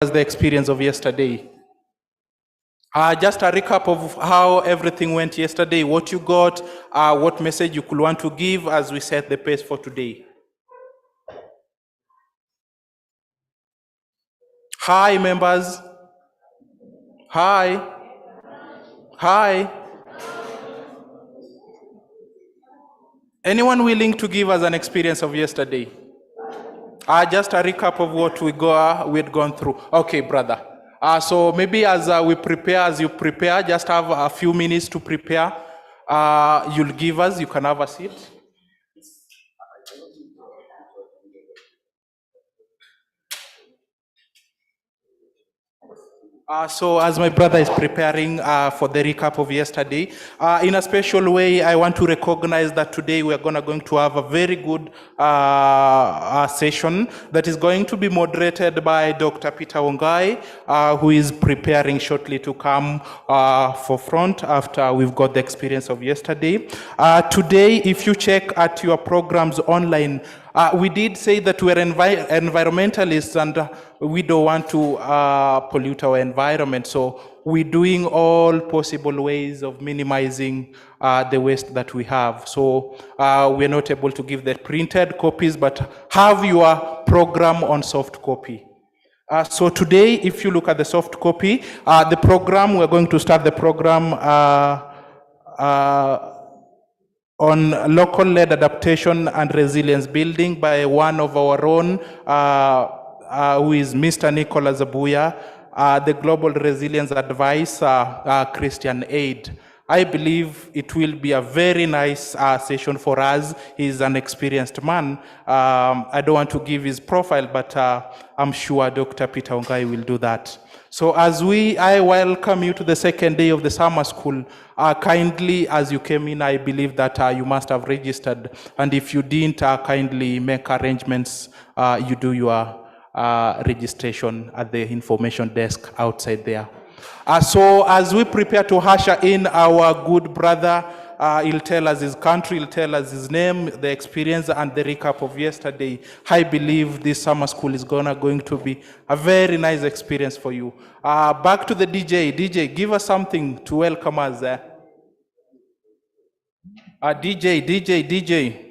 Was the experience of yesterday? Just a recap of how everything went yesterday, what you got, what message you could want to give as we set the pace for today. Hi, members. Hi. Hi. Anyone willing to give us an experience of yesterday? Just a recap of what we'd gone through. Okay, brother. So maybe as you prepare, just have a few minutes to prepare. You'll give us, you can have a seat. So as my brother is preparing for the recap of yesterday, in a special way, I want to recognize that today we are going to have a very good session that is going to be moderated by Dr. Peter Ongai, who is preparing shortly to come for front after we've got the experience of yesterday. Today, if you check at your programs online, we did say that we're environmentalists and we don't want to pollute our environment. So we're doing all possible ways of minimizing the waste that we have. So we're not able to give the printed copies, but have your program on soft copy. So today, if you look at the soft copy, the program, we're going to start the program on local-led adaptation and resilience building by one of our own, who is Mr. Nicholas Abuya, the Global Resilience Advisor, Christian Aid. I believe it will be a very nice session for us. He's an experienced man. I don't want to give his profile, but I'm sure Dr. Peter Ongai will do that. So as I welcome you to the second day of the summer school, kindly, as you came in, I believe that you must have registered. And if you didn't, kindly make arrangements. You do your registration at the information desk outside there. So as we prepare to usher in our good brother, he'll tell us his country, he'll tell us his name, the experience, and the recap of yesterday. I believe this summer school is going to be a very nice experience for you. Back to the DJ. DJ, give us something to welcome us there. DJ.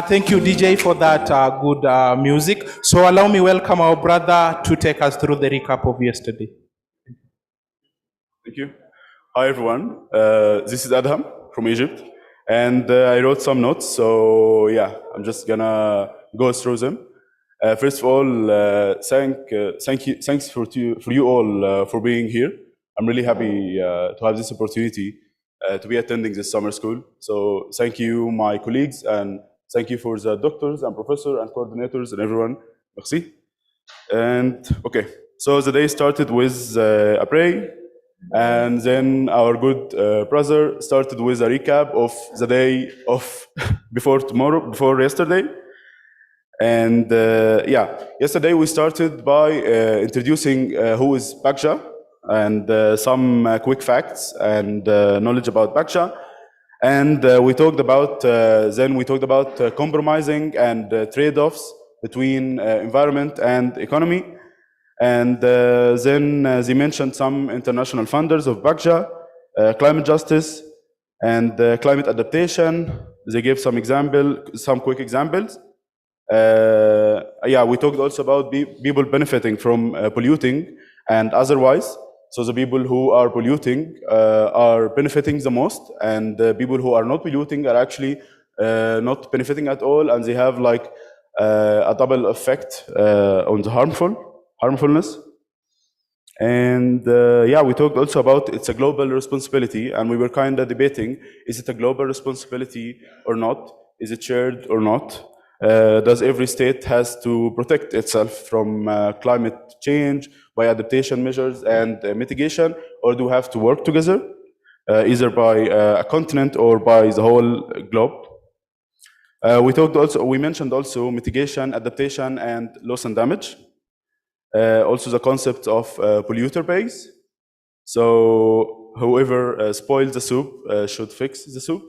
Thank you, DJ, for that good music. So allow me welcome our brother to take us through the recap of yesterday. Thank you. Hi, everyone. This is Adham from Egypt, and I wrote some notes. So yeah, I'm just gonna go through them. First of all, thanks for you all for being here. I'm really happy to have this opportunity to be attending this summer school. So thank you, my colleagues, and thank you for the doctors and professors and coordinators and everyone. Merci. And okay, so the day started with a prayer, and then our good brother started with a recap of the day of before yesterday. And yesterday we started by introducing who is Baksha and some quick facts and knowledge about Baksha. And we talked about compromising and trade-offs between environment and economy. And then they mentioned some international funders of Baksha, climate justice, and climate adaptation. They gave some quick examples. We talked also about people benefiting from polluting and otherwise. So the people who are polluting are benefiting the most, and the people who are not polluting are actually not benefiting at all, and they have like a double effect on the harmfulness. And we talked also about it's a global responsibility, and we were kind of debating, is it a global responsibility or not? Is it shared or not? Does every state has to protect itself from climate change by adaptation measures and mitigation, or do we have to work together, either by a continent or by the whole globe? We mentioned also mitigation, adaptation, and loss and damage. Also the concept of polluter pays. So whoever spoils the soup should fix the soup.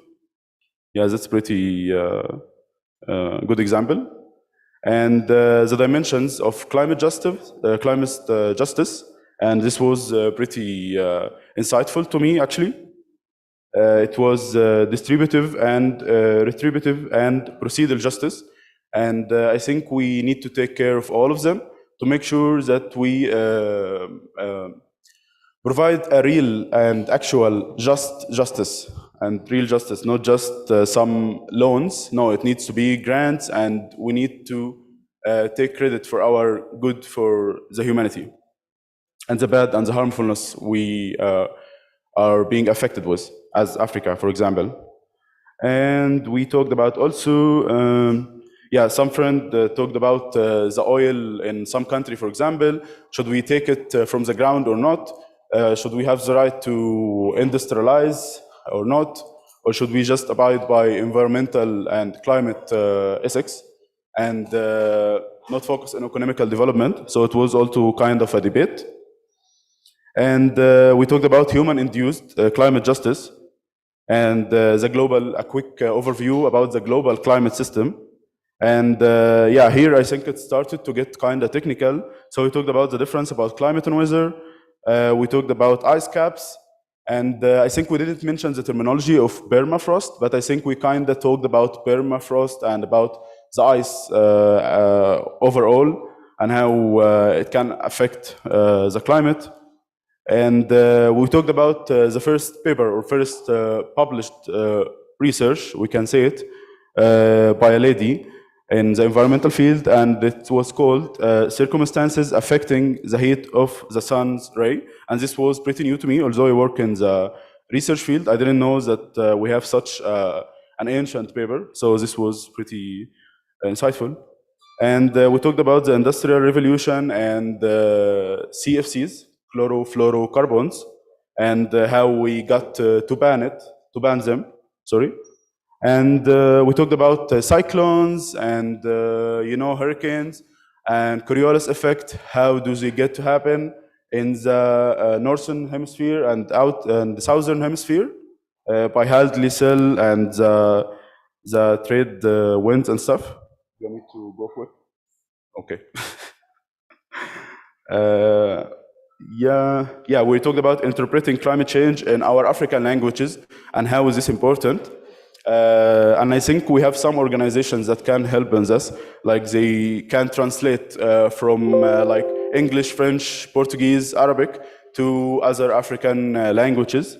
Yeah, that's pretty good example. And the dimensions of climate justice, and this was pretty insightful to me actually. It was distributive and retributive and procedural justice, and I think we need to take care of all of them to make sure that we provide a real and actual justice and real justice, not just some loans. No, it needs to be grants, and we need to take credit for our good for the humanity and the bad and the harmfulness we are being affected with, as Africa, for example. And we talked about also, some friend talked about the oil in some country, for example. Should we take it from the ground or not? Should we have the right to industrialize or not? Or should we just abide by environmental and climate ethics and not focus on economical development? So it was also kind of a debate. And we talked about human-induced climate justice and a quick overview about the global climate system. And here I think it started to get kind of technical. So we talked about the difference about climate and weather. We talked about ice caps. And I think we didn't mention the terminology of permafrost, but I think we kind of talked about permafrost and about the ice overall and how it can affect the climate. And we talked about the first paper or first published research, we can say it, by a lady in the environmental field, and it was called Circumstances Affecting the Heat of the Sun's Ray. And this was pretty new to me, although I work in the research field. I didn't know that we have such an ancient paper, so this was pretty insightful. And we talked about the Industrial Revolution and CFCs, chlorofluorocarbons, and how we got to ban them, sorry. And we talked about cyclones and hurricanes and Coriolis effect. How do they get to happen in the northern hemisphere and out in the southern hemisphere by Hadley cell and the trade winds and stuff. You want me to go quick? Okay. We talked about interpreting climate change in our African languages and how is this important. And I think we have some organizations that can help in this, like they can translate from like English, French, Portuguese, Arabic to other African languages.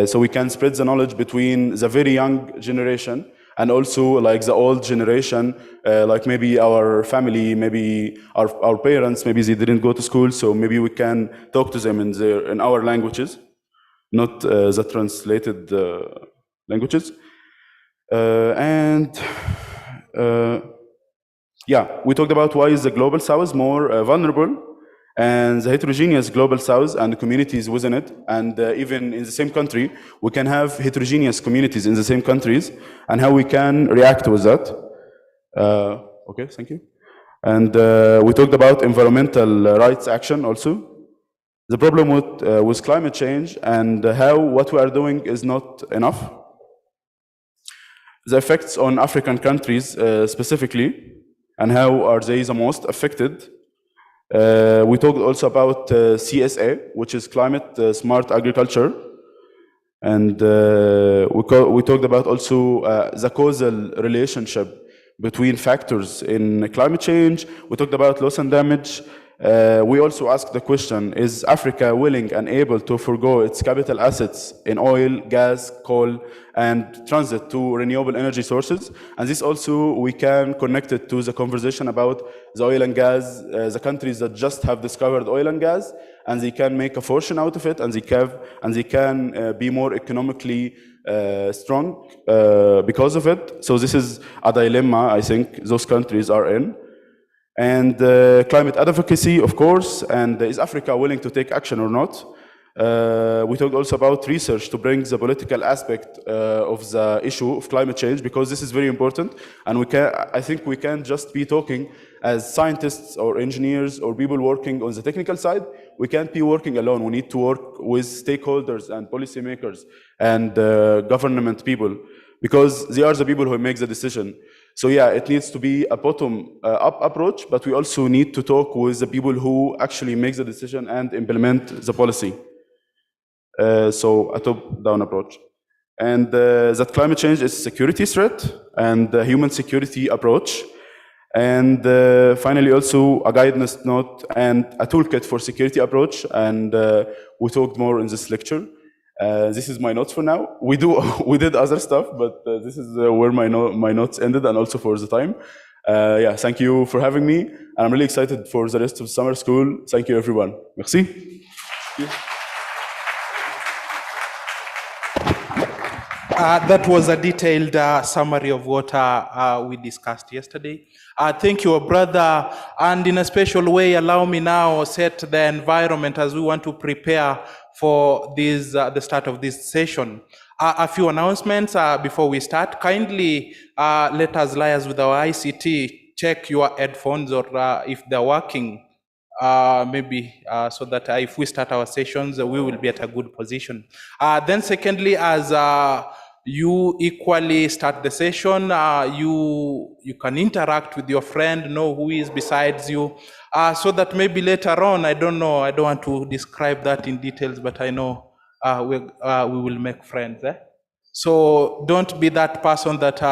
So we can spread the knowledge between the very young generation and also like the old generation, like maybe our family, maybe our parents, maybe they didn't go to school, so maybe we can talk to them in our languages, not the translated languages. We talked about why is the global south more vulnerable, and the heterogeneous global south and the communities within it, and even in the same country, we can have heterogeneous communities in the same countries, and how we can react with that. Okay, thank you. And we talked about environmental rights action also. The problem with climate change and how what we are doing is not enough. The effects on African countries specifically, and how are they the most affected. We talked also about CSA, which is Climate Smart Agriculture. And we talked about also the causal relationship between factors in climate change. We talked about loss and damage. We also asked the question, is Africa willing and able to forgo its capital assets in oil, gas, coal, and transit to renewable energy sources? And this also, we can connect it to the conversation about the oil and gas, the countries that just have discovered oil and gas, and they can make a fortune out of it, and they can be more economically strong because of it. So this is a dilemma I think those countries are in. And climate advocacy, of course, and is Africa willing to take action or not? We talked also about research to bring the political aspect of the issue of climate change, because this is very important, and I think we can't just be talking as scientists or engineers or people working on the technical side. We can't be working alone. We need to work with stakeholders and policymakers and government people, because they are the people who make the decision. So yeah, it needs to be a bottom-up approach, but we also need to talk with the people who actually make the decision and implement the policy. So a top-down approach. And that climate change is a security threat and a human security approach. And finally, also a guidance note and a toolkit for security approach. And we talked more in this lecture. This is my notes for now. We did other stuff, but this is where my notes ended, and also for the time. Yeah, thank you for having me. And I'm really excited for the rest of summer school. Thank you, everyone. Merci. That was a detailed summary of what we discussed yesterday. Thank you, brother. And in a special way, allow me now set the environment as we want to prepare for this, the start of this session. A few announcements before we start. Kindly let us liaise with our ICT. Check your headphones, or if they're working, maybe so that if we start our sessions, we will be at a good position. Then secondly, as you equally start the session, you can interact with your friend, know who is besides you, so that maybe later on, I don't know, I don't want to describe that in details, but I know we will make friends. So don't be that person that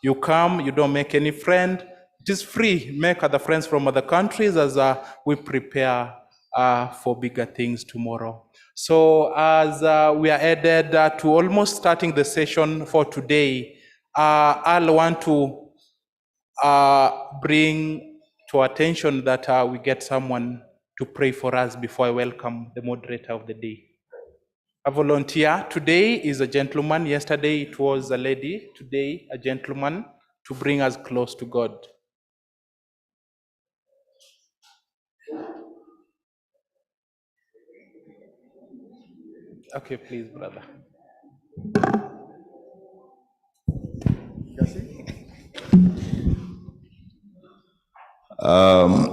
you come, you don't make any friend. It is free. Make other friends from other countries as we prepare for bigger things tomorrow. So as we are headed to almost starting the session for today, I'll want to bring to attention that we get someone to pray for us before I welcome the moderator of the day. A volunteer. Today is a gentleman. Yesterday it was a lady. Today a gentleman, to bring us close to God. Okay, please, brother.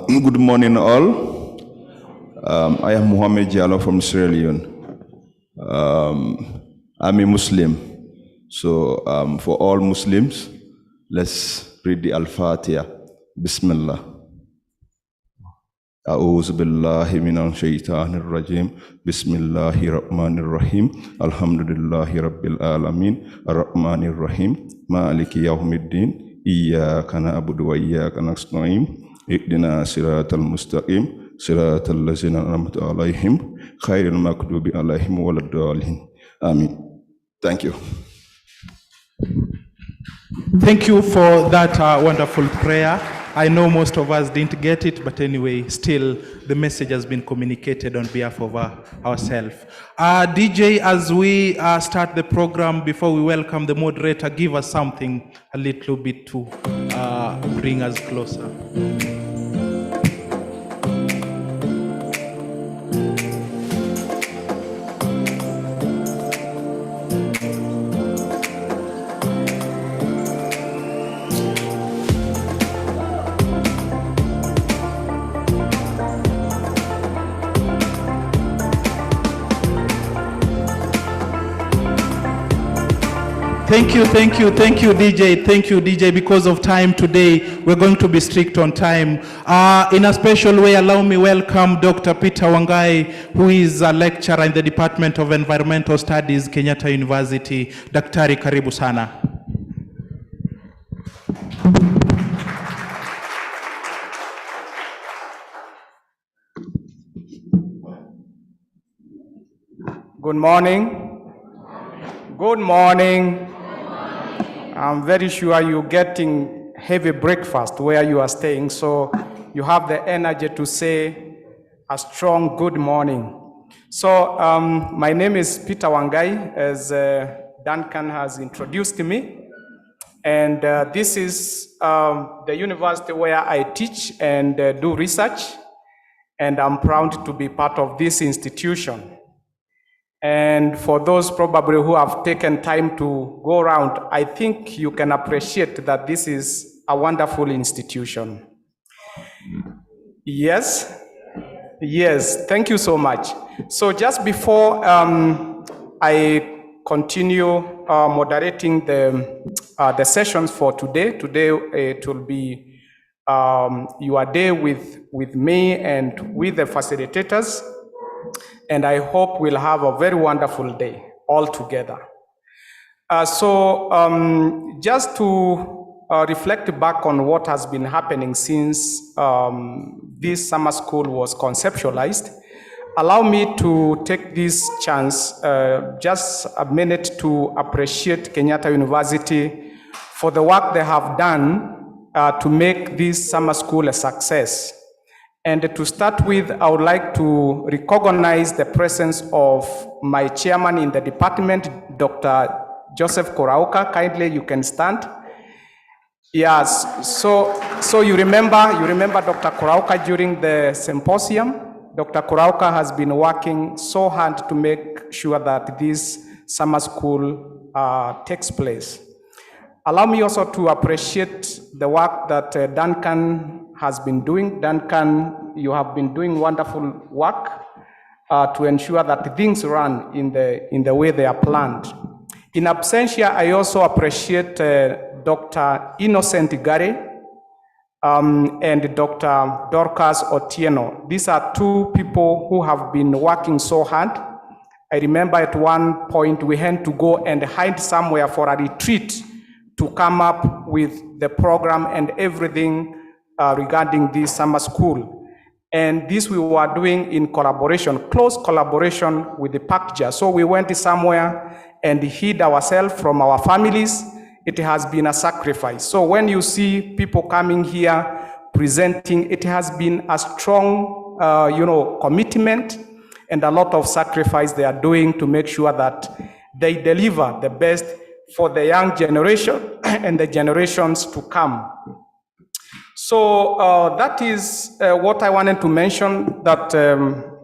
Good morning, all. I am Mohammed Diallo from Sierra Leone. I'm a Muslim. So for all Muslims, let's read the Al-Fatiha. Bismillah. أعوذ بالله من الشيطان الرجيم بسم الله الرحمن الرحيم الحمد لله رب العالمين الرحمن الرحيم مالك يوم الدين إياك نعبد وإياك نستعين اهدنا صراط المستقيم صراط الذين أنعمت عليهم غير المغضوب عليهم ولا الضالين آمين. Thank you. Thank you for that wonderful prayer. I know most of us didn't get it, but anyway, still the message has been communicated on behalf of ourselves. DJ, as we start the program, before we welcome the moderator, give us something a little bit to bring us closer. Thank you, DJ. Thank you, DJ. Because of time today, we're going to be strict on time. In a special way, allow me welcome Dr. Peter Wangai, who is a lecturer in the Department of Environmental Studies, Kenyatta University. Daktari, karibu sana. Good morning. Good morning. I'm very sure you're getting heavy breakfast where you are staying, so you have the energy to say a strong good morning. So my name is Peter Wangai, as Duncan has introduced me. And this is the university where I teach and do research. And I'm proud to be part of this institution. And for those probably who have taken time to go around, I think you can appreciate that this is a wonderful institution. Yes? Yes, thank you so much. So just before I continue moderating the sessions for today, it will be your day with me and with the facilitators, and I hope we'll have a very wonderful day all together. Just to reflect back on what has been happening since this summer school was conceptualized, allow me to take this chance, just a minute, to appreciate Kenyatta University for the work they have done to make this summer school a success. And to start with, I would like to recognize the presence of my chairman in the department, Dr. Joseph Korauka. Kindly, you can stand. Yes, so you remember Dr. Korauka during the symposium. Dr. Korauka has been working so hard to make sure that this summer school takes place. Allow me also to appreciate the work that Duncan has been doing. Duncan, you have been doing wonderful work to ensure that things run in the way they are planned. In absentia, I also appreciate Dr. Innocent Gare and Dr. Dorcas Otieno. These are two people who have been working so hard. I remember at one point we had to go and hide somewhere for a retreat to come up with the program and everything regarding this summer school. And this we were doing in collaboration, close collaboration with the PACJA. So we went somewhere and hid ourselves from our families. It has been a sacrifice. So when you see people coming here presenting, it has been a strong commitment and a lot of sacrifice they are doing to make sure that they deliver the best for the young generation and the generations to come. So that is what I wanted to mention, that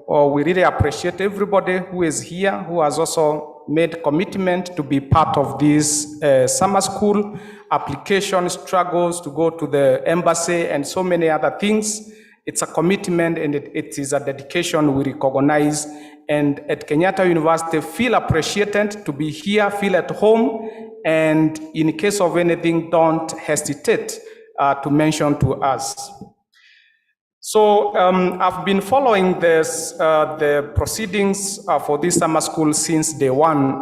we really appreciate everybody who is here, who has also made commitment to be part of this summer school, application struggles to go to the embassy and so many other things. It's a commitment and it is a dedication we recognize. And at Kenyatta University, feel appreciated to be here, feel at home, and in case of anything, don't hesitate to mention to us. So I've been following this, the proceedings for this summer school since day one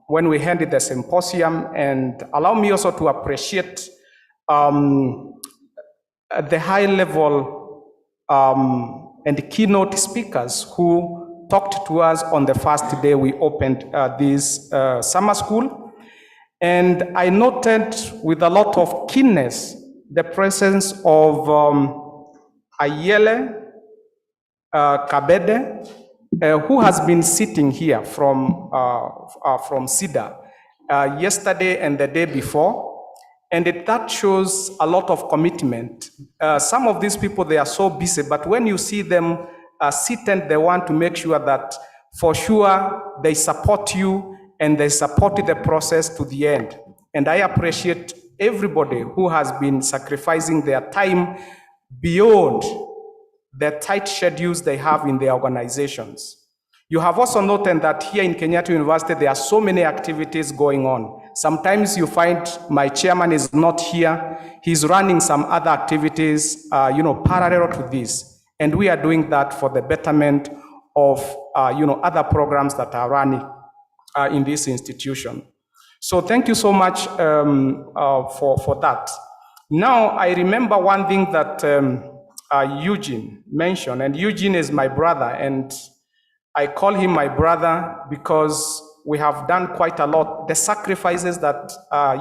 when we ended the symposium, and allow me also to appreciate the high level and keynote speakers who talked to us on the first day we opened this summer school. And I noted with a lot of keenness the presence of Ayele Kabede, who has been sitting here from SIDA yesterday and the day before. And that shows a lot of commitment. Some of these people, they are so busy, but when you see them seated, they want to make sure that for sure they support you and they support the process to the end. And I appreciate everybody who has been sacrificing their time beyond the tight schedules they have in their organizations. You have also noted that here in Kenyatta University, there are so many activities going on. Sometimes you find my chairman is not here. He's running some other activities, parallel to this. And we are doing that for the betterment of, other programs that are running in this institution. So thank you so much for that. Now, I remember one thing that Eugene mentioned, and Eugene is my brother, and I call him my brother because we have done quite a lot. The sacrifices that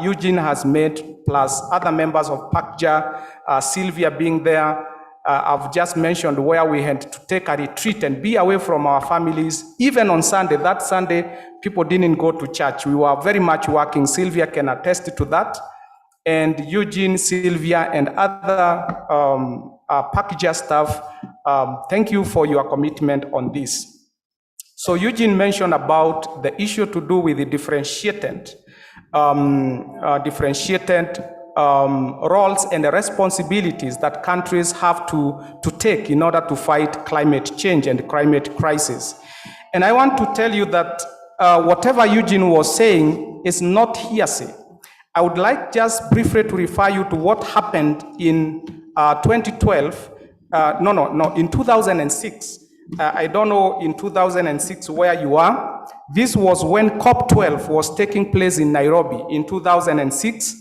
Eugene has made, plus other members of PACJA, Sylvia being there, I've just mentioned where we had to take a retreat and be away from our families. Even on Sunday, that Sunday, people didn't go to church. We were very much working. Sylvia can attest to that. And Eugene, Sylvia, and other PACJA staff, thank you for your commitment on this. So Eugene mentioned about the issue to do with the differentiated roles and the responsibilities that countries have to take in order to fight climate change and climate crisis. And I want to tell you that whatever Eugene was saying is not hearsay. I would like just briefly to refer you to what happened in 2012, in 2006. I don't know in 2006 where you are. This was when COP12 was taking place in Nairobi in 2006.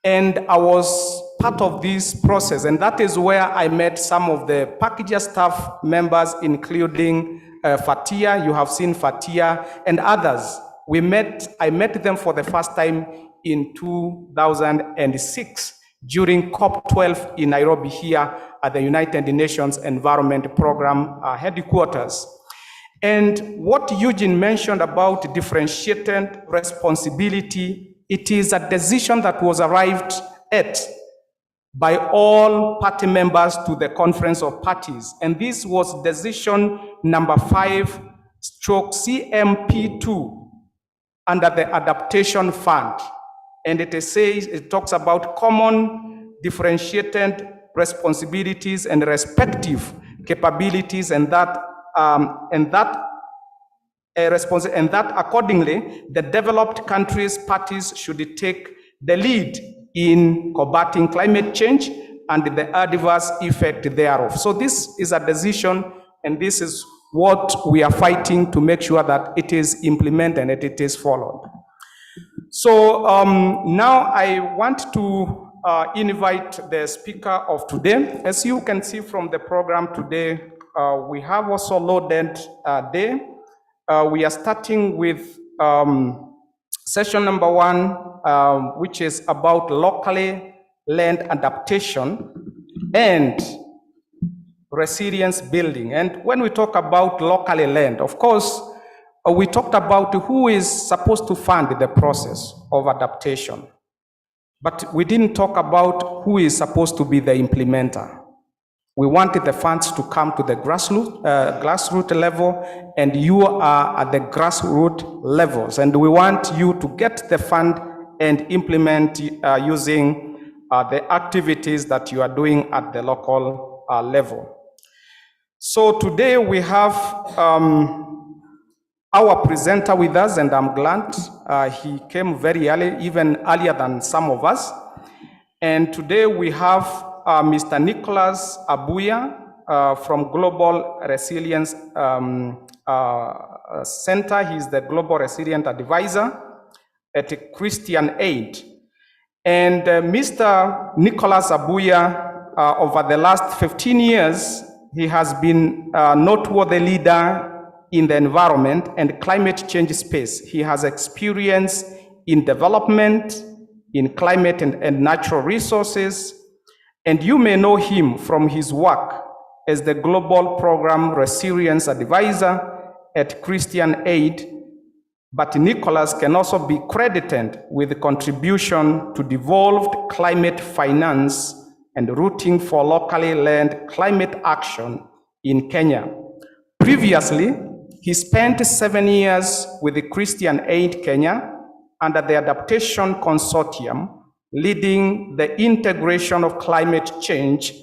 And I was part of this process. And that is where I met some of the packager staff members, including Fatia. You have seen Fatia and others. I met them for the first time in 2006 during COP12 in Nairobi here at the United Nations Environment Program headquarters. And what Eugene mentioned about differentiated responsibility, it is a decision that was arrived at by all party members to the Conference of Parties. And this was decision number 5/CMP2 under the Adaptation Fund. And it talks about common differentiated responsibilities and respective capabilities, and that accordingly, the developed countries' parties should take the lead in combating climate change and the adverse effect thereof. So this is a decision, and this is what we are fighting to make sure that it is implemented and it is followed. So now I want to invite the speaker of today. As you can see from the program today, we have also loaded day. We are starting with session number 1, which is about locally land adaptation and resilience building. And when we talk about locally land, of course, we talked about who is supposed to fund the process of adaptation. But we didn't talk about who is supposed to be the implementer. We wanted the funds to come to the grassroots level, and you are at the grassroots levels. And we want you to get the fund and implement using the activities that you are doing at the local level. So today we have our presenter with us, and I'm glad he came very early, even earlier than some of us. And today we have Mr. Nicholas Abuya from Global Resilience Center. He's the Global Resilient Advisor at Christian Aid. And Mr. Nicholas Abuya, over the last 15 years, he has been a noteworthy leader in the environment and climate change space. He has experience in development, in climate and natural resources, and you may know him from his work as the Global Program Resilience Advisor at Christian Aid, but Nicholas can also be credited with the contribution to devolved climate finance and routing for locally led climate action in Kenya. Previously, he spent 7 years with the Christian Aid Kenya under the Adaptation Consortium, leading the integration of climate change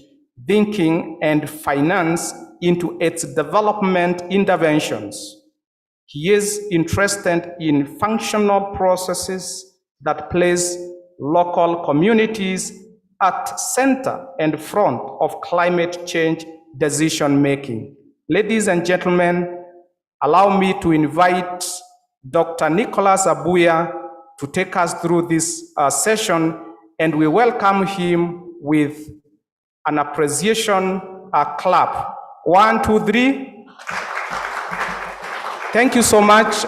thinking and finance into its development interventions. He is interested in functional processes that place local communities at center and front of climate change decision making. Ladies and gentlemen, allow me to invite Dr. Nicholas Abuya to take us through this session, and we welcome him with an appreciation clap. 1, 2, 3. Thank you so much,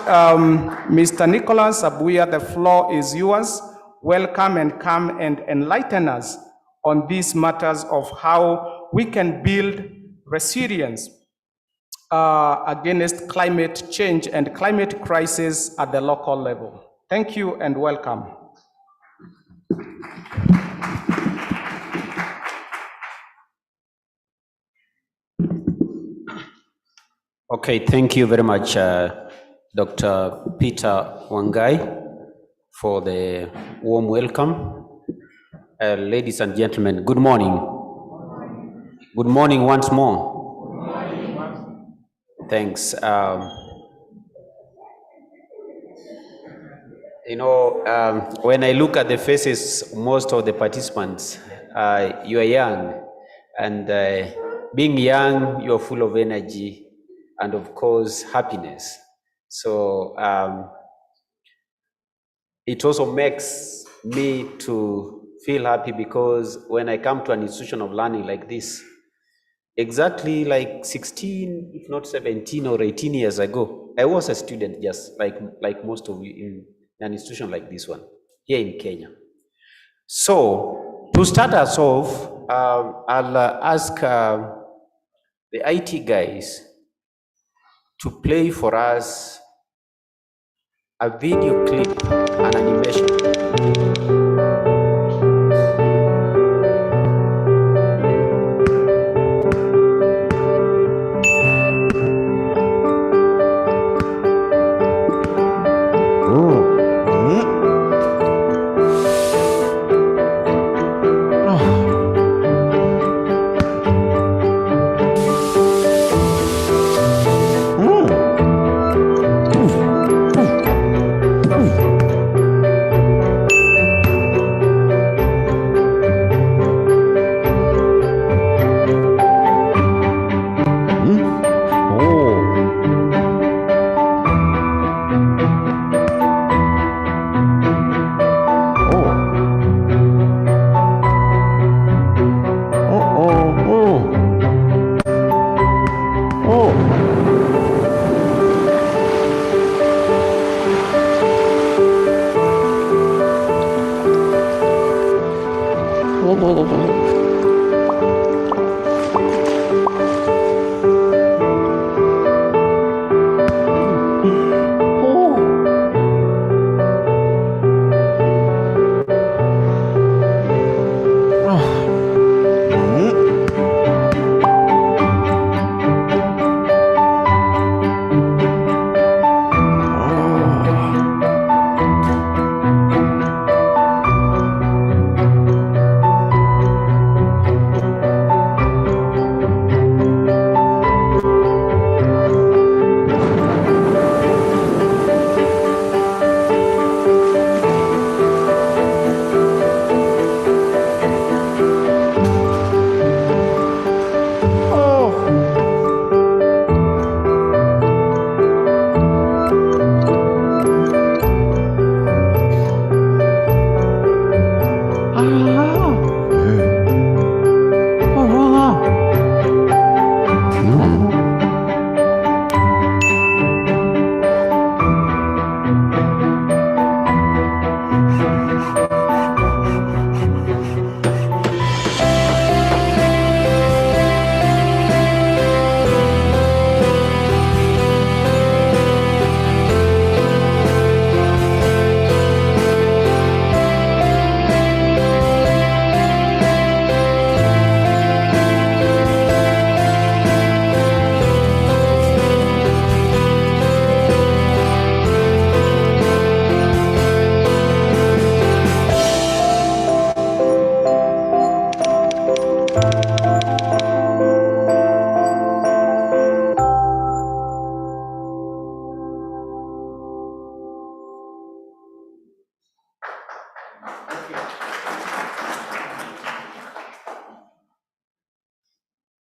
Mr. Nicholas Abuya. The floor is yours. Welcome, and come and enlighten us on these matters of how we can build resilience against climate change and climate crisis at the local level. Thank you and welcome. Okay, thank you very much, Dr. Peter Wangai, for the warm welcome. Ladies and gentlemen, good morning. Good morning once more. Thanks. When I look at the faces, most of the participants, you are young, and being young, you're full of energy and, of course, happiness. So it also makes me to feel happy, because when I come to an institution of learning like this, exactly like 16, if not 17 or 18 years ago, I was a student, just like most of you, in an institution like this one here in Kenya. So to start us off, I'll ask the IT guys to play for us a video clip, an animation.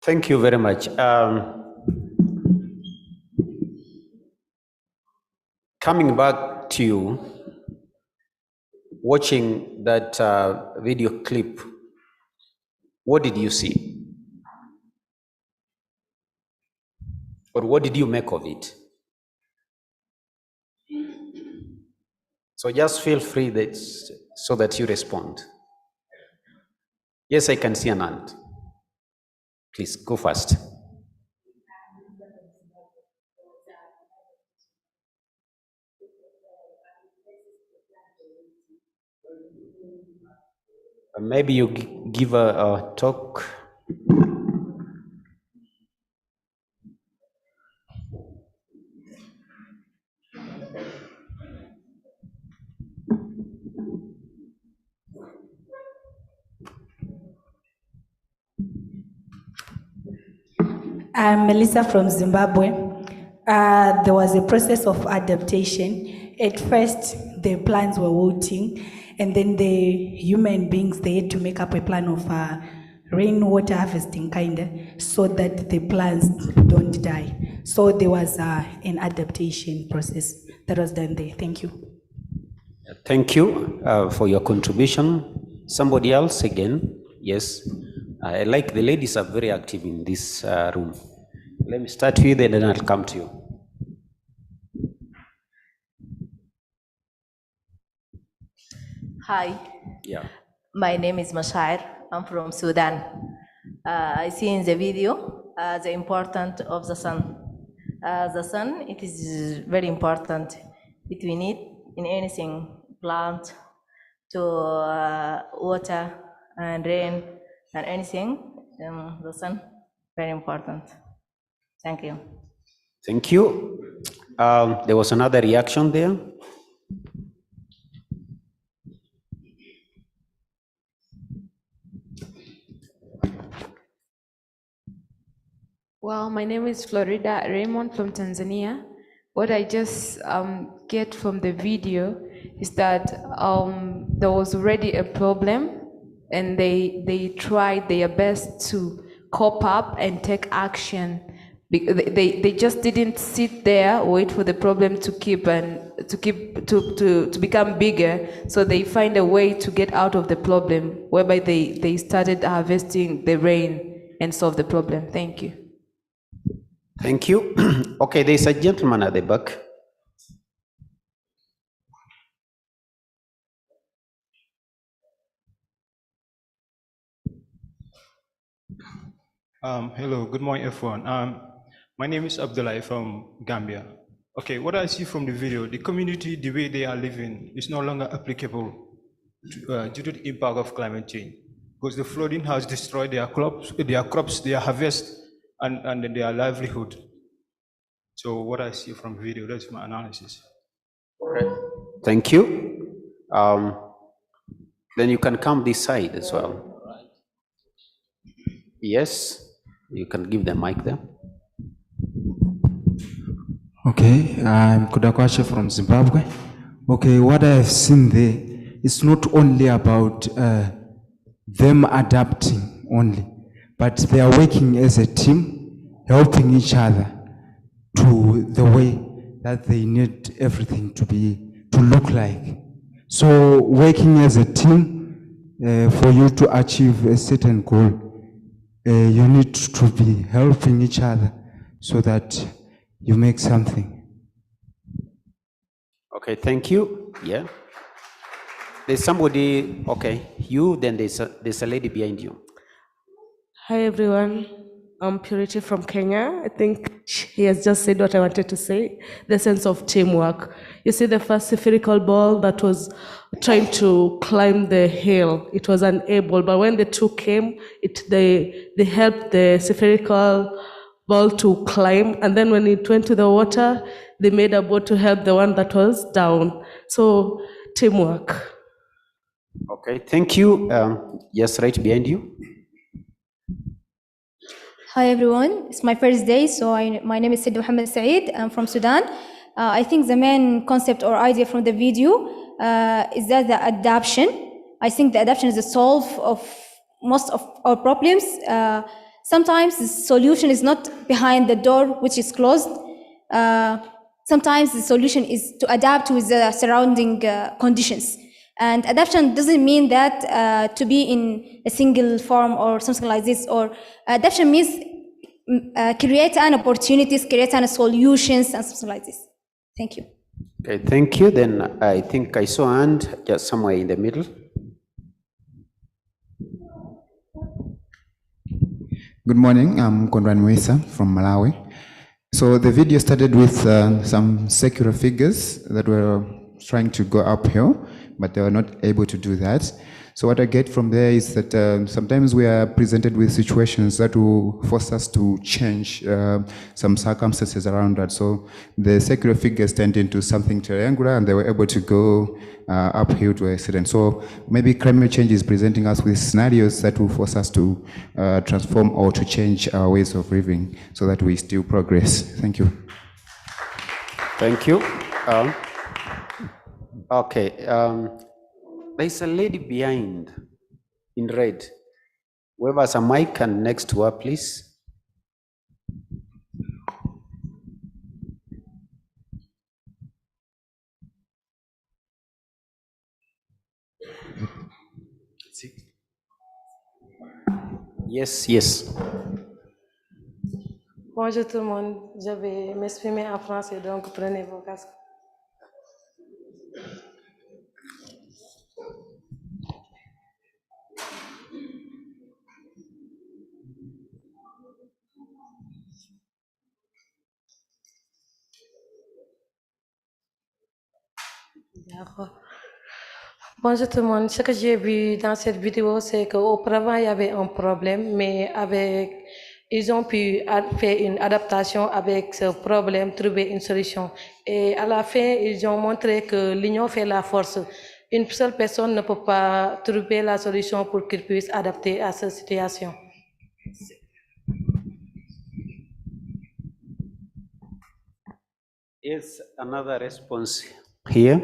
Thank you very much. Coming back to you, watching that video clip, what did you see? Or what did you make of it? So just feel free so that you respond. Yes, I can see an hand. Please go first. Maybe you give a talk. I'm Melissa from Zimbabwe. There was a process of adaptation. At first, the plants were wilting, and then the human beings, they had to make up a plan of rainwater harvesting, so that the plants don't die. So there was an adaptation process that was done there. Thank you. Thank you for your contribution. Somebody else again? Yes. I like the ladies are very active in this room. Let me start with and then I'll come to you. Hi. Yeah. My name is Mashair. I'm from Sudan. I see in the video the importance of the sun. The sun, it is very important. We need in anything, plant, to water and rain and anything. The sun, very important. Thank you. Thank you. There was another reaction there. Well, my name is Florida Raymond from Tanzania. What I just get from the video is that there was already a problem and they tried their best to cope up and take action. They just didn't sit there, wait for the problem to become bigger. So they find a way to get out of the problem, whereby they started harvesting the rain and solve the problem. Thank you. Thank you. Okay, there's a gentleman at the back. Hello, good morning, everyone. My name is Abdullah from Gambia. Okay, what I see from the video, the community, the way they are living is no longer applicable due to the impact of climate change, because the flooding has destroyed their crops, their harvest, and their livelihood. So what I see from video, that's my analysis. Okay. Thank you. Then you can come this side as well. Yes, you can give the mic there. Okay, I'm Kudakwache from Zimbabwe. Okay, what I have seen there is not only about them adapting only, but they are working as a team, helping each other to the way that they need everything to look like. So working as a team, for you to achieve a certain goal, you need to be helping each other so that you make something. Okay, thank you. Yeah. There's somebody, okay, you, then there's a lady behind you. Hi everyone, I'm Purity from Kenya. I think he has just said what I wanted to say, the sense of teamwork. You see the first spherical ball that was trying to climb the hill, it was unable, but when the two came, they helped the spherical ball to climb, and then when it went to the water, they made a boat to help the one that was down. So teamwork. Okay, thank you. Yes, right behind you. Hi everyone, it's my first day, so my name is Sid Mohammed Saeed. I'm from Sudan. I think the main concept or idea from the video is that the adaptation. I think the adaptation is the solve of most of our problems. Sometimes the solution is not behind the door, which is closed. Sometimes the solution is to adapt with the surrounding conditions. And adaptation doesn't mean that to be in a single form or something like this, or adaptation means create an opportunities, create an solutions and something like this. Thank you. Okay, thank you. Then I think I saw a hand just somewhere in the middle. Good morning, I'm Konran Mwisa from Malawi. So the video started with some secular figures that were trying to go uphill, but they were not able to do that. So what I get from there is that sometimes we are presented with situations that will force us to change some circumstances around that. So the circular figures turned into something triangular, and they were able to go uphill to an extent. So maybe climate change is presenting us with scenarios that will force us to transform or to change our ways of living so that we still progress. Thank you. Thank you. Okay. There's a lady behind in red. Whoever has a mic and next to her, please. Yes, yes. Bonjour tout le monde, je vais m'exprimer en français, donc prenez vos casques. D'accord. Bonjour tout le monde, ce que j'ai vu dans cette vidéo, c'est qu'auparavant il y avait un problème, mais ils ont pu faire une adaptation avec ce problème, trouver une solution. Et à la fin, ils ont montré que l'union fait la force. Une seule personne ne peut pas trouver la solution pour qu'il puisse adapter à cette situation. Yes, another response here.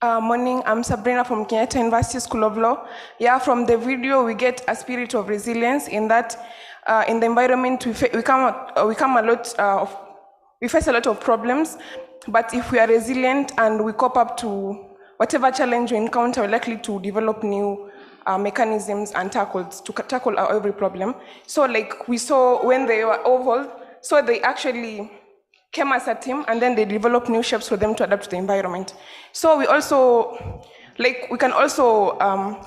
Morning, I'm Sabrina from Kenyatta University School of Law. Yeah, from the video, we get a spirit of resilience in that in the environment, we face a lot of problems, but if we are resilient and we cope up to whatever challenge we encounter, we're likely to develop new mechanisms and tackle our every problem. So like we saw when they were oval, so they actually came as a team and then they developed new shapes for them to adapt to the environment. So we can also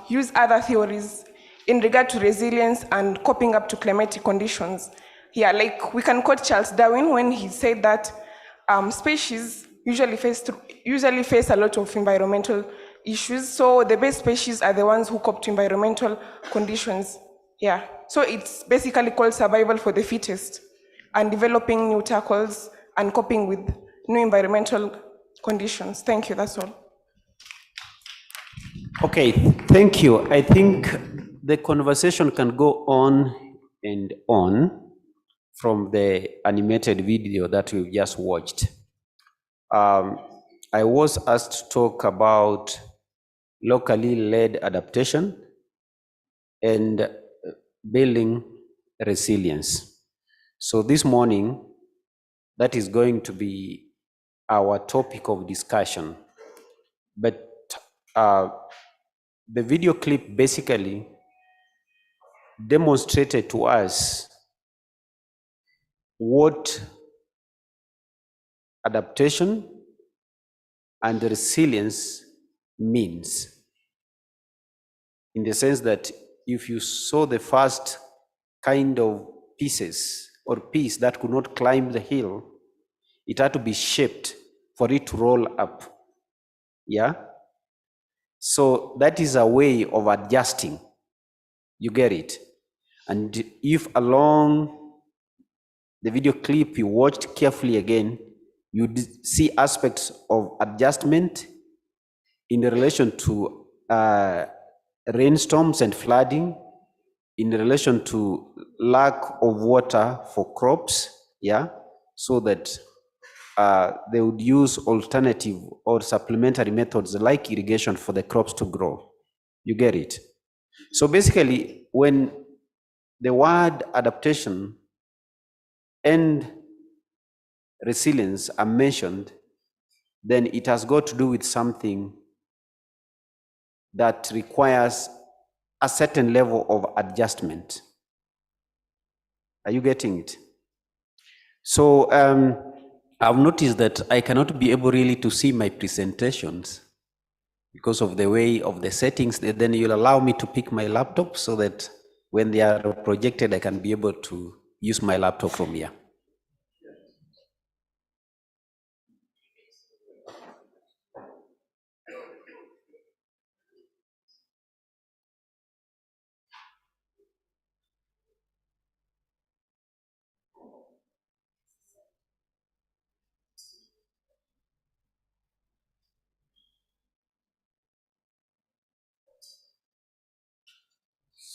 use other theories in regard to resilience and coping up to climatic conditions. Yeah, like we can quote Charles Darwin when he said that species usually face a lot of environmental issues. So the best species are the ones who cope to environmental conditions. Yeah, so it's basically called survival for the fittest and developing new tackles and coping with new environmental conditions. Thank you, that's all. Okay, thank you. I think the conversation can go on and on from the animated video that we've just watched. I was asked to talk about locally led adaptation and building resilience. So this morning, that is going to be our topic of discussion. But the video clip basically demonstrated to us what adaptation and resilience means. In the sense that if you saw the first kind of pieces or piece that could not climb the hill, it had to be shaped for it to roll up. Yeah? So that is a way of adjusting. You get it? And if along the video clip you watched carefully again, you see aspects of adjustment in relation to rainstorms and flooding, in relation to lack of water for crops, yeah, so that they would use alternative or supplementary methods like irrigation for the crops to grow. You get it? So basically, when the word adaptation and resilience are mentioned, then it has got to do with something that requires a certain level of adjustment. Are you getting it? So I've noticed that I cannot be able really to see my presentations because of the way of the settings. Then you'll allow me to pick my laptop so that when they are projected, I can be able to use my laptop from here.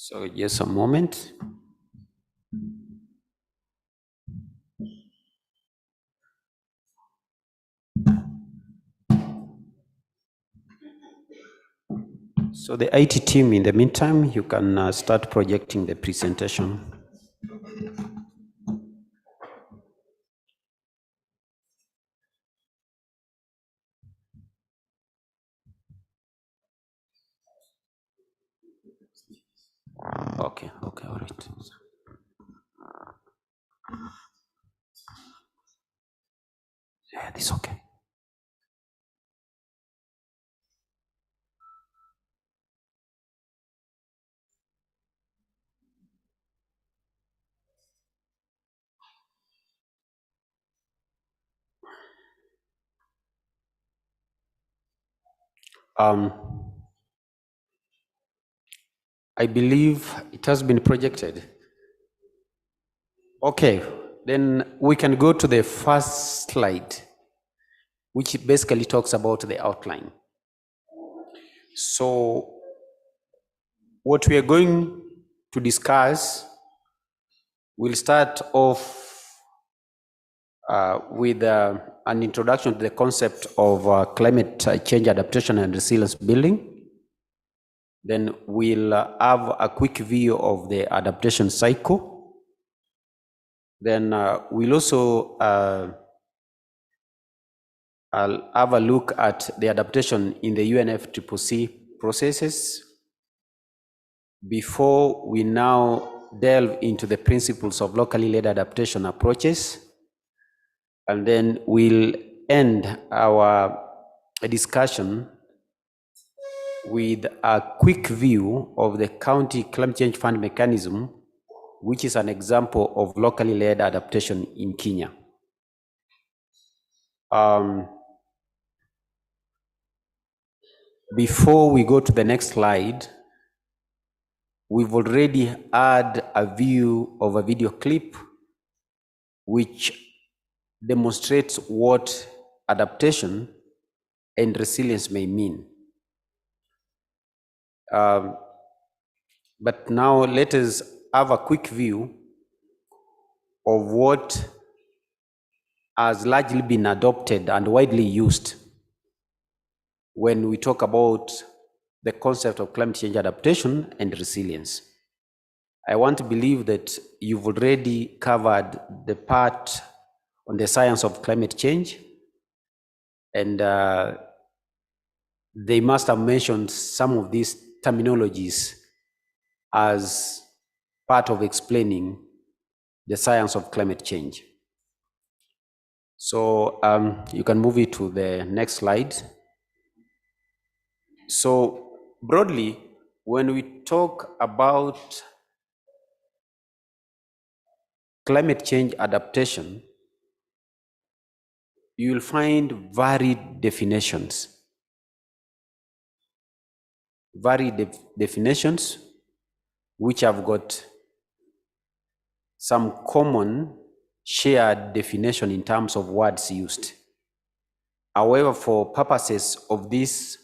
So just a moment. So the IT team, in the meantime, you can start projecting the presentation. Okay, all right. Yeah, this is okay. I believe it has been projected. Okay, then we can go to the first slide, which basically talks about the outline. So what we are going to discuss, we'll start off with an introduction to the concept of climate change adaptation and resilience building. Then we'll have a quick view of the adaptation cycle. Then we'll also I'll have a look at the adaptation in the UNFCCC processes before we now delve into the principles of locally led adaptation approaches. And then we'll end our discussion with a quick view of the County Climate Change Fund mechanism, which is an example of locally led adaptation in Kenya. Before we go to the next slide, we've already had a view of a video clip which demonstrates what adaptation and resilience may mean. But now let us have a quick view of what has largely been adopted and widely used when we talk about the concept of climate change adaptation and resilience. I want to believe that you've already covered the part on the science of climate change, and they must have mentioned some of these terminologies as part of explaining the science of climate change. So you can move it to the next slide. So broadly, when we talk about climate change adaptation, you will find varied definitions. Definitions which have got some common shared definition in terms of words used. However, for purposes of this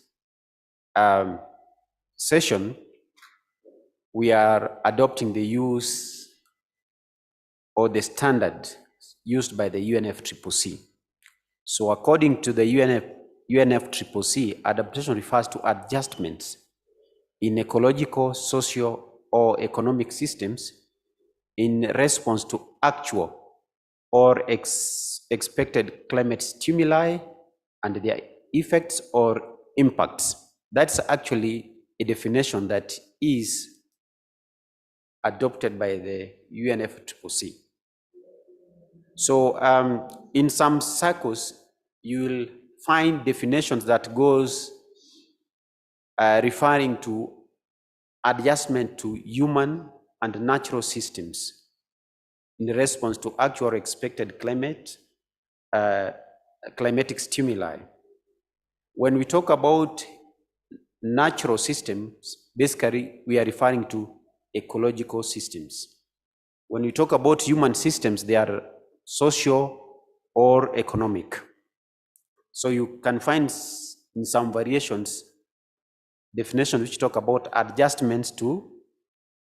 session, we are adopting the use or the standard used by the UNFCCC. So according to the UNFCCC, adaptation refers to adjustments in ecological, social, or economic systems in response to actual or expected climate stimuli and their effects or impacts. That's actually a definition that is adopted by the UNFCCC. So in some circles, you will find definitions that goes referring to adjustment to human and natural systems in response to actual expected climatic stimuli. When we talk about natural systems, basically we are referring to ecological systems. When we talk about human systems, they are social or economic. So you can find in some variations definitions which talk about adjustments to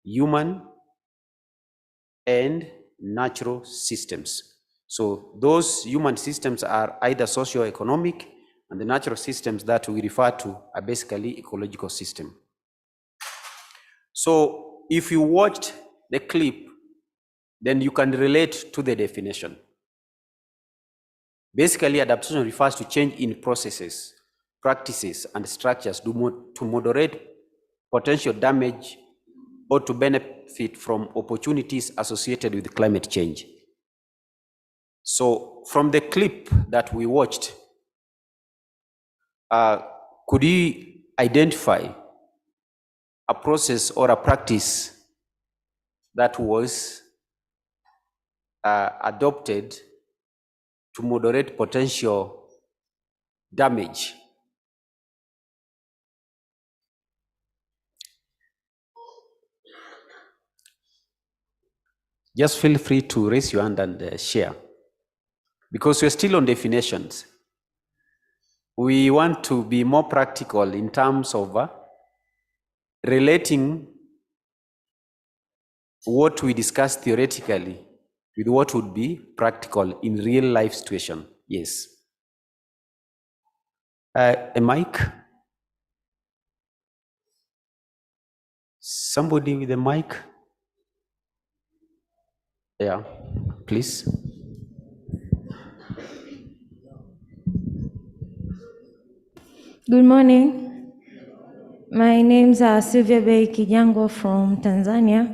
human and natural systems. So those human systems are either socio-economic, and the natural systems that we refer to are basically ecological system. So if you watched the clip, then you can relate to the definition. Basically, adaptation refers to change in processes, practices, and structures to moderate potential damage or to benefit from opportunities associated with climate change. So from the clip that we watched, could you identify a process or a practice that was adopted to moderate potential damage? Just feel free to raise your hand and share, because we're still on definitions. We want to be more practical in terms of relating what we discuss theoretically with what would be practical in real life situation. Yes. A mic? Somebody with a mic? Yeah, please. Good morning. My name's Sylvia Bay Kijango from Tanzania.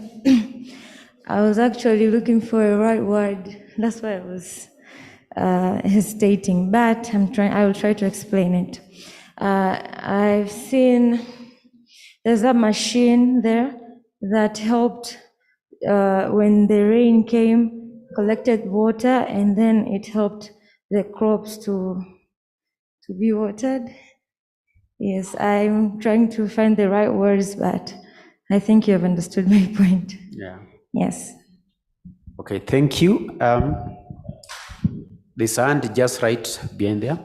I was actually looking for a right word. That's why I was hesitating, but I will try to explain it. I've seen there's a machine there that helped when the rain came, collected water, and then it helped the crops to be watered. Yes, I'm trying to find the right words, but I think you have understood my point. Yeah. Yes. Okay, thank you. This hand just right behind there.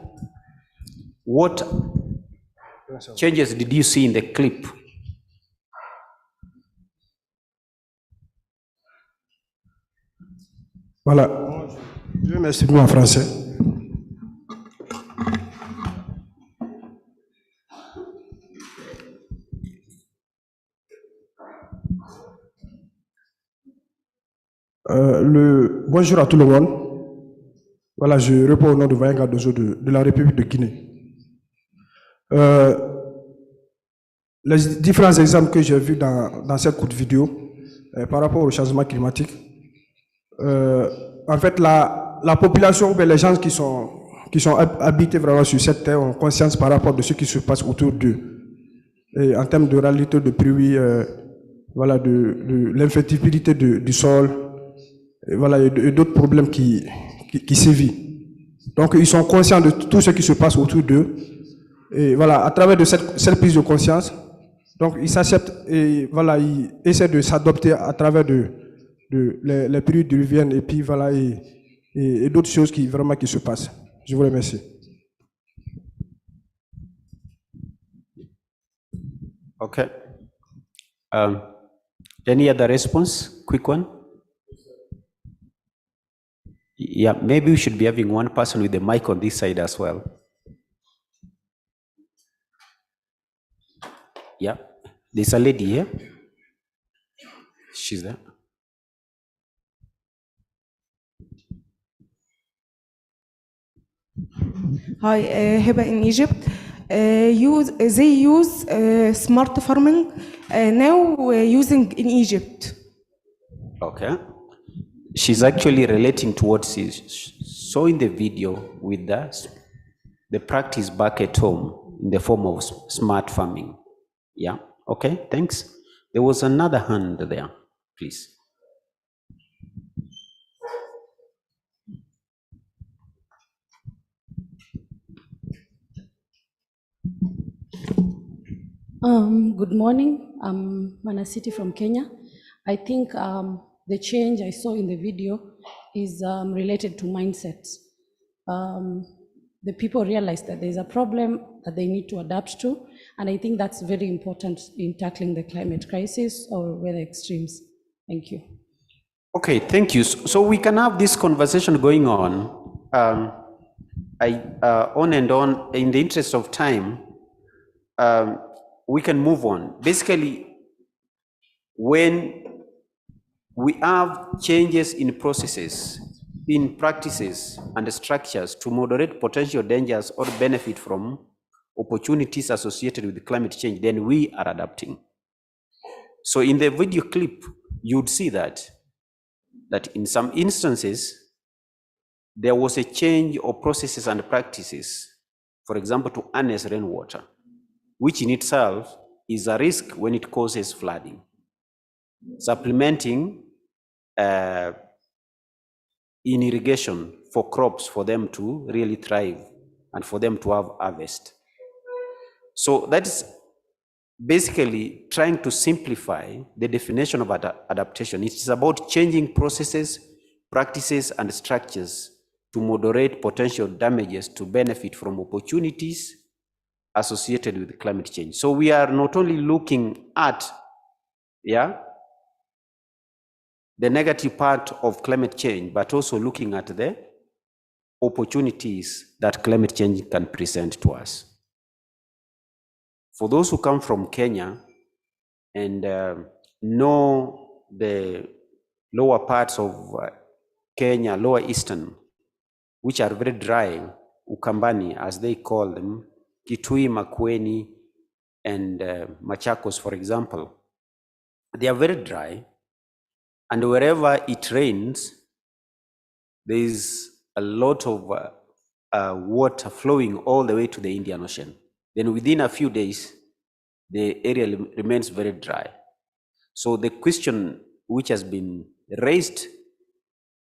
What changes did you see in the clip? Voilà. Je vais m'exprimer en français. Bonjour à tout le monde. Voilà, je réponds au nom de Vayen Gadozo de la République de Guinée. Les différents exemples que j'ai vus dans cette courte vidéo par rapport au changement climatique, en fait, la population, les gens qui sont habités vraiment sur cette terre ont conscience par rapport de ce qui se passe autour d'eux. Et en termes de réalité de pluie, voilà, de l'infertilité du sol, et voilà, et d'autres problèmes qui sévissent. Donc, ils sont conscients de tout ce qui se passe autour d'eux. Et voilà, à travers de cette prise de conscience, donc ils s'acceptent et voilà, ils essaient de s'adopter à travers les pluies diluviennes et puis voilà, et d'autres choses qui se passent. Je vous remercie. Okay. Any other response? Quick one? Yeah, maybe we should be having one person with the mic on this side as well. Yeah, there's a lady here. She's there. Hi, Heba in Egypt. They use smart farming now using in Egypt. Okay. She's actually relating to what she saw in the video with the practice back at home in the form of smart farming. Yeah, okay, thanks. There was another hand there, please. Good morning. I'm Manasiti from Kenya. I think the change I saw in the video is related to mindsets. the people realize that there's a problem that they need to adapt to. And I think that's very important in tackling the climate crisis or weather extremes. Thank you. Okay, thank you. So we can have this conversation going on. On and on. In the interest of time, we can move on. Basically, when we have changes in processes, in practices and structures to moderate potential dangers or benefit from opportunities associated with climate change, then we are adapting. So in the video clip, you'd see that in some instances, there was a change of processes and practices, for example, to harness rainwater, which in itself is a risk when it causes flooding. Supplementing in irrigation for crops for them to really thrive and for them to have harvest. So that's basically trying to simplify the definition of adaptation. It is about changing processes, practices, and structures to moderate potential damages to benefit from opportunities associated with climate change. So we are not only looking at, the negative part of climate change, but also looking at the opportunities that climate change can present to us. For those who come from Kenya and know the lower parts of Kenya, lower eastern, which are very dry, Ukambani, as they call them, Kitui, Makueni, and Machakos, for example, they are very dry. And wherever it rains, there is a lot of water flowing all the way to the Indian Ocean. Then within a few days, the area remains very dry. So the question which has been raised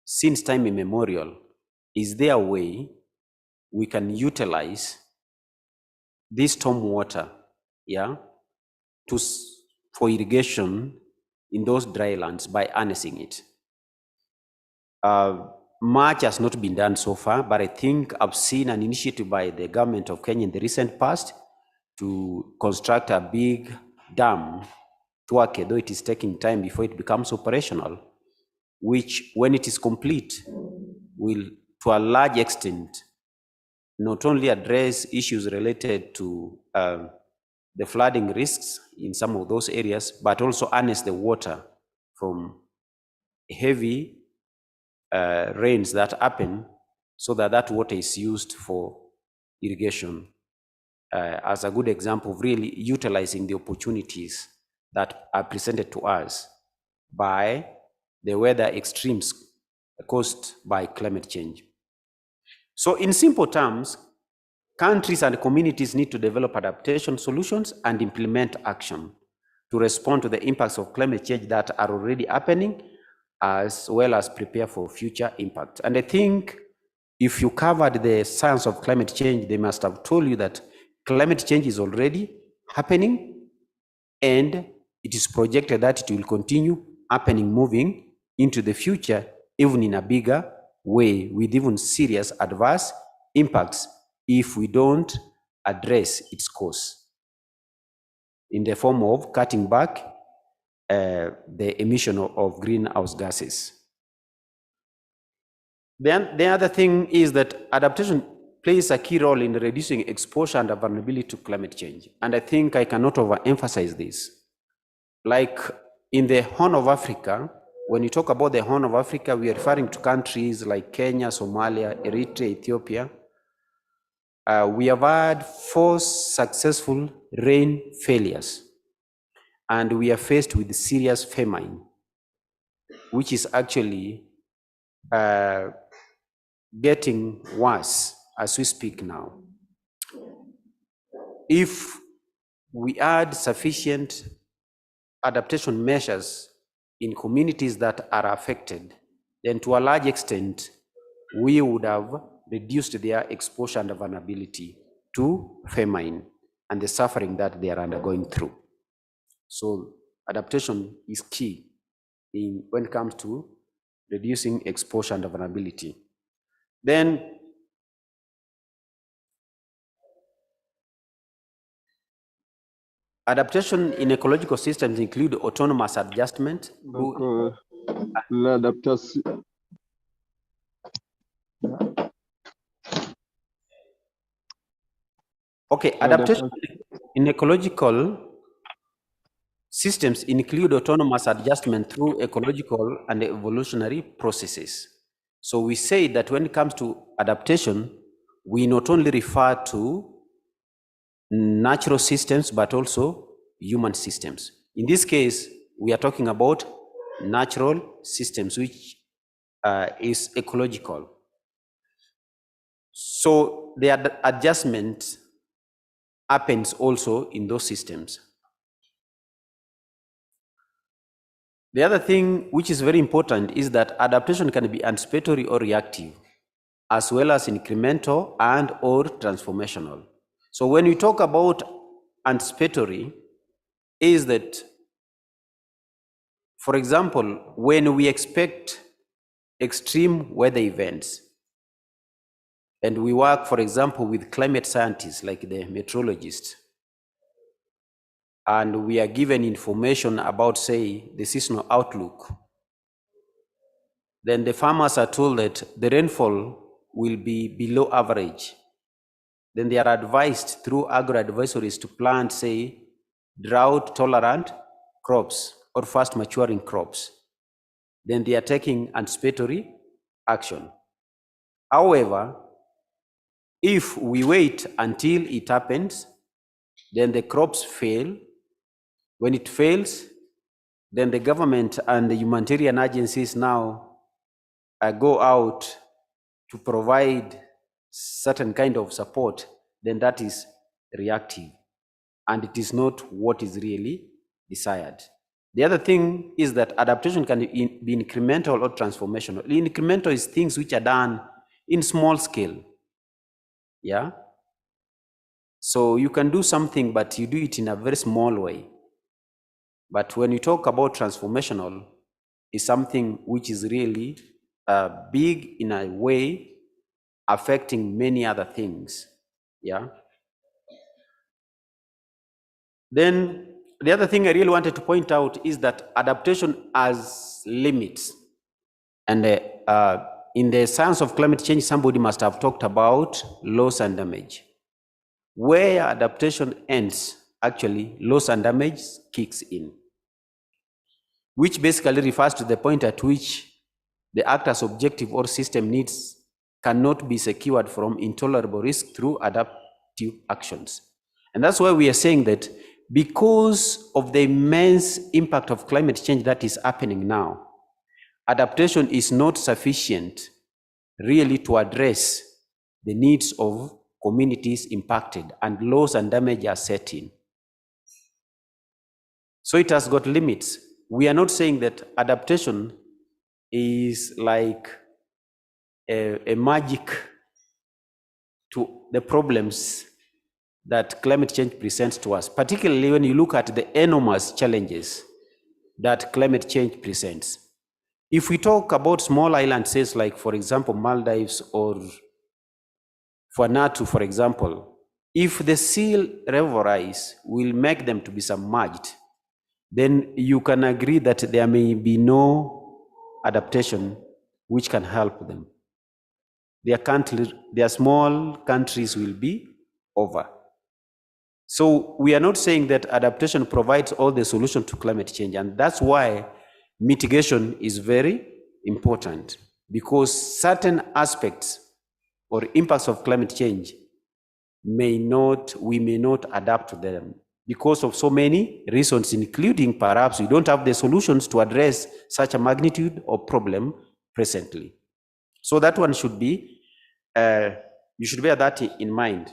since time immemorial, is there a way we can utilize this storm water, for irrigation in those dry lands by harnessing it? Much has not been done so far, but I think I've seen an initiative by the government of Kenya in the recent past to construct a big dam, Tuake, though it is taking time before it becomes operational, which when it is complete will to a large extent not only address issues related to the flooding risks in some of those areas, but also harness the water from heavy rains that happen, so that that water is used for irrigation, as a good example of really utilizing the opportunities that are presented to us by the weather extremes caused by climate change. So in simple terms, countries and communities need to develop adaptation solutions and implement action to respond to the impacts of climate change that are already happening, as well as prepare for future impact. And I think if you covered the science of climate change, they must have told you that climate change is already happening, and it is projected that it will continue happening moving into the future, even in a bigger way, with even serious adverse impacts if we don't address its cause in the form of cutting back the emission of greenhouse gases. Then the other thing is that adaptation plays a key role in reducing exposure and vulnerability to climate change. And I think I cannot overemphasize this. Like in the Horn of Africa, when you talk about the Horn of Africa, we are referring to countries like Kenya, Somalia, Eritrea, Ethiopia. We have had 4 successful rain failures, and we are faced with serious famine, which is actually getting worse as we speak now. If we had sufficient adaptation measures in communities that are affected, then to a large extent, we would have reduced their exposure and vulnerability to famine and the suffering that they are undergoing through. So adaptation is key when it comes to reducing exposure and vulnerability. Then Adaptation in ecological systems include autonomous adjustment. Donc, l'adaptation. Okay, adaptation in ecological systems include autonomous adjustment through ecological and evolutionary processes. So we say that when it comes to adaptation, we not only refer to natural systems, but also human systems. In this case, we are talking about natural systems, which is ecological. So the adjustment happens also in those systems. The other thing which is very important is that adaptation can be anticipatory or reactive, as well as incremental and or transformational. So when we talk about anticipatory, is that, for example, when we expect extreme weather events, and we work, for example, with climate scientists like the meteorologists, and we are given information about, say, the seasonal outlook, then the farmers are told that the rainfall will be below average. Then they are advised through agro-advisories to plant, say, drought-tolerant crops or fast-maturing crops. Then they are taking anticipatory action. However, if we wait until it happens, then the crops fail. When it fails, then the government and the humanitarian agencies now go out to provide certain kind of support, then that is reactive, and it is not what is really desired. The other thing is that adaptation can be incremental or transformational. Incremental is things which are done in small scale. Yeah. So you can do something, but you do it in a very small way. But when you talk about transformational, it's something which is really big in a way, affecting many other things. Yeah. Then the other thing I really wanted to point out is that adaptation has limits. And in the science of climate change, somebody must have talked about loss and damage. Where adaptation ends, actually, loss and damage kicks in, which basically refers to the point at which the actor's objective or system needs cannot be secured from intolerable risk through adaptive actions. And that's why we are saying that because of the immense impact of climate change that is happening now, adaptation is not sufficient really to address the needs of communities impacted, and loss and damage are set in. So it has got limits. We are not saying that adaptation is like a magic to the problems that climate change presents to us, particularly when you look at the enormous challenges that climate change presents. If we talk about small island states like, for example, Maldives or Vanuatu, for example, if the sea level rise will make them to be submerged, then you can agree that there may be no adaptation which can help them. Their small countries will be over. So we are not saying that adaptation provides all the solution to climate change, and that's why mitigation is very important, because certain aspects or impacts of climate change we may not adapt to them because of so many reasons, including perhaps we don't have the solutions to address such a magnitude of problem presently. So that one should be, you should bear that in mind.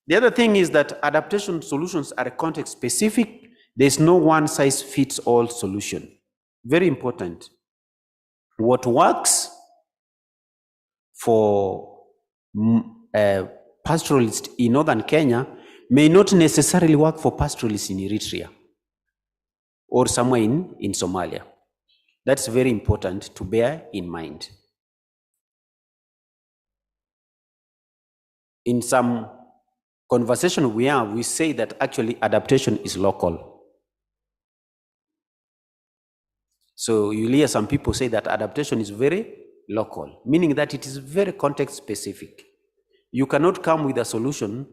The other thing is that adaptation solutions are context specific. There's no one size fits all solution. Very important. What works for pastoralists in northern Kenya may not necessarily work for pastoralists in Eritrea or somewhere in Somalia. That's very important to bear in mind. In some conversation we have, we say that actually adaptation is local. So you'll hear some people say that adaptation is very local, meaning that it is very context specific. You cannot come with a solution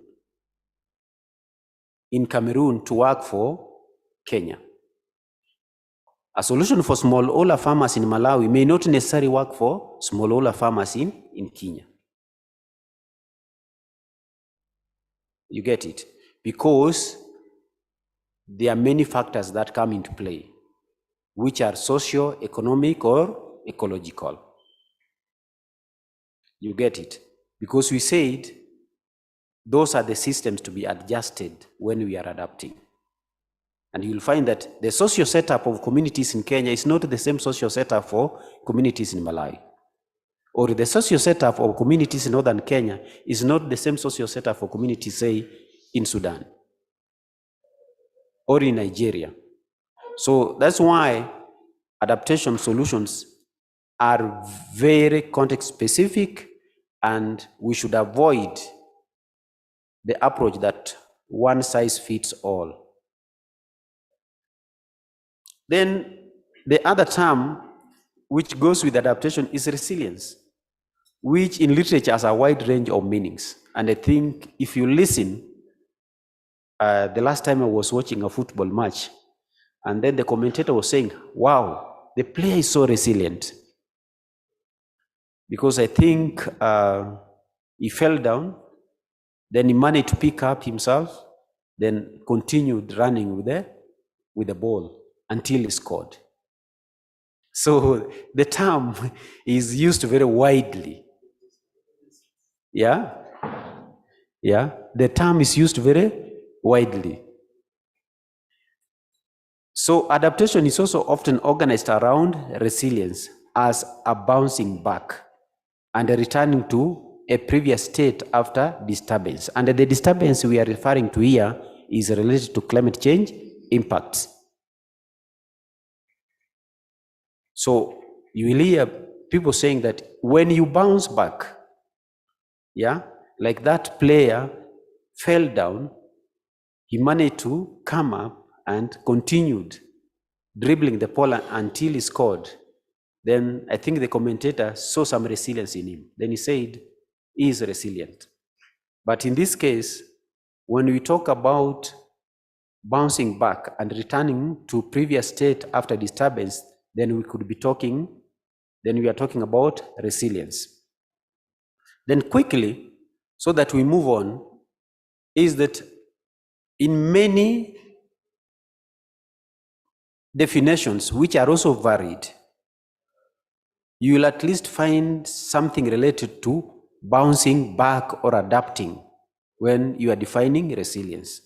in Cameroon to work for Kenya. A solution for smallholder farmers in Malawi may not necessarily work for smallholder farmers in Kenya. You get it? Because there are many factors that come into play, which are socio-economic or ecological. You get it? Because we said those are the systems to be adjusted when we are adapting. And you'll find that the social setup of communities in Kenya is not the same social setup for communities in Malawi. Or the social setup of communities in northern Kenya is not the same social setup for communities, say, in Sudan or in Nigeria. So that's why adaptation solutions are very context specific, and we should avoid the approach that one size fits all. Then the other term which goes with adaptation is resilience, which in literature has a wide range of meanings. And I think if you listen, the last time I was watching a football match, and then the commentator was saying, wow, the player is so resilient. Because I think he fell down, then he managed to pick up himself, then continued running with the ball until he scored. So the term is used very widely. Yeah? Yeah, the term is used very widely. So adaptation is also often organized around resilience as a bouncing back and a returning to a previous state after disturbance. And the disturbance we are referring to here is related to climate change impacts. So you will hear people saying that when you bounce back, yeah, like that player fell down, he managed to come up and continued dribbling the ball until he scored. Then I think the commentator saw some resilience in him. Then he said, he is resilient. But in this case, when we talk about bouncing back and returning to previous state after disturbance, then we are talking about resilience. Then quickly, so that we move on, is that in many definitions, which are also varied, you will at least find something related to bouncing back or adapting when you are defining resilience.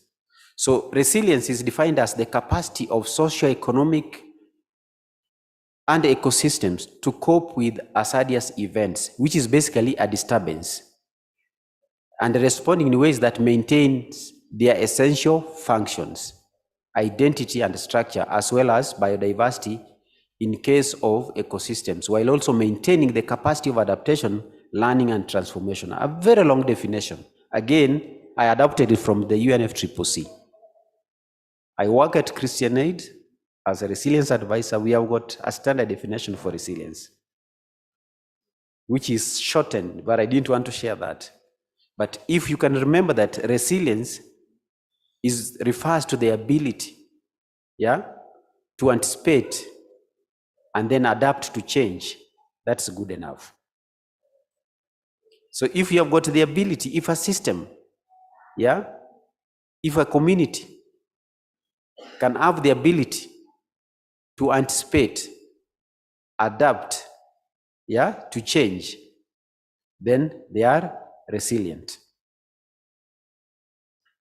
So resilience is defined as the capacity of socio-economic and ecosystems to cope with hazardous events, which is basically a disturbance, and responding in ways that maintains their essential functions, identity and structure, as well as biodiversity in case of ecosystems, while also maintaining the capacity of adaptation, learning, and transformation. A very long definition. Again, I adapted it from the UNFCCC. I work at Christian Aid as a resilience advisor. We have got a standard definition for resilience, which is shortened, but I didn't want to share that. But if you can remember that resilience refers to the ability, yeah, to anticipate and then adapt to change, that's good enough. So if you have got the ability, if a system, yeah, if a community can have the ability to anticipate, adapt, yeah, to change, then they are resilient.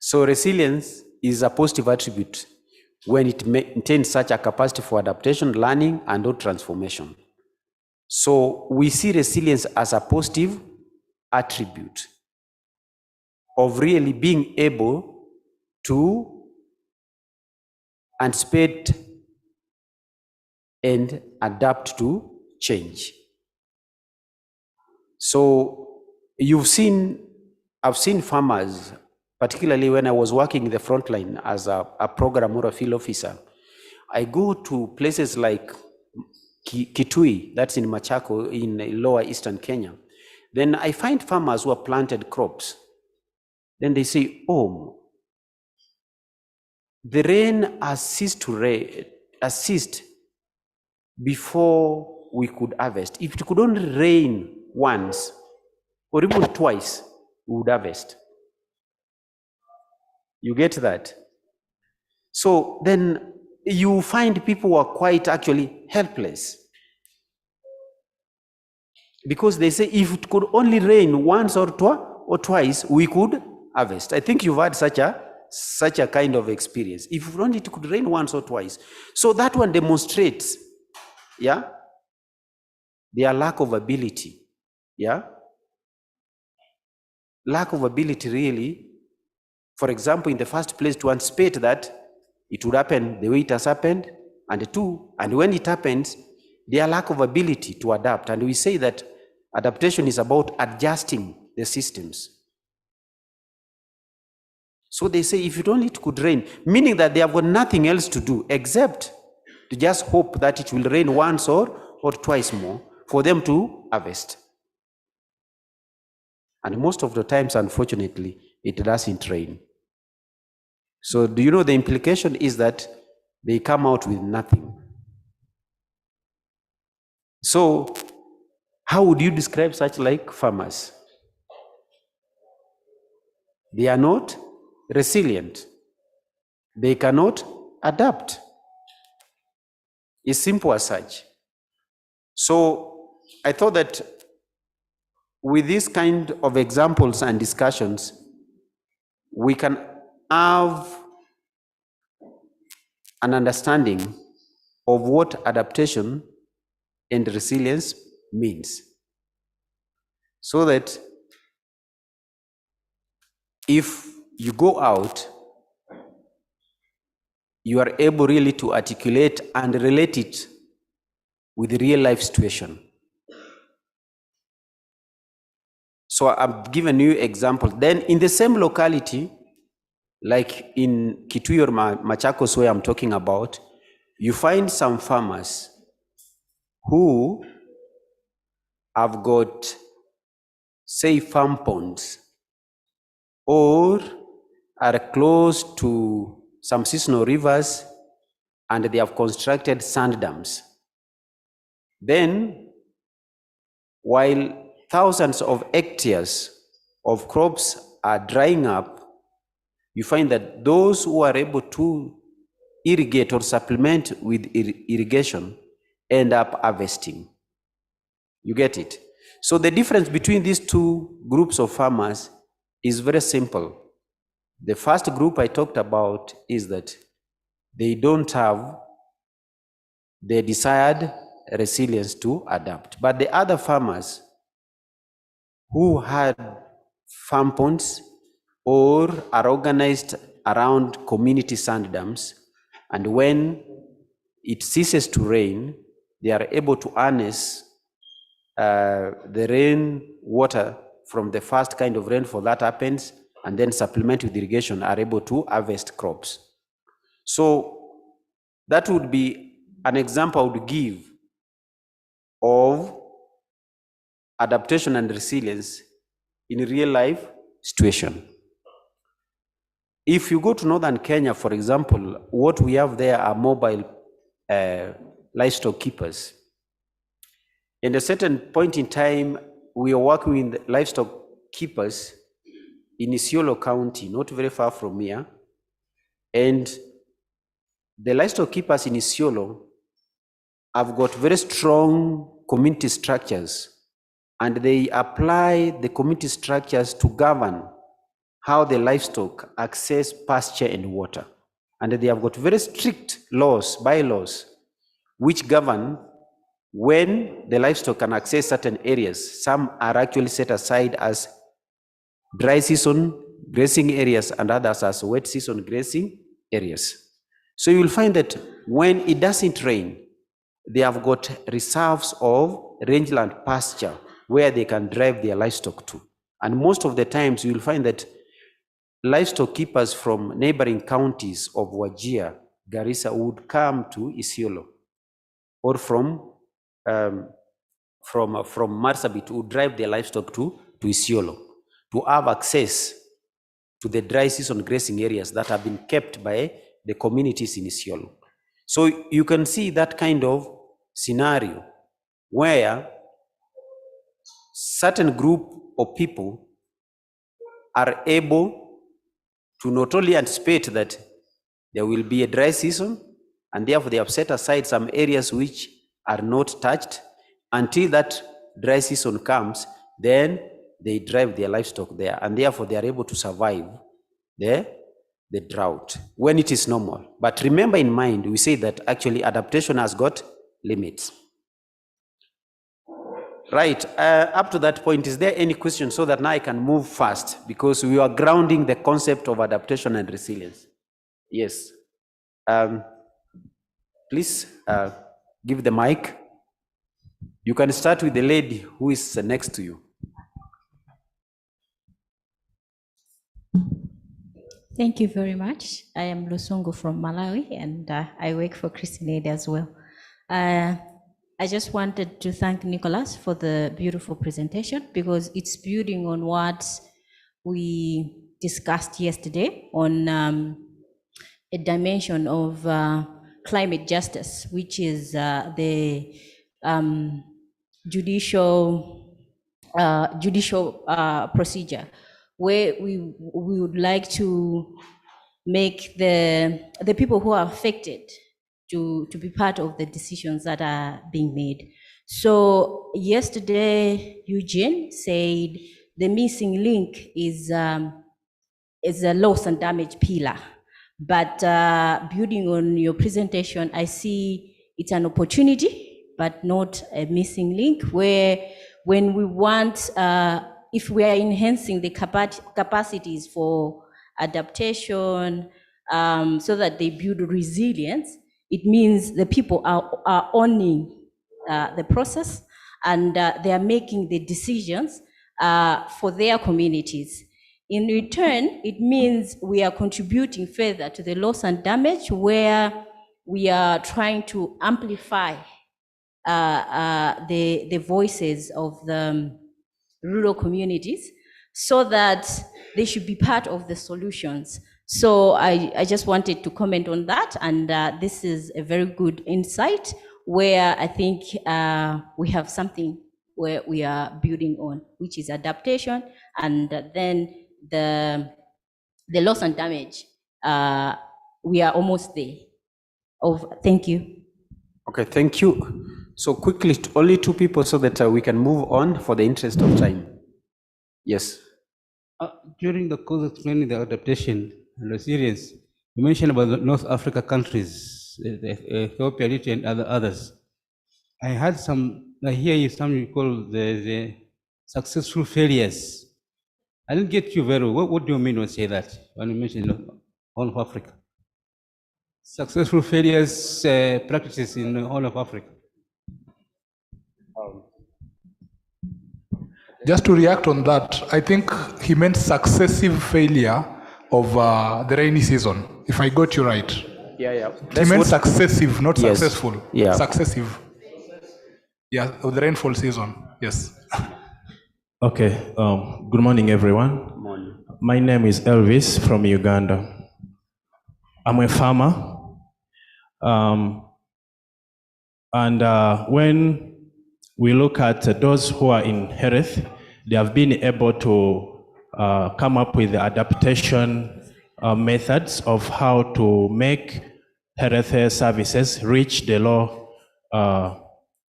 So resilience is a positive attribute when it maintains such a capacity for adaptation, learning, and or transformation. So we see resilience as a positive attribute of really being able to anticipate and adapt to change. So I've seen farmers particularly when I was working in the front line as a program or a field officer, I go to places like Kitui, that's in Machako, in lower eastern Kenya. Then I find farmers who have planted crops. Then they say, oh, the rain has ceased before we could harvest. If it could only rain once or even twice, we would harvest. You get that? So then you find people who are quite actually helpless. Because they say if it could only rain once or twice, we could harvest. I think you've had such a kind of experience. If only it could rain once or twice. So that one demonstrates, yeah, their lack of ability, yeah. Lack of ability really, for example, in the first place to anticipate that it would happen the way it has happened, and when it happens, their lack of ability to adapt. And we say that adaptation is about adjusting the systems. So they say if it only it could rain, meaning that they have got nothing else to do except to just hope that it will rain once or twice more for them to harvest. And most of the times, unfortunately, it doesn't rain. So do you know the implication is that they come out with nothing. So how would you describe such like farmers? They are not resilient. They cannot adapt. It's simple as such. So I thought that with this kind of examples and discussions, we can have an understanding of what adaptation and resilience means. So that if you go out, you are able really to articulate and relate it with the real life situation. So I've given you examples. Then in the same locality, like in Kitui or Machakos where I'm talking about, you find some farmers who have got, say, farm ponds or are close to some seasonal rivers and they have constructed sand dams. Then, while thousands of hectares of crops are drying up, you find that those who are able to irrigate or supplement with irrigation end up harvesting. You get it? So the difference between these two groups of farmers is very simple. The first group I talked about is that they don't have the desired resilience to adapt. But the other farmers who had farm ponds or are organized around community sand dams, and when it ceases to rain, they are able to harness the rain water from the first kind of rainfall that happens and then supplement with irrigation, are able to harvest crops. So that would be an example I would give of adaptation and resilience in a real life situation. If you go to northern Kenya, for example, what we have there are mobile livestock keepers. In a certain point in time, we are working with livestock keepers in Isiolo County, not very far from here. And the livestock keepers in Isiolo have got very strong community structures, and they apply the community structures to govern how the livestock access pasture and water. And they have got very strict laws, bylaws, which govern when the livestock can access certain areas. Some are actually set aside as dry season grazing areas and others as wet season grazing areas. So you will find that when it doesn't rain, they have got reserves of rangeland pasture where they can drive their livestock to. And most of the times you will find that livestock keepers from neighboring counties of Wajir, Garissa would come to Isiolo, or from Marsabit would drive their livestock to Isiolo to have access to the dry season grazing areas that have been kept by the communities in Isiolo. So you can see that kind of scenario where certain group of people are able to not only anticipate that there will be a dry season, and therefore they have set aside some areas which are not touched until that dry season comes, then they drive their livestock there, and therefore they are able to survive the drought when it is normal. But remember in mind, we say that actually adaptation has got limits. Right, up to that point, is there any question so that now I can move fast, because we are grounding the concept of adaptation and resilience? Yes. Please give the mic. You can start with the lady who is next to you. Thank you very much. I am Lusungu from Malawi, and I work for Christian Aid as well. I just wanted to thank Nicholas for the beautiful presentation, because it's building on what we discussed yesterday on a dimension of climate justice, which is the judicial procedure, where we would like to make the people who are affected to be part of the decisions that are being made. So yesterday, Eugene said the missing link is a loss and damage pillar. But building on your presentation, I see it's an opportunity, but not a missing link, where when we want, if we are enhancing the capacities for adaptation so that they build resilience, it means the people are owning the process, and they are making the decisions for their communities. In return, it means we are contributing further to the loss and damage, where we are trying to amplify the voices of the rural communities so that they should be part of the solutions. So I just wanted to comment on that, and this is a very good insight where I think we have something where we are building on, which is adaptation, and then the loss and damage. We are almost there. Thank you. Okay, thank you. So quickly, only two people so that we can move on for the interest of time. Yes. During the course of explaining the adaptation and resilience, you mentioned about the North Africa countries, Ethiopia, Eritrea, and others. I had some, I hear you some you call the successful failures. I didn't get you very well. What do you mean when you say that, when you mention all of Africa? Successful failures practices in all of Africa. Just to react on that, I think he meant successive failure of the rainy season, if I got you right. Yeah. He meant successive, not Yes. successful. Yeah. Successive. Yeah, of the rainfall season. Yes. Okay. Good morning, everyone. Good morning. My name is Elvis from Uganda. I'm a farmer. When we look at those who are in health, they have been able to come up with adaptation methods of how to make health services reach the low,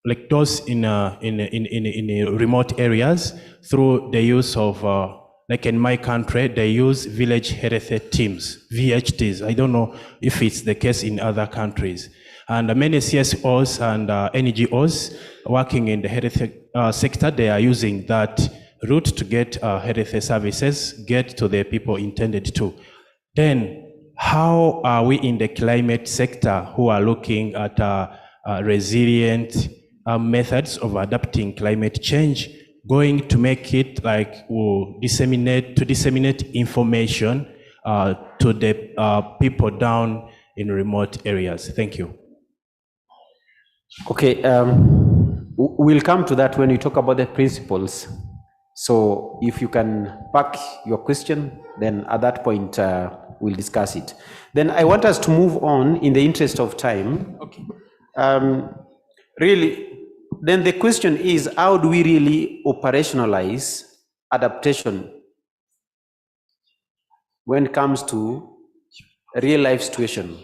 like those in remote areas, through the use of, like in my country, they use village health teams, VHTs. I don't know if it's the case in other countries. And many CSOs and NGOs working in the health sector, they are using that route to get health services, get to the people intended to. Then, how are we in the climate sector who are looking at resilient methods of adapting climate change, going to make it like disseminate information to the people down in remote areas? Thank you. Okay, we'll come to that when we talk about the principles. So if you can pack your question, then at that point we'll discuss it. Then I want us to move on in the interest of time. Okay. Really, then the question is, how do we really operationalize adaptation when it comes to a real life situation?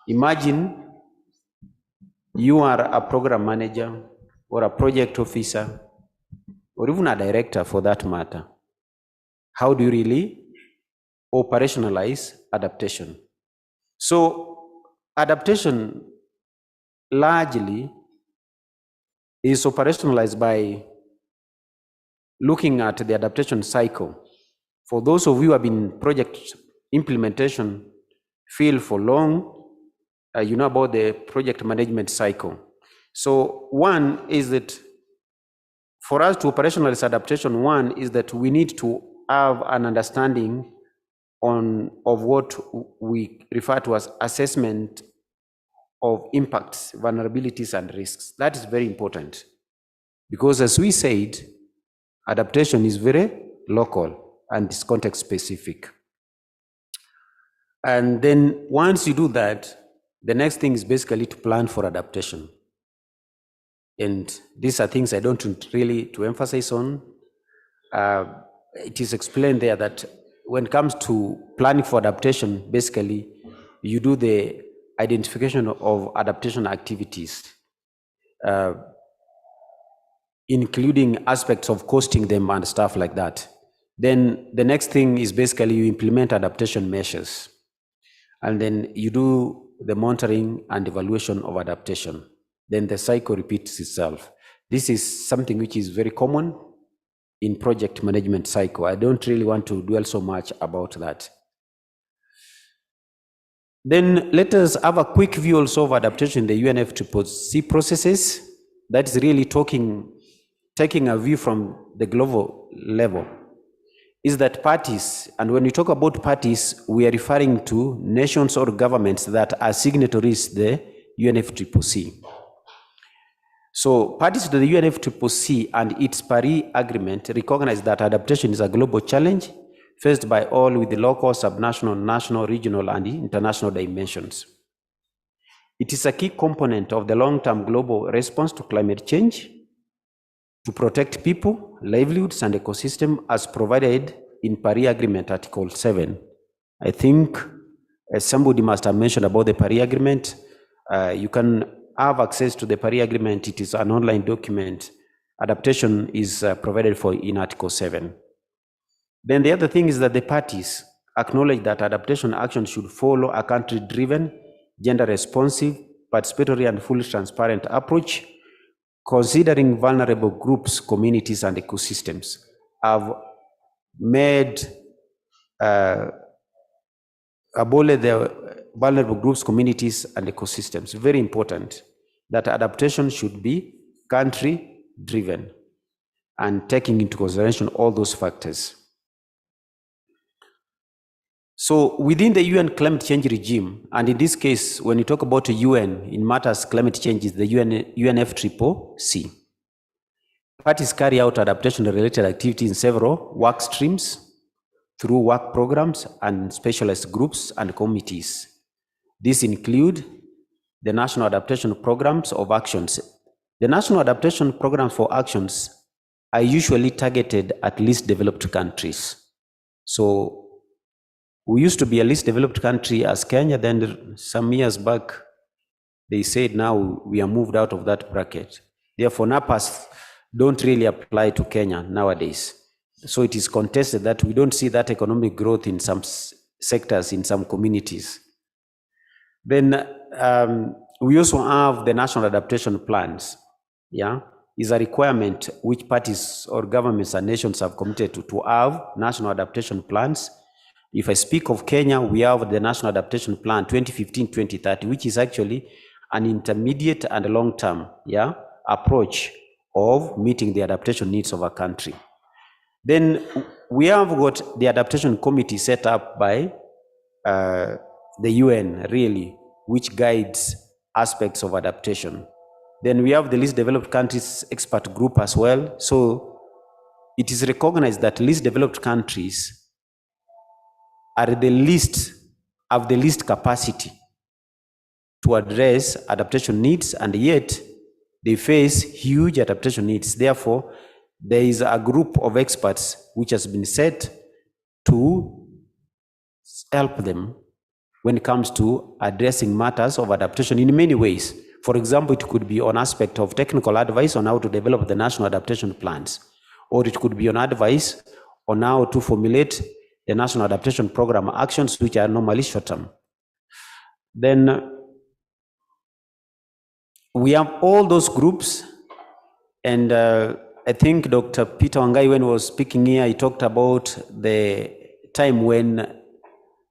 Imagine you are a program manager or a project officer or even a director for that matter. How do you really operationalize adaptation? So adaptation largely is operationalized by looking at the adaptation cycle. For those of you who have been in project implementation field for long, you know about the project management cycle. So one is that for us to operationalize adaptation, one is that we need to have an understanding of what we refer to as assessment of impacts, vulnerabilities, and risks. That is very important because, as we said, adaptation is very local and is context specific. And then once you do that, the next thing is basically to plan for adaptation. And these are things I don't want really to emphasize on. It is explained there that when it comes to planning for adaptation, basically you do the identification of adaptation activities, including aspects of costing them and stuff like that. Then the next thing is basically you implement adaptation measures. And then you do the monitoring and evaluation of adaptation. Then the cycle repeats itself. This is something which is very common in project management cycle. I don't really want to dwell so much about that. Then let us have a quick view also of adaptation in the UNFCCC processes. That is really taking a view from the global level. Is that parties, and when we talk about parties, we are referring to nations or governments that are signatories to the UNFCCC. So parties to the UNFCCC and its Paris Agreement recognize that adaptation is a global challenge faced by all with the local, subnational, national, regional, and international dimensions. It is a key component of the long-term global response to climate change to protect people, livelihoods, and ecosystem as provided in Paris Agreement Article 7. I think somebody must have mentioned about the Paris Agreement. You can have access to the Paris Agreement. It is an online document. Adaptation is provided for in Article 7. Then the other thing is that the parties acknowledge that adaptation action should follow a country-driven, gender-responsive, participatory, and fully transparent approach, considering vulnerable groups, communities, and ecosystems. Have made abolish the vulnerable groups, communities, and ecosystems. Very important that adaptation should be country-driven and taking into consideration all those factors. So within the UN climate change regime, and in this case, when you talk about the UN in matters climate change, is the UNFCCC. Parties carry out adaptation-related activities in several work streams through work programs and specialized groups and committees. These include the National Adaptation Programs of Actions. The National Adaptation Programs for Actions are usually targeted at least developed countries. So we used to be a least developed country as Kenya, then some years back, they said now we are moved out of that bracket. Therefore, NAPAs don't really apply to Kenya nowadays. So it is contested that we don't see that economic growth in some sectors, in some communities. Then we also have the national adaptation plans. Yeah, is a requirement which parties or governments and nations have committed to have national adaptation plans. If I speak of Kenya, we have the National Adaptation Plan 2015-2030, which is actually an intermediate and long-term approach of meeting the adaptation needs of a country. Then we have got the adaptation committee set up by the UN really, which guides aspects of adaptation. Then we have the least developed countries expert group as well. So it is recognized that least developed countries are have the least capacity to address adaptation needs, and yet they face huge adaptation needs. Therefore, there is a group of experts which has been set to help them when it comes to addressing matters of adaptation in many ways. For example, it could be on aspect of technical advice on how to develop the national adaptation plans, or it could be on advice on how to formulate the national adaptation program actions, which are normally short-term. Then we have all those groups, and I think Dr. Peter Wangai, when he was speaking here, he talked about the time when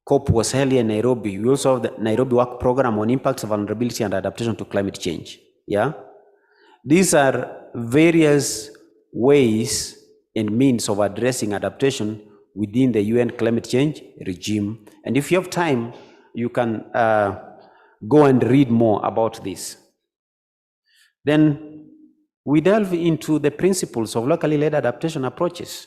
COP was held in Nairobi. We also have the Nairobi Work Program on Impacts, Vulnerability and Adaptation to Climate Change. Yeah, these are various ways and means of addressing adaptation within the UN climate change regime. And if you have time, you can go and read more about this. Then we delve into the principles of locally led adaptation approaches.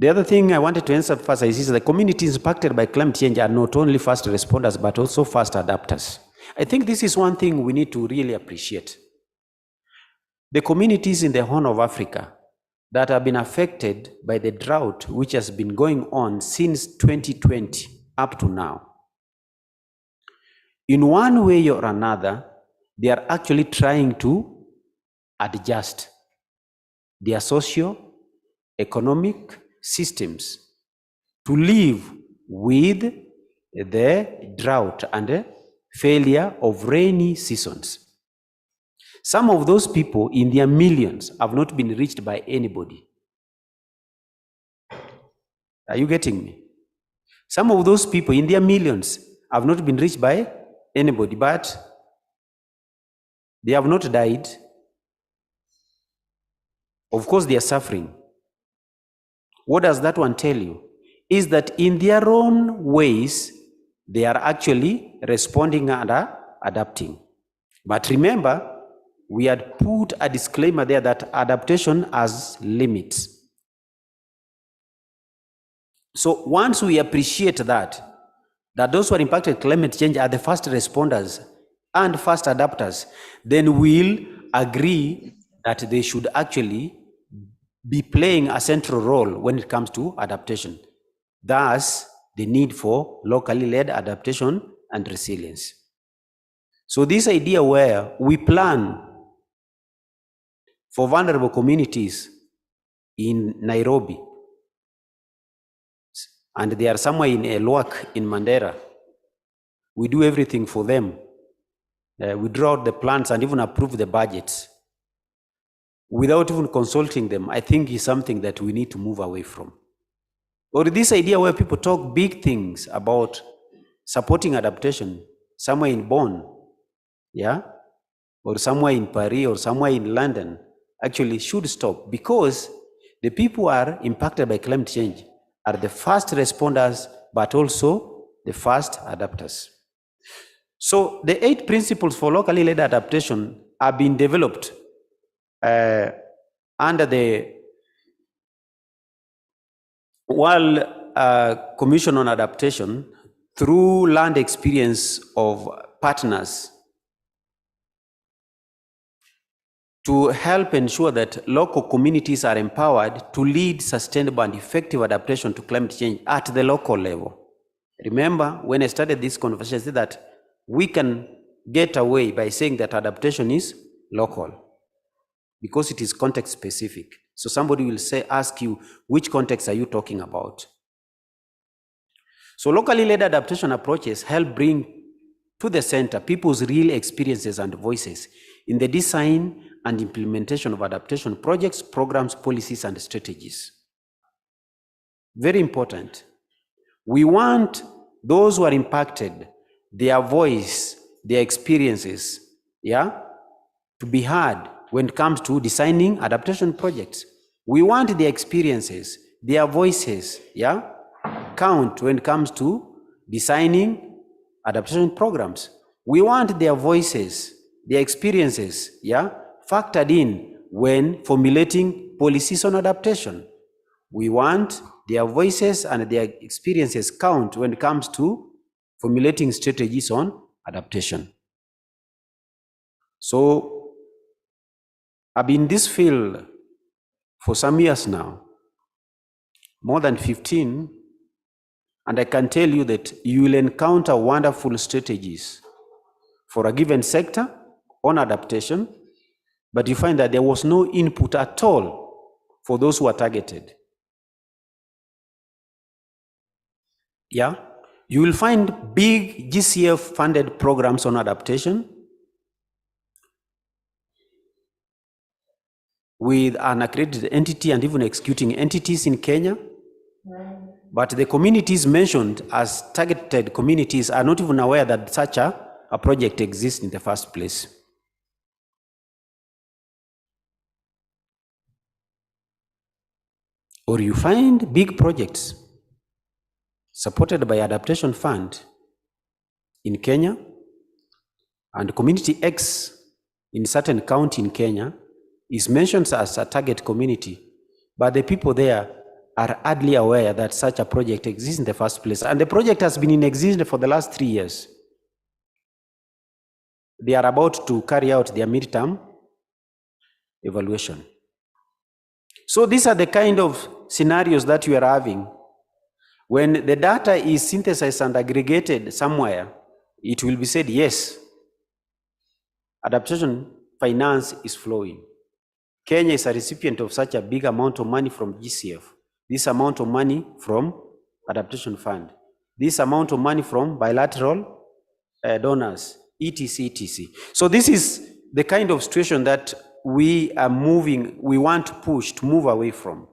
The other thing I wanted to emphasize is the communities impacted by climate change are not only fast responders, but also fast adapters. I think this is one thing we need to really appreciate. The communities in the Horn of Africa that have been affected by the drought, which has been going on since 2020 up to now, in one way or another, they are actually trying to adjust their socio-economic systems to live with the drought and the failure of rainy seasons. Some of those people in their millions have not been reached by anybody. Are you getting me? Some of those people in their millions have not been reached by anybody, but they have not died. Of course, they are suffering. What does that one tell you? Is that in their own ways, they are actually responding and adapting. But remember, we had put a disclaimer there that adaptation has limits. So once we appreciate that those who are impacted by climate change are the fast responders and fast adapters, then we'll agree that they should actually be playing a central role when it comes to adaptation. Thus, the need for locally led adaptation and resilience. So this idea where we plan for vulnerable communities in Nairobi, and they are somewhere in Elwak in Mandera, we do everything for them. We draw out the plans and even approve the budgets without even consulting them. I think is something that we need to move away from. Or this idea where people talk big things about supporting adaptation somewhere in Bonn, yeah, or somewhere in Paris or somewhere in London, actually should stop, because the people who are impacted by climate change are the fast responders, but also the fast adapters. So the 8 principles for locally led adaptation are being developed under the World Commission on Adaptation through land experience of partners to help ensure that local communities are empowered to lead sustainable and effective adaptation to climate change at the local level. Remember, when I started this conversation, I said that we can get away by saying that adaptation is local because it is context specific. So somebody will ask you, which context are you talking about? So locally led adaptation approaches help bring to the center people's real experiences and voices in the design and implementation of adaptation projects, programs, policies, and strategies. Very important. We want those who are impacted, their voice, their experiences, yeah, to be heard when it comes to designing adaptation projects. We want their experiences their voices, yeah, count when it comes to designing adaptation programs. We want their voices, their experiences, yeah, factored in when formulating policies on adaptation. We want their voices and their experiences count when it comes to formulating strategies on adaptation. So I've been in this field for some years now, more than 15, and I can tell you that you will encounter wonderful strategies for a given sector on adaptation, but you find that there was no input at all for those who are targeted. Yeah, you will find big GCF funded programs on adaptation with an accredited entity and even executing entities in Kenya. But the communities mentioned as targeted communities are not even aware that such a project exists in the first place. Or you find big projects supported by Adaptation Fund in Kenya and Community X in certain county in Kenya is mentioned as a target community, but the people there are hardly aware that such a project exists in the first place. And the project has been in existence for the last 3 years. They are about to carry out their midterm evaluation. So these are the kind of scenarios that you are having. When the data is synthesized and aggregated somewhere, it will be said, yes, adaptation finance is flowing. Kenya is a recipient of such a big amount of money from GCF. This amount of money from Adaptation Fund. This amount of money from bilateral donors, etc., etc. So this is the kind of situation that we are moving, we want to push, to move away from.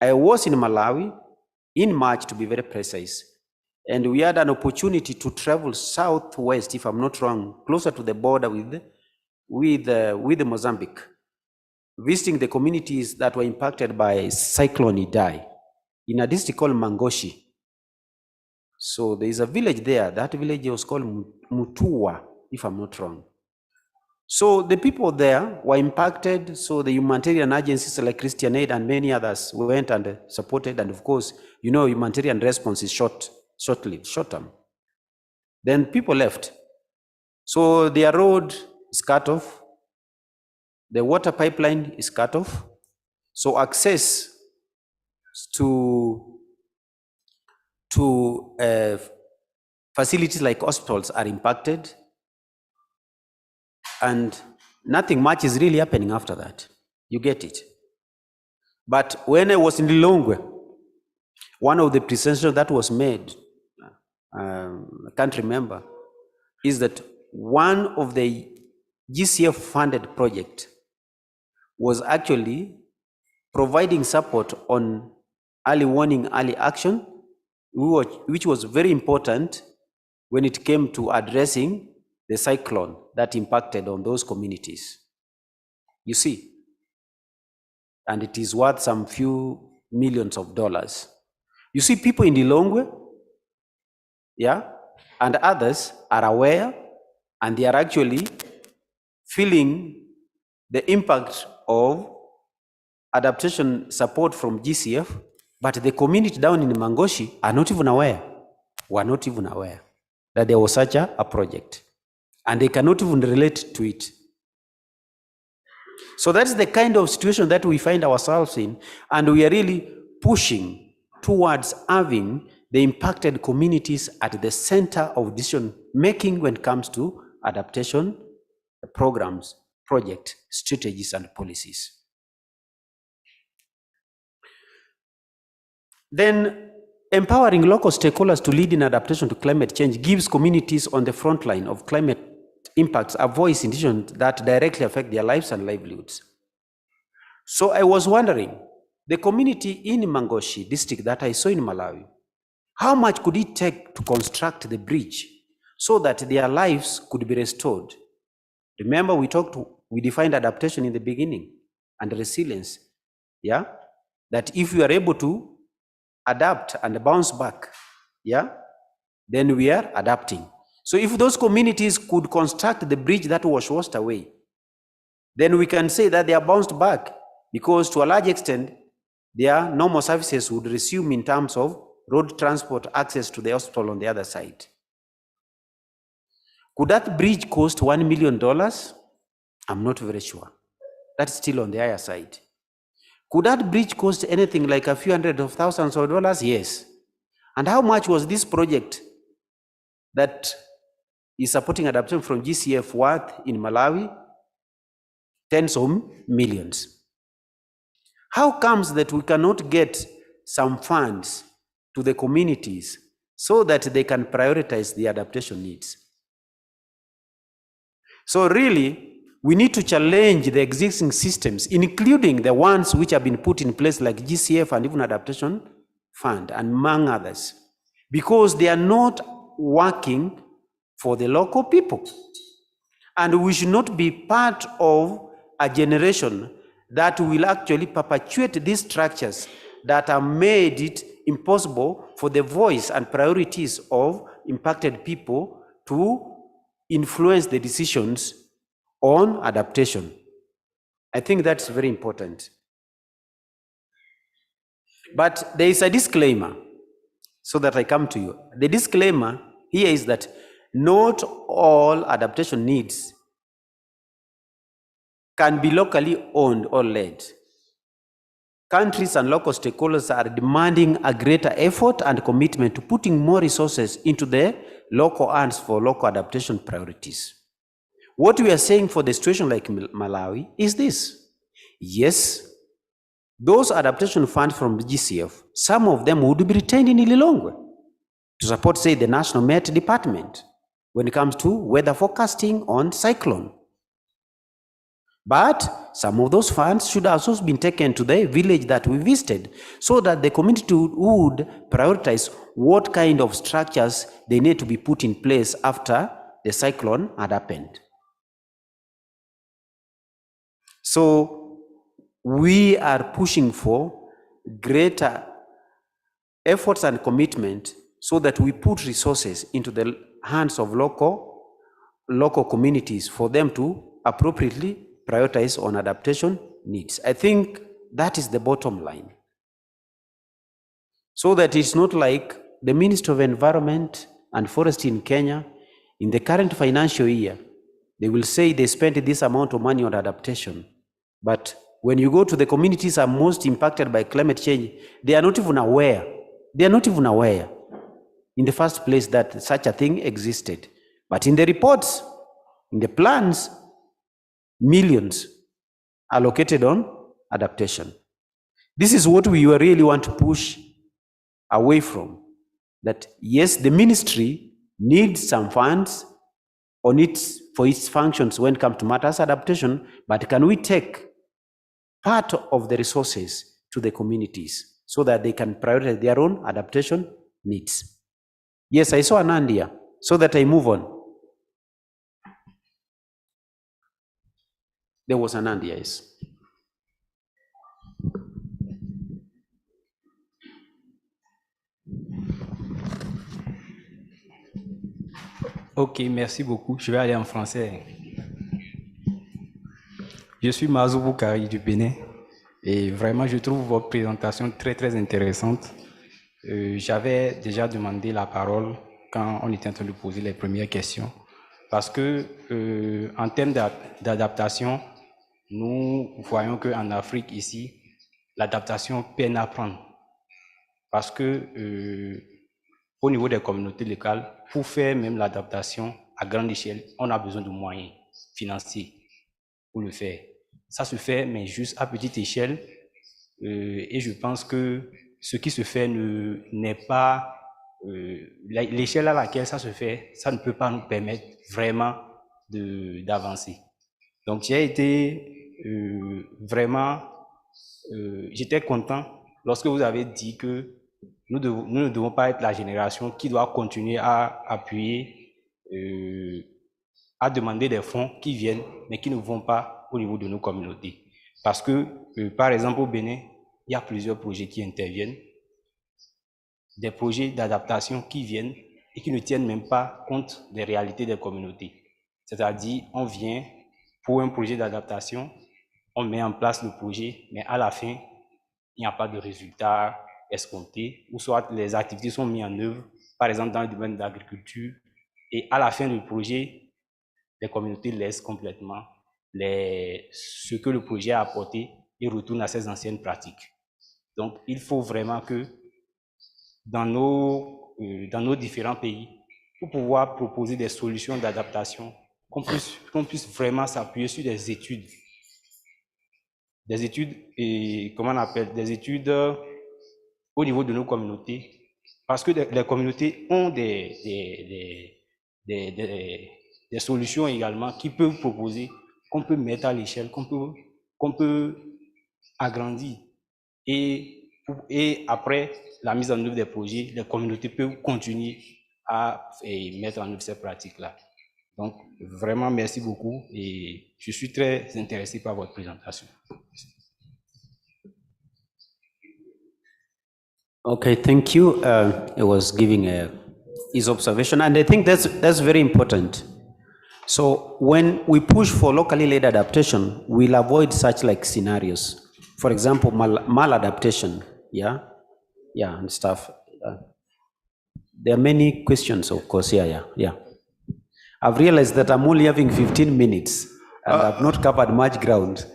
I was in Malawi in March, to be very precise, and we had an opportunity to travel southwest, if I'm not wrong, closer to the border with Mozambique, visiting the communities that were impacted by Cyclone Idai in a district called Mangoshi. So there is a village there. That village was called Mutua, if I'm not wrong. So the people there were impacted. So the humanitarian agencies like Christian Aid and many others went and supported. And of course, you know, humanitarian response is short-lived, short-term. Then people left. So their road is cut off. The water pipeline is cut off. So access to facilities like hospitals are impacted, and nothing much is really happening after that. You get it. But when I was in Lilongwe, one of the presentations that was made, I can't remember, is that one of the GCF funded project was actually providing support on early warning, early action, which was very important when it came to addressing the cyclone that impacted on those communities. You see, and it is worth some few millions of dollars. You see, people in Lilongwe, yeah, and others are aware, and they are actually feeling the impact of adaptation support from GCF, but the community down in Mangoshi are not even aware, were not even aware that there was such a project, and they cannot even relate to it. So that's the kind of situation that we find ourselves in, and we are really pushing towards having the impacted communities at the center of decision making when it comes to adaptation programs, project strategies, and policies. Then empowering local stakeholders to lead in adaptation to climate change gives communities on the front line of climate impacts a voice in decisions that directly affect their lives and livelihoods. So I was wondering, the community in Mangoshi district that I saw in Malawi, how much could it take to construct the bridge so that their lives could be restored? Remember, we defined adaptation in the beginning and resilience, yeah? that if we are able to adapt and bounce back, yeah, then we are adapting. So if those communities could construct the bridge that was washed away, then we can say that they are bounced back, because to a large extent, their normal services would resume in terms of road transport, access to the hospital on the other side. Could that bridge cost $1 million? I'm not very sure. That's still on the higher side. Could that bridge cost anything like a few hundred of thousands of dollars? Yes. And how much was this project that is supporting adaptation from GCF worth in Malawi? Tens of millions. How comes that we cannot get some funds to the communities so that they can prioritize the adaptation needs? So really, we need to challenge the existing systems, including the ones which have been put in place like GCF and even Adaptation Fund, and among others, because they are not working for the local people. And we should not be part of a generation that will actually perpetuate these structures that have made it impossible for the voice and priorities of impacted people to influence the decisions on adaptation. I think that's very important. But there is a disclaimer, so that I come to you. The disclaimer here is that not all adaptation needs can be locally owned or led. Countries and local stakeholders are demanding a greater effort and commitment to putting more resources into the local hands for local adaptation priorities. What we are saying for the situation like Malawi is this: yes, those adaptation funds from the GCF, some of them would be retained in Lilongwe to support, say, the National Met Department when it comes to weather forecasting on cyclone. But some of those funds should also been taken to the village that we visited, so that the community would prioritize what kind of structures they need to be put in place after the cyclone had happened. So we are pushing for greater efforts and commitment so that we put resources into the hands of local communities for them to appropriately prioritize on adaptation needs. I think that is the bottom line. So that it's not like the Ministry of Environment and Forestry in Kenya, in the current financial year, they will say they spent this amount of money on adaptation. But when you go to the communities that are most impacted by climate change, they are not even aware. They are not even aware in the first place that such a thing existed. But in the reports, in the plans, millions allocated on adaptation. This is what we really want to push away from. That yes, the ministry needs some funds on for its functions when it comes to matters adaptation, but can we take part of the resources to the communities so that they can prioritize their own adaptation needs? Yes, I saw an hand here, so that I move on. There was an hand here, yes. Ok, merci beaucoup. Je vais aller en français. Je suis Mazou Boukari du Bénin et vraiment je trouve votre présentation très très intéressante. J'avais déjà demandé la parole quand on était en train de poser les premières questions parce que en termes d'adaptation, nous voyons qu'en Afrique ici, l'adaptation peine à prendre parce que au niveau des communautés locales, pour faire même l'adaptation à grande échelle, on a besoin de moyens financiers pour le faire. Ça se fait, mais juste à petite échelle. Et je pense que ce qui se fait n'est pas... l'échelle à laquelle ça se fait, ça ne peut pas nous permettre vraiment d'avancer. Donc j'ai été vraiment... j'étais content lorsque vous avez dit que nous ne devons pas être la génération qui doit continuer à appuyer, à demander des fonds qui viennent, mais qui ne vont pas au niveau de nos communautés. Parce que, par exemple, au Bénin, il y a plusieurs projets qui interviennent, des projets d'adaptation qui viennent et qui ne tiennent même pas compte des réalités des communautés. C'est-à-dire, on vient pour un projet d'adaptation, on met en place le projet, mais à la fin, il n'y a pas de résultat escompté, ou soit les activités sont mises en œuvre, par exemple dans le domaine de l'agriculture, et à la fin du projet, les communautés laissent complètement ce que le projet a apporté et retournent à ses anciennes pratiques. Donc, il faut vraiment que dans nos différents pays, pour pouvoir proposer des solutions d'adaptation, qu'on puisse vraiment s'appuyer sur des études et comment on appelle, des études au niveau de nos communautés, parce que les communautés ont des solutions également qui peuvent proposer, qu'on peut mettre à l'échelle, qu'on peut agrandir. Et après la mise en œuvre des projets, les communautés peuvent continuer à mettre en œuvre ces pratiques-là. Donc, vraiment, merci beaucoup et je suis très intéressé par votre présentation. Okay, thank you. He was giving his observation, and I think that's very important. So when we push for locally led adaptation, we'll avoid such like scenarios. For example, maladaptation, yeah, and stuff. There are many questions, of course. Yeah. I've realized that I'm only having 15 minutes, and I've not covered much ground.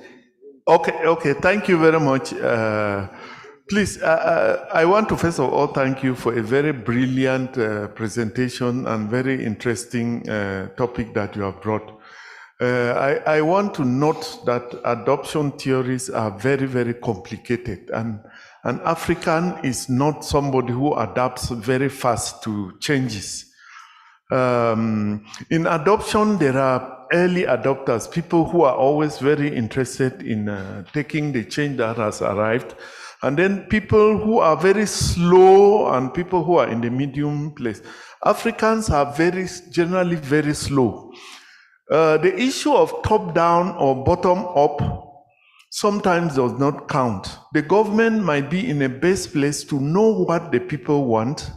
Okay. Thank you very much. Please, I want to first of all thank you for a very brilliant presentation and very interesting topic that you have brought. I want to note that adoption theories are very, very complicated, and an African is not somebody who adapts very fast to changes. In adoption, there are early adopters, people who are always very interested in taking the change that has arrived, and then people who are very slow and people who are in the medium place. Africans are generally very slow. The issue of top-down or bottom-up sometimes does not count. The government might be in a best place to know what the people want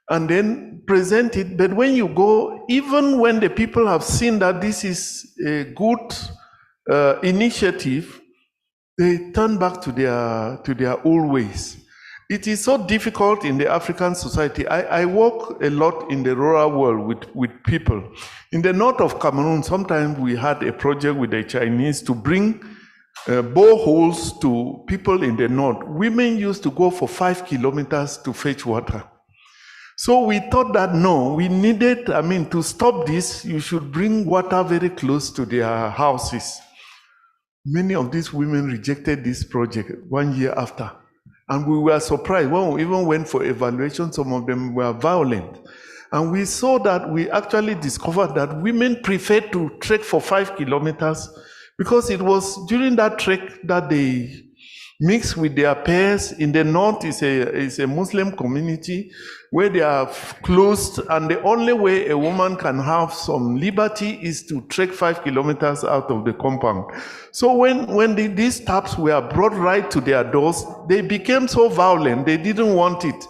and then present it, but when you go, even when the people have seen that this is a good initiative, they turn back to their old ways. It is so difficult in the African society. I work a lot in the rural world with people. In the north of Cameroon, sometimes we had a project with the Chinese to bring boreholes to people in the north. Women used to go for 5 kilometers to fetch water. So we thought that no, we needed, to stop this, you should bring water very close to their houses. Many of these women rejected this project 1 year after. And we were surprised. When we even went for evaluation, some of them were violent. And we saw that we actually discovered that women preferred to trek for 5 kilometers because it was during that trek that they mixed with their peers. In the north is a Muslim community where they are closed, and the only way a woman can have some liberty is to trek 5 kilometers out of the compound. So when these taps were brought right to their doors, they became so violent, they didn't want it.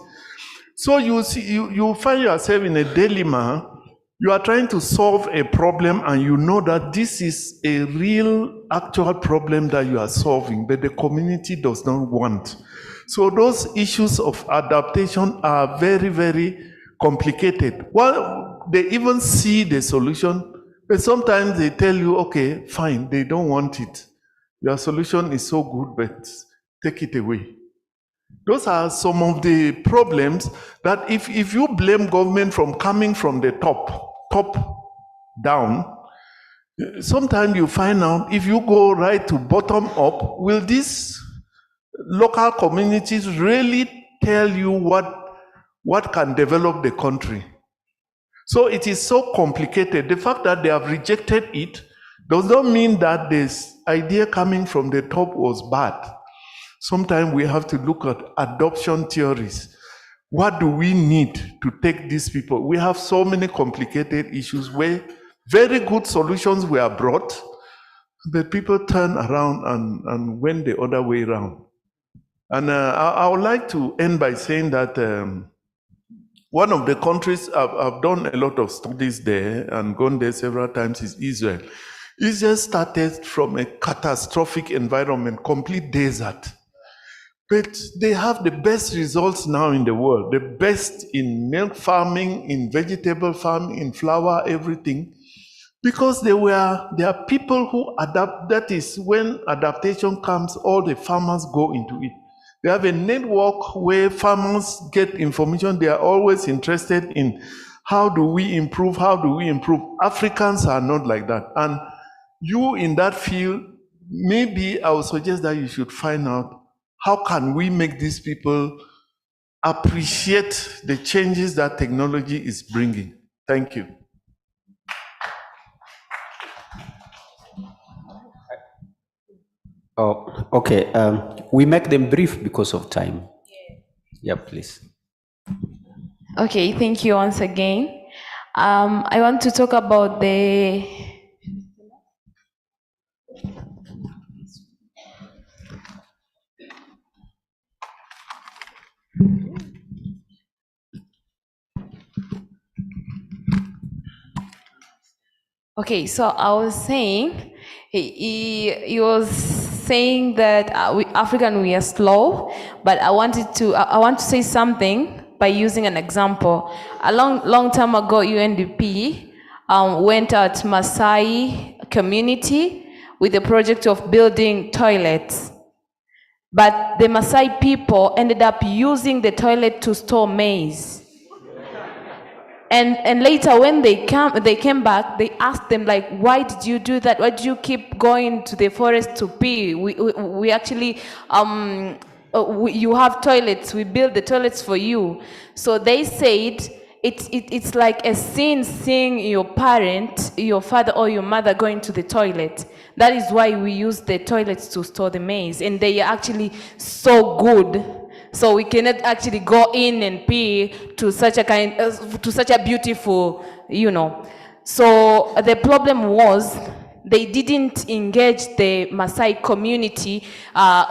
So you find yourself in a dilemma. You are trying to solve a problem and you know that this is a real actual problem that you are solving, but the community does not want. So those issues of adaptation are very, very complicated. Well, they even see the solution, but sometimes they tell you, okay, fine, they don't want it. Your solution is so good, but take it away. Those are some of the problems that if you blame government from coming from the top down, sometimes you find out if you go right to bottom up, will these local communities really tell you what can develop the country? So it is so complicated. The fact that they have rejected it does not mean that this idea coming from the top was bad. Sometimes we have to look at adoption theories. What do we need to take these people? We have so many complicated issues where very good solutions were brought, but people turn around and went the other way around. And I would like to end by saying that one of the countries I've done a lot of studies there and gone there several times is Israel. Israel started from a catastrophic environment, complete desert. But they have the best results now in the world, the best in milk farming, in vegetable farming, in flour, everything. Because there are people who adapt. That is, when adaptation comes, all the farmers go into it. They have a network where farmers get information. They are always interested in how do we improve, Africans are not like that. And you in that field, maybe I would suggest that you should find out how can we make these people appreciate the changes that technology is bringing. Thank you. Oh, okay. We make them brief because of time. Yeah, please. Okay, thank you once again. I want to talk about the Okay, so I was saying, he was saying that we African, we are slow, but I want to say something by using an example. A long time ago, UNDP went at Maasai community with the project of building toilets. But the Maasai people ended up using the toilet to store maize. And later when they came back, they asked them, like, why did you do that? Why did you keep going to the forest to pee? We actually, you have toilets, we build the toilets for you. So they said, it's like a sin seeing your parent, your father or your mother going to the toilet. That is why we use the toilets to store the maize. And they are actually so good. So we cannot actually go in and pee to such a beautiful, So the problem was they didn't engage the Maasai community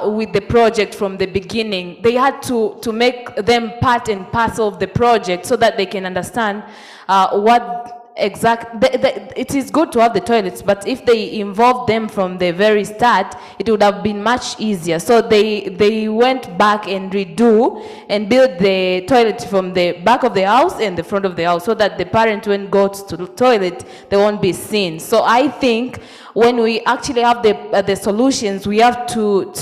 with the project from the beginning. They had to make them part and parcel of the project so that they can understand what it is good to have the toilets, but if they involved them from the very start, it would have been much easier. So they went back and redo and built the toilet from the back of the house and the front of the house, so that the parent, when goes to the toilet, they won't be seen. So I think when we actually have the solutions, we have to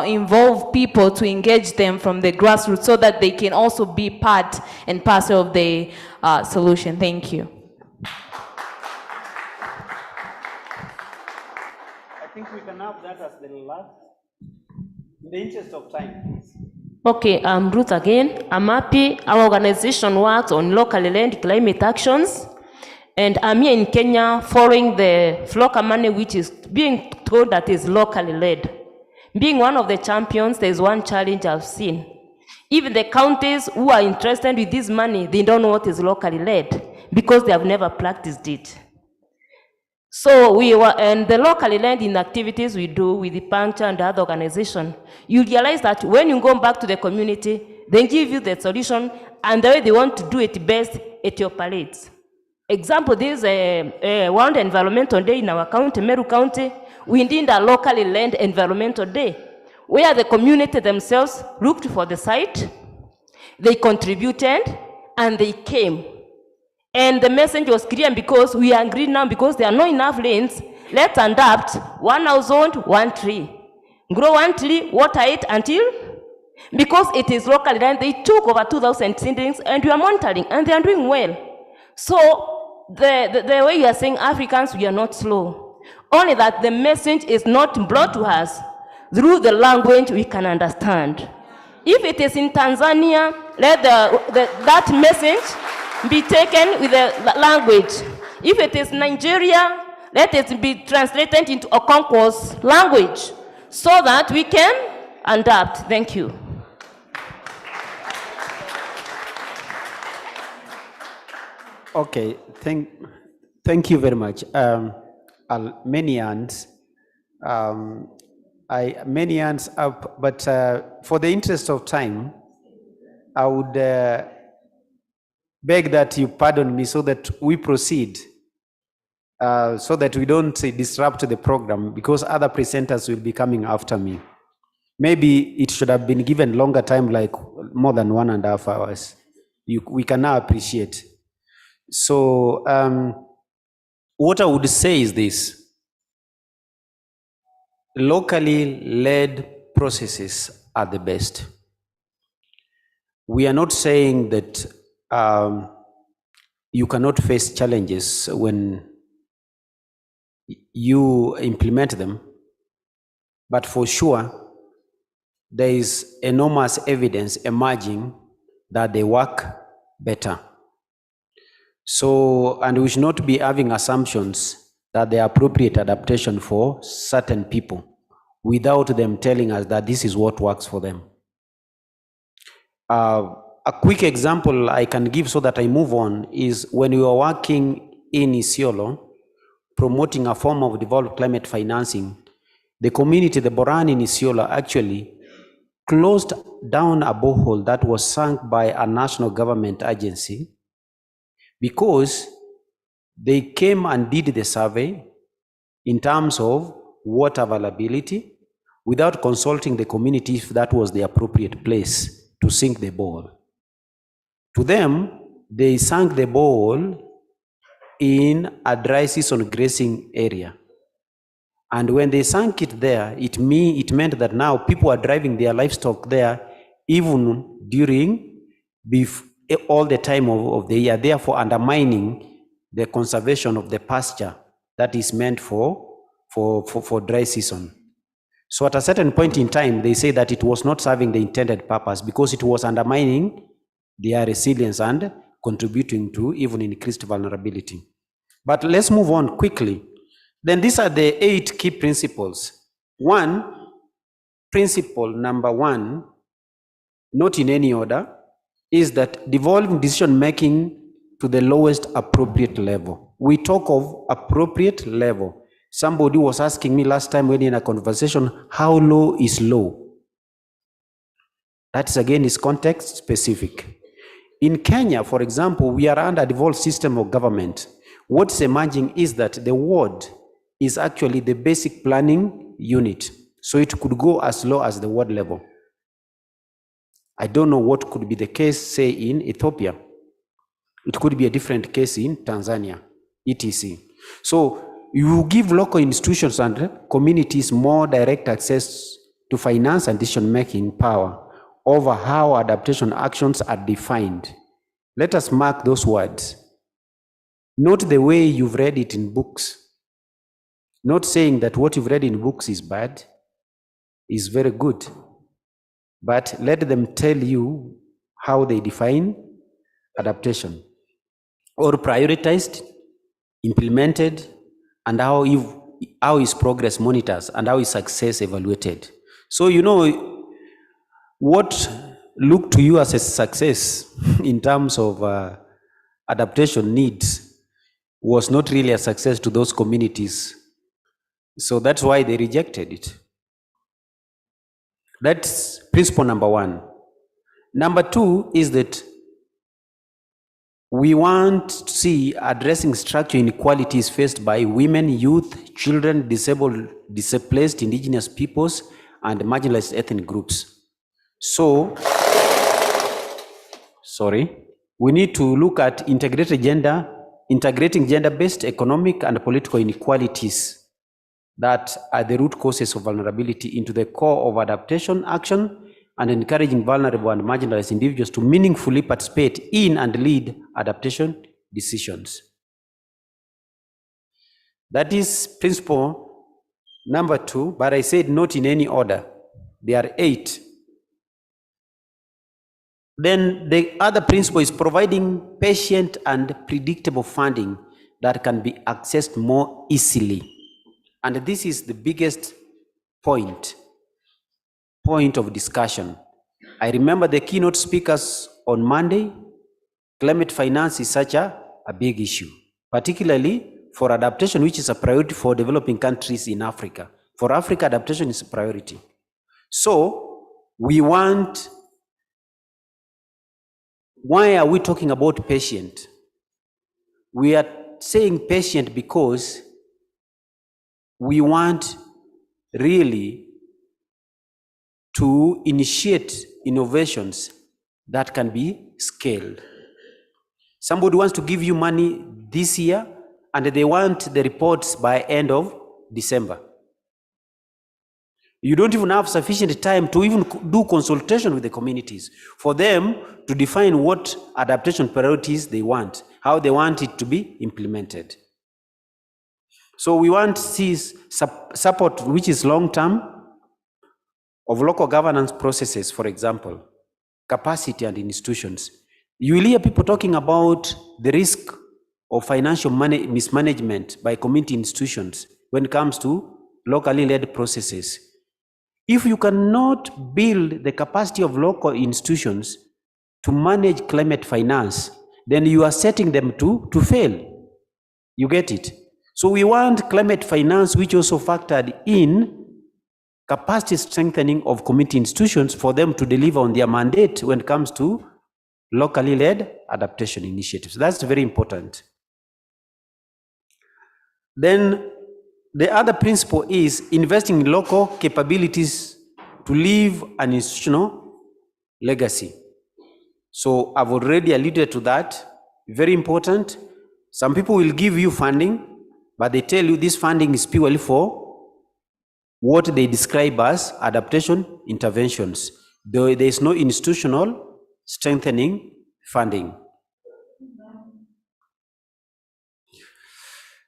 involve people, to engage them from the grassroots, so that they can also be part and parcel of the solution. Thank you. I think we can have that as the last, in the interest of time, please. Okay, I'm Ruth again. I'm happy our organization works on locally led climate actions, and I'm here in Kenya following the FLOCA money, which is being told that is locally led. Being one of the champions, there's one challenge I've seen. Even the counties who are interested with this money, they don't know what is locally led because they have never practiced it. So and the locally led in activities we do with the puncture and other organization, you realize that when you go back to the community, they give you the solution and the way they want to do it best at your parades. Example, this World Environmental Day in our county, Meru County, we did a locally led environmental day, where the community themselves looked for the site, they contributed, and they came. And the message was clear, because we are agreed now, because there are not enough lanes, let's adapt 1 household, 1 tree. Grow 1 tree, water it until, because it is locally done, they took over 2,000 seedlings, and we are monitoring, and they are doing well. So the way you are saying Africans, we are not slow. Only that the message is not brought to us through the language we can understand. If it is in Tanzania, let that message be taken with the language. If it is Nigeria, let it be translated into Okonkwo's language, so that we can adapt. Thank you. Okay, thank you very much. Many hands. Many hands up, but for the interest of time, I would beg that you pardon me so that we proceed, so that we don't disrupt the program, because other presenters will be coming after me. Maybe it should have been given longer time, like more than 1.5 hours. We can now appreciate. So what I would say is this: locally led processes are the best. We are not saying that you cannot face challenges when you implement them, but for sure, there is enormous evidence emerging that they work better. So, and we should not be having assumptions that they are appropriate adaptation for certain people without them telling us that this is what works for them. A quick example I can give so that I move on is when we were working in Isiolo, promoting a form of developed climate financing, the community, the Boran in Isiolo, actually closed down a borehole that was sunk by a national government agency because they came and did the survey in terms of water availability without consulting the community if that was the appropriate place to sink the borehole. To them, they sank the borehole in a dry season grazing area. And when they sank it there, it meant that now people are driving their livestock there even during all the time of the year, therefore undermining the conservation of the pasture that is meant for dry season. So at a certain point in time, they say that it was not serving the intended purpose because it was undermining their resilience and contributing to even increased vulnerability. But let's move on quickly. Then these are the 8 key principles. Principle number 1, not in any order, is that devolving decision making to the lowest appropriate level. We talk of appropriate level. Somebody was asking me last time when in a conversation, how low is low? That is again is context specific. In Kenya, for example, we are under a devolved system of government. What's emerging is that the ward is actually the basic planning unit. So it could go as low as the ward level. I don't know what could be the case, say, in Ethiopia. It could be a different case in Tanzania, etc. So you give local institutions and communities more direct access to finance and decision-making power over how adaptation actions are defined. Let us mark those words. Not the way you've read it in books. Not saying that what you've read in books is bad, is very good. But let them tell you how they define adaptation, or prioritized, implemented, and how is progress monitored and how is success evaluated. So you know what looked to you as a success in terms of adaptation needs was not really a success to those communities. So that's why they rejected it. That's principle number 1. Number 2 is that we want to see addressing structural inequalities faced by women, youth, children, disabled, displaced indigenous peoples, and marginalized ethnic groups. So, we need to look at integrating gender-based economic and political inequalities that are the root causes of vulnerability into the core of adaptation action, and encouraging vulnerable and marginalized individuals to meaningfully participate in and lead adaptation decisions. That is principle number 2, but I said not in any order. There are 8. Then the other principle is providing patient and predictable funding that can be accessed more easily. And this is the biggest point of discussion. I remember the keynote speakers on Monday. Climate finance is such a big issue, particularly for adaptation, which is a priority for developing countries in Africa. For Africa, adaptation is a priority. So we want, why are we talking about patient? We are saying patient because we want really to initiate innovations that can be scaled. Somebody wants to give you money this year and they want the reports by end of December. You don't even have sufficient time to even do consultation with the communities for them to define what adaptation priorities they want, how they want it to be implemented. So we want to see support which is long-term of local governance processes, for example, capacity and institutions. You will hear people talking about the risk of financial mismanagement by community institutions when it comes to locally led processes. If you cannot build the capacity of local institutions to manage climate finance, then you are setting them to fail. You get it? So we want climate finance which also factored in capacity strengthening of community institutions for them to deliver on their mandate when it comes to locally led adaptation initiatives. That's very important. Then the other principle is investing in local capabilities to leave an institutional legacy. So I've already alluded to that. Very important. Some people will give you funding, but they tell you this funding is purely for what they describe as adaptation interventions. There is no institutional strengthening funding.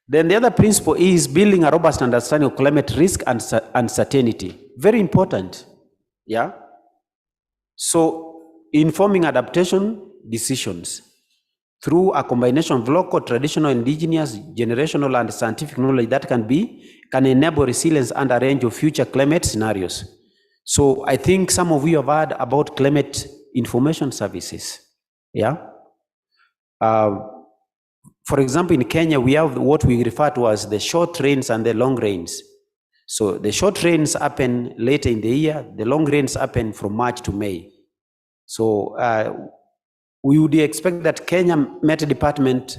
Then the other principle is building a robust understanding of climate risk and uncertainty. Very important, yeah? So informing adaptation decisions through a combination of local, traditional, indigenous, generational, and scientific knowledge that can enable resilience and a range of future climate scenarios. So I think some of you have heard about climate information services, yeah? For example, in Kenya, we have what we refer to as the short rains and the long rains. So the short rains happen later in the year, the long rains happen from March to May. So we would expect that Kenya Met Department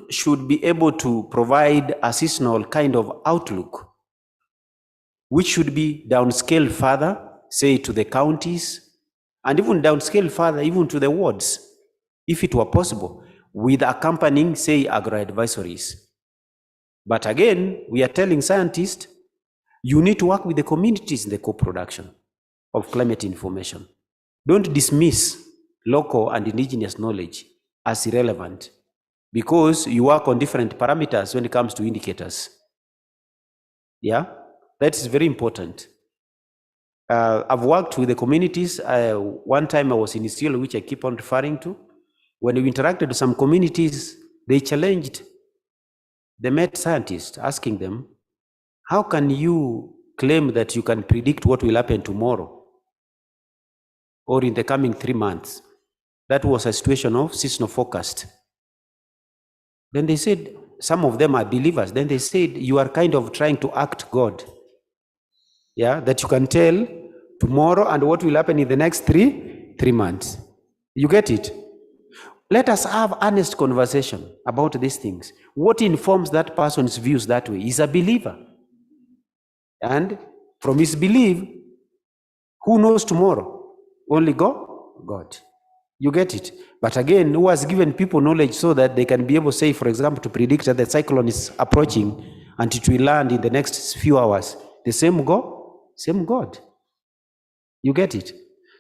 should be able to provide a seasonal kind of outlook, which should be downscaled further, say to the counties, and even downscaled further, even to the wards, if it were possible, with accompanying, say, agro-advisories. But again, we are telling scientists, you need to work with the communities in the co-production of climate information. Don't dismiss local and indigenous knowledge as irrelevant because you work on different parameters when it comes to indicators. Yeah, that is very important. I've worked with the communities. One time I was in Israel, which I keep on referring to. When we interacted with some communities, they challenged the Met scientists, asking them, how can you claim that you can predict what will happen tomorrow or in the coming 3 months? That was a situation of seasonal forecast. Then they said, some of them are believers. Then they said, you are kind of trying to act God. Yeah, that you can tell tomorrow and what will happen in the next three months. You get it? Let us have honest conversation about these things. What informs that person's views that way? He's a believer. And from his belief, who knows tomorrow? Only God. You get it? But again, who has given people knowledge so that they can be able to say, for example, to predict that the cyclone is approaching and it will land in the next few hours? The same God. You get it?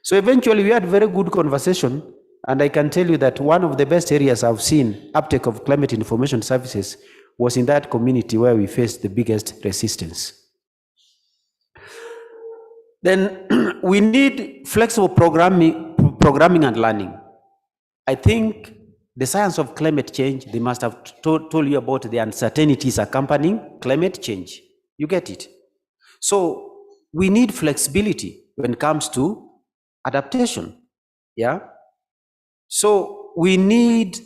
So eventually we had very good conversation. And I can tell you that one of the best areas I've seen uptake of climate information services was in that community where we faced the biggest resistance. Then we need flexible programming and learning. I think the science of climate change, they must have told you about the uncertainties accompanying climate change. You get it? So we need flexibility when it comes to adaptation. Yeah? So we need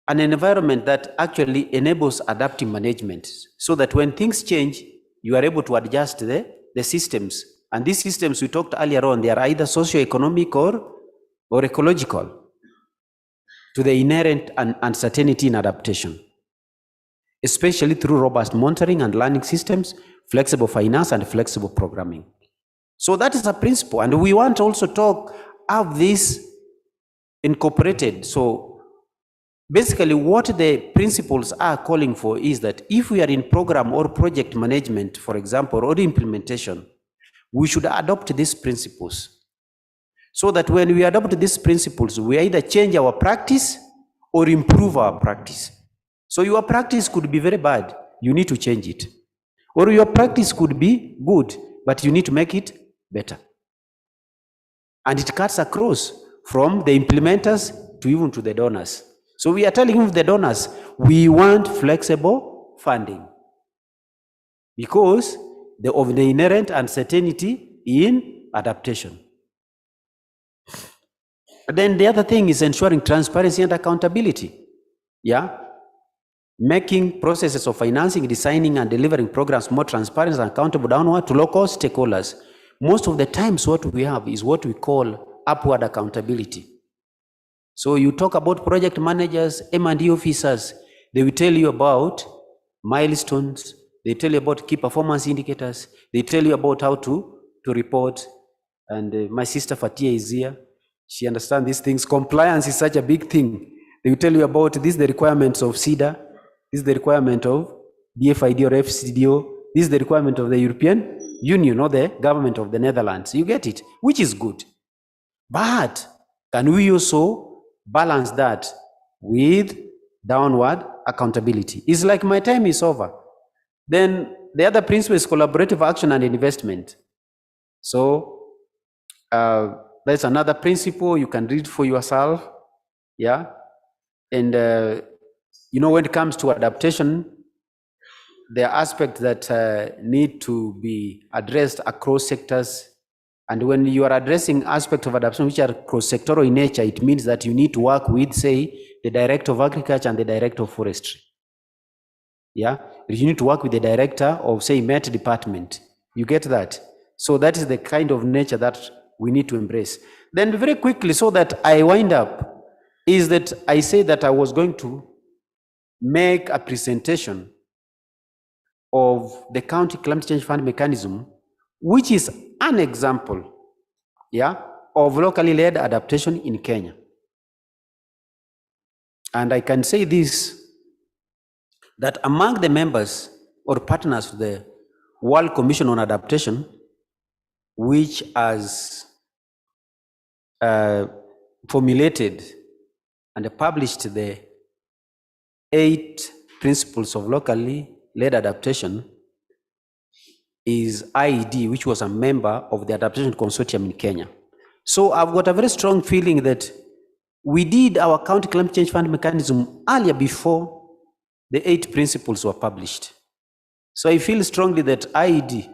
an environment that actually enables adaptive management so that when things change, you are able to adjust the systems. And these systems we talked earlier on, they are either socio-economic or ecological, to the inherent uncertainty in adaptation, especially through robust monitoring and learning systems, flexible finance, and flexible programming. So that is a principle, and we want to also have this incorporated. So basically what the principles are calling for is that if we are in program or project management, for example, or implementation, we should adopt these principles, so that when we adopt these principles, we either change our practice or improve our practice. So your practice could be very bad, you need to change it. Or your practice could be good, but you need to make it better. And it cuts across from the implementers to even to the donors. So we are telling the donors, we want flexible funding because of the inherent uncertainty in adaptation. Then the other thing is ensuring transparency and accountability. Yeah? Making processes of financing, designing and delivering programs more transparent and accountable downward to local stakeholders. Most of the times what we have is what we call upward accountability. So you talk about project managers, M&E officers, they will tell you about milestones, they tell you about key performance indicators, they tell you about how to report. And my sister Fatia is here. She understands these things. Compliance is such a big thing. They will tell you about this is the requirements of CEDA, this is the requirement of DFID or FCDO, this is the requirement of the European Union or the government of the Netherlands. You get it, which is good. But can we also balance that with downward accountability? It's like my time is over. Then the other principle is collaborative action and investment. So that's another principle you can read for yourself. Yeah. And you know, when it comes to adaptation, there are aspects that need to be addressed across sectors. And when you are addressing aspects of adaptation which are cross-sectoral in nature, it means that you need to work with, say, the Director of Agriculture and the Director of Forestry. Yeah, you need to work with the Director of, say, Met Department. You get that? So that is the kind of nature that we need to embrace. Then very quickly, so that I wind up, is that I say that I was going to make a presentation of the County Climate Change Fund mechanism, which is an example, yeah, of locally led adaptation in Kenya. And I can say this, that among the members or partners of the World Commission on Adaptation, which has formulated and published the 8 principles of locally led adaptation, is IED, which was a member of the Adaptation Consortium in Kenya. So I've got a very strong feeling that we did our County Climate Change Fund mechanism earlier before the 8 principles were published. So I feel strongly that IED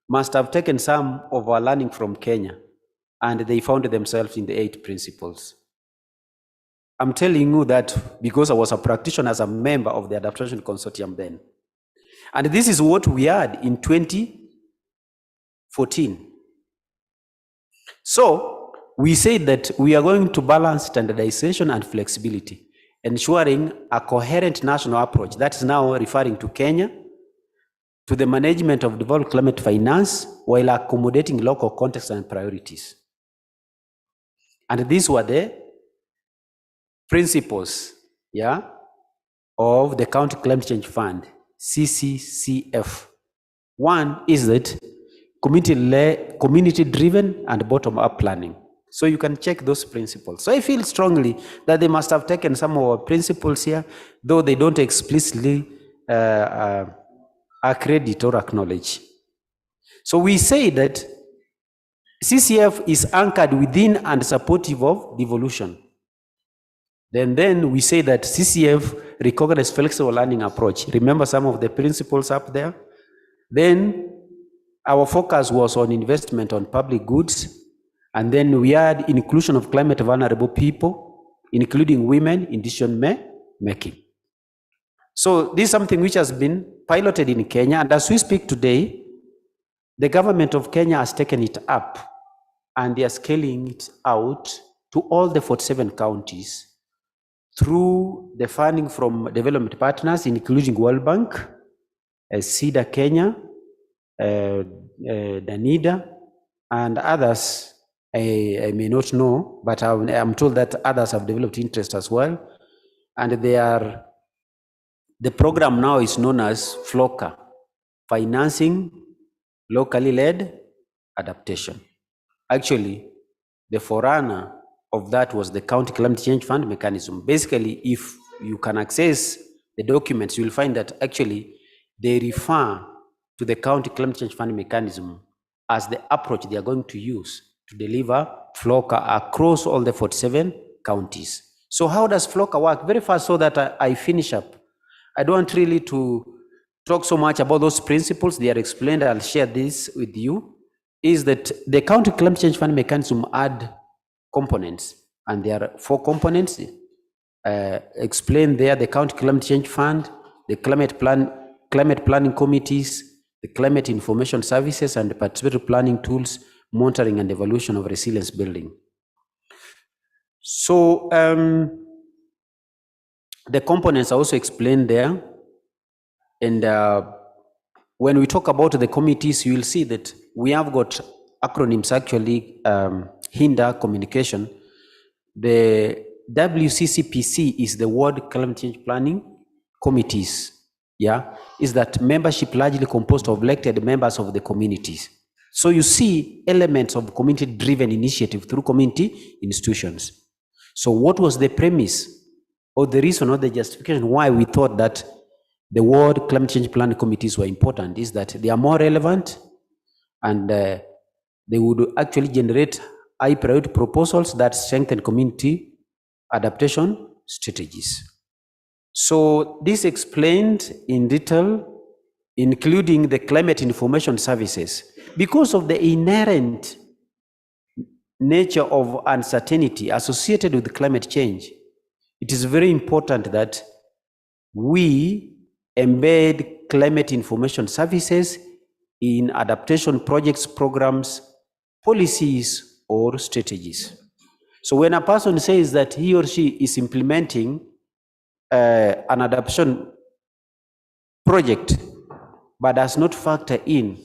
must have taken some of our learning from Kenya, and they found themselves in the 8 principles. I'm telling you that because I was a practitioner as a member of the Adaptation Consortium then. And this is what we had in 2014. So we said that we are going to balance standardization and flexibility, ensuring a coherent national approach. That is now referring to Kenya, to the management of developed climate finance while accommodating local context and priorities. And these were the principles, yeah, of the County Climate Change Fund, CCCF. One is that community-driven and bottom-up planning. So you can check those principles. So I feel strongly that they must have taken some of our principles here, though they don't explicitly accredit or acknowledge. So we say that CCF is anchored within and supportive of devolution. Then we say that CCF recognizes flexible learning approach. Remember some of the principles up there? Then our focus was on investment on public goods, and then we had inclusion of climate vulnerable people, including women in decision making. So this is something which has been piloted in Kenya, and as we speak today, the government of Kenya has taken it up and they are scaling it out to all the 47 counties through the funding from development partners, including World Bank, CEDA Kenya, Danida, and others. I may not know, but I'm told that others have developed interest as well. And the program now is known as FLOCA, Financing Locally Led Adaptation. Actually, the forerunner of that was the County Climate Change Fund mechanism. Basically, if you can access the documents, you'll find that actually they refer to the County Climate Change Fund mechanism as the approach they are going to use to deliver FLOCA across all the 47 counties. So how does FLOCA work? Very fast, so that I finish up. I don't want really to talk so much about those principles. They are explained. I'll share this with you. Is that the County Climate Change Fund mechanism add components, and there are 4 components explained there: the County Climate Change Fund, the climate planning committees, the climate information services, and the participatory planning tools, monitoring and evaluation of resilience building. So the components are also explained there, and when we talk about the committees, you will see that we have got acronyms actually hinder communication. The WCCPC is the World Climate Change Planning Committees. Yeah, is that membership largely composed of elected members of the communities. So you see elements of community-driven initiative through community institutions. So what was the premise or the reason or the justification why we thought that the World Climate Change Planning Committees were important is that they are more relevant, and they would actually generate high priority proposals that strengthen community adaptation strategies. So this explained in detail, including the climate information services. Because of the inherent nature of uncertainty associated with climate change, it is very important that we embed climate information services in adaptation projects, programs, policies, or strategies. So when a person says that he or she is implementing an adaptation project but does not factor in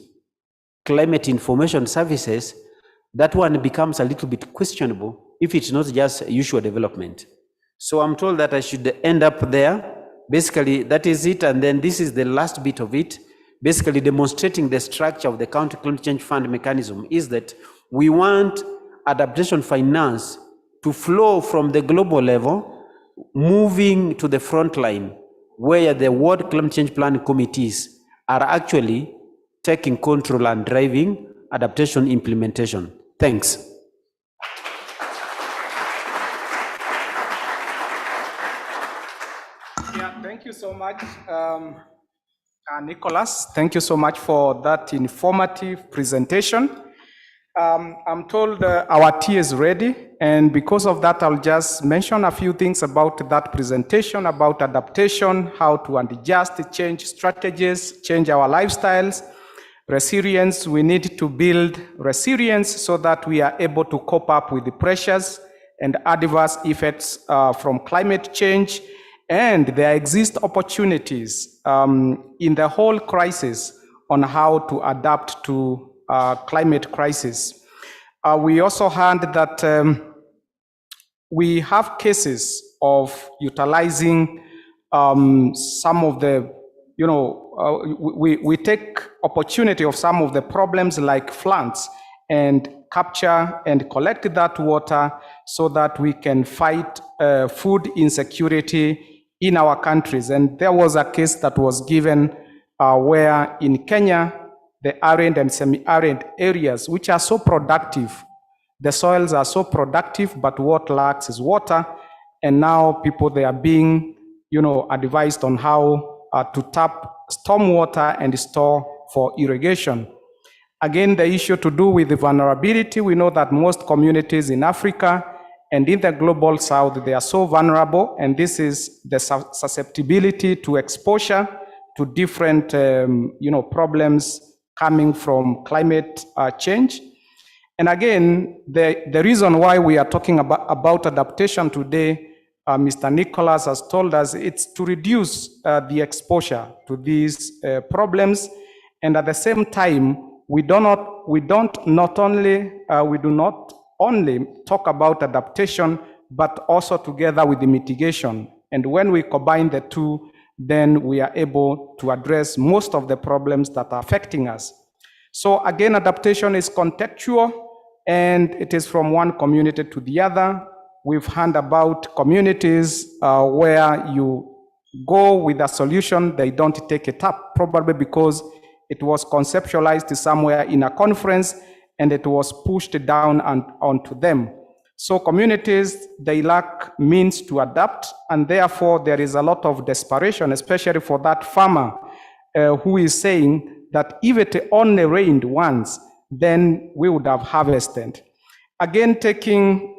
climate information services, that one becomes a little bit questionable if it's not just usual development. So I'm told that I should end up there. Basically, that is it. And then this is the last bit of it. Basically demonstrating the structure of the County Climate Change Fund mechanism is that we want adaptation finance to flow from the global level, moving to the front line, where the World Climate Change Planning Committees are actually taking control and driving adaptation implementation. Thanks. Yeah, thank you so much, Nicholas. Thank you so much for that informative presentation. I'm told our tea is ready, and because of that, I'll just mention a few things about that presentation, about adaptation, how to adjust, change strategies, change our lifestyles. Resilience, we need to build resilience so that we are able to cope up with the pressures and adverse effects from climate change. And there exist opportunities in the whole crisis on how to adapt to climate crisis. We also heard that we have cases of utilizing some of the, we take opportunity of some of the problems like floods and capture and collect that water so that we can fight food insecurity in our countries. And there was a case that was given where in Kenya, the arid and semi-arid areas, which are so productive, the soils are so productive, but what lacks is water. And now people, they are being, advised on how to tap stormwater and store for irrigation. Again, the issue to do with the vulnerability, we know that most communities in Africa And in the global south, they are so vulnerable, and this is the susceptibility to exposure to different problems coming from climate change. And again, the reason why we are talking about adaptation today, Mr. Nicholas has told us, it's to reduce the exposure to these problems. And at the same time, we do not only talk about adaptation, but also together with the mitigation. And when we combine the two, then we are able to address most of the problems that are affecting us. So again, adaptation is contextual, and it is from one community to the other. We've heard about communities where you go with a solution, they don't take it up, probably because it was conceptualized somewhere in a conference and it was pushed down onto them. So communities, they lack means to adapt, and therefore there is a lot of desperation, especially for that farmer who is saying that if it only rained once, then we would have harvested. Again, taking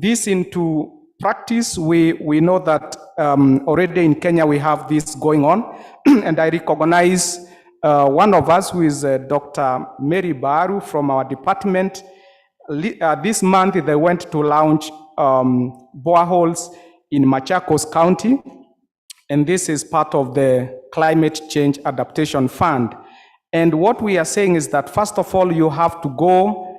this into practice, we know that already in Kenya we have this going on, and I recognize one of us who is Dr. Mary Baru from our department. This month they went to launch boreholes in Machakos County, and this is part of the Climate Change Adaptation Fund. And what we are saying is that, first of all, you have to go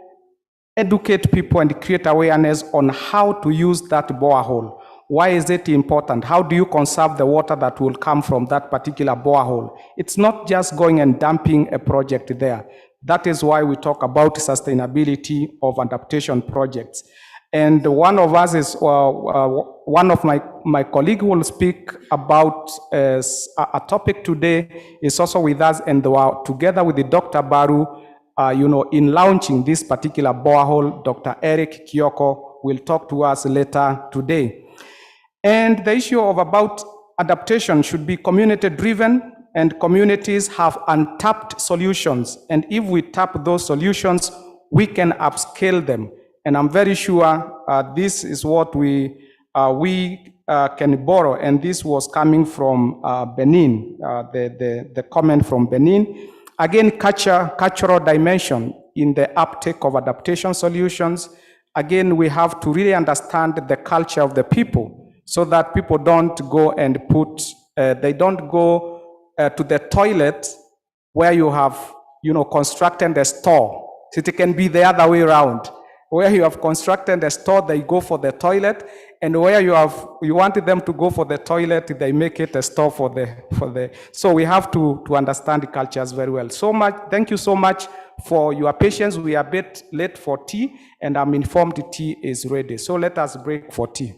educate people and create awareness on how to use that borehole. Why is it important? How do you conserve the water that will come from that particular borehole? It's not just going and dumping a project there. That is why we talk about sustainability of adaptation projects. And one of us is, one of my colleague will speak about a topic today is also with us, and together with the Dr. Baru, in launching this particular borehole, Dr. Eric Kioko will talk to us later today. And the issue of about adaptation should be community driven, and communities have untapped solutions. And if we tap those solutions, we can upscale them. And I'm very sure this is what we can borrow. And this was coming from Benin, the comment from Benin. Again, cultural dimension in the uptake of adaptation solutions. Again, we have to really understand the culture of the people so that people don't go and they don't go to the toilet where you have, constructed a store. So it can be the other way around. Where you have constructed a store, they go for the toilet, and where you wanted them to go for the toilet, they make it a store for the. So we have to understand the cultures very well. Thank you so much for your patience. We are a bit late for tea, and I'm informed the tea is ready. So let us break for tea.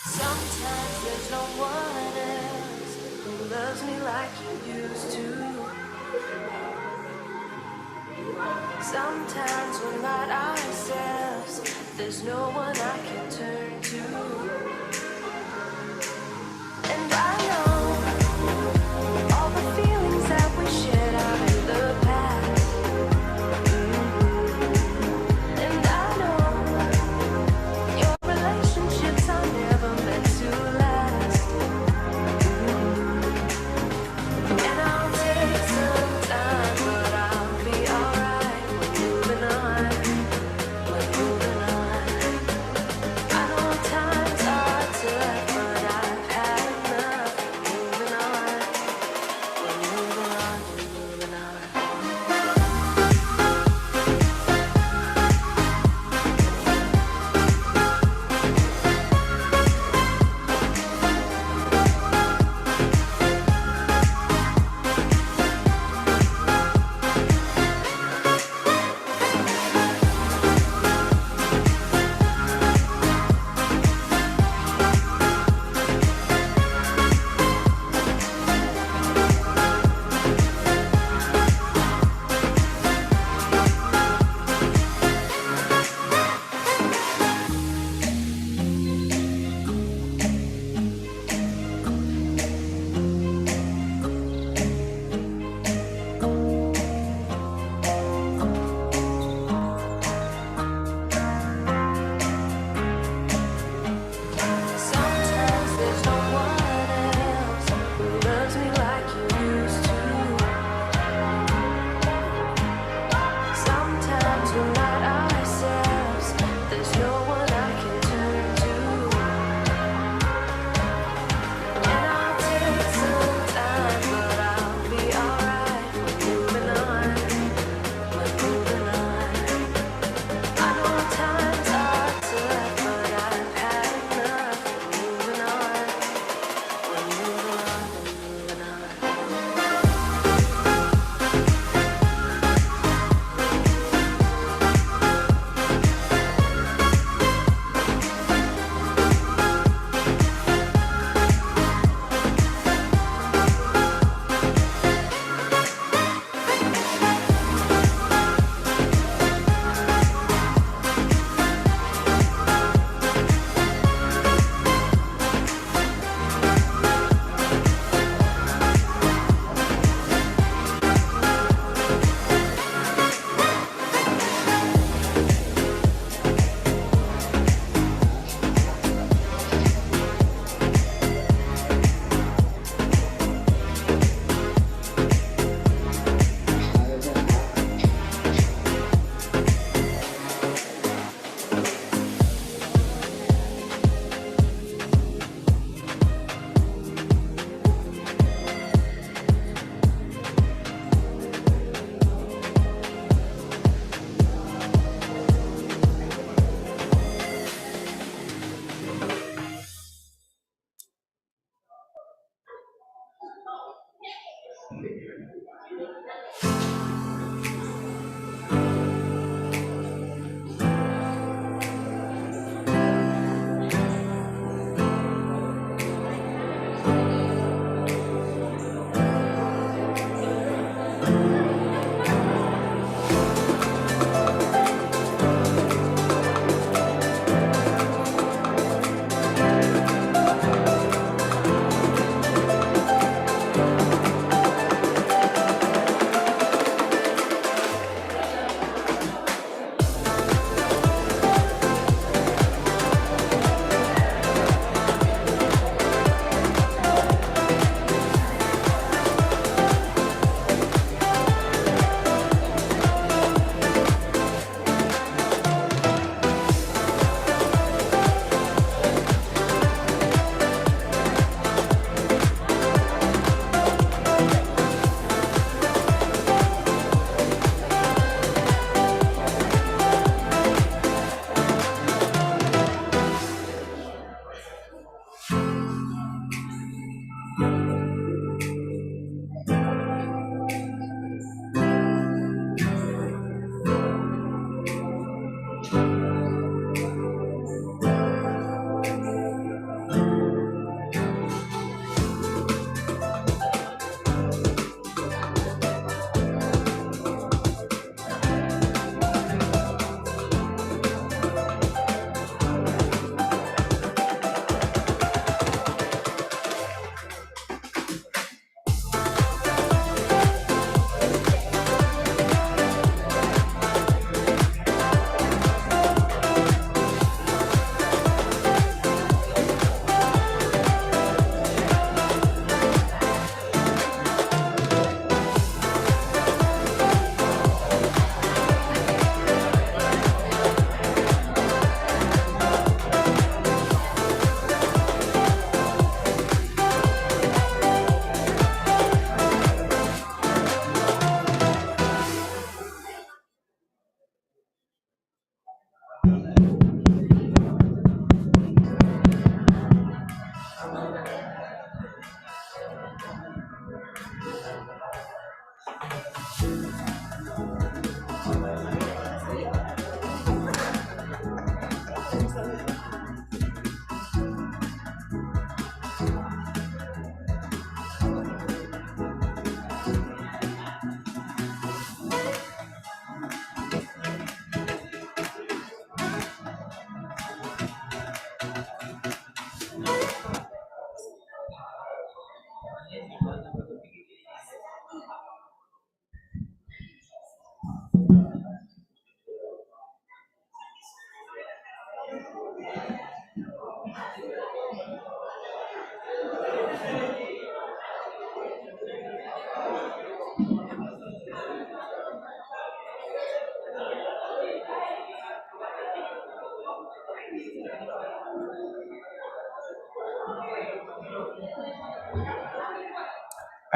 Sometimes there's no one else who loves me like you used to. Sometimes we're not ourselves. There's no one I can turn to. And I know all the feelings that we shared are in the past. And I know your relationships are never meant to last. And I'll take some time, but I'll be alright. We're moving on. We're moving on. I know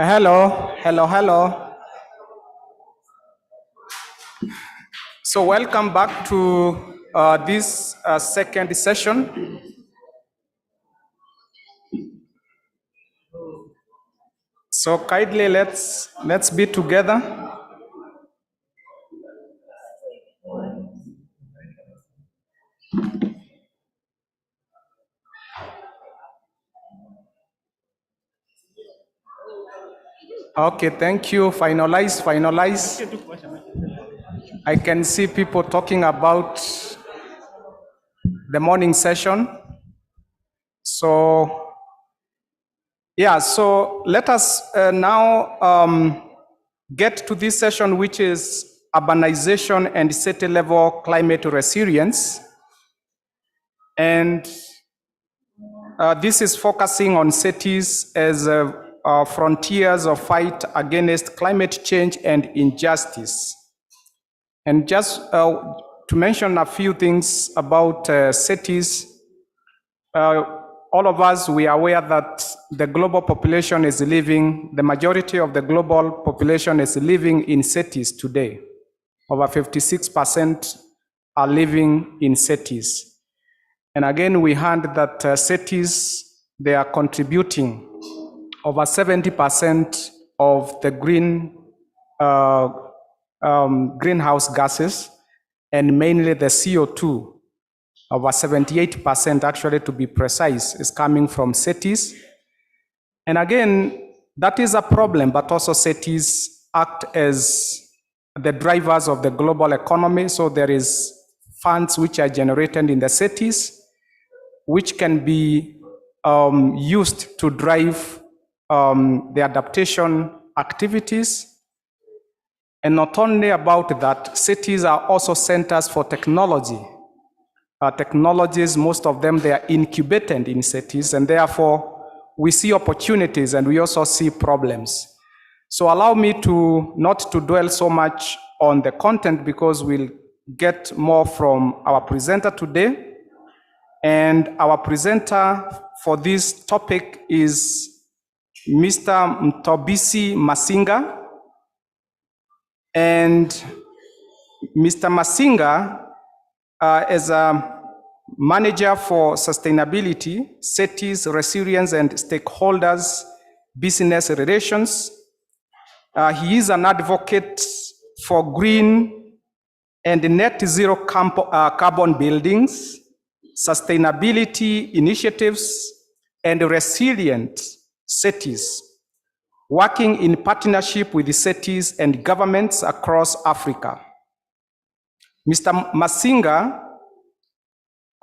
Hello. So welcome back to this second session. So kindly let's be together. Okay, thank you. Finalize. I can see people talking about the morning session. So let us now get to this session, which is urbanization and city level climate resilience. And this is focusing on cities as frontiers of fight against climate change and injustice. And just to mention a few things about cities, all of us, we are aware that the global population is living, the majority of the global population is living in cities today. Over 56% are living in cities. And again, we heard that cities, they are contributing over 70% of the greenhouse gases, and mainly the CO2. Over 78%, actually, to be precise, is coming from cities. And again, that is a problem, but also cities act as the drivers of the global economy. So there is funds which are generated in the cities, which can be used to drive the adaptation activities. And not only about that, cities are also centers for technology. Technologies, most of them, they are incubated in cities, and therefore we see opportunities and we also see problems. So allow me to not to dwell so much on the content, because we'll get more from our presenter today. And our presenter for this topic is Mr. Mtobisi Masinga. And Mr. Masinga is a manager for sustainability, cities, resilience, and stakeholders, business relations. He is an advocate for green and net zero carbon buildings, sustainability initiatives, and resilient cities, working in partnership with the cities and governments across Africa. Mr. Masinga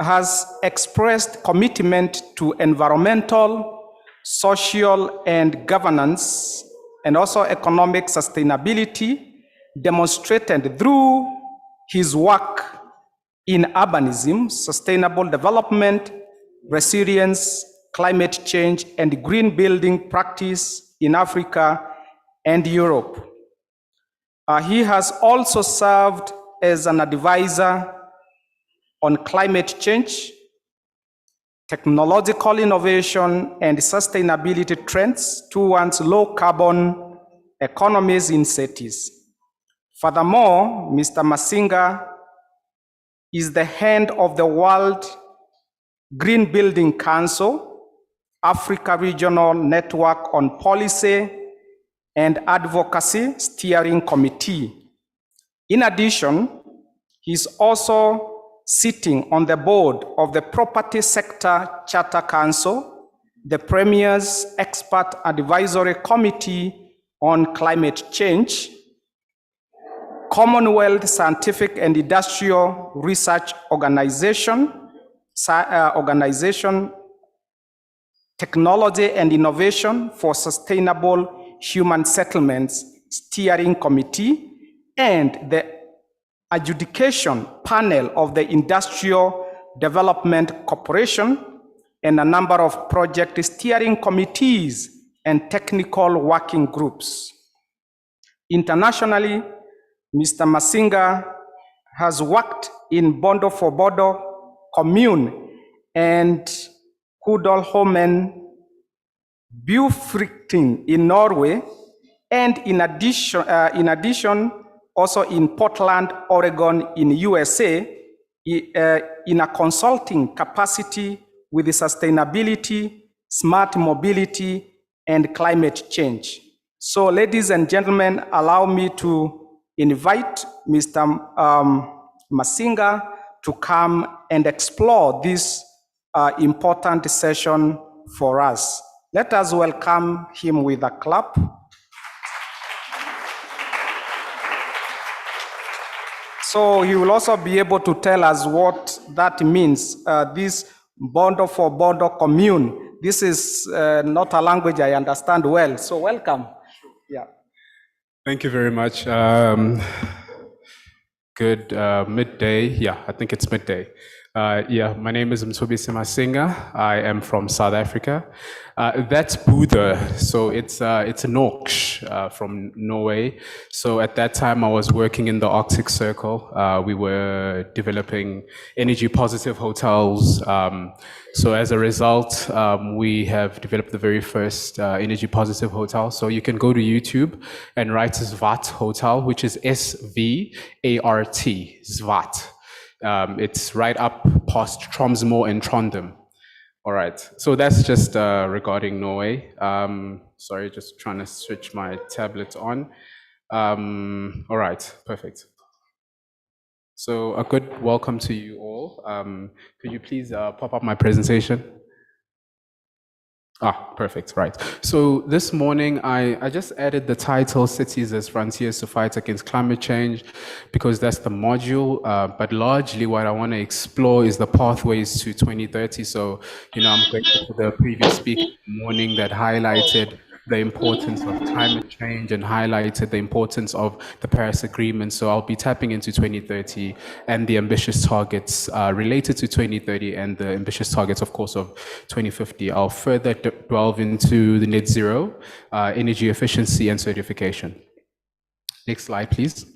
has expressed commitment to environmental, social, and governance, and also economic sustainability, demonstrated through his work in urbanism, sustainable development, resilience, climate change, and green building practice in Africa and Europe. He has also served as an advisor on climate change, technological innovation, and sustainability trends towards low carbon economies in cities. Furthermore, Mr. Masinga is the head of the World Green Building Council, Africa Regional Network on Policy and Advocacy Steering Committee. In addition, he is also sitting on the board of the Property Sector Charter Council, the Premier's Expert Advisory Committee on Climate Change, Commonwealth Scientific and Industrial Research Organization, Technology and Innovation for Sustainable Human Settlements Steering Committee, and the Adjudication Panel of the Industrial Development Corporation, and a number of project steering committees and technical working groups. Internationally, Mr. Masinga has worked in Bondo for Bodo Commune and Hudolholmen Bufrikting in Norway, and in addition, also in Portland, Oregon in USA, in a consulting capacity with sustainability, smart mobility, and climate change. So, ladies and gentlemen, allow me to invite Mr. Masinga to come and explore this important session for us. Let us welcome him with a clap. So he will also be able to tell us what that means, this Bondo for Bondo commune. This is not a language I understand well, so welcome. Yeah. Thank you very much. Good midday. Yeah, I think it's midday. My name is Mthobisi Masinga. I am from South Africa. That's Buddha, so it's a Norsk from Norway. So at that time, I was working in the Arctic Circle. We were developing energy positive hotels. So as a result, we have developed the very first energy positive hotel. So you can go to YouTube and write Svat Hotel, which is S-V-A-R-T, Svat. It's right up past Tromsø and Trondheim. All right, so that's just regarding Norway. Sorry, just trying to switch my tablet on. All right, perfect. So a good welcome to you all. Could you please pop up my presentation? Perfect, right. So this morning, I just added the title, Cities as Frontiers to Fight Against Climate Change, because that's the module, but largely what I want to explore is the pathways to 2030. So, I'm grateful for the previous speaker this morning that highlighted the importance of climate change and highlighted the importance of the Paris Agreement. So I'll be tapping into 2030 and the ambitious targets related to 2030 and the ambitious targets, of course, of 2050. I'll further delve into the net zero, energy efficiency and certification. Next slide, please.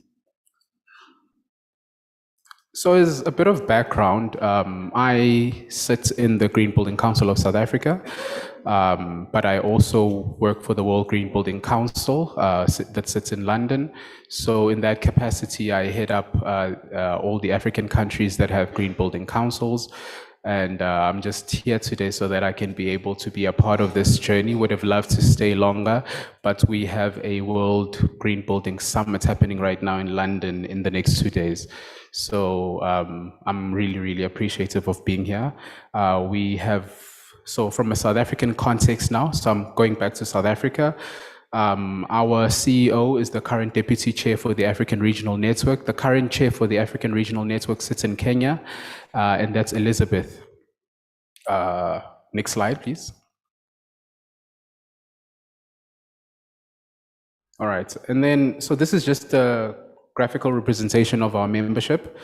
So as a bit of background, I sit in the Green Building Council of South Africa, but I also work for the World Green Building Council that sits in London. So in that capacity, I head up all the African countries that have green building councils. And I'm just here today so that I can be able to be a part of this journey. Would have loved to stay longer, but we have a World Green Building Summit happening right now in London in the next 2 days. So I'm really, really appreciative of being here. So from a South African context now, so I'm going back to South Africa. Our CEO is the current deputy chair for the African Regional Network. The current chair for the African Regional Network sits in Kenya, and that's Elizabeth. Next slide, please. All right, and then, so this is just a graphical representation of our membership.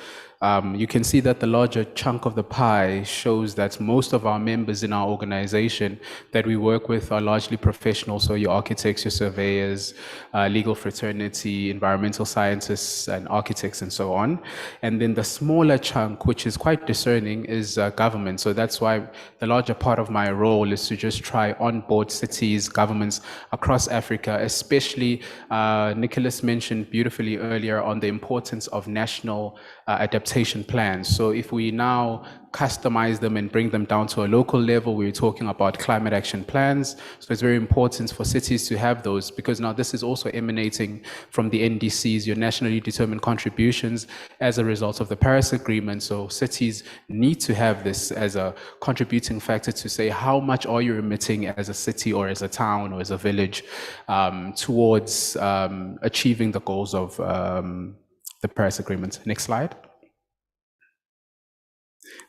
You can see that the larger chunk of the pie shows that most of our members in our organization that we work with are largely professionals, so your architects, your surveyors, legal fraternity, environmental scientists, and architects, and so on. And then the smaller chunk, which is quite discerning, is government. So that's why the larger part of my role is to just try onboard cities, governments across Africa, especially Nicholas mentioned beautifully earlier on the importance of national adaptation plans. So if we now customize them and bring them down to a local level, we're talking about climate action plans. So it's very important for cities to have those, because now this is also emanating from the NDCs, your nationally determined contributions, as a result of the Paris Agreement. So cities need to have this as a contributing factor to say, how much are you emitting as a city or as a town or as a village towards achieving the goals of the Paris Agreement. Next slide.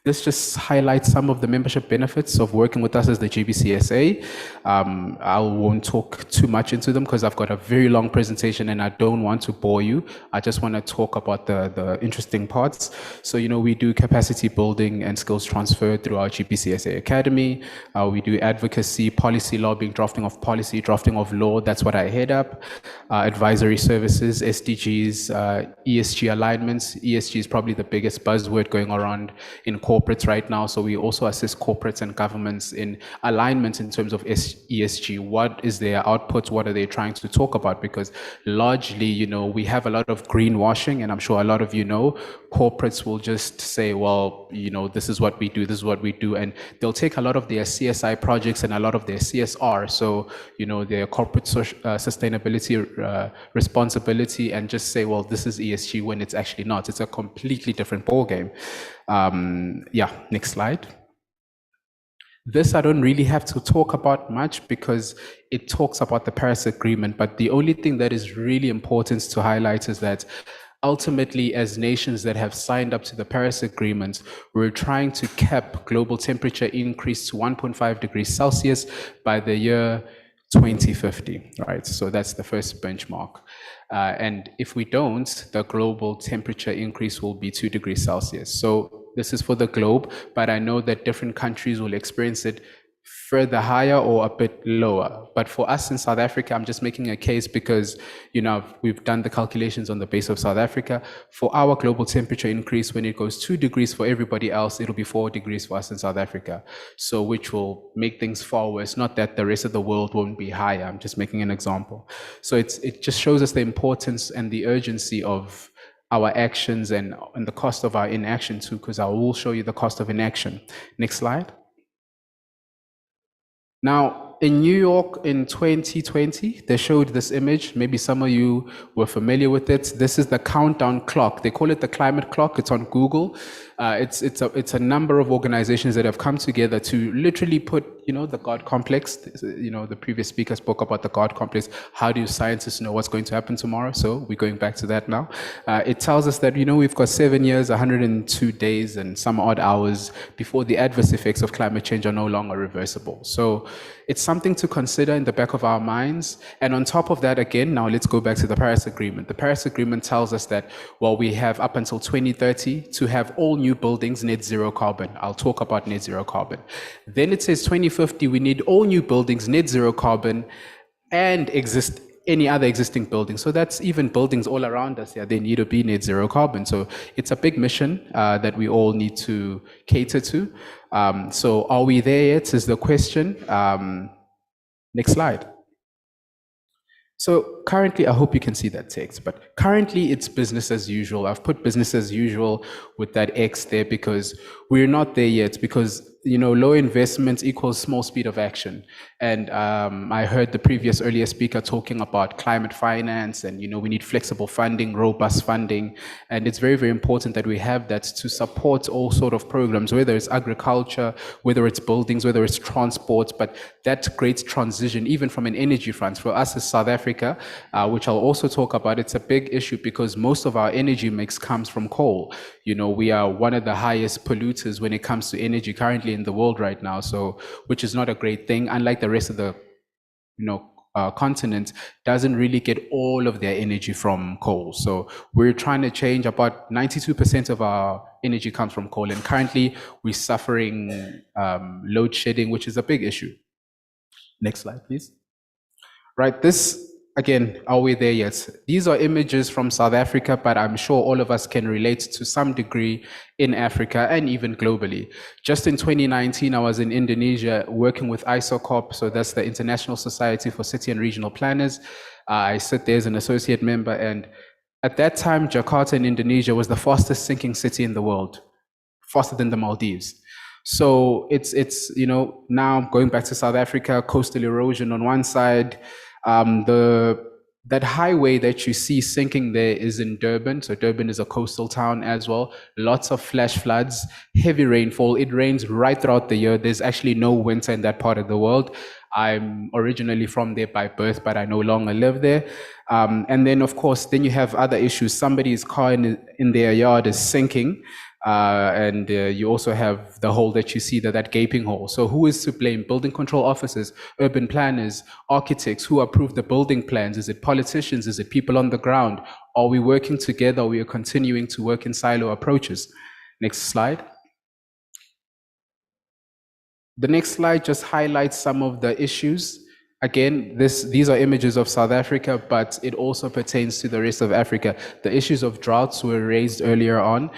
This just highlights some of the membership benefits of working with us as the GBCSA. I won't talk too much into them because I've got a very long presentation and I don't want to bore you. I just want to talk about the interesting parts. So, you know, we do capacity building and skills transfer through our GBCSA Academy. We do advocacy, policy lobbying, drafting of policy, drafting of law. That's what I head up. Advisory services, SDGs, ESG alignments. ESG is probably the biggest buzzword going around in corporates right now. So we also assist corporates and governments in alignment in terms of ESG. What is their output? What are they trying to talk about? Because largely, you know, we have a lot of greenwashing, and I'm sure a lot of you know, corporates will just say, well, you know, this is what we do, this is what we do. And they'll take a lot of their CSI projects and a lot of their CSR. So, you know, their corporate sustainability responsibility, and just say, well, this is ESG, when it's actually not. It's a completely different ballgame. Yeah, next slide. This I don't really have to talk about much because it talks about the Paris Agreement, but the only thing that is really important to highlight is that ultimately, as nations that have signed up to the Paris Agreement, we're trying to cap global temperature increase to 1.5 degrees Celsius by the year 2050, right? So that's the first benchmark. And if we don't, the global temperature increase will be 2 degrees Celsius. So this is for the globe, but I know that different countries will experience it further higher or a bit lower. But for us in South Africa, I'm just making a case because, you know, we've done the calculations on the base of South Africa. For our global temperature increase, when it goes 2 degrees for everybody else, it'll be 4 degrees for us in South Africa. So which will make things far worse. Not that the rest of the world won't be higher. I'm just making an example. So it just shows us the importance and the urgency of our actions and the cost of our inaction too, because I will show you the cost of inaction. Next slide. Now, in New York in 2020, they showed this image. Maybe some of you were familiar with it. This is the countdown clock. They call it the climate clock. It's on Google. It's a number of organizations that have come together to literally put, you know, the God complex. You know, the previous speaker spoke about the God complex. How do scientists know what's going to happen tomorrow? So we're going back to that now. It tells us that, you know, we've got 7 years, 102 days and some odd hours before the adverse effects of climate change are no longer reversible. So it's something to consider in the back of our minds. And on top of that, again, now let's go back to the Paris Agreement. The Paris Agreement tells us that, well, we have up until 2030 to have all new buildings net zero carbon. I'll talk about net zero carbon. Then it says 2050, we need all new buildings net zero carbon and any other existing buildings. So that's even buildings all around us. Yeah, they need to be net zero carbon. So it's a big mission that we all need to cater to. So are we there yet is the question. Next slide. So currently, I hope you can see that text, but currently it's business as usual. I've put business as usual with that X there because we're not there yet, because, you know, low investment equals small speed of action. And I heard the previous earlier speaker talking about climate finance and, you know, we need flexible funding, robust funding. And it's very, very important that we have that to support all sort of programs, whether it's agriculture, whether it's buildings, whether it's transport, but that great transition, even from an energy front. For us as South Africa, which I'll also talk about, it's a big issue because most of our energy mix comes from coal. You know, we are one of the highest polluters when it comes to energy currently in the world right now, so which is not a great thing. Unlike the rest of the, you know, continent doesn't really get all of their energy from coal. So we're trying to change. About 92% of our energy comes from coal, and currently we're suffering load shedding, which is a big issue. Next slide, please. Right, this, again, are we there yet? These are images from South Africa, but I'm sure all of us can relate to some degree in Africa and even globally. Just in 2019, I was in Indonesia working with ISOCOP, so that's the International Society for City and Regional Planners. I sit there as an associate member, and At that time, Jakarta in Indonesia was the fastest sinking city in the world, faster than the Maldives. So it's now going back to South Africa, coastal erosion on one side, that highway that you see sinking there is in Durban. So Durban is a coastal town as well. Lots of flash floods, heavy rainfall. It rains right throughout the year. There's actually no winter in that part of the world. I'm originally from there by birth, but I no longer live there. And then, of course, then you have other issues. Somebody's car in their yard is sinking. And you also have the hole that you see there, that gaping hole. So who is to blame? Building control officers, urban planners, architects who approve the building plans? Is it politicians? Is it people on the ground? Are we working together? Or we are continuing to work in silo approaches? Next slide. The next slide just highlights some of the issues. Again, these are images of South Africa, but it also pertains to the rest of Africa. The issues of droughts were raised earlier on.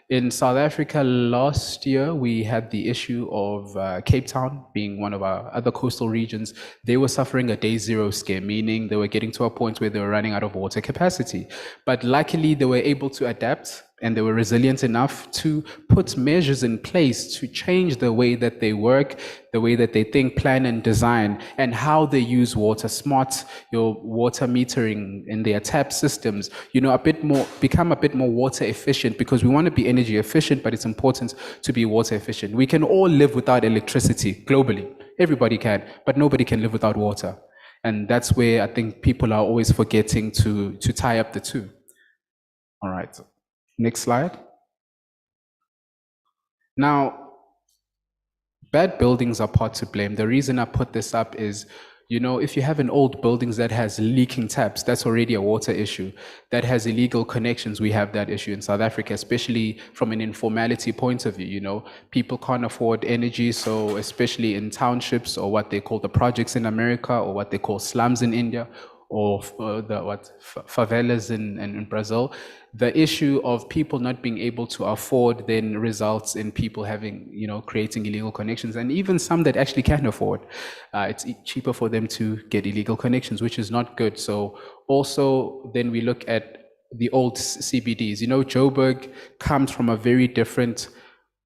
In South Africa last year, we had the issue of Cape Town being one of our other coastal regions. They were suffering a day zero scare, meaning they were getting to a point where they were running out of water capacity. But luckily, they were able to adapt and they were resilient enough to put measures in place to change the way that they work, the way that they think, plan, and design, and how they use water. Smart, your water metering in their tap systems, become a bit more water efficient, because we want to be energy efficient, but it's important to be water efficient. We can all live without electricity globally. Everybody can, but nobody can live without water. And that's where I think people are always forgetting to tie up the two. All right. Next slide. Now, bad buildings are part to blame. The reason I put this up is, if you have an old building that has leaking taps, that's already a water issue. That has illegal connections, we have that issue in South Africa, especially from an informality point of view. People can't afford energy, so especially in townships, or what they call the projects in America, or what they call slums in India, or favelas in Brazil. The issue of people not being able to afford then results in people having, creating illegal connections, and even some that actually can afford. It's cheaper for them to get illegal connections, which is not good. So also then we look at the old CBDs. Joburg comes from a very different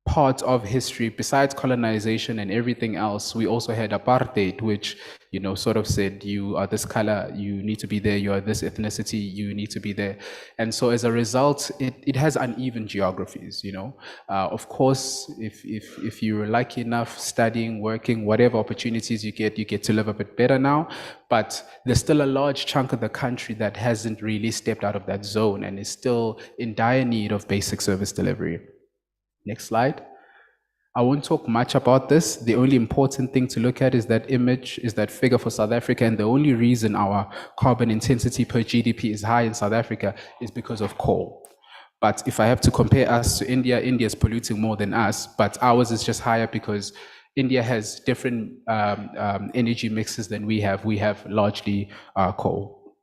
part of history. Besides colonization and everything else, we also had apartheid, which sort of said, you are this color, you need to be there, you are this ethnicity, you need to be there. And so as a result, it has uneven geographies. Of course, if you're lucky enough studying, working, whatever opportunities you get to live a bit better now, but there's still a large chunk of the country that hasn't really stepped out of that zone and is still in dire need of basic service delivery. Next slide. I won't talk much about this. The only important thing to look at is that image, is that figure for South Africa. And the only reason our carbon intensity per GDP is high in South Africa is because of coal. But if I have to compare us to India, India is polluting more than us, but ours is just higher because India has different energy mixes than we have. We have largely coal.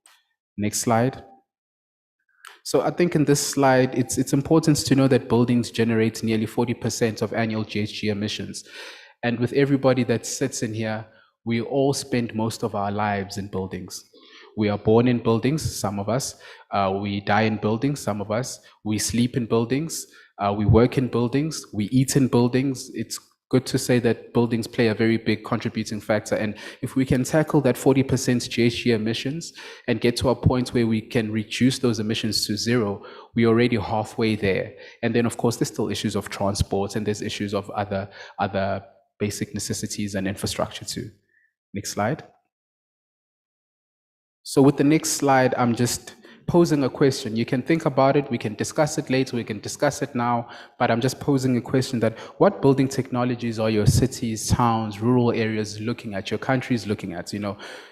Next slide. So I think in this slide, it's important to know that buildings generate nearly 40% of annual GHG emissions. And with everybody that sits in here, we all spend most of our lives in buildings. We are born in buildings, some of us. We die in buildings, some of us. We sleep in buildings. We work in buildings. We eat in buildings. It's good to say that buildings play a very big contributing factor. And if we can tackle that 40% GHG emissions and get to a point where we can reduce those emissions to zero, we're already halfway there. And then, of course, there's still issues of transport and there's issues of other basic necessities and infrastructure too. Next slide. So with the next slide, I'm just posing a question. You can think about it, we can discuss it later, we can discuss it now, but I'm just posing a question that what building technologies are your cities, towns, rural areas looking at, your countries looking at?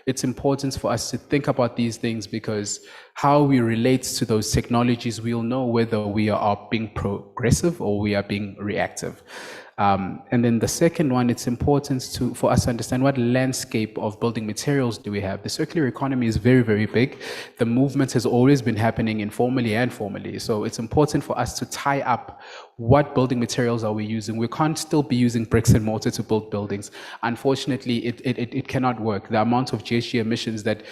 It's important for us to think about these things, because how we relate to those technologies, we'll know whether we are being progressive or we are being reactive. And then the second one, it's important for us to understand what landscape of building materials do we have. The circular economy is very, very big. The movement has always been happening informally and formally. So it's important for us to tie up what building materials are we using? We can't still be using bricks and mortar to build buildings. Unfortunately, it cannot work. The amount of GHG emissions that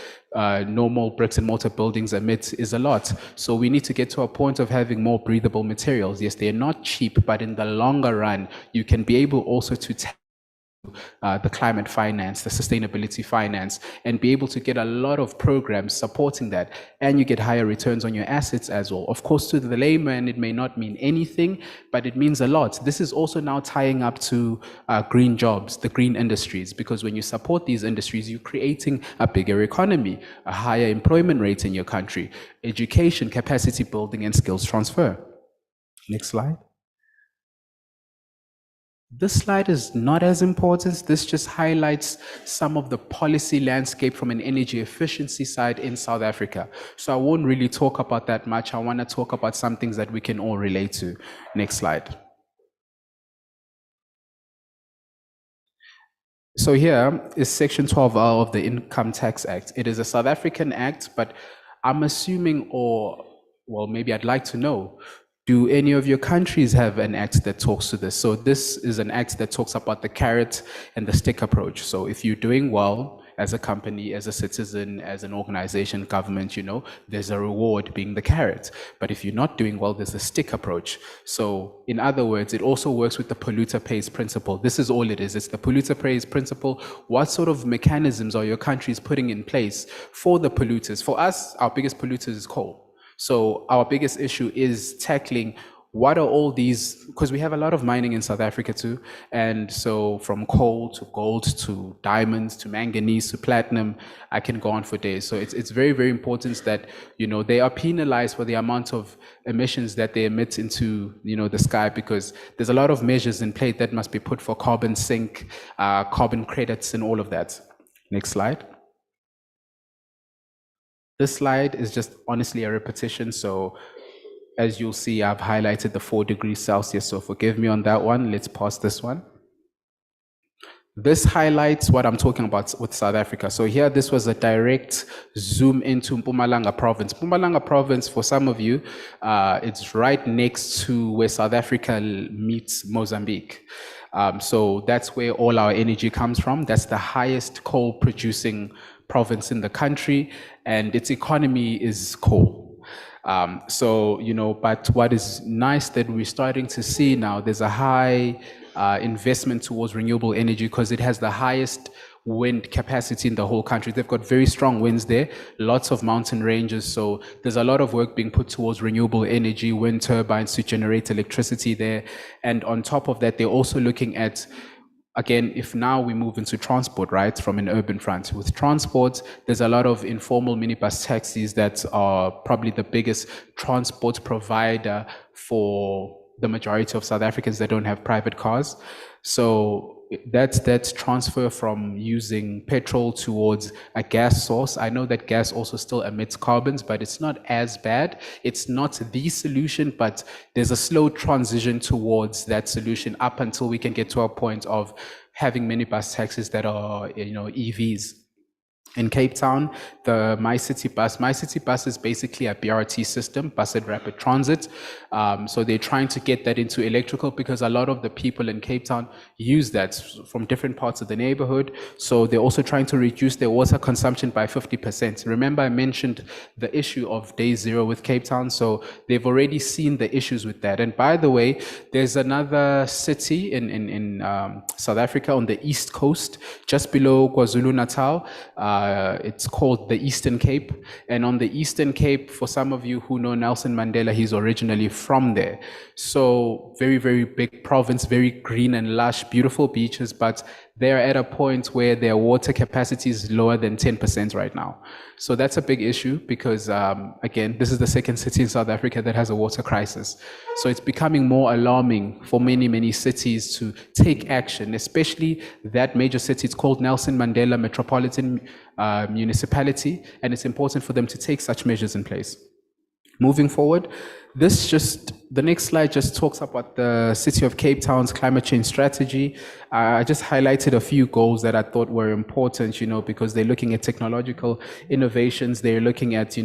normal bricks and mortar buildings emit is a lot. So we need to get to a point of having more breathable materials. Yes, they're not cheap, but in the longer run, you can be able also to the climate finance, the sustainability finance, and be able to get a lot of programs supporting that, and you get higher returns on your assets as well. Of course, to the layman, it may not mean anything, but it means a lot. This is also now tying up to green jobs, the green industries, because when you support these industries, you're creating a bigger economy, a higher employment rate in your country, education, capacity building, and skills transfer. Next slide. This slide is not as important. This just highlights some of the policy landscape from an energy efficiency side in South Africa. So I won't really talk about that much. I want to talk about some things that we can all relate to. Next slide. So here is Section 12R of the Income Tax Act. It is a South African act, but I'm assuming, or well, maybe I'd like to know, do any of your countries have an act that talks to this? So this is an act that talks about the carrot and the stick approach. So if you're doing well as a company, as a citizen, as an organization, government, you know, there's a reward being the carrot. But if you're not doing well, there's a stick approach. So in other words, it also works with the polluter pays principle. This is all it is. It's the polluter pays principle. What sort of mechanisms are your countries putting in place for the polluters? For us, our biggest polluters is coal. So our biggest issue is tackling what are all these, because we have a lot of mining in South Africa too. And so from coal to gold to diamonds to manganese to platinum, I can go on for days. So it's very, very important that, you know, they are penalized for the amount of emissions that they emit into, you know, the sky, because there's a lot of measures in play that must be put for carbon sink, carbon credits and all of that. Next slide. This slide is just honestly a repetition. So as you'll see, I've highlighted the 4 degrees Celsius. So forgive me on that one. Let's pause this one. This highlights what I'm talking about with South Africa. So here, this was a direct zoom into Mpumalanga province. Mpumalanga province, for some of you, it's right next to where South Africa meets Mozambique. So that's where all our energy comes from. That's the highest coal producing province in the country, and its economy is coal. So, you know, but what is nice that we're starting to see now, there's a high investment towards renewable energy because it has the highest wind capacity in the whole country. They've got very strong winds there, lots of mountain ranges. So there's a lot of work being put towards renewable energy, wind turbines to generate electricity there. And on top of that, they're also looking at, again, if now we move into transport, right, from an urban front. With transport, there's a lot of informal minibus taxis that are probably the biggest transport provider for the majority of South Africans that don't have private cars. So that's transfer from using petrol towards a gas source. I know that gas also still emits carbons, but it's not as bad. It's not the solution, but there's a slow transition towards that solution up until we can get to a point of having minibus taxis that are, you know, EVs. In Cape Town, the My City Bus is basically a BRT system, bus and rapid transit. So they're trying to get that into electrical because a lot of the people in Cape Town use that from different parts of the neighborhood. So they're also trying to reduce their water consumption by 50%. Remember, I mentioned the issue of day zero with Cape Town. So they've already seen the issues with that. And by the way, there's another city in South Africa on the East Coast, just below KwaZulu-Natal. It's called the Eastern Cape. And on the Eastern Cape, for some of you who know Nelson Mandela, he's originally from there. So very, very big province, very green and lush, beautiful beaches, but they're at a point where their water capacity is lower than 10% right now. So that's a big issue because, again, this is the second city in South Africa that has a water crisis. So it's becoming more alarming for many, many cities to take action, especially that major city. It's called Nelson Mandela Metropolitan Municipality, and it's important for them to take such measures in place. Moving forward, the next slide just talks about the City of Cape Town's climate change strategy. I just highlighted a few goals that I thought were important, because they're looking at technological innovations. They're looking at,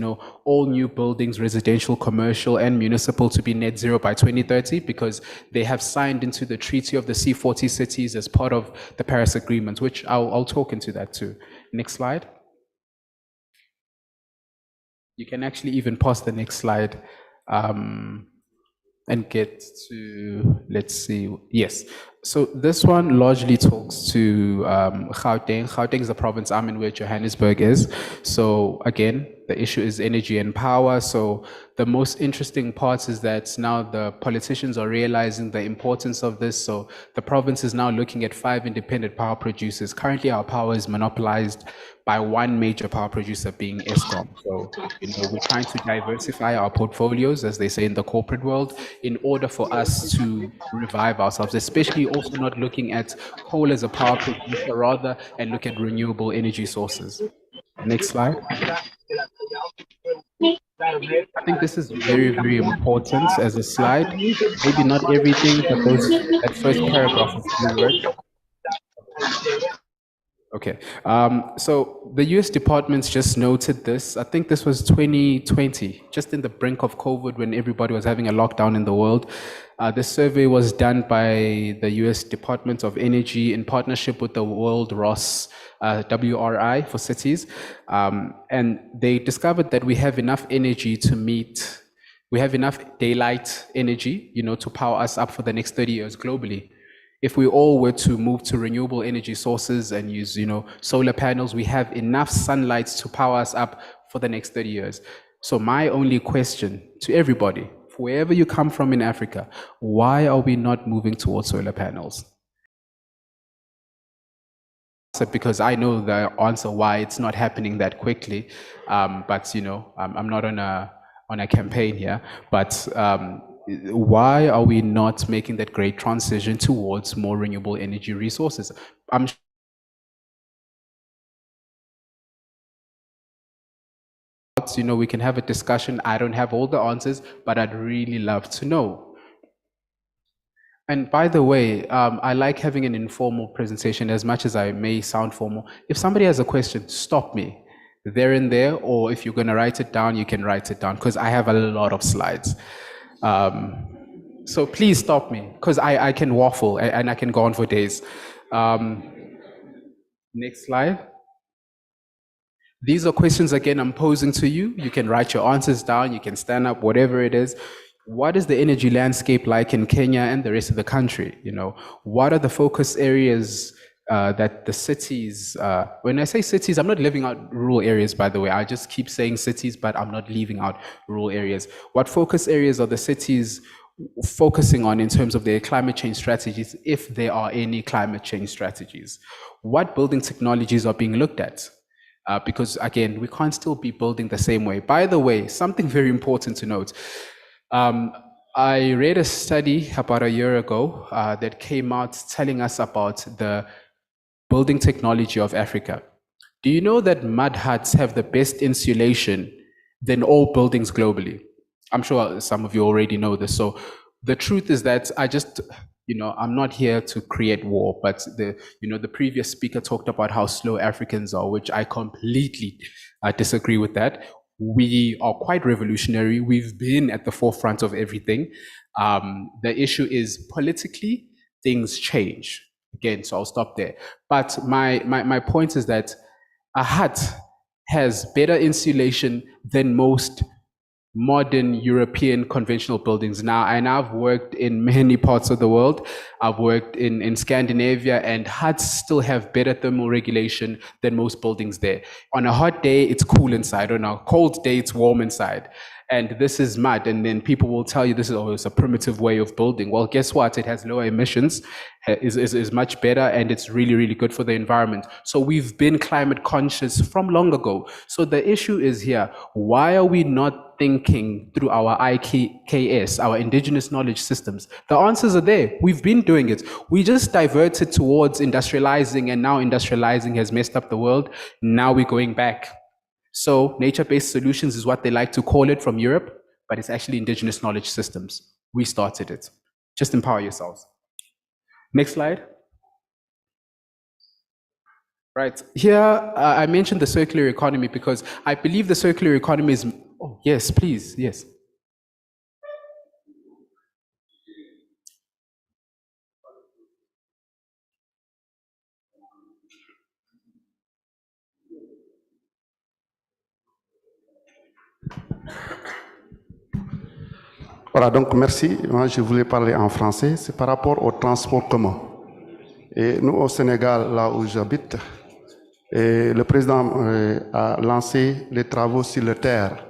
all new buildings, residential, commercial, and municipal to be net zero by 2030, because they have signed into the Treaty of the C40 cities as part of the Paris Agreement, which I'll talk into that too. Next slide. You can actually even pause the next slide and get to, let's see, yes. So this one largely talks to Gauteng. Gauteng is the province I'm in, where Johannesburg is. So again, the issue is energy and power. So the most interesting part is that now the politicians are realizing the importance of this. So the province is now looking at 5 independent power producers. Currently, our power is monopolized by one major power producer, being Eskom. So, we're trying to diversify our portfolios, as they say in the corporate world, in order for us to revive ourselves, especially also not looking at coal as a power producer, rather, and look at renewable energy sources. Next slide. I think this is very, very important as a slide. Maybe not everything, but that first paragraph of blue word. Okay, so the US departments just noted this. I think this was 2020, just in the brink of COVID when everybody was having a lockdown in the world. The survey was done by the US Department of Energy in partnership with the World ROS, WRI for cities. And they discovered that we have enough energy to meet, we have enough daylight energy, to power us up for the next 30 years globally. If we all were to move to renewable energy sources and use, solar panels, we have enough sunlight to power us up for the next 30 years. So my only question to everybody, wherever you come from in Africa, why are we not moving towards solar panels? Because I know the answer why it's not happening that quickly, but I'm not on a campaign here, but why are we not making that great transition towards more renewable energy resources? We can have a discussion. I don't have all the answers, but I'd really love to know. And by the way, I like having an informal presentation as much as I may sound formal. If somebody has a question, stop me there and there, or if you're going to write it down, you can write it down, because I have a lot of slides. So please stop me, because I can waffle and I can go on for days. Next slide. These are questions, again, I'm posing to you. You can write your answers down, you can stand up, whatever it is. What is the energy landscape like in Kenya and the rest of the country? What are the focus areas that the cities, when I say cities, I'm not leaving out rural areas, by the way. I just keep saying cities, but I'm not leaving out rural areas. What focus areas are the cities focusing on in terms of their climate change strategies, if there are any climate change strategies? What building technologies are being looked at? Because again, we can't still be building the same way. By the way, something very important to note. I read a study about a year ago that came out telling us about the building technology of Africa. Do you know that mud huts have the best insulation than all buildings globally? I'm sure some of you already know this. So the truth is that I'm not here to create war, but the previous speaker talked about how slow Africans are, which I completely disagree with that. We are quite revolutionary. We've been at the forefront of everything. The issue is politically, things change. Again, so I'll stop there. But my point is that a hut has better insulation than most modern European conventional buildings. Now, and I've worked in many parts of the world. I've worked in Scandinavia, and huts still have better thermal regulation than most buildings there. On a hot day, it's cool inside. On a cold day, it's warm inside. And this is mud, and then people will tell you this is always a primitive way of building. Well, guess what? It has lower emissions, is much better, and it's really, really good for the environment. So we've been climate conscious from long ago. So the issue is here, why are we not thinking through our IKS, our indigenous knowledge systems? The answers are there. We've been doing it. We just diverted towards industrializing, and now industrializing has messed up the world. Now we're going back. So nature-based solutions is what they like to call it from Europe. but it's actually indigenous knowledge systems. We started it. Just empower yourselves. Next slide. Right. Here, I mentioned the circular economy because I believe the circular economy is... Oh, yes, please, yes. Voilà, donc merci. Moi, je voulais parler en français. C'est par rapport au transport commun. Et nous, au Sénégal, là où j'habite, le président a lancé les travaux sur le TER,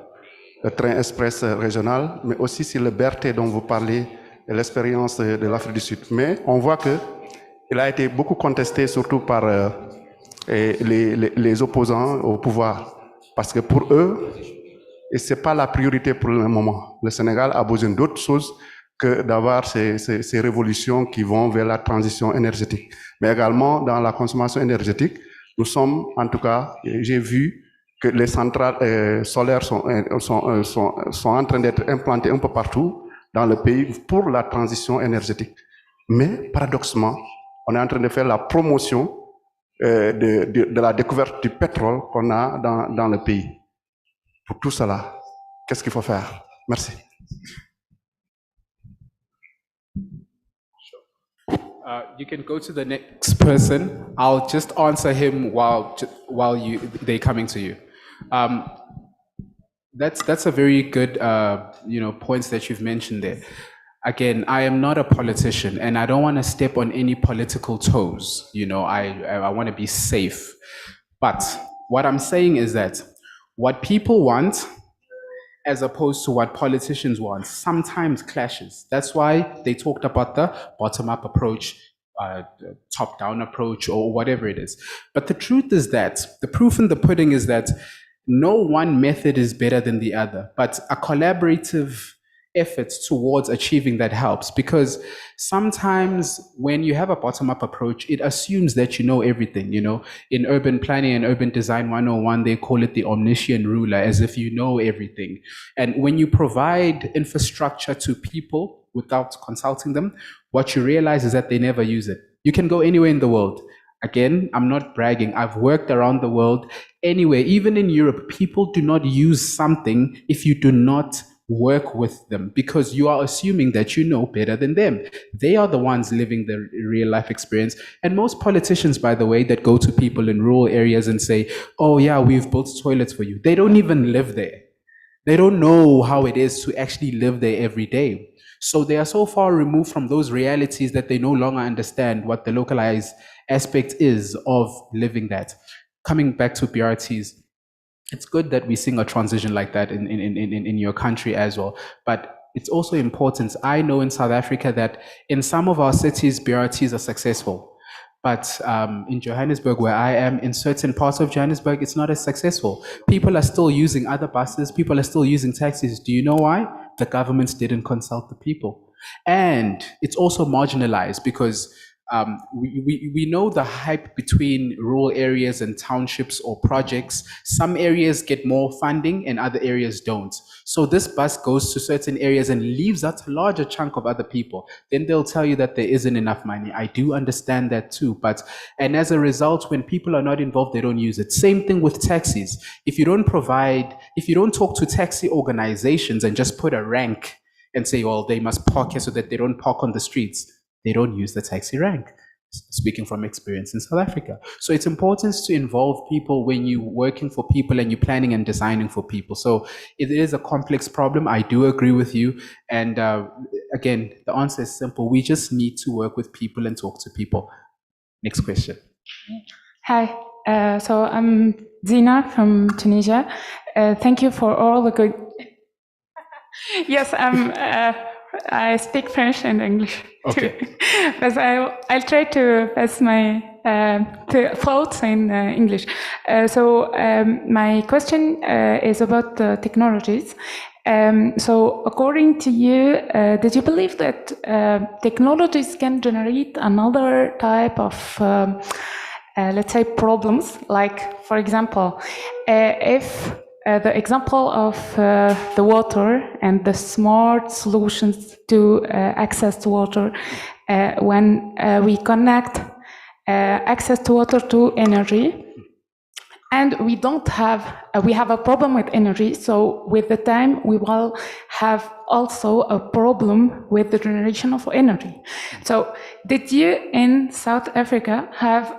le train express régional, mais aussi sur le BRT dont vous parlez, et l'expérience de l'Afrique du Sud. Mais on voit qu'il a été beaucoup contesté, surtout par les opposants au pouvoir. Parce que pour eux, et ce n'est pas la priorité pour le moment. Le Sénégal a besoin d'autres choses que d'avoir ces révolutions qui vont vers la transition énergétique. Mais également, dans la consommation énergétique, nous sommes, en tout cas, j'ai vu que les centrales solaires sont en train d'être implantées un peu partout dans le pays pour la transition énergétique. Mais, paradoxalement, on est en train de faire la promotion de la découverte du pétrole qu'on a dans le pays. Pour tout cela, qu'est-ce qu'il faut faire? Merci. You can go to the next person. I'll just answer him while they're coming to you. That's a very good points that you've mentioned there. Again, I am not a politician, and I don't want to step on any political toes. I want to be safe. But what I'm saying is that what people want, as opposed to what politicians want, sometimes clashes. That's why they talked about the bottom-up approach, the top-down approach, or whatever it is. But the truth is that, the proof in the pudding is that no one method is better than the other, but a collaborative effort towards achieving that helps, because sometimes when you have a bottom-up approach, it assumes that you know everything. In urban planning and urban design 101, they call it the omniscient ruler, as if you know everything. And when you provide infrastructure to people without consulting them, what you realize is that they never use it. You can go anywhere in the world. Again, I'm not bragging. I've worked around the world. Anywhere, even in Europe, people do not use something if you do not work with them, because you are assuming that you know better than them. They are the ones living the real life experience. And most politicians, by the way, that go to people in rural areas and say, oh yeah, we've built toilets for you. They don't even live there. They don't know how it is to actually live there every day. So they are so far removed from those realities that they no longer understand what the localized aspect is of living that. Coming back to BRTs, it's good that we sing a transition like that in your country as well. But it's also important. I know in South Africa that in some of our cities, BRTs are successful. But in Johannesburg, where I am, in certain parts of Johannesburg, it's not as successful. People are still using other buses. People are still using taxis. Do you know why? The governments didn't consult the people. And it's also marginalized because we know the hype between rural areas and townships or projects. Some areas get more funding and other areas don't. So this bus goes to certain areas and leaves out a larger chunk of other people. Then they'll tell you that there isn't enough money. I do understand that too. And as a result, when people are not involved, they don't use it. Same thing with taxis. If you don't talk to taxi organizations and just put a rank and say, well, they must park here so that they don't park on the streets, they don't use the taxi rank. Speaking from experience in South Africa. So it's important to involve people when you're working for people and you're planning and designing for people. So it is a complex problem. I do agree with you. And again, the answer is simple. We just need to work with people and talk to people. Next question. Hi, so I'm Zina from Tunisia. Thank you for all the good... Yes, I speak French and English too. Okay. But I'll try to pass my thoughts in English. So my question is about the technologies. So according to you, did you believe that technologies can generate another type of, let's say, problems? Like, for example, if the example of the water and the smart solutions to access to water, when we connect access to water to energy, and we don't have, we have a problem with energy, so with the time we will have also a problem with the generation of energy. So did you in South Africa have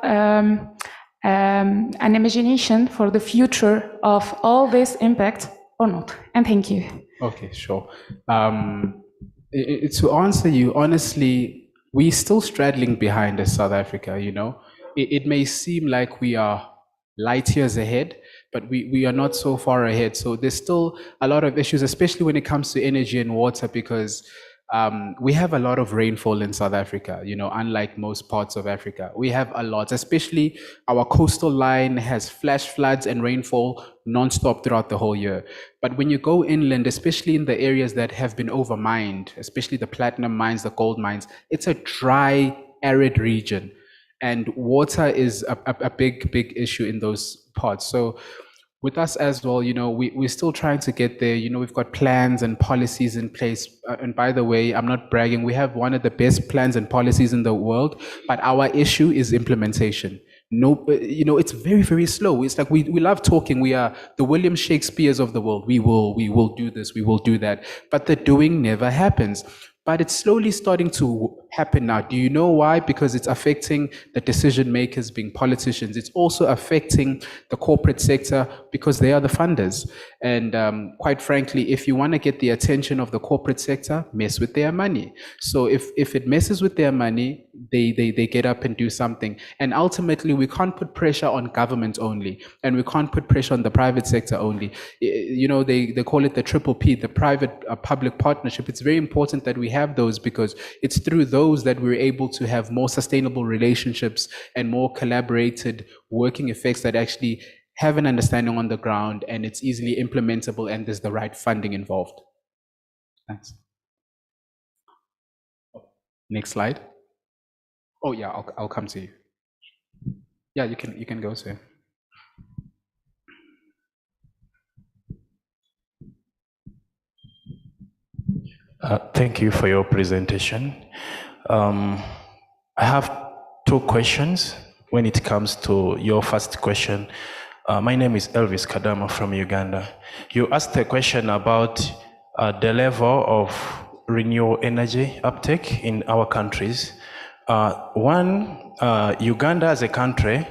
an imagination for the future of all this impact or not? And thank you. Okay, sure. To answer you, honestly, we're still straddling behind as South Africa, you know. It may seem like we are light years ahead, but we are not so far ahead. So there's still a lot of issues, especially when it comes to energy and water, because we have a lot of rainfall in South Africa, you know, unlike most parts of Africa. We have a lot, especially our coastal line has flash floods and rainfall nonstop throughout the whole year. But when you go inland, especially in the areas that have been overmined, especially the platinum mines, the gold mines, it's a dry, arid region. And water is a big issue in those parts. So with us as well, you know, we're still trying to get there. You know, we've got plans and policies in place. And by the way, I'm not bragging. We have one of the best plans and policies in the world, but our issue is implementation. No, you know, it's very, very slow. It's like we love talking. We are the William Shakespeares of the world. We will do this, we will do that. But the doing never happens. But it's slowly starting to happen now. Do you know why? Because it's affecting the decision makers being politicians. It's also affecting the corporate sector because they are the funders. And quite frankly, if you want to get the attention of the corporate sector, mess with their money. So if it messes with their money, they get up and do something. And ultimately, we can't put pressure on government only, and we can't put pressure on the private sector only. You know, they call it the triple P, the private-public partnership. It's very important that we have those, because it's through those that we're able to have more sustainable relationships and more collaborated working effects that actually have an understanding on the ground, and it's easily implementable, and there's the right funding involved. Thanks. Next slide. Oh yeah, I'll come to you. Yeah, you can go, sir. Thank you for your presentation. I have two questions when it comes to your first question. My name is Elvis Kadama from Uganda. You asked a question about the level of renewable energy uptake in our countries. Uganda as a country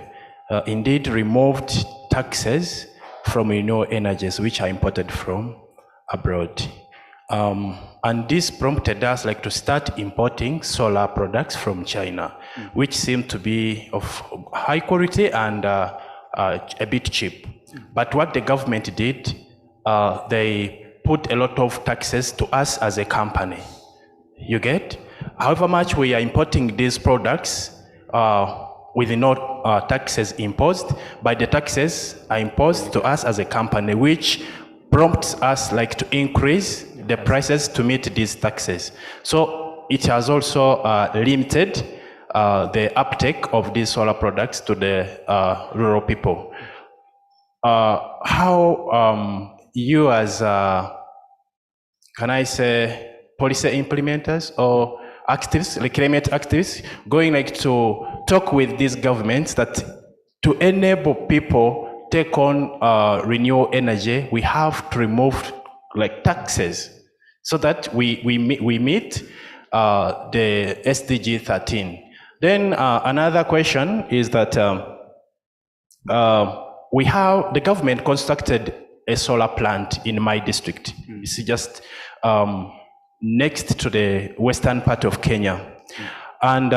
indeed removed taxes from renewable energies which are imported from abroad. And this prompted us to start importing solar products from China, which seem to be of high quality and a bit cheap. But what the government did, they put a lot of taxes to us as a company. You get? However much we are importing these products, with no taxes imposed, but the taxes are imposed to us as a company, which prompts us to increase the prices to meet these taxes. So it has also limited the uptake of these solar products to the rural people. How you as, can I say, policy implementers or activists, climate activists, going to talk with these governments that to enable people take on renewable energy, we have to remove taxes so that we meet the SDG 13. Then another question is that the government constructed a solar plant in my district. It's just next to the western part of Kenya. And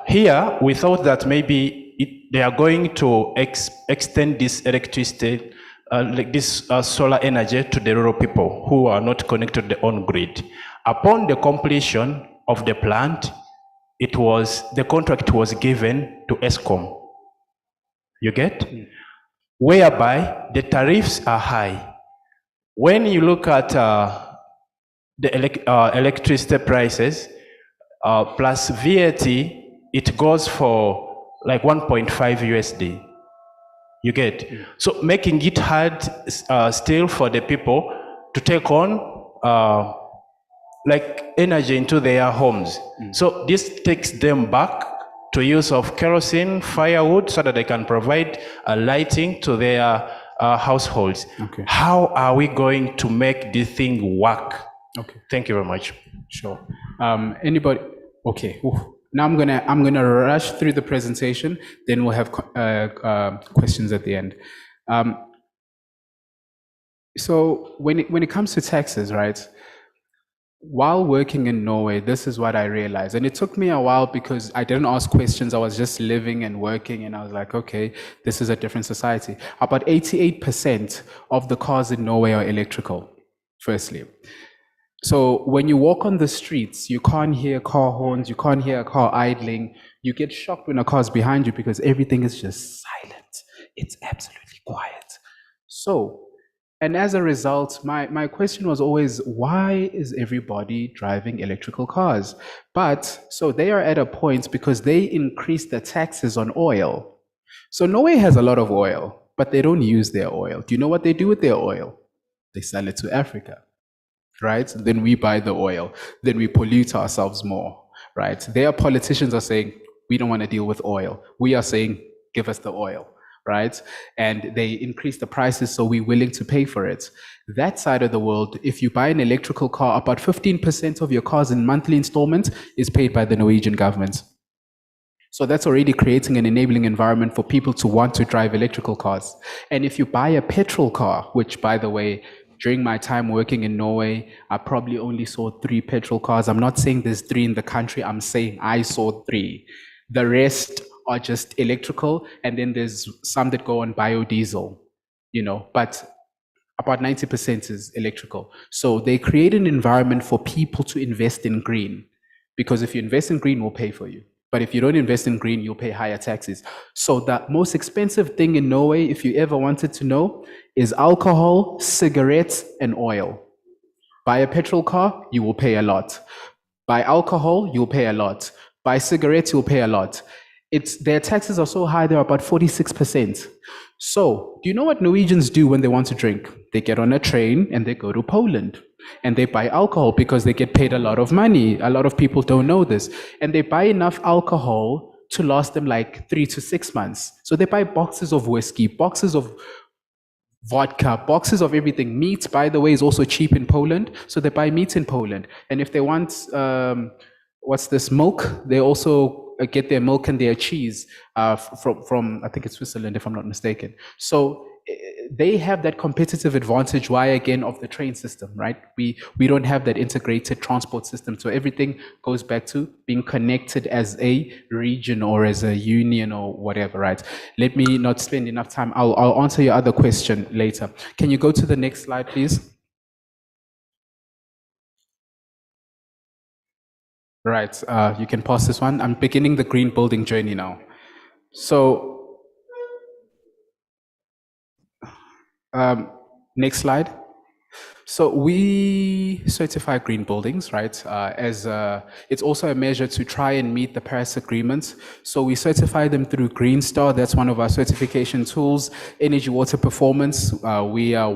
here we thought that maybe they are going to extend this electricity, this solar energy to the rural people who are not connected to the on-grid. Upon the completion of the plant, the contract was given to ESCOM. You get? Whereby the tariffs are high. When you look at the electricity prices plus VAT, it goes for 1.5 USD. You get? So making it hard still for the people to take on like energy into their homes. So this takes them back to use of kerosene, firewood, so that they can provide lighting to their households. Okay. How are we going to make this thing work? Okay. Thank you very much. Sure. Anybody? Okay. Oof. Now I'm gonna rush through the presentation. Then we'll have questions at the end. So when it comes to taxes, right? While working in Norway, this is what I realized, and it took me a while because I didn't ask questions. I was just living and working, and I was like, okay, this is a different society. About 88% of the cars in Norway are electrical. Firstly. So when you walk on the streets, you can't hear car horns, you can't hear a car idling. You get shocked when a car's behind you because everything is just silent. It's absolutely quiet. So, and as a result, my question was always, why is everybody driving electrical cars? But, so they are at a point because they increased the taxes on oil. So Norway has a lot of oil, but they don't use their oil. Do you know what they do with their oil? They sell it to Africa. Right? Then we buy the oil. Then we pollute ourselves more, right? Their politicians are saying, we don't want to deal with oil. We are saying, give us the oil, right? And they increase the prices, so we're willing to pay for it. That side of the world, if you buy an electrical car, about 15% of your cars in monthly installments is paid by the Norwegian government. So that's already creating an enabling environment for people to want to drive electrical cars. And if you buy a petrol car, which, by the way, during my time working in Norway, I probably only saw 3 petrol cars. I'm not saying there's 3 in the country. I'm saying I saw 3. The rest are just electrical, and then there's some that go on biodiesel, you know, but about 90% is electrical. So they create an environment for people to invest in green, because if you invest in green, we'll pay for you. But if you don't invest in green, you'll pay higher taxes. So the most expensive thing in Norway, if you ever wanted to know, is alcohol, cigarettes, and oil. Buy a petrol car, you will pay a lot. Buy alcohol, you'll pay a lot. Buy cigarettes, you'll pay a lot. Their taxes are so high, they're about 46%. So, do you know what Norwegians do when they want to drink? They get on a train and they go to Poland. And they buy alcohol because they get paid a lot of money. A lot of people don't know this. And they buy enough alcohol to last them like 3 to 6 months. So they buy boxes of whiskey, boxes of vodka, boxes of everything. Meat, by the way, is also cheap in Poland. So they buy meat in Poland. And if they want, milk, they also get their milk and their cheese from I think it's Switzerland, if I'm not mistaken. So they have that competitive advantage. Why, again, of the train system, right? We don't have that integrated transport system. So everything goes back to being connected as a region or as a union or whatever, right? Let me not spend enough time. I'll answer your other question later. Can you go to the next slide, please? Right, you can pause this one. I'm beginning the green building journey now. So, next slide. So we certify green buildings, right? It's also a measure to try and meet the Paris Agreement. So we certify them through Green Star. That's one of our certification tools. Energy water performance. We are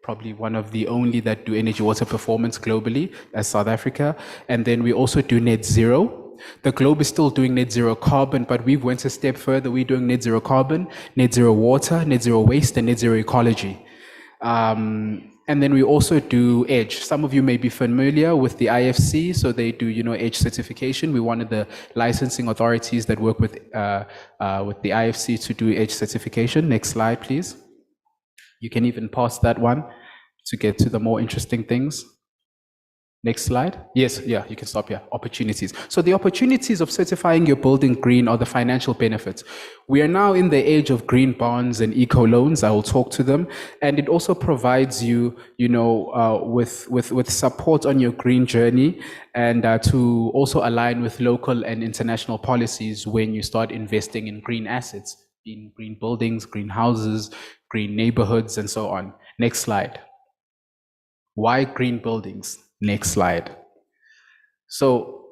probably one of the only that do energy water performance globally as South Africa. And then we also do net zero. The globe is still doing net zero carbon, but we went a step further. We're doing net zero carbon, net zero water, net zero waste, and net zero ecology. And then we also do EDGE. Some of you may be familiar with the IFC, so they do, EDGE certification. We're one of the licensing authorities that work with the IFC to do EDGE certification. Next slide, please. You can even pause that one to get to the more interesting things. Next slide. Yes, yeah, you can stop here. Opportunities. So the opportunities of certifying your building green are the financial benefits. We are now in the age of green bonds and eco loans. I will talk to them. And it also provides you, with support on your green journey, and to also align with local and international policies when you start investing in green assets, in green buildings, green houses, green neighborhoods, and so on. Next slide. Why green buildings? Next slide. So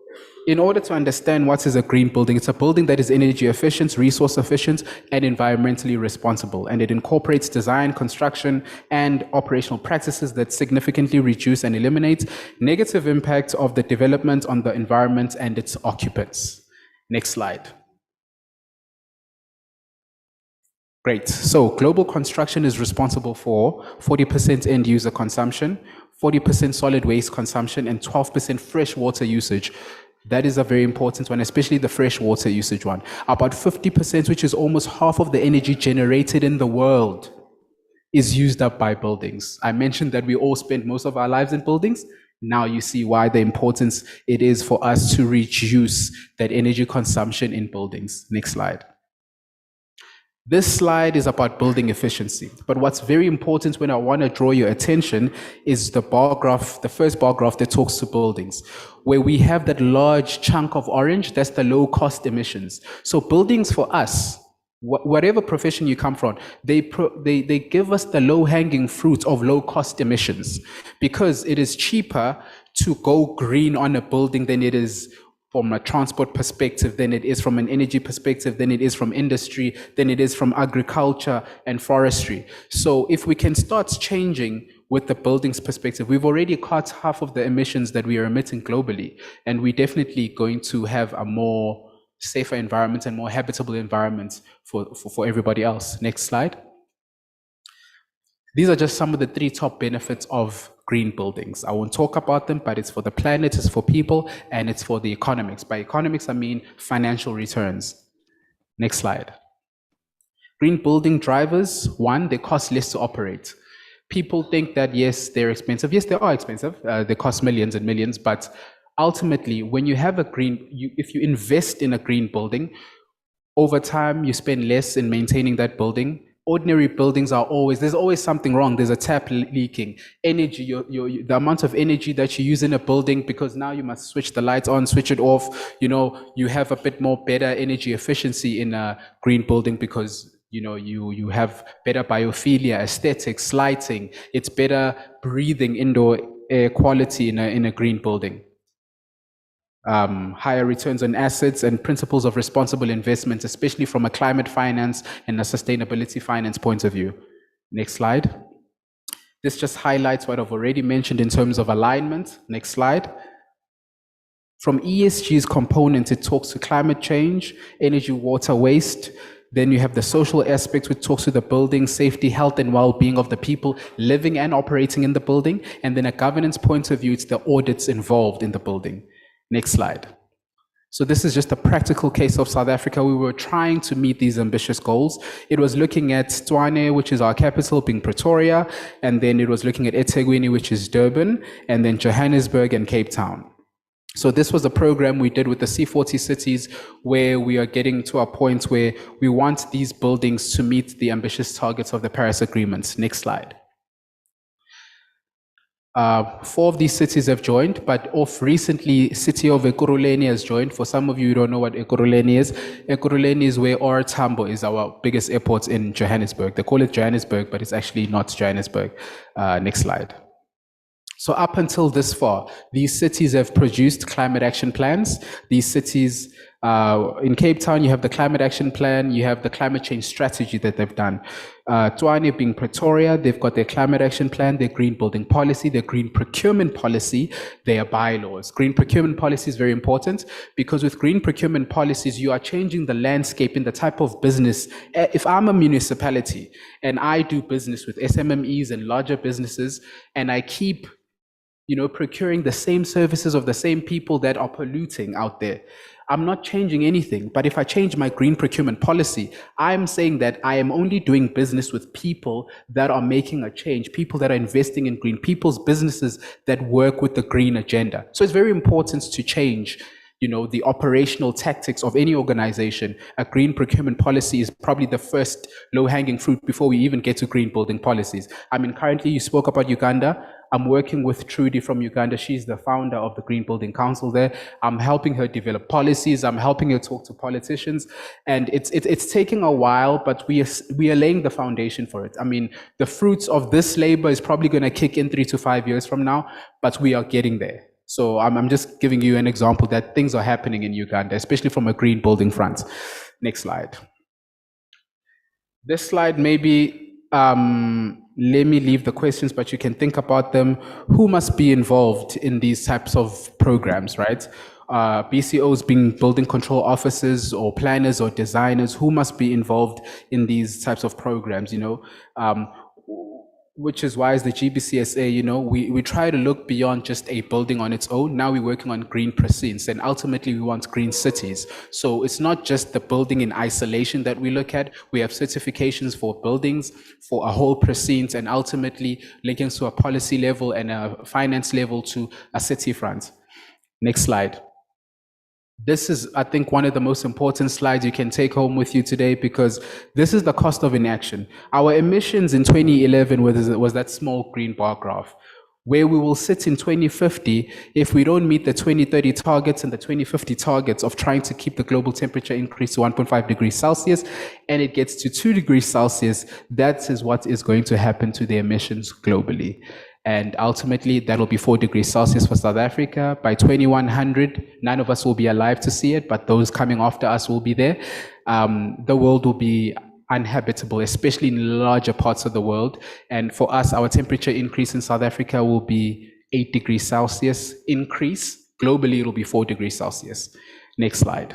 in order to understand what is a green building, it's a building that is energy efficient, resource efficient, and environmentally responsible. And it incorporates design, construction, and operational practices that significantly reduce and eliminate negative impacts of the development on the environment and its occupants. Next slide. Great. So global construction is responsible for 40% end user consumption, 40% solid waste consumption, and 12% fresh water usage. That is a very important one, especially the fresh water usage one. About 50%, which is almost half of the energy generated in the world, is used up by buildings. I mentioned that we all spend most of our lives in buildings. Now you see why the importance it is for us to reduce that energy consumption in buildings. Next slide. This slide is about building efficiency, but what's very important when I want to draw your attention is the bar graph, the first bar graph that talks to buildings, where we have that large chunk of orange, that's the low cost emissions. So buildings for us, whatever profession you come from, they give us the low hanging fruit of low cost emissions, because it is cheaper to go green on a building than it is from a transport perspective, than it is from an energy perspective, than it is from industry, than it is from agriculture and forestry. So if we can start changing with the buildings perspective, we've already cut half of the emissions that we are emitting globally, and we're definitely going to have a more safer environment and more habitable environment for everybody else. Next slide. These are just some of the 3 top benefits of green buildings. I won't talk about them, but it's for the planet, it's for people, and it's for the economics. By economics, I mean financial returns. Next slide. Green building drivers, 1, they cost less to operate. People think that, yes, they're expensive. Yes, they are expensive. They cost millions and millions, but ultimately, when you have if you invest in a green building, over time, you spend less in maintaining that building. Ordinary buildings there's always something wrong. There's a tap leaking. Energy, the amount of energy that you use in a building, because now you must switch the lights on, switch it off. You have a bit more better energy efficiency in a green building because you have better biophilia, aesthetics, lighting. It's better breathing indoor air quality in a green building. Higher returns on assets and principles of responsible investment, especially from a climate finance and a sustainability finance point of view. Next slide. This just highlights what I've already mentioned in terms of alignment. Next slide. From ESG's components, it talks to climate change, energy, water, waste. Then you have the social aspect, which talks to the building, safety, health, and well-being of the people living and operating in the building. And then a governance point of view, it's the audits involved in the building. Next slide. So this is just a practical case of South Africa. We were trying to meet these ambitious goals. It was looking at Tshwane, which is our capital, being Pretoria, and then it was looking at eThekwini, which is Durban, and then Johannesburg and Cape Town. So this was a program we did with the C40 cities, where we are getting to a point where we want these buildings to meet the ambitious targets of the Paris Agreement. Next slide. 4 of these cities have joined, but recently, city of Ekurhuleni has joined. For some of you who don't know what Ekurhuleni is where OR Tambo is our biggest airport in Johannesburg. They call it Johannesburg, but it's actually not Johannesburg. Next slide. So up until this far, these cities have produced climate action plans. These cities, in Cape Town, you have the climate action plan, you have the climate change strategy that they've done. Tshwane being Pretoria, they've got their climate action plan, their green building policy, their green procurement policy, their bylaws. Green procurement policy is very important because with green procurement policies, you are changing the landscape in the type of business. If I'm a municipality and I do business with SMMEs and larger businesses, and I keep procuring the same services of the same people that are polluting out there, I'm not changing anything. But if I change my green procurement policy, I'm saying that I am only doing business with people that are making a change, people that are investing in green, people's businesses that work with the green agenda. So it's very important to change the operational tactics of any organization. A green procurement policy is probably the first low-hanging fruit before we even get to green building policies. I mean, currently you spoke about Uganda. I'm working with Trudy from Uganda. She's the founder of the Green Building Council there. I'm helping her develop policies. I'm helping her talk to politicians. And it's taking a while, but we are laying the foundation for it. I mean, the fruits of this labor is probably going to kick in 3 to 5 years from now, but we are getting there. So I'm just giving you an example that things are happening in Uganda, especially from a green building front. Next slide. This slide maybe, let me leave the questions, but you can think about them. Who must be involved in these types of programs, right? BCOs being building control officers or planners or designers, who must be involved in these types of programs, you know? Which is why as the GBCSA, you know, we try to look beyond just a building on its own. Now we're working on green precincts, and ultimately we want green cities. So it's not just the building in isolation that we look at. We have certifications for buildings, for a whole precinct, and ultimately linking to a policy level and a finance level to a city front. Next slide. This is, I think, one of the most important slides you can take home with you today, because this is the cost of inaction. Our emissions in 2011 was that small green bar graph. Where we will sit in 2050 if we don't meet the 2030 targets and the 2050 targets of trying to keep the global temperature increase to 1.5 degrees Celsius, and it gets to 2 degrees Celsius, that is what is going to happen to the emissions globally. And ultimately, that'll be 4 degrees Celsius for South Africa. By 2100, none of us will be alive to see it, but those coming after us will be there. The world will be uninhabitable, especially in larger parts of the world. And for us, our temperature increase in South Africa will be 8 degrees Celsius increase. Globally, it'll be 4 degrees Celsius. Next slide.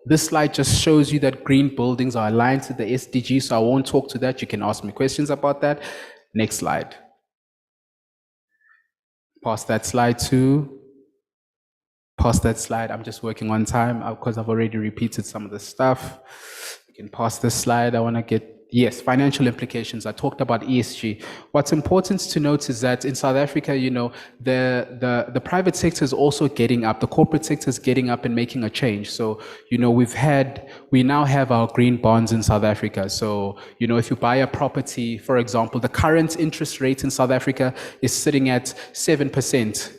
This slide just shows you that green buildings are aligned to the SDG, so I won't talk to that. You can ask me questions about that. Next slide. Pass that slide too. Pass that slide. I'm just working on time because I've already repeated some of the stuff. You can pass this slide. I want to get, yes, financial implications. I talked about ESG. What's important to note is that in South Africa, you know, the private sector is also getting up. The corporate sector is getting up and making a change. So, you know, we now have our green bonds in South Africa. So, you know, if you buy a property, for example, the current interest rate in South Africa is sitting at 7%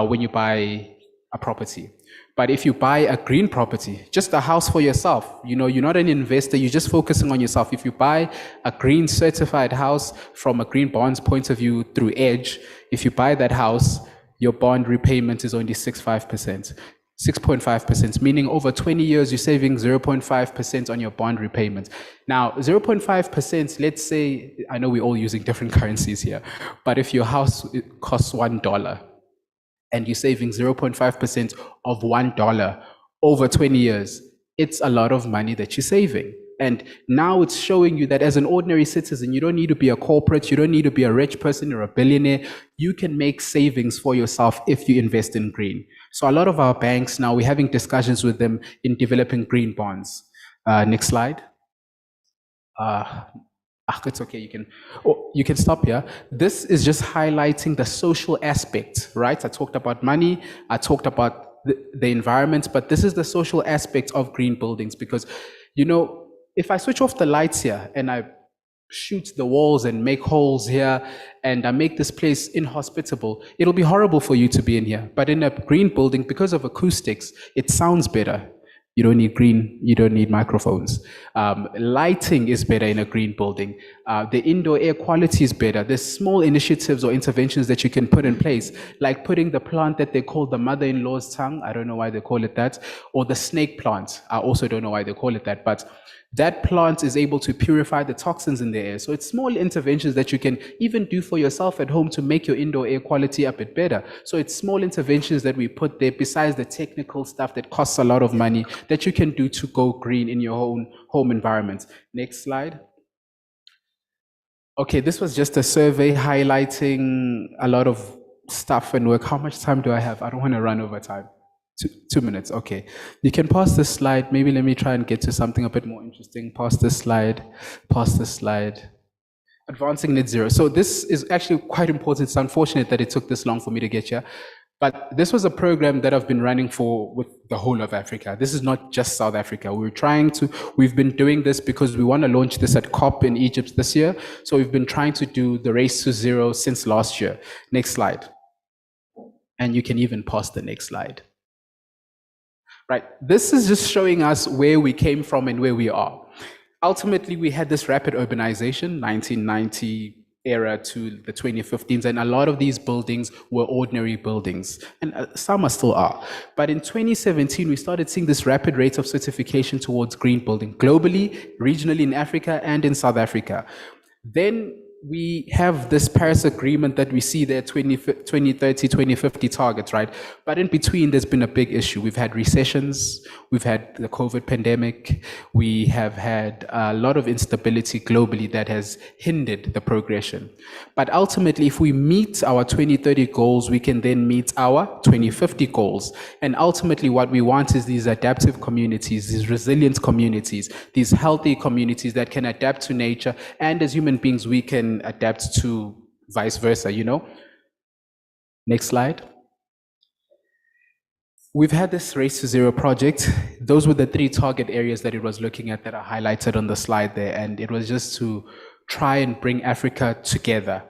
when you buy a property. But if you buy a green property, just a house for yourself, you know, you're not an investor, you're just focusing on yourself. If you buy a green certified house from a green bonds point of view through Edge, if you buy that house, your bond repayment is only 6.5%, meaning over 20 years, you're saving 0.5% on your bond repayment. Now, 0.5%, let's say, I know we're all using different currencies here, but if your house costs $1, and you're saving 0.5% of $1 over 20 years, it's a lot of money that you're saving. And now it's showing you that as an ordinary citizen, you don't need to be a corporate, you don't need to be a rich person or a billionaire. You can make savings for yourself if you invest in green. So a lot of our banks now, we're having discussions with them in developing green bonds. Next slide. It's okay, you can stop here. This is just highlighting the social aspect, right? I talked about money, I talked about the environment, but this is the social aspect of green buildings, because, you know, if I switch off the lights here and I shoot the walls and make holes here and I make this place inhospitable, it'll be horrible for you to be in here. But in a green building, because of acoustics, it sounds better. You don't need green, you don't need microphones. Lighting is better in a green building. The indoor air quality is better. There's small initiatives or interventions that you can put in place, like putting the plant that they call the mother-in-law's tongue. I don't know why they call it that. Or the snake plant. I also don't know why they call it that. But that plant is able to purify the toxins in the air. So it's small interventions that you can even do for yourself at home to make your indoor air quality a bit better. So it's small interventions that we put there besides the technical stuff that costs a lot of money that you can do to go green in your own home environment. Next slide. Okay, this was just a survey highlighting a lot of stuff and work. How much time do I have? I don't want to run over time. 2 minutes, okay. You can pass this slide. Maybe let me try and get to something a bit more interesting. Pass this slide, pass this slide. Advancing net zero. So this is actually quite important. It's unfortunate that it took this long for me to get here. But this was a program that I've been running with the whole of Africa. This is not just South Africa. We've been doing this because we want to launch this at COP in Egypt this year. So we've been trying to do the race to zero since last year. Next slide. And you can even pass the next slide. Right, this is just showing us where we came from and where we are. Ultimately, we had this rapid urbanization, 1990 era to the 2015s, and a lot of these buildings were ordinary buildings, and some are still are. But in 2017, we started seeing this rapid rate of certification towards green building globally, regionally in Africa and in South Africa. Then we have this Paris Agreement that we see there, 2030, 2050 targets, right? But in between, there's been a big issue. We've had recessions, we've had the COVID pandemic, we have had a lot of instability globally that has hindered the progression. But ultimately, if we meet our 2030 goals, we can then meet our 2050 goals. And ultimately, what we want is these adaptive communities, these resilient communities, these healthy communities that can adapt to nature, and as human beings, we can adapt to vice versa, you know? Next slide. We've had this Race to Zero project. Those were the 3 target areas that it was looking at that are highlighted on the slide there, and it was just to try and bring Africa together.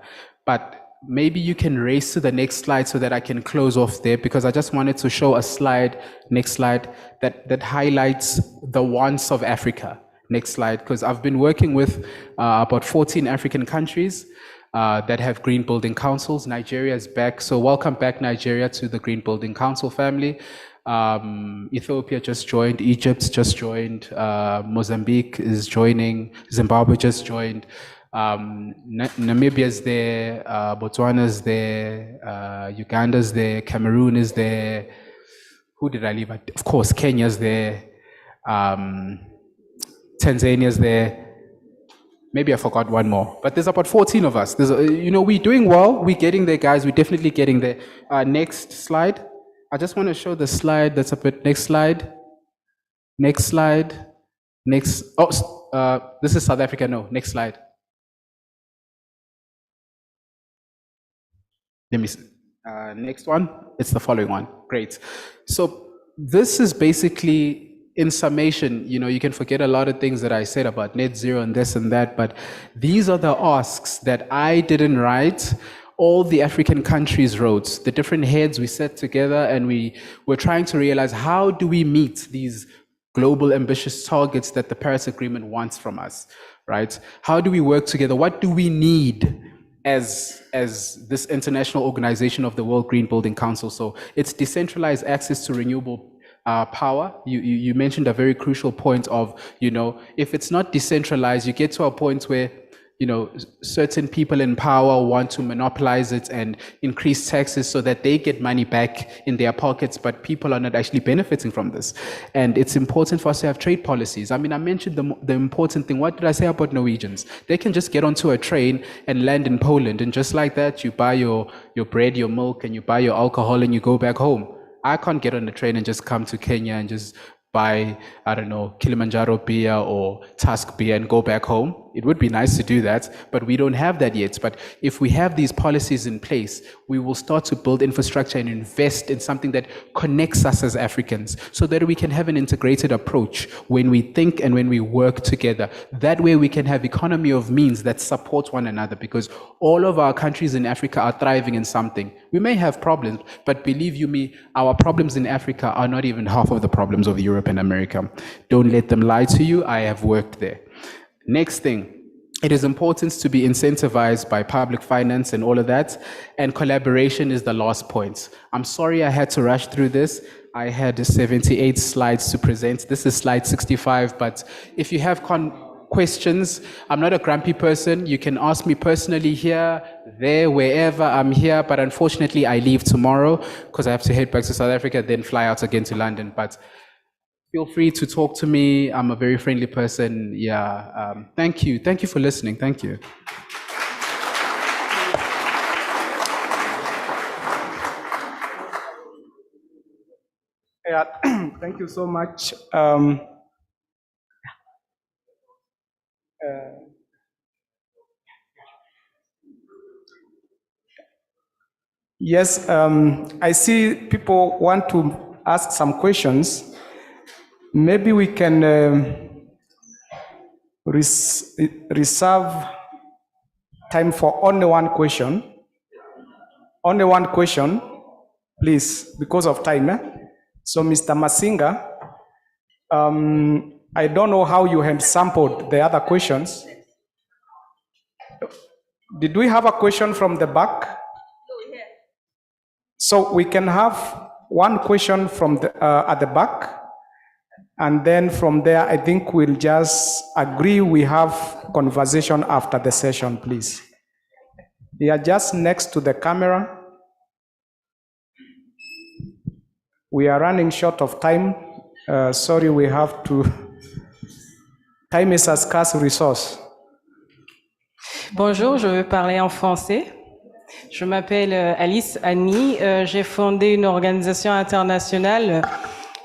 But maybe you can race to the next slide so that I can close off there, because I just wanted to show a slide, next slide, that highlights the wants of Africa. Next slide, because I've been working with about 14 African countries that have green building councils. Nigeria is back, so welcome back Nigeria to the Green Building Council family. Ethiopia just joined, Egypt just joined, Mozambique is joining, Zimbabwe just joined, Namibia's there, Botswana's there, Uganda's there, Cameroon is there. Who did I leave? Of course, Kenya's there. Tanzania's there. Maybe I forgot one more, but there's about 14 of us. We're doing well. We're getting there, guys. We're definitely getting there. Next slide. I just want to show the slide that's a bit. Next slide. Next slide. Next. Oh, this is South Africa. No, next slide. Let me see. Next one. It's the following one. Great. So this is basically, in summation, you can forget a lot of things that I said about net zero and this and that, but these are the asks that I didn't write. All the African countries wrote, the different heads we set together, and we were trying to realize, how do we meet these global ambitious targets that the Paris Agreement wants from us, right? How do we work together? What do we need as this international organization of the World Green Building Council? So it's decentralized access to renewable power. You mentioned a very crucial point of, if it's not decentralized, you get to a point where, certain people in power want to monopolize it and increase taxes so that they get money back in their pockets, but people are not actually benefiting from this. And it's important for us to have trade policies. I mean, I mentioned the important thing. What did I say about Norwegians? They can just get onto a train and land in Poland, and just like that, you buy your bread, your milk, and you buy your alcohol, and you go back home. I can't get on a train and just come to Kenya and just buy, I don't know, Kilimanjaro beer or Tusk beer and go back home. It would be nice to do that, but we don't have that yet. But if we have these policies in place, we will start to build infrastructure and invest in something that connects us as Africans, so that we can have an integrated approach when we think and when we work together. That way we can have economy of means that support one another, because all of our countries in Africa are thriving in something. We may have problems, but believe you me, our problems in Africa are not even half of the problems of Europe and America. Don't let them lie to you. I have worked there. Next thing, it is important to be incentivized by public finance and all of that, and collaboration is the last point. I'm sorry I had to rush through this. I had 78 slides to present. This is slide 65, but if you have questions, I'm not a grumpy person. You can ask me personally here, there, wherever. I'm here, but unfortunately I leave tomorrow because I have to head back to South Africa, then fly out again to London. But feel free to talk to me. I'm a very friendly person. Yeah. Thank you. Thank you for listening. Thank you. Yeah, thank you so much. Yes, I see people want to ask some questions. Maybe we can reserve time for only one question. Only one question, please, because of time. So, Mr. Masinga, I don't know how you had sampled the other questions. Did we have a question from the back? So we can have one question from the, at the back, and then from there, I think we'll just agree we have conversation after the session, please. They are just next to the camera. We are running short of time. Sorry, we have to. Time is a scarce resource. Bonjour, je veux parler en français. Je m'appelle Alice Annie. J'ai fondé une organisation internationale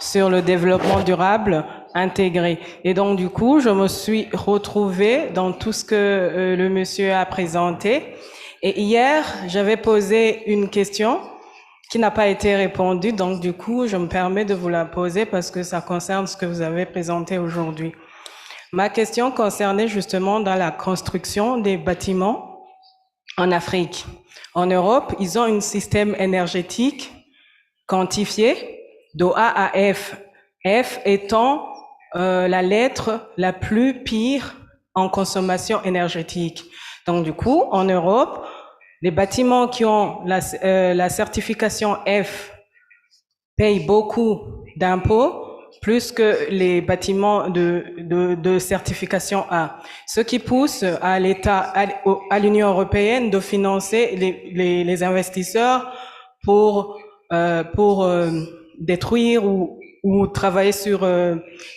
sur le développement durable intégré. Et donc, du coup, je me suis retrouvée dans tout ce que le monsieur a présenté. Et hier, j'avais posé une question qui n'a pas été répondue. Donc, du coup, je me permets de vous la poser parce que ça concerne ce que vous avez présenté aujourd'hui. Ma question concernait justement dans la construction des bâtiments en Afrique. En Europe, ils ont un système énergétique quantifié de A à F. F étant la lettre la plus pire en consommation énergétique. Donc du coup, en Europe, les bâtiments qui ont la certification F payent beaucoup d'impôts, plus que les bâtiments de certification A. Ce qui pousse à l'État, à l'Union européenne de financer les investisseurs pour détruire ou travailler sur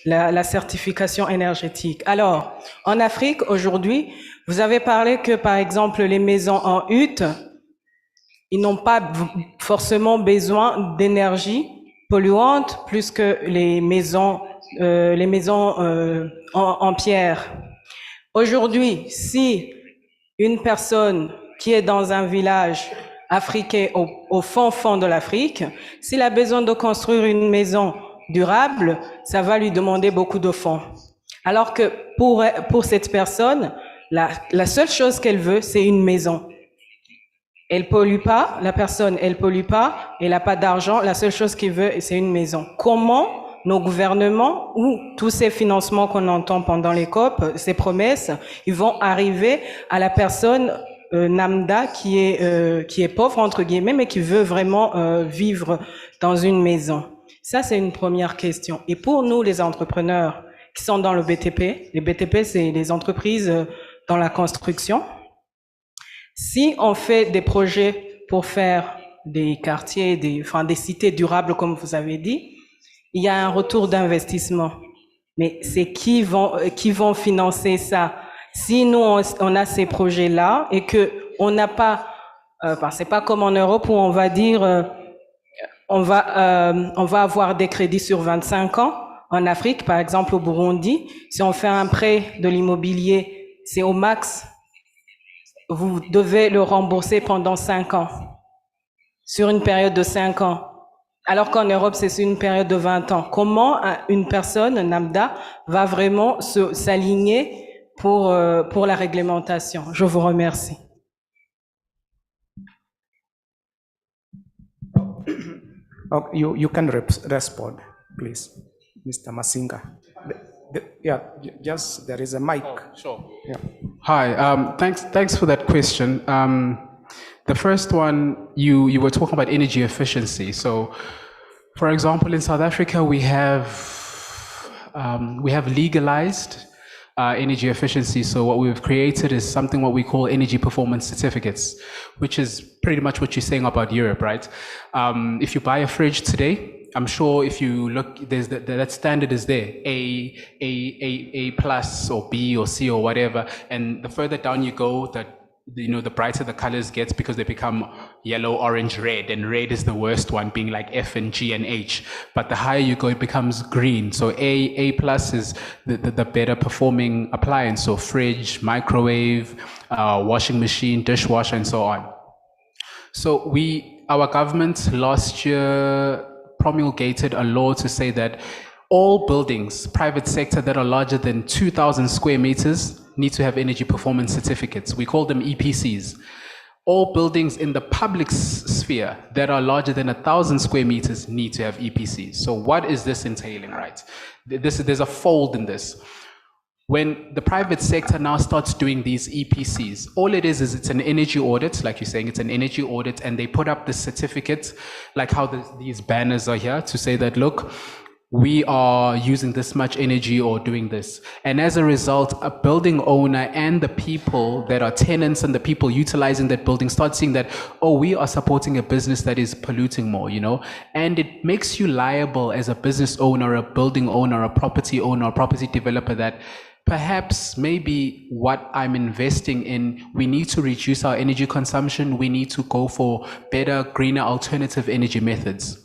la certification énergétique. Alors, en Afrique, aujourd'hui, vous avez parlé que, par exemple, les maisons en hutte, ils n'ont pas forcément besoin d'énergie polluante plus que les maisons en pierre. Aujourd'hui, si une personne qui est dans un village africain au fond de l'Afrique, s'il a besoin de construire une maison durable, ça va lui demander beaucoup de fonds. Alors que pour cette personne, la seule chose qu'elle veut, c'est une maison. Elle pollue pas, la personne, elle pollue pas, elle n'a pas d'argent, la seule chose qu'il veut, c'est une maison. Comment nos gouvernements ou tous ces financements qu'on entend pendant les COP, ces promesses, ils vont arriver à la personne lambda qui est pauvre, entre guillemets, mais qui veut vraiment vivre dans une maison? Ça, c'est une première question. Et pour nous, les entrepreneurs qui sont dans le BTP, les BTP, c'est les entreprises dans la construction. Si on fait des projets pour faire des quartiers, des cités durables, comme vous avez dit, il y a un retour d'investissement. Mais c'est qui vont financer ça? Si nous, on a ces projets-là et que on n'a pas, c'est pas comme en Europe où on va dire, on va avoir des crédits sur 25 ans. En Afrique, par exemple au Burundi, si on fait un prêt de l'immobilier, c'est au max, vous devez le rembourser pendant 5 ans, sur une période de 5 ans. Alors qu'en Europe, c'est sur une période de 20 ans. Comment une personne, lambda, va vraiment s'aligner pour la réglementation? Je vous remercie. Oh, you can respond, please, Mr. Masinga. Yeah, just there is a mic. Oh, sure. Yeah. Hi, thanks for that question. The first one, you were talking about energy efficiency. So, for example, in South Africa, we have legalized energy efficiency. So what we've created is something what we call energy performance certificates, which is pretty much what you're saying about Europe, right? If you buy a fridge today, I'm sure if you look, there's that standard is there, A plus or B or C or whatever, and the further down you go, the brighter the colors get because they become yellow, orange, red, and red is the worst one, being like F and G and H. But the higher you go, it becomes green. So A plus is the better performing appliance. So fridge, microwave, washing machine, dishwasher, and so on. So our government last year promulgated a law to say that all buildings, private sector, that are larger than 2,000 square meters need to have energy performance certificates. We call them EPCs. All buildings in the public sphere that are larger than 1,000 square meters need to have EPCs. So what is this entailing, right? There's a fold in this. when the private sector now starts doing these EPCs, all it is it's an energy audit, like you're saying, it's an energy audit, and they put up the certificate, like how these banners are here to say that, look, we are using this much energy or doing this. And as a result, a building owner and the people that are tenants and the people utilizing that building start seeing that, oh, we are supporting a business that is polluting more, you know? And it makes you liable as a business owner, a building owner, a property owner, a property developer that perhaps maybe what I'm investing in, we need to reduce our energy consumption. We need to go for better, greener alternative energy methods.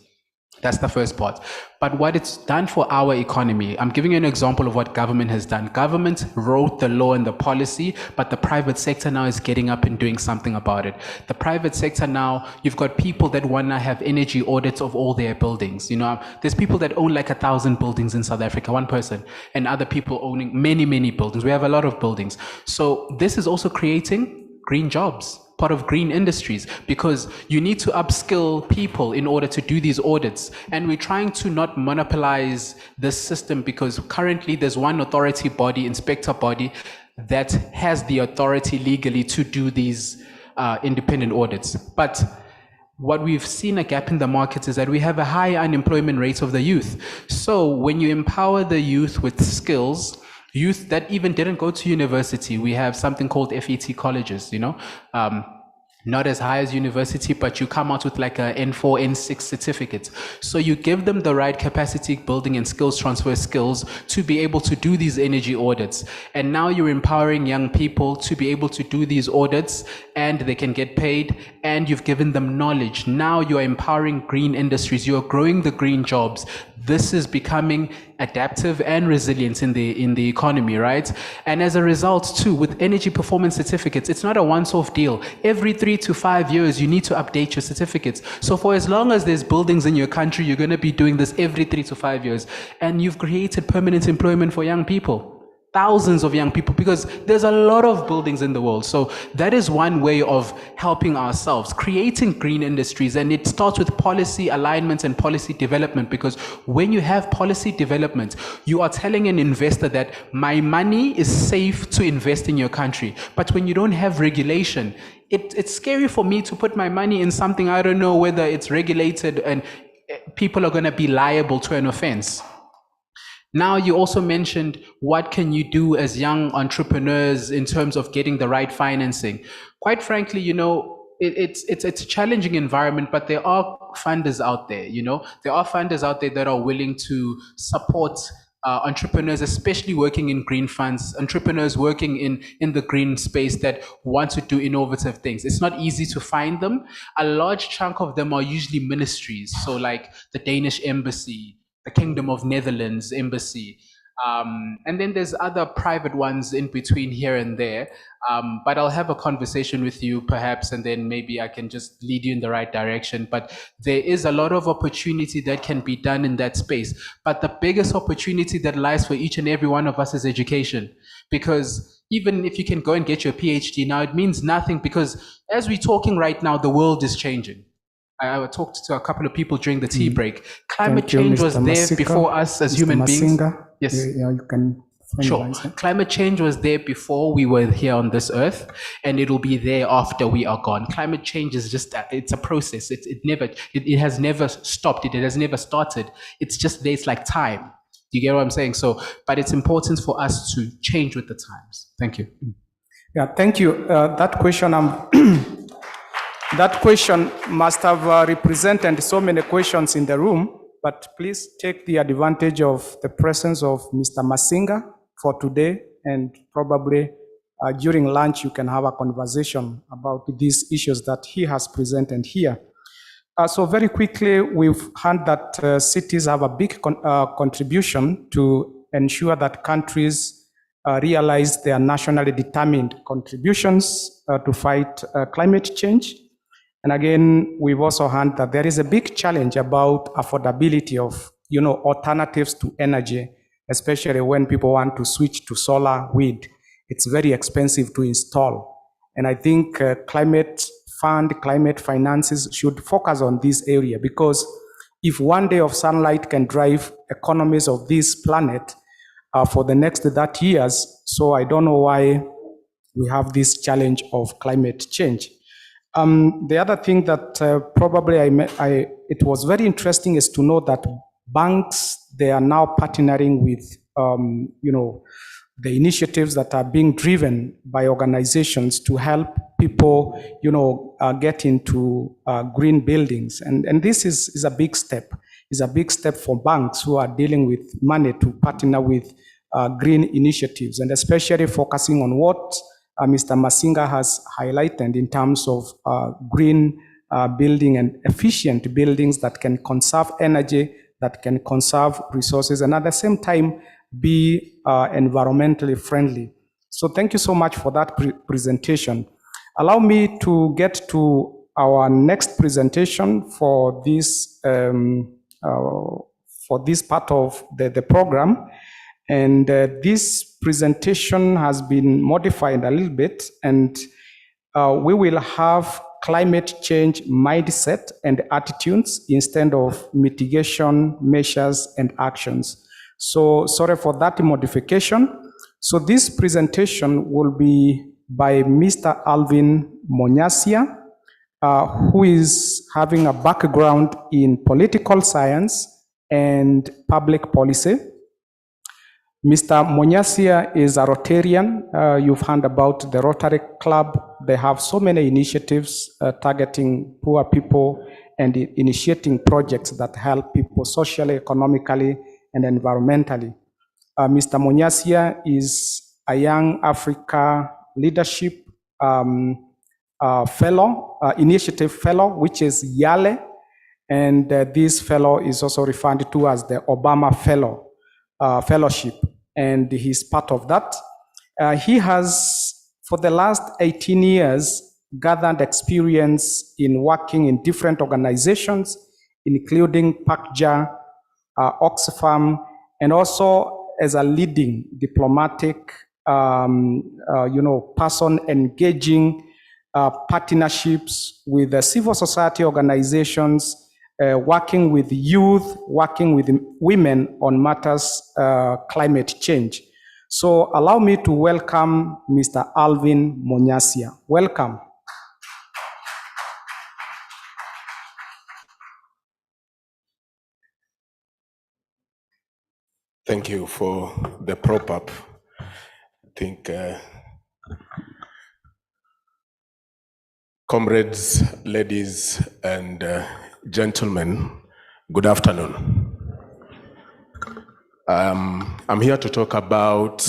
That's the first part. But what it's done for our economy, I'm giving you an example of what government has done. Government wrote the law and the policy, but the private sector now is getting up and doing something about it. The private sector now, you've got people that want to have energy audits of all their buildings. You know, there's people that own like 1,000 buildings in South Africa, one person, and other people owning many, many buildings. We have a lot of buildings. So this is also creating green jobs, part of green industries, because you need to upskill people in order to do these audits. And we're trying to not monopolize this system, because currently there's one authority body, inspector body, that has the authority legally to do these independent audits. But what we've seen a gap in the market is that we have a high unemployment rate of the youth. So when you empower the youth with skills, youth that even didn't go to university, we have something called FET colleges, you know, not as high as university, but you come out with like a N4, N6 certificate. So you give them the right capacity building and skills transfer skills to be able to do these energy audits. And now you're empowering young people to be able to do these audits, and they can get paid, and you've given them knowledge. Now you're empowering green industries, you're growing the green jobs. This is becoming adaptive and resilient in the economy, right? And as a result too, with energy performance certificates, it's not a once-off deal. Every 3 to 5 years, you need to update your certificates. So for as long as there's buildings in your country, you're going to be doing this every 3 to 5 years. And you've created permanent employment for young people. Thousands of young people, because there's a lot of buildings in the world. So that is one way of helping ourselves, creating green industries. And it starts with policy alignment and policy development, because when you have policy development, you are telling an investor that my money is safe to invest in your country. But when you don't have regulation, it's scary for me to put my money in something I don't know whether it's regulated and people are going to be liable to an offense. Now, you also mentioned what can you do as young entrepreneurs in terms of getting the right financing. Quite frankly, you know, it's a challenging environment, but there are funders out there, you know, there are funders out there that are willing to support entrepreneurs, especially working in green funds, entrepreneurs working in the green space that want to do innovative things. It's not easy to find them. A large chunk of them are usually ministries. So like the Danish embassy, the Kingdom of Netherlands embassy. And then there's other private ones in between here and there. But I'll have a conversation with you perhaps, and then maybe I can just lead you in the right direction. But there is a lot of opportunity that can be done in that space. But the biggest opportunity that lies for each and every one of us is education. Because even if you can go and get your PhD now, it means nothing, because as we're talking right now, the world is changing. I talked to a couple of people during the tea break. Climate change was there before us as human beings. Yes. You can Sure. Climate change was there before we were here on this earth, and it'll be there after we are gone. Climate change is just, it's a process. It has never stopped. It has never started. It's just there. It's like time. Do you get what I'm saying? So, but it's important for us to change with the times. Thank you. Yeah, thank you. That question, that question must have represented so many questions in the room, but please take the advantage of the presence of Mr. Masinga for today, and probably during lunch you can have a conversation about these issues that he has presented here. So very quickly, we've heard that cities have a big contribution to ensure that countries realize their nationally determined contributions to fight climate change. And again, we've also heard that there is a big challenge about affordability of, alternatives to energy, especially when people want to switch to solar, wind. It's very expensive to install. And I think climate finances should focus on this area, because if one day of sunlight can drive economies of this planet, for the next 30 years. So I don't know why we have this challenge of climate change. The other thing that probably it was very interesting is to know that banks, they are now partnering with, the initiatives that are being driven by organizations to help people, get into green buildings. And this is a big step. It's a big step for banks who are dealing with money to partner with green initiatives, and especially focusing on what Mr. Masinga has highlighted in terms of green building and efficient buildings that can conserve energy, that can conserve resources, and at the same time be environmentally friendly. So thank you so much for that presentation. Allow me to get to our next presentation for this part of the program. And this presentation has been modified a little bit, and we will have climate change mindset and attitudes instead of mitigation measures and actions. So sorry for that modification. So this presentation will be by Mr. Alvin Monyasia, who is having a background in political science and public policy. Mr. Monyasia is a Rotarian. You've heard about the Rotary Club. They have so many initiatives targeting poor people and initiating projects that help people socially, economically, and environmentally. Mr. Monyasia is a Young Africa Leadership Fellow, Initiative Fellow, which is YALE, and this fellow is also referred to as the Obama Fellow. Fellowship, and he's part of that. He has, for the last 18 years, gathered experience in working in different organizations, including PACJA, Oxfam, and also as a leading diplomatic, person engaging partnerships with the civil society organizations, working with youth, working with women on matters climate change. So allow me to welcome Mr. Alvin Monyasia. Welcome. Thank you for the prop-up. I think, comrades, ladies, and gentlemen, good afternoon. I'm here to talk about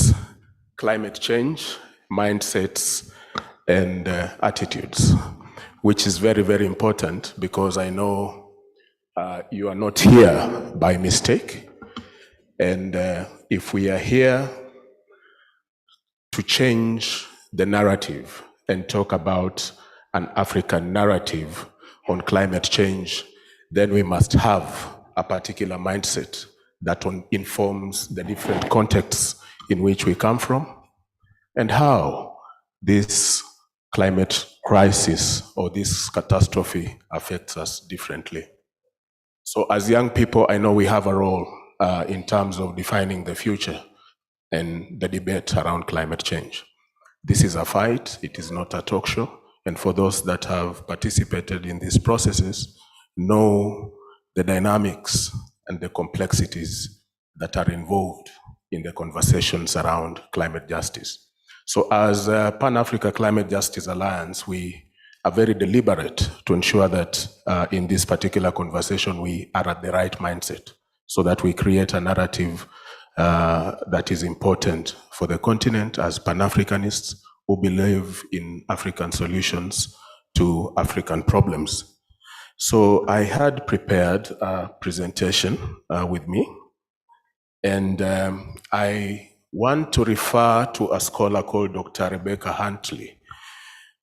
climate change, mindsets, and attitudes, which is very, very important because I know you are not here by mistake. And if we are here to change the narrative and talk about an African narrative on climate change, then we must have a particular mindset that informs the different contexts in which we come from and how this climate crisis or this catastrophe affects us differently. So as young people, I know we have a role in terms of defining the future and the debate around climate change. This is a fight, it is not a talk show. And for those that have participated in these processes, know the dynamics and the complexities that are involved in the conversations around climate justice. So as a Pan-Africa Climate Justice Alliance, we are very deliberate to ensure that in this particular conversation, we are at the right mindset so that we create a narrative that is important for the continent as Pan-Africanists who believe in African solutions to African problems. So I had prepared a presentation with me, and I want to refer to a scholar called Dr. Rebecca Huntley,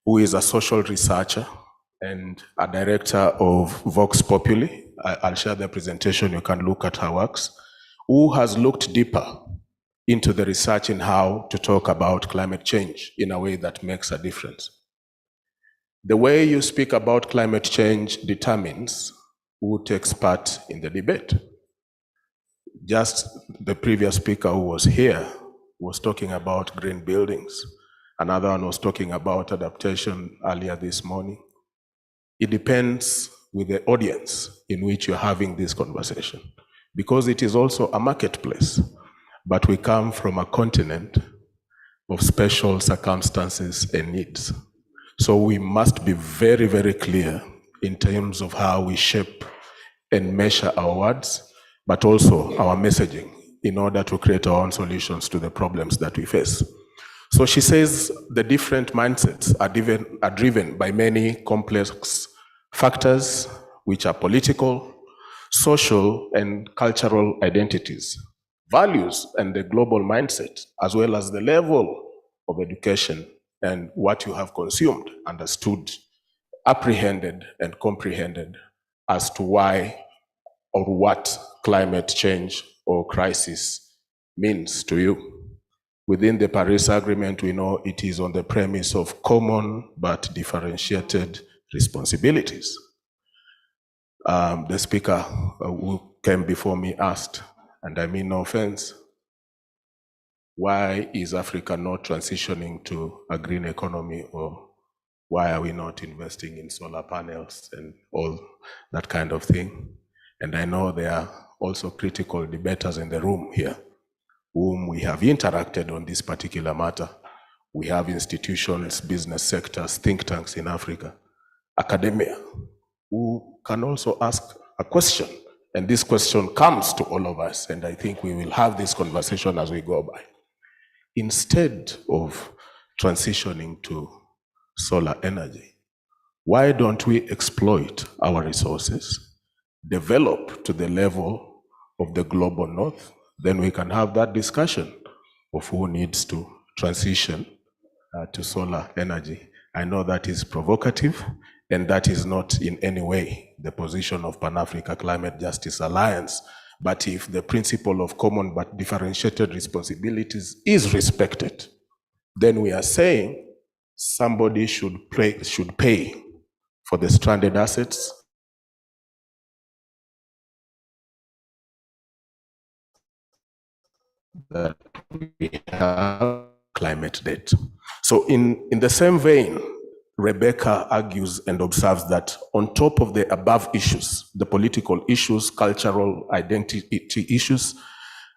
who is a social researcher and a director of Vox Populi. I'll share the presentation, you can look at her works, who has looked deeper into the research in how to talk about climate change in a way that makes a difference. The way you speak about climate change determines who takes part in the debate. Just the previous speaker who was here was talking about green buildings. Another one was talking about adaptation earlier this morning. It depends with the audience in which you're having this conversation, because it is also a marketplace. But we come from a continent of special circumstances and needs. So we must be very, very clear in terms of how we shape and measure our words, but also our messaging in order to create our own solutions to the problems that we face. So she says the different mindsets are driven by many complex factors, which are political, social, and cultural identities, values, and the global mindset, as well as the level of education and what you have consumed, understood, apprehended, and comprehended as to why or what climate change or crisis means to you. Within the Paris Agreement, we know it is on the premise of common but differentiated responsibilities. The speaker who came before me asked, and I mean no offense, why is Africa not transitioning to a green economy, or why are we not investing in solar panels and all that kind of thing? And I know there are also critical debaters in the room here whom we have interacted on this particular matter. We have institutions, business sectors, think tanks in Africa, academia, who can also ask a question. And this question comes to all of us, and I think we will have this conversation as we go by. Instead of transitioning to solar energy, why don't we exploit our resources, develop to the level of the global north? Then we can have that discussion of who needs to transition to solar energy. I know that is provocative, and that is not in any way the position of Pan-Africa Climate Justice Alliance. But if the principle of common but differentiated responsibilities is respected, then we are saying somebody should pay for the stranded assets, that we have climate debt. So in the same vein, Rebecca argues and observes that on top of the above issues, the political issues, cultural identity issues,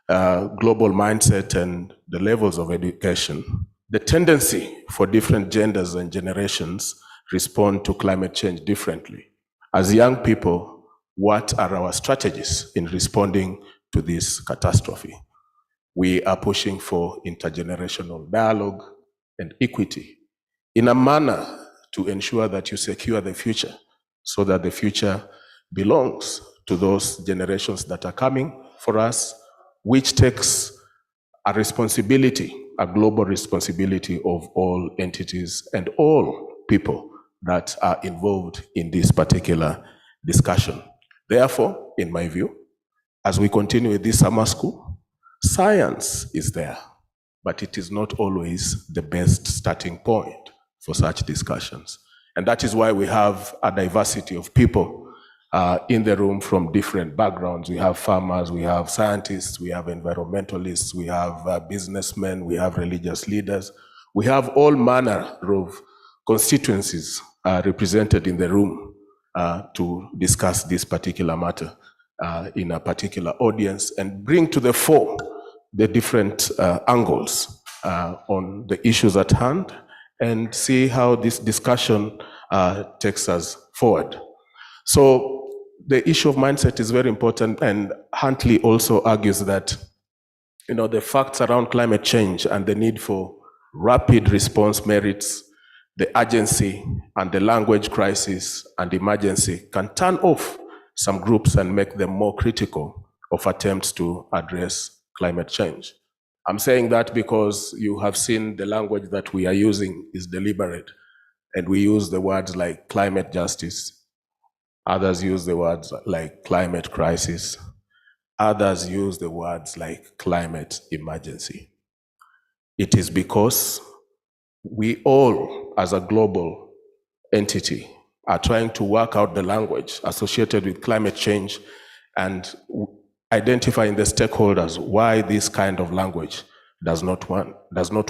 global mindset, and the levels of education, the tendency for different genders and generations respond to climate change differently. As young people, what are our strategies in responding to this catastrophe? We are pushing for intergenerational dialogue and equity in a manner to ensure that you secure the future, so that the future belongs to those generations that are coming for us, which takes a responsibility, a global responsibility of all entities and all people that are involved in this particular discussion. Therefore, in my view, as we continue with this summer school, science is there, but it is not always the best starting point for such discussions. And that is why we have a diversity of people in the room from different backgrounds. We have farmers, we have scientists, we have environmentalists, we have businessmen, we have religious leaders. We have all manner of constituencies represented in the room to discuss this particular matter in a particular audience and bring to the fore the different angles on the issues at hand and see how this discussion takes us forward. So the issue of mindset is very important, and Huntley also argues that the facts around climate change and the need for rapid response merits the urgency, and the language crisis and emergency can turn off some groups and make them more critical of attempts to address climate change. I'm saying that because you have seen the language that we are using is deliberate, and we use the words like climate justice. Others use the words like climate crisis. Others use the words like climate emergency. It is because we all, as a global entity, are trying to work out the language associated with climate change, and identifying the stakeholders why this kind of language does not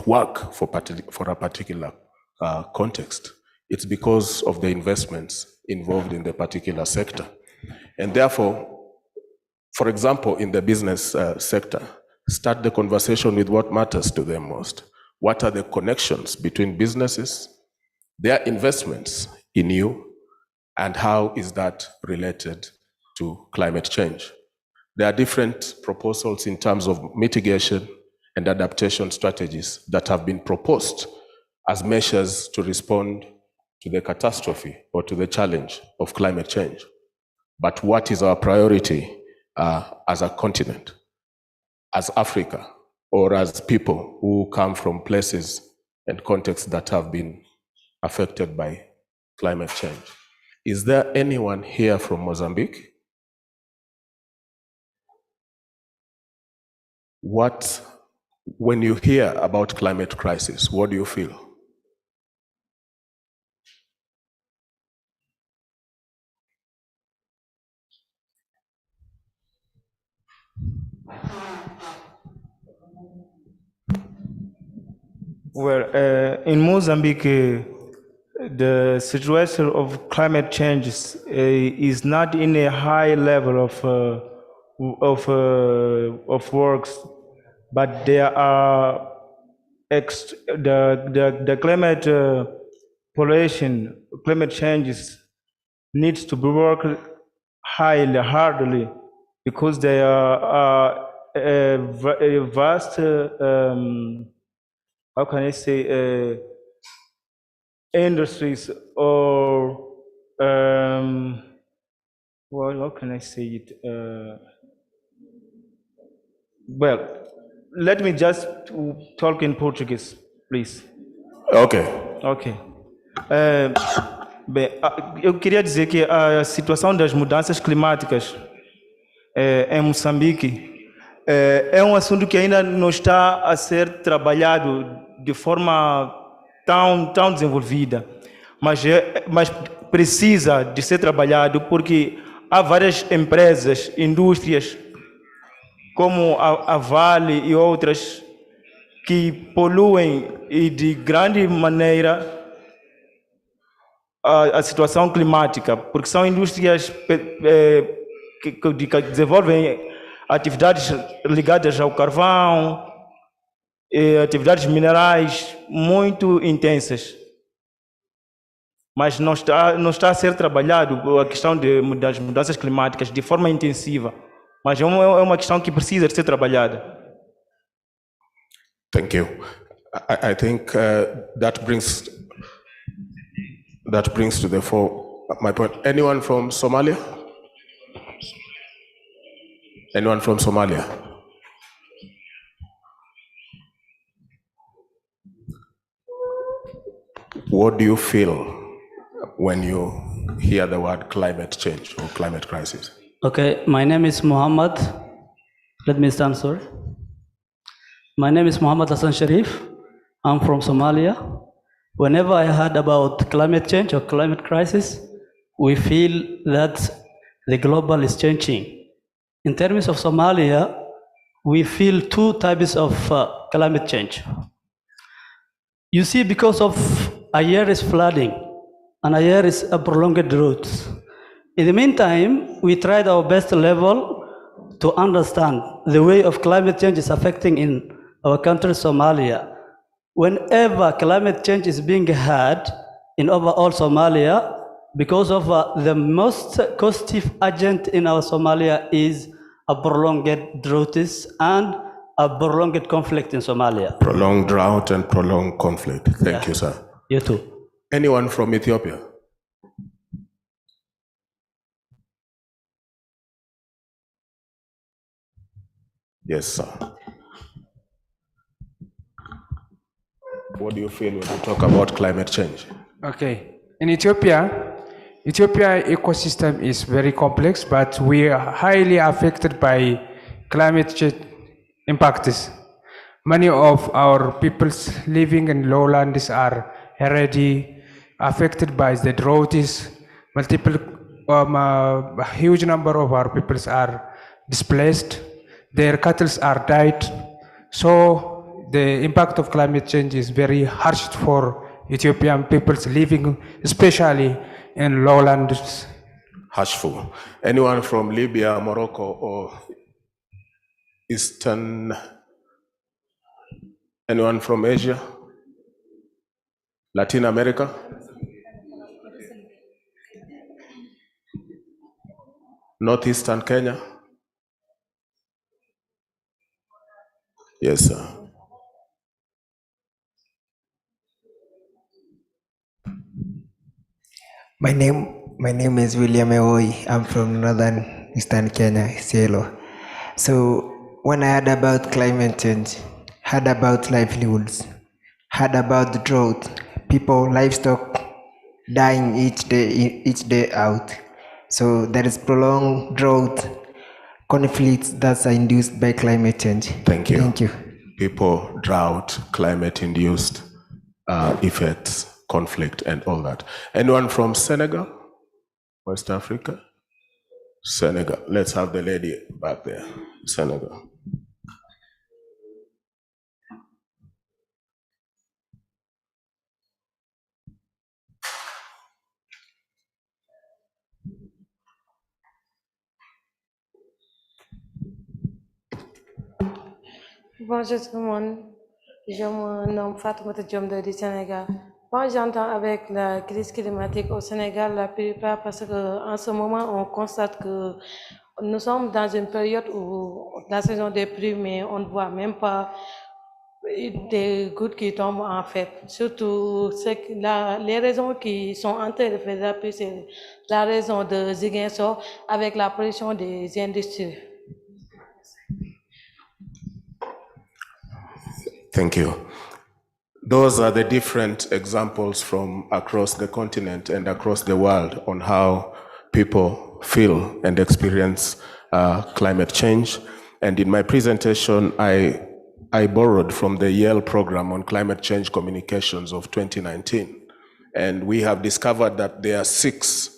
work for a particular context. It's because of the investments involved in the particular sector. And therefore, for example, in the business sector, start the conversation with what matters to them most. What are the connections between businesses, their investments in you, and how is that related to climate change? There are different proposals in terms of mitigation and adaptation strategies that have been proposed as measures to respond to the catastrophe or to the challenge of climate change. But what is our priority as a continent, as Africa, or as people who come from places and contexts that have been affected by climate change? Is there anyone here from Mozambique? When you hear about climate crisis, what do you feel? Well, in Mozambique, the situation of climate change is not in a high level of works, but there are the climate climate changes needs to be worked hardly, because there are a vast how can I say industries or well, how can I say it? Well, let me just talk in Portuguese, please. Okay. Ok. Bem, eu queria dizer que a situação das mudanças climáticas em Moçambique é um assunto que ainda não está a ser trabalhado de forma tão desenvolvida, mas precisa de ser trabalhado, porque há várias empresas, indústrias, como a Vale e outras, que poluem e de grande maneira a situação climática, porque são indústrias que desenvolvem atividades ligadas ao carvão, atividades minerais muito intensas. Mas não está a ser trabalhado a questão das mudanças climáticas de forma intensiva. Mas é uma questão que precisa de ser trabalhada. Thank you. I think that brings to the fore my point. Anyone from Somalia? Anyone from Somalia? What do you feel when you hear the word climate change or climate crisis? Okay, my name is Muhammad. Let me stand, sorry. My name is Muhammad Hassan Sharif. I'm from Somalia. Whenever I heard about climate change or climate crisis, we feel that the global is changing. In terms of Somalia, we feel two types of climate change. You see, because of a year is flooding and a year is a prolonged drought. In the meantime, we tried our best level to understand the way of climate change is affecting in our country, Somalia. Whenever climate change is being had in overall Somalia, because of the most causative agent in our Somalia is a prolonged droughts and a prolonged conflict in Somalia. Prolonged drought and prolonged conflict. Thank you, sir. You too. Anyone from Ethiopia? Yes, sir. What do you feel when you talk about climate change? Okay. In Ethiopia ecosystem is very complex, but we are highly affected by climate change impacts. Many of our peoples living in lowlands are already affected by the droughts. A huge number of our peoples are displaced, their cattle are died. So the impact of climate change is very harsh for Ethiopian peoples living, especially in lowlands. Harshful. Anyone from Libya, Morocco, or Eastern? Anyone from Asia? Latin America? Northeastern Kenya? Yes, sir. My name is William Eoi. I'm from northern Eastern Kenya, Isiolo. So when I heard about climate change, heard about livelihoods, heard about the drought, people, livestock dying each day out. So there is prolonged drought, conflicts that are induced by climate change. Thank you. Thank you. People, drought, climate-induced effects, conflict, and all that. Anyone from Senegal, West Africa? Senegal. Let's have the lady back there. Senegal. Bonjour tout le monde, je me nomme Fatoumata Diomde du Sénégal. Moi, j'entends avec la crise climatique au Sénégal la plupart parce qu'en ce moment, on constate que nous sommes dans une période où la saison des pluies, mais on ne voit même pas des gouttes qui tombent en fait. Surtout, les raisons qui sont en train de faire la pluie, c'est la raison de Ziguinchor avec la pollution des industries. Thank you. Those are the different examples from across the continent and across the world on how people feel and experience climate change. And in my presentation, I borrowed from the Yale program on climate change communications of 2019. And we have discovered that there are 6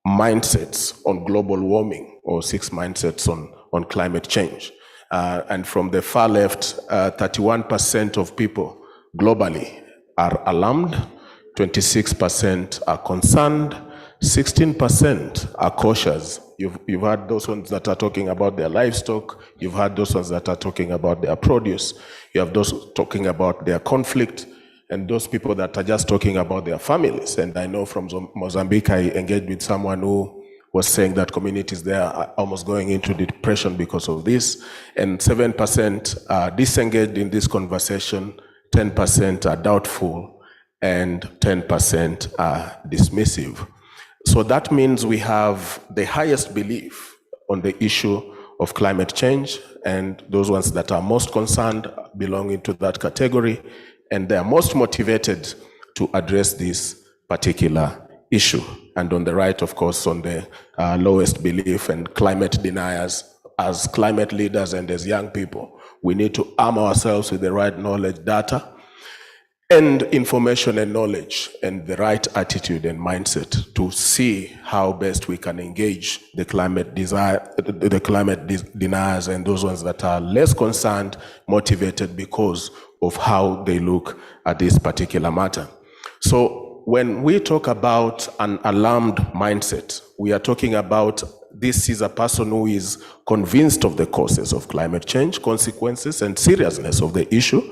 mindsets on global warming, or 6 mindsets on climate change. And from the far left, 31% of people globally are alarmed, 26% are concerned, 16% are cautious. You've heard those ones that are talking about their livestock, you've heard those ones that are talking about their produce, you have those talking about their conflict, and those people that are just talking about their families. And I know from Mozambique, I engaged with someone who was saying that communities there are almost going into depression because of this, and 7% are disengaged in this conversation, 10% are doubtful, and 10% are dismissive. So that means we have the highest belief on the issue of climate change, and those ones that are most concerned belong into that category, and they are most motivated to address this particular issue. And on the right, of course, on the lowest belief and climate deniers. As climate leaders and as young people, we need to arm ourselves with the right knowledge, data, and information and knowledge, and the right attitude and mindset to see how best we can engage the climate deniers and those ones that are less concerned, motivated because of how they look at this particular matter. So when we talk about an alarmed mindset, we are talking about this is a person who is convinced of the causes of climate change, consequences, and seriousness of the issue,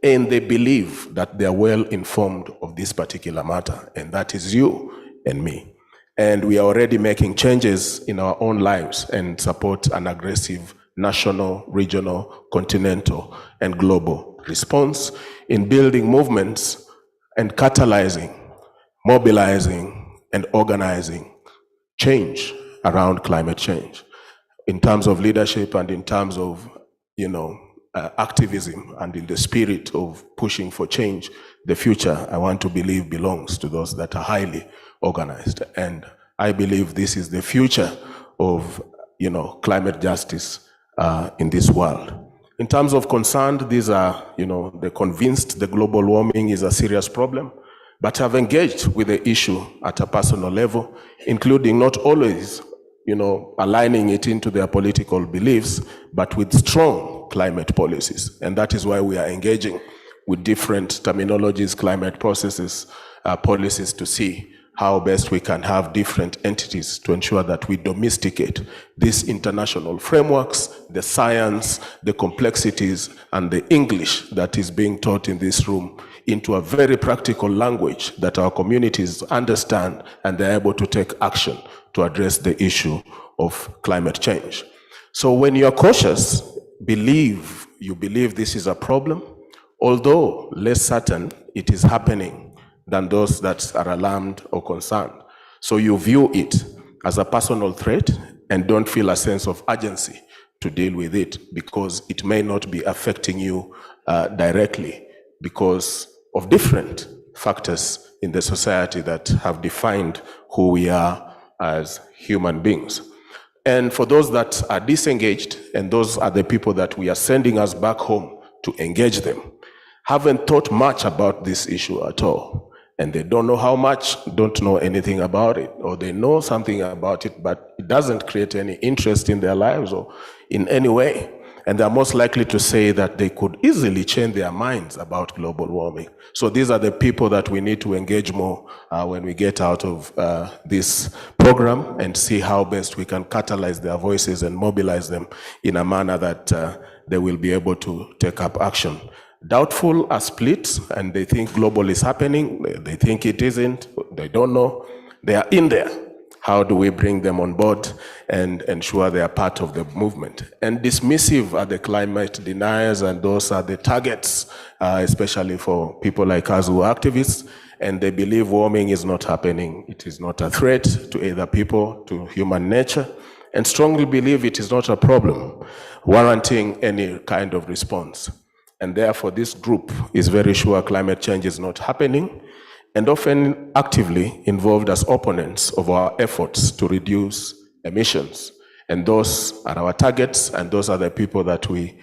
and they believe that they are well informed of this particular matter, and that is you and me. And we are already making changes in our own lives and support an aggressive national, regional, continental, and global response in building movements and catalyzing, mobilizing, and organizing change around climate change in terms of leadership and in terms of, activism and in the spirit of pushing for change. The future, I want to believe, belongs to those that are highly organized. And I believe this is the future of, climate justice in this world. In terms of concern, these are, they're convinced the global warming is a serious problem, but have engaged with the issue at a personal level, including not always, aligning it into their political beliefs, but with strong climate policies. And that is why we are engaging with different terminologies, climate processes, policies, to see how best we can have different entities to ensure that we domesticate these international frameworks, the science, the complexities, and the English that is being taught in this room into a very practical language that our communities understand, and they're able to take action to address the issue of climate change. So when you're cautious, you believe this is a problem, although less certain it is happening than those that are alarmed or concerned. So you view it as a personal threat and don't feel a sense of urgency to deal with it, because it may not be affecting you directly because of different factors in the society that have defined who we are as human beings. And for those that are disengaged, and those are the people that we are sending us back home to engage them, haven't thought much about this issue at all. And they don't know how much, don't know anything about it, or they know something about it, but it doesn't create any interest in their lives or in any way. And they're most likely to say that they could easily change their minds about global warming. So these are the people that we need to engage more when we get out of this program, and see how best we can catalyze their voices and mobilize them in a manner that they will be able to take up action. Doubtful are split, and they think global is happening, they think it isn't, they don't know, they are in there. How do we bring them on board and ensure they are part of the movement? And dismissive are the climate deniers, and those are the targets, especially for people like us who are activists, and they believe warming is not happening. It is not a threat to either people, to human nature, and strongly believe it is not a problem warranting any kind of response. And therefore, this group is very sure climate change is not happening, and often actively involved as opponents of our efforts to reduce emissions. And those are our targets, and those are the people that we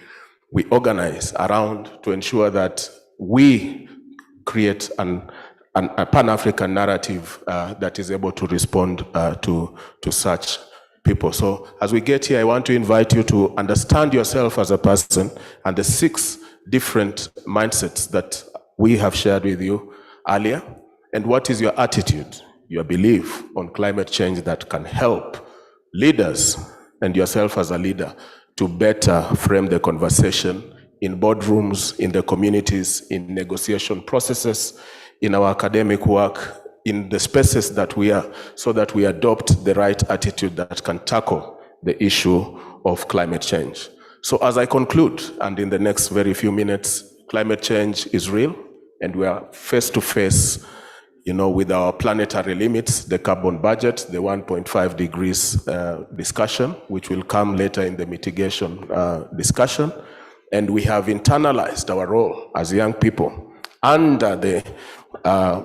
organize around to ensure that we create a Pan-African narrative that is able to respond to such people. So as we get here, I want to invite you to understand yourself as a person and the 6 different mindsets that we have shared with you earlier. And what is your attitude, your belief on climate change that can help leaders and yourself as a leader to better frame the conversation in boardrooms, in the communities, in negotiation processes, in our academic work, in the spaces that we are, so that we adopt the right attitude that can tackle the issue of climate change. So as I conclude, and in the next very few minutes, climate change is real, and we are face to face, with our planetary limits, the carbon budget, the 1.5 degrees discussion, which will come later in the mitigation discussion. And we have internalized our role as young people under the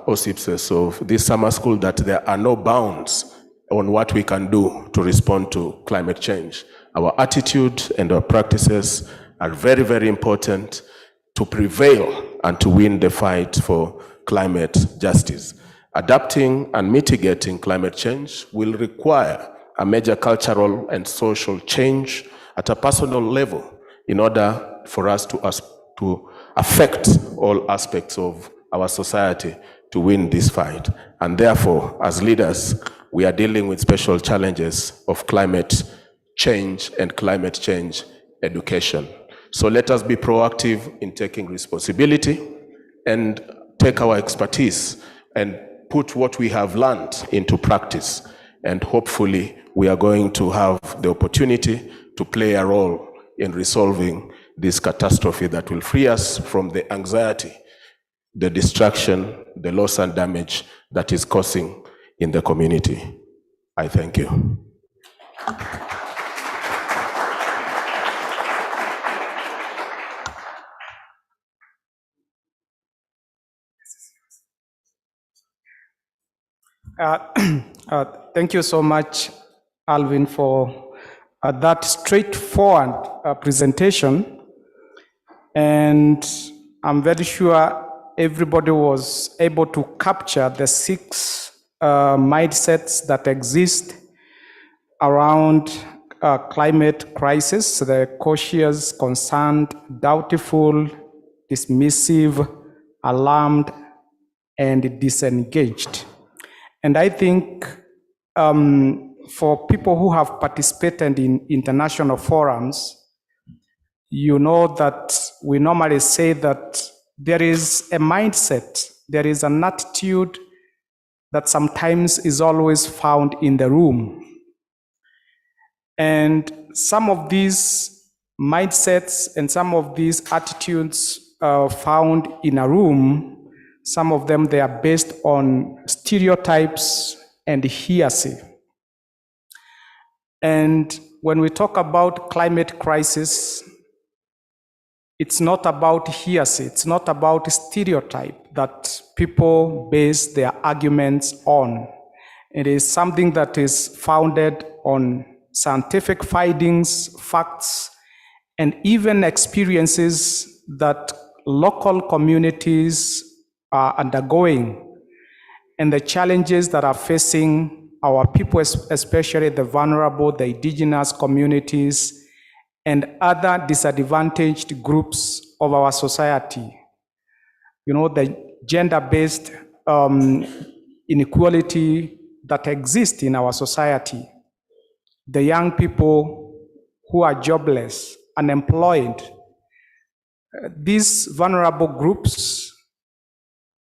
auspices of this summer school, that there are no bounds on what we can do to respond to climate change. Our attitude and our practices are very, very important to prevail and to win the fight for climate justice. Adapting and mitigating climate change will require a major cultural and social change at a personal level in order for us to affect all aspects of our society to win this fight. And therefore, as leaders, we are dealing with special challenges of climate change and climate change education. So let us be proactive in taking responsibility and take our expertise and put what we have learned into practice. And hopefully we are going to have the opportunity to play a role in resolving this catastrophe that will free us from the anxiety, the destruction, the loss and damage that is causing in the community. I thank you. Thank you so much, Alvin, for that straightforward presentation. And I'm very sure everybody was able to capture the 6 mindsets that exist around climate crisis, the cautious, concerned, doubtful, dismissive, alarmed, and disengaged. And I think for people who have participated in international forums, you know that we normally say that there is a mindset, there is an attitude that sometimes is always found in the room. And some of these mindsets and some of these attitudes found in a room, some of them, they are based on stereotypes and hearsay. And when we talk about climate crisis, it's not about hearsay, it's not about stereotype that people base their arguments on. It is something that is founded on scientific findings, facts, and even experiences that local communities are undergoing, and the challenges that are facing our people, especially the vulnerable, the indigenous communities, and other disadvantaged groups of our society. You know, the gender-based inequality that exists in our society, the young people who are jobless, unemployed. These vulnerable groups,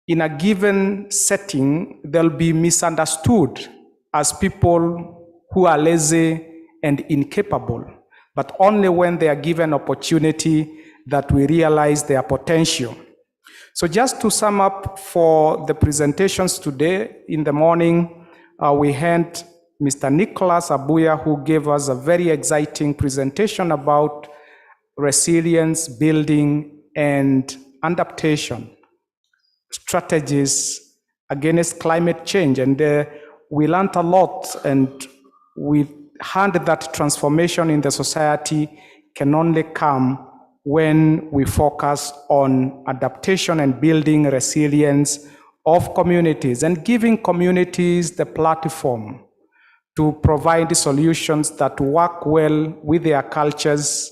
in a given setting, they'll be misunderstood as people who are lazy and incapable, but only when they are given opportunity that we realize their potential. So just to sum up for the presentations today, in the morning, we had Mr. Nicholas Abuya, who gave us a very exciting presentation about resilience, building, and adaptation strategies against climate change. And we learned a lot, and we heard that transformation in the society can only come when we focus on adaptation and building resilience of communities and giving communities the platform to provide solutions that work well with their cultures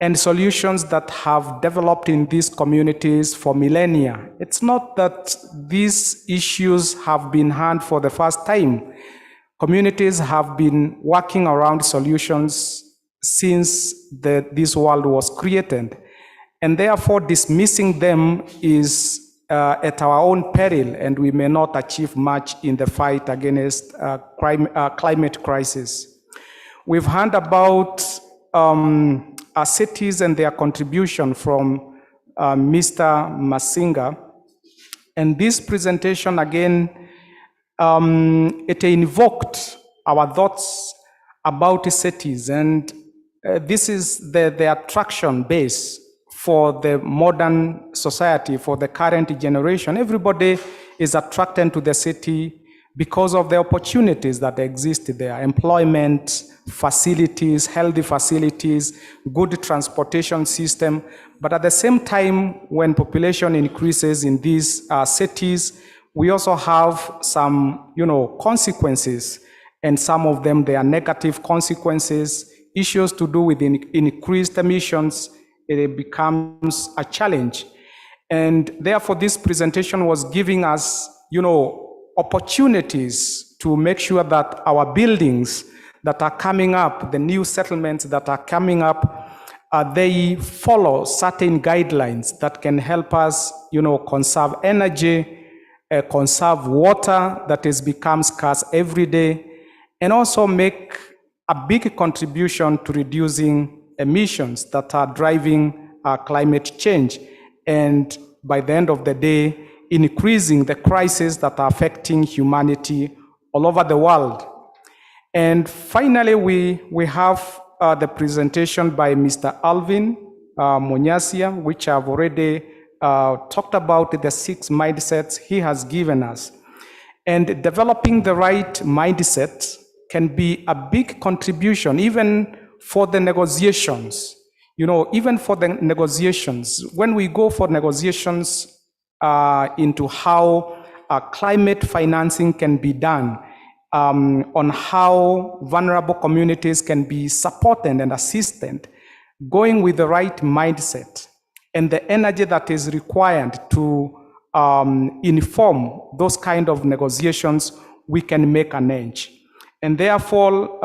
and solutions that have developed in these communities for millennia. It's not that these issues have been heard for the first time. Communities have been working around solutions since this world was created. And therefore, dismissing them is at our own peril, and we may not achieve much in the fight against climate crisis. We've heard about our cities and their contribution from Mr. Masinga. And this presentation, again, it invoked our thoughts about cities. And this is the attraction base for the modern society, for the current generation. Everybody is attracted to the city because of the opportunities that exist there: employment, facilities, healthy facilities, good transportation system. But at the same time, when population increases in these cities, we also have some, consequences, and some of them, they are negative consequences, issues to do with increased emissions. It becomes a challenge. And therefore, this presentation was giving us, opportunities to make sure that our buildings that are coming up, the new settlements that are coming up, they follow certain guidelines that can help us, conserve energy, conserve water that has become scarce every day, and also make a big contribution to reducing emissions that are driving climate change. And by the end of the day, increasing the crises that are affecting humanity all over the world. And finally, we have the presentation by Mr. Alvin Munyasia, which I've already talked about, the 6 mindsets he has given us. And developing the right mindset can be a big contribution, even for the negotiations. Even for the negotiations, when we go for negotiations into how climate financing can be done, on how vulnerable communities can be supported and assisted, going with the right mindset and the energy that is required to inform those kind of negotiations, we can make an edge. And therefore,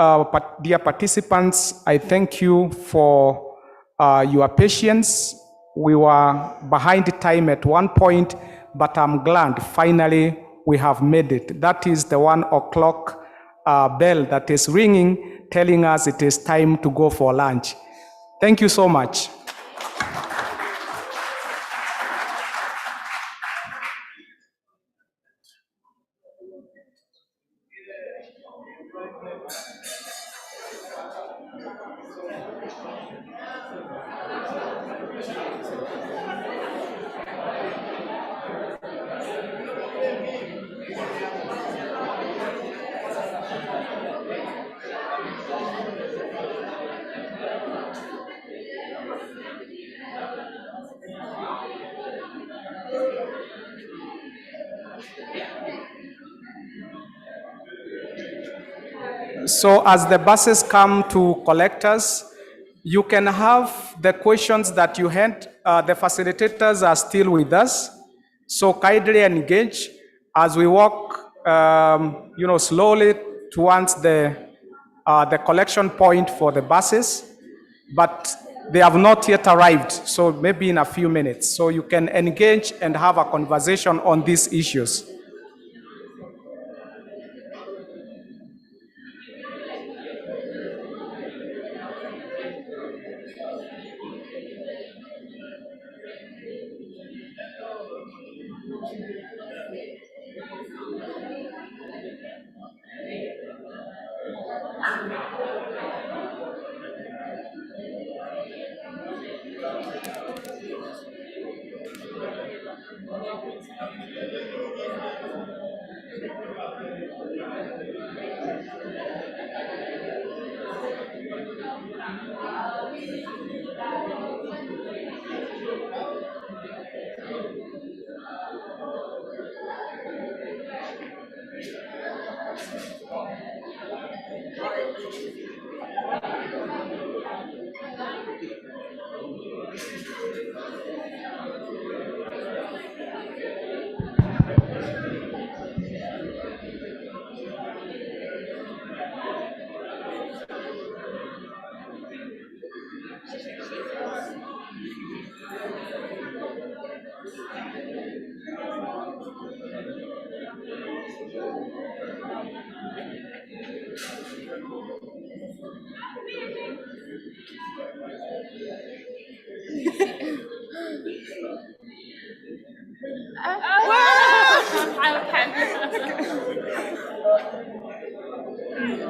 dear participants, I thank you for your patience. We were behind time at one point, but I'm glad finally we have made it. That is the 1 o'clock bell that is ringing, telling us it is time to go for lunch. Thank you so much. So as the buses come to collect us, you can have the questions that you had. The facilitators are still with us. So kindly engage as we walk, slowly towards the collection point for the buses. But they have not yet arrived, so maybe in a few minutes. So you can engage and have a conversation on these issues.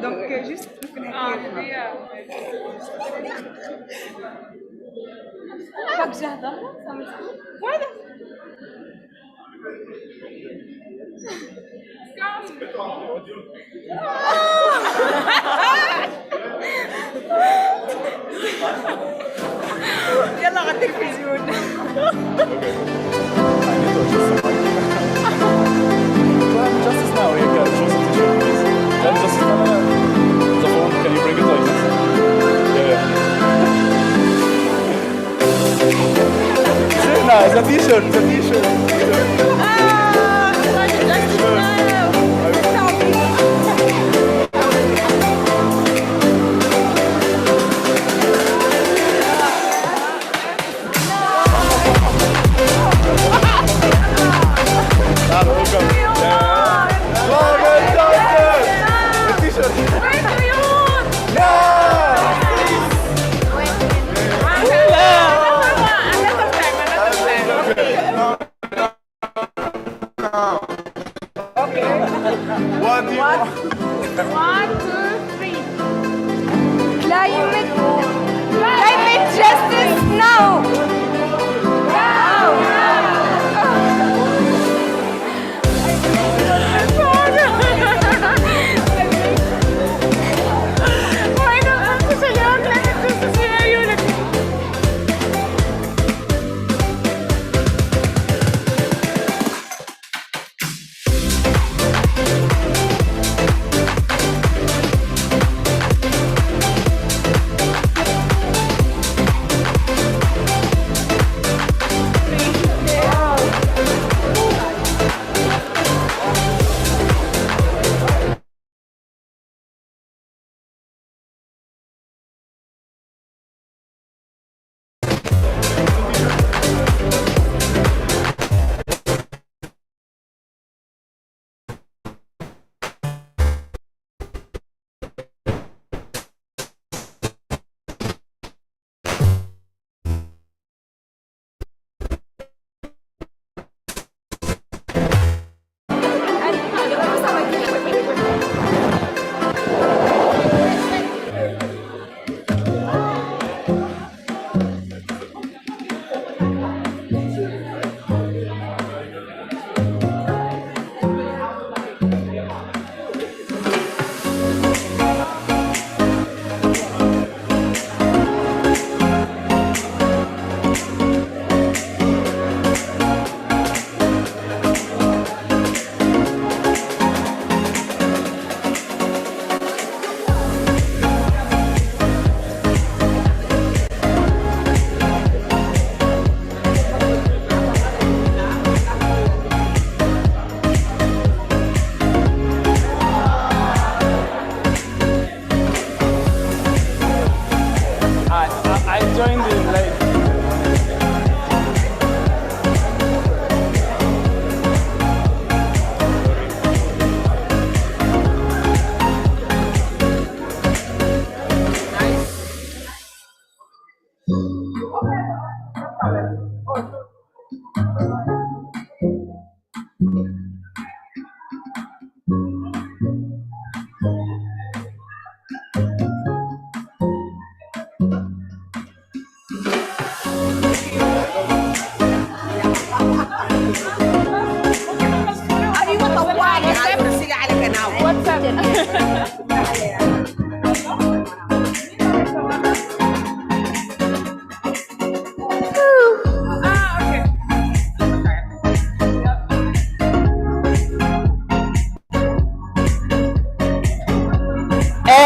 Donc, juste pour connecter. Pas que j'adore, ça me voilà. يلا على التلفزيون. Justice now, here, guys. Show some tissue, please. Justice, no. The phone, can you bring it like this? Yeah. Serena, it's a t-shirt, it's a t-shirt.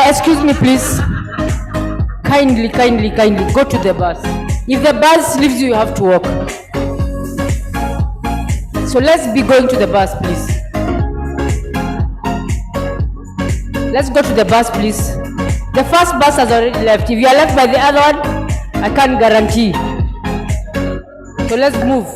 Excuse me, please. Kindly, go to the bus. If the bus leaves you, you have to walk. So let's be going to the bus, please. Let's go to the bus, please. The first bus has already left. If you are left by the other one, I can't guarantee. So let's move.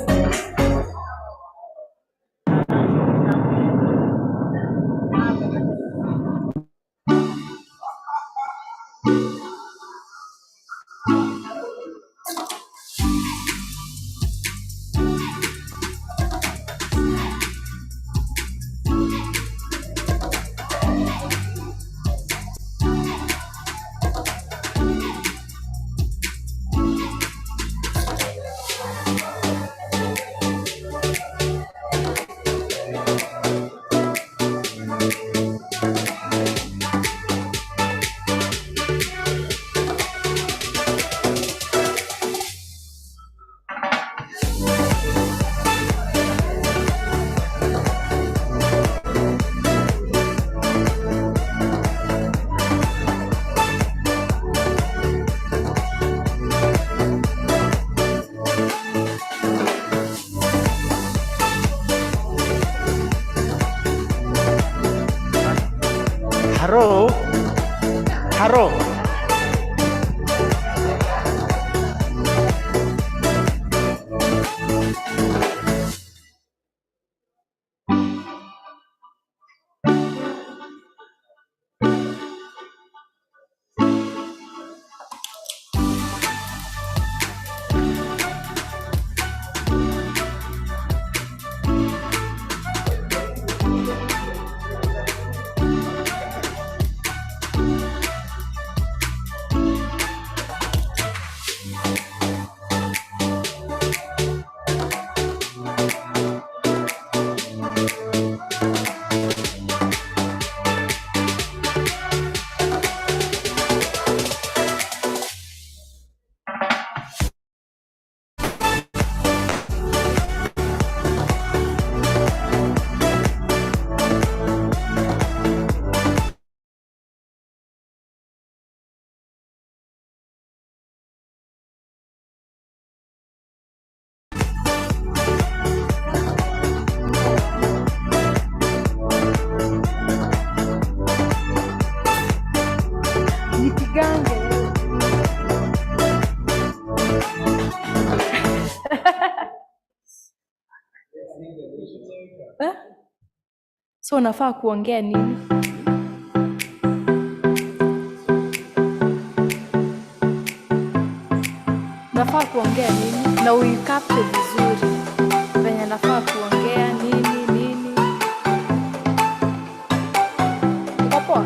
Haro. So unafaa kuongea nini? Nafaa kuongea nini? Na uikapte vizuri venye nafaa kuongea nini. Uko poa?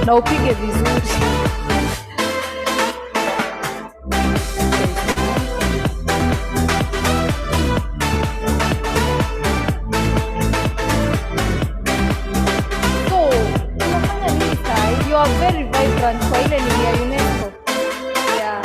Na upige vizuri. So, unafanya nini sai? You are very vibrant kwa ile ni ya UNESCO. Yeah.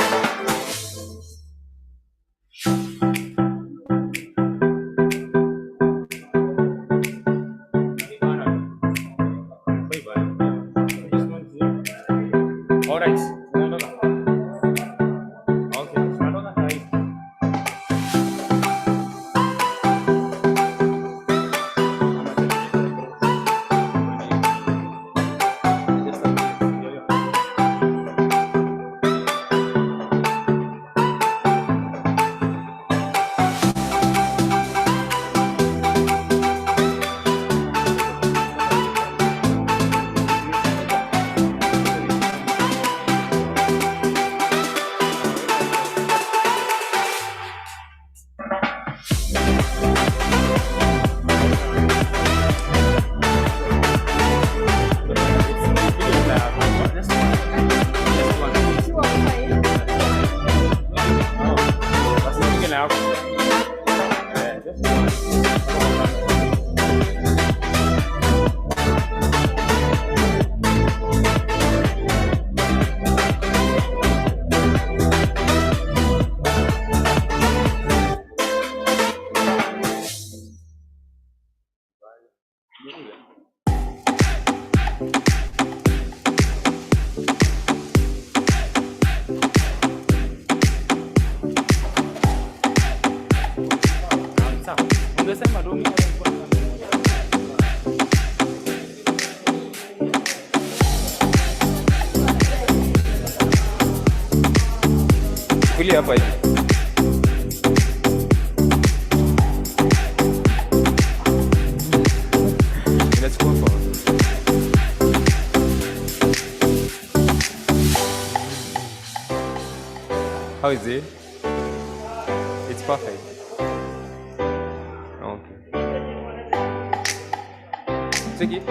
Tulia hapa hivi. Inachukua poa. How is it? It's perfect. Okay. Take it.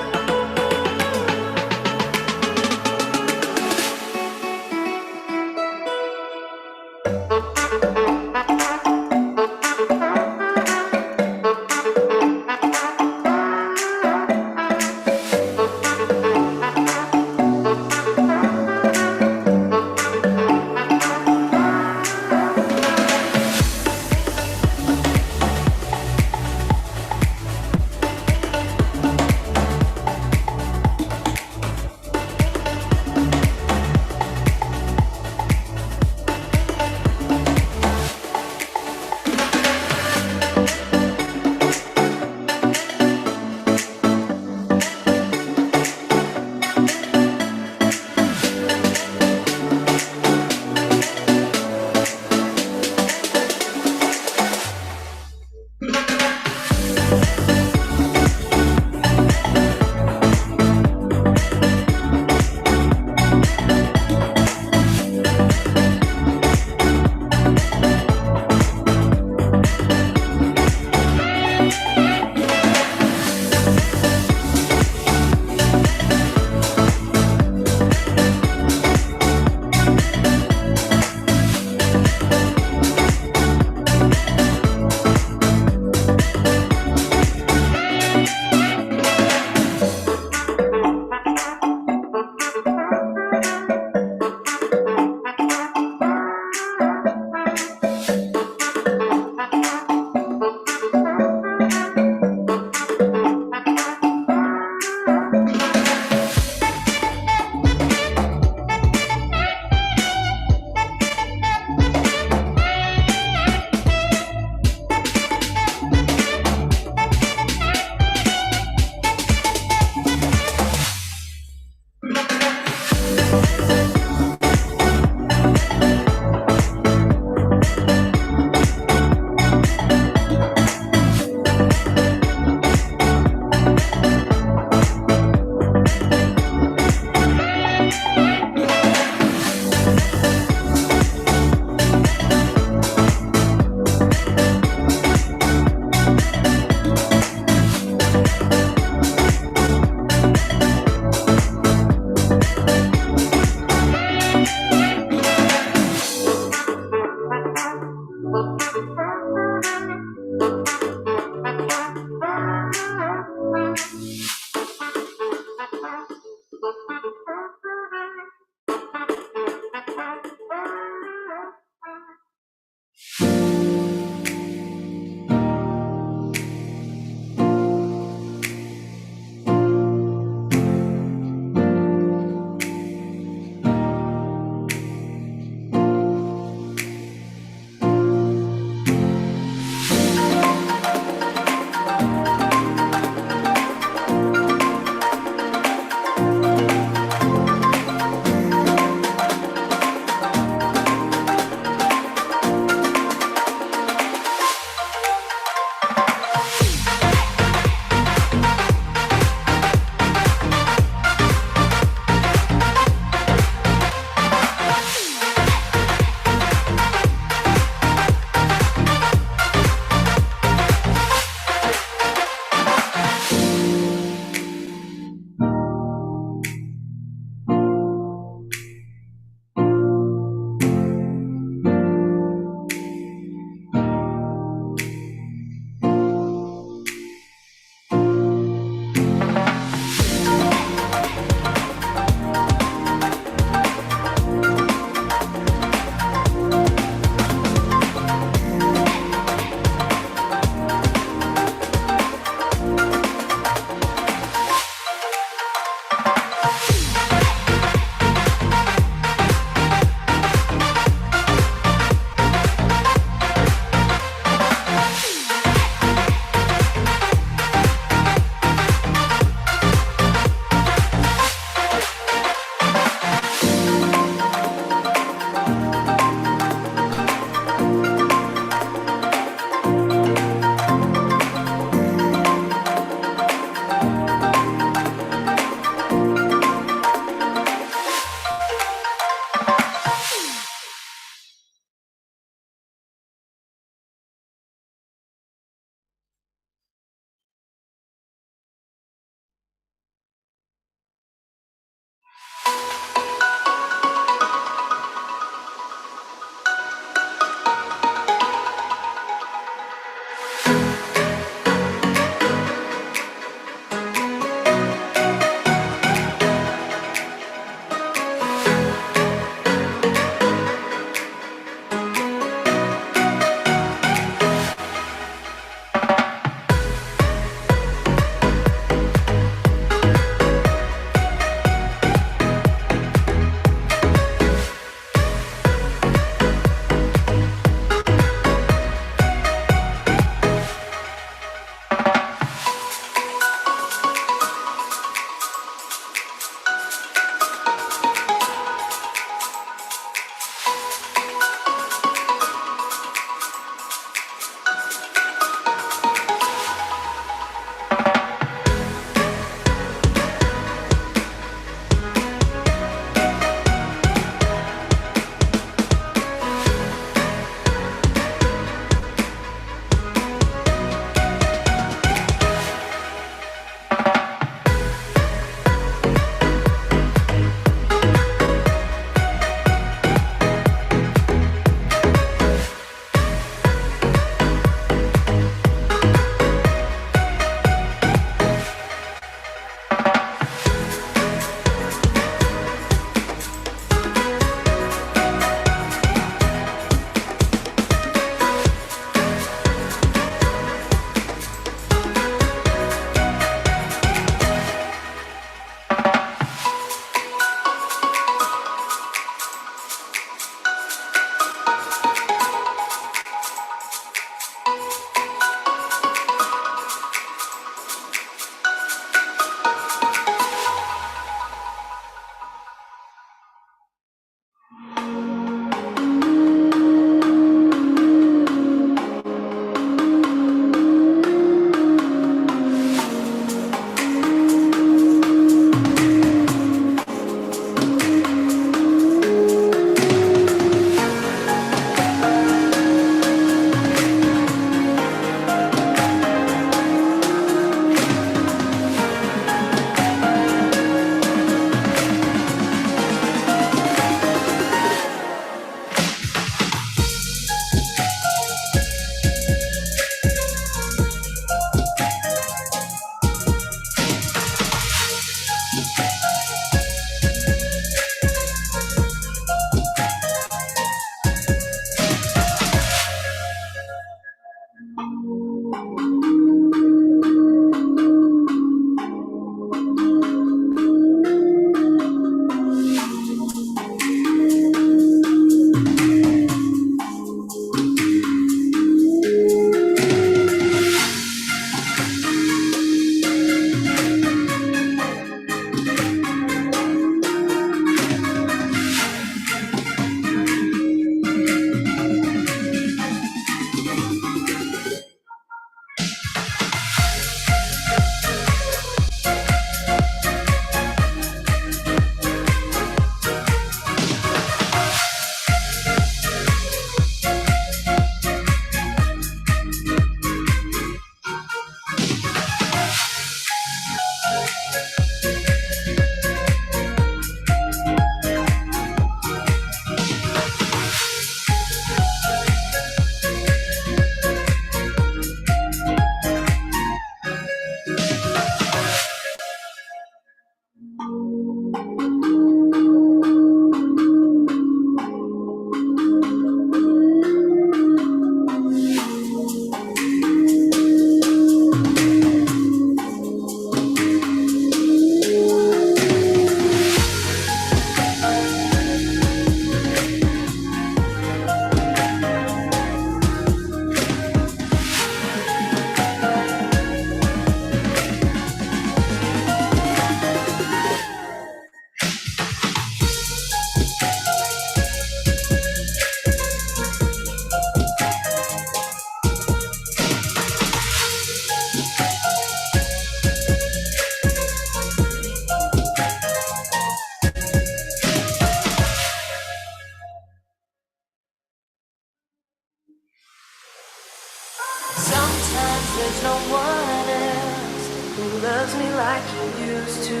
Sometimes there's no one else who loves me like you used to.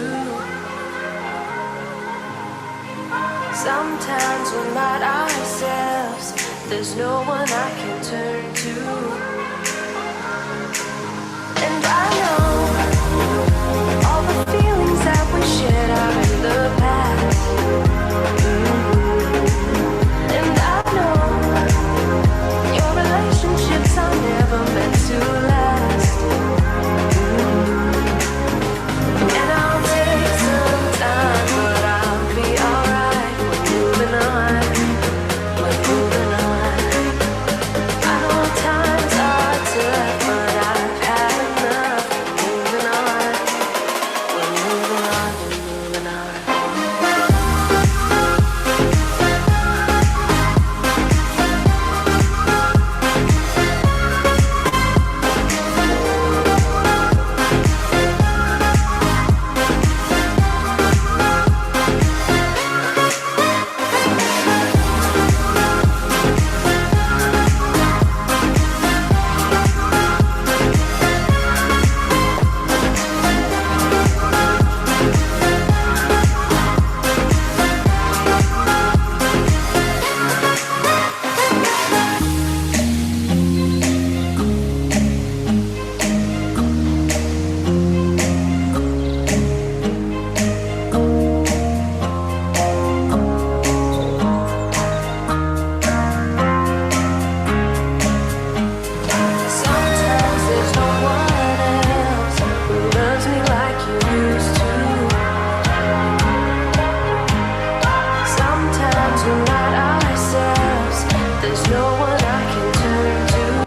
Sometimes we're not ourselves. There's no one I can turn to. And I know all the feelings that we shared are in the past. And I know your relationships are never meant to last. And I'll take some time, but I'll be alright. We're moving on. We're moving on. I know times are tough, but I've had enough. Moving on. We're moving on. We're moving on. Sometimes there's no one else who loves me like you used to. Sometimes we're not ourselves. There's no one I can turn to.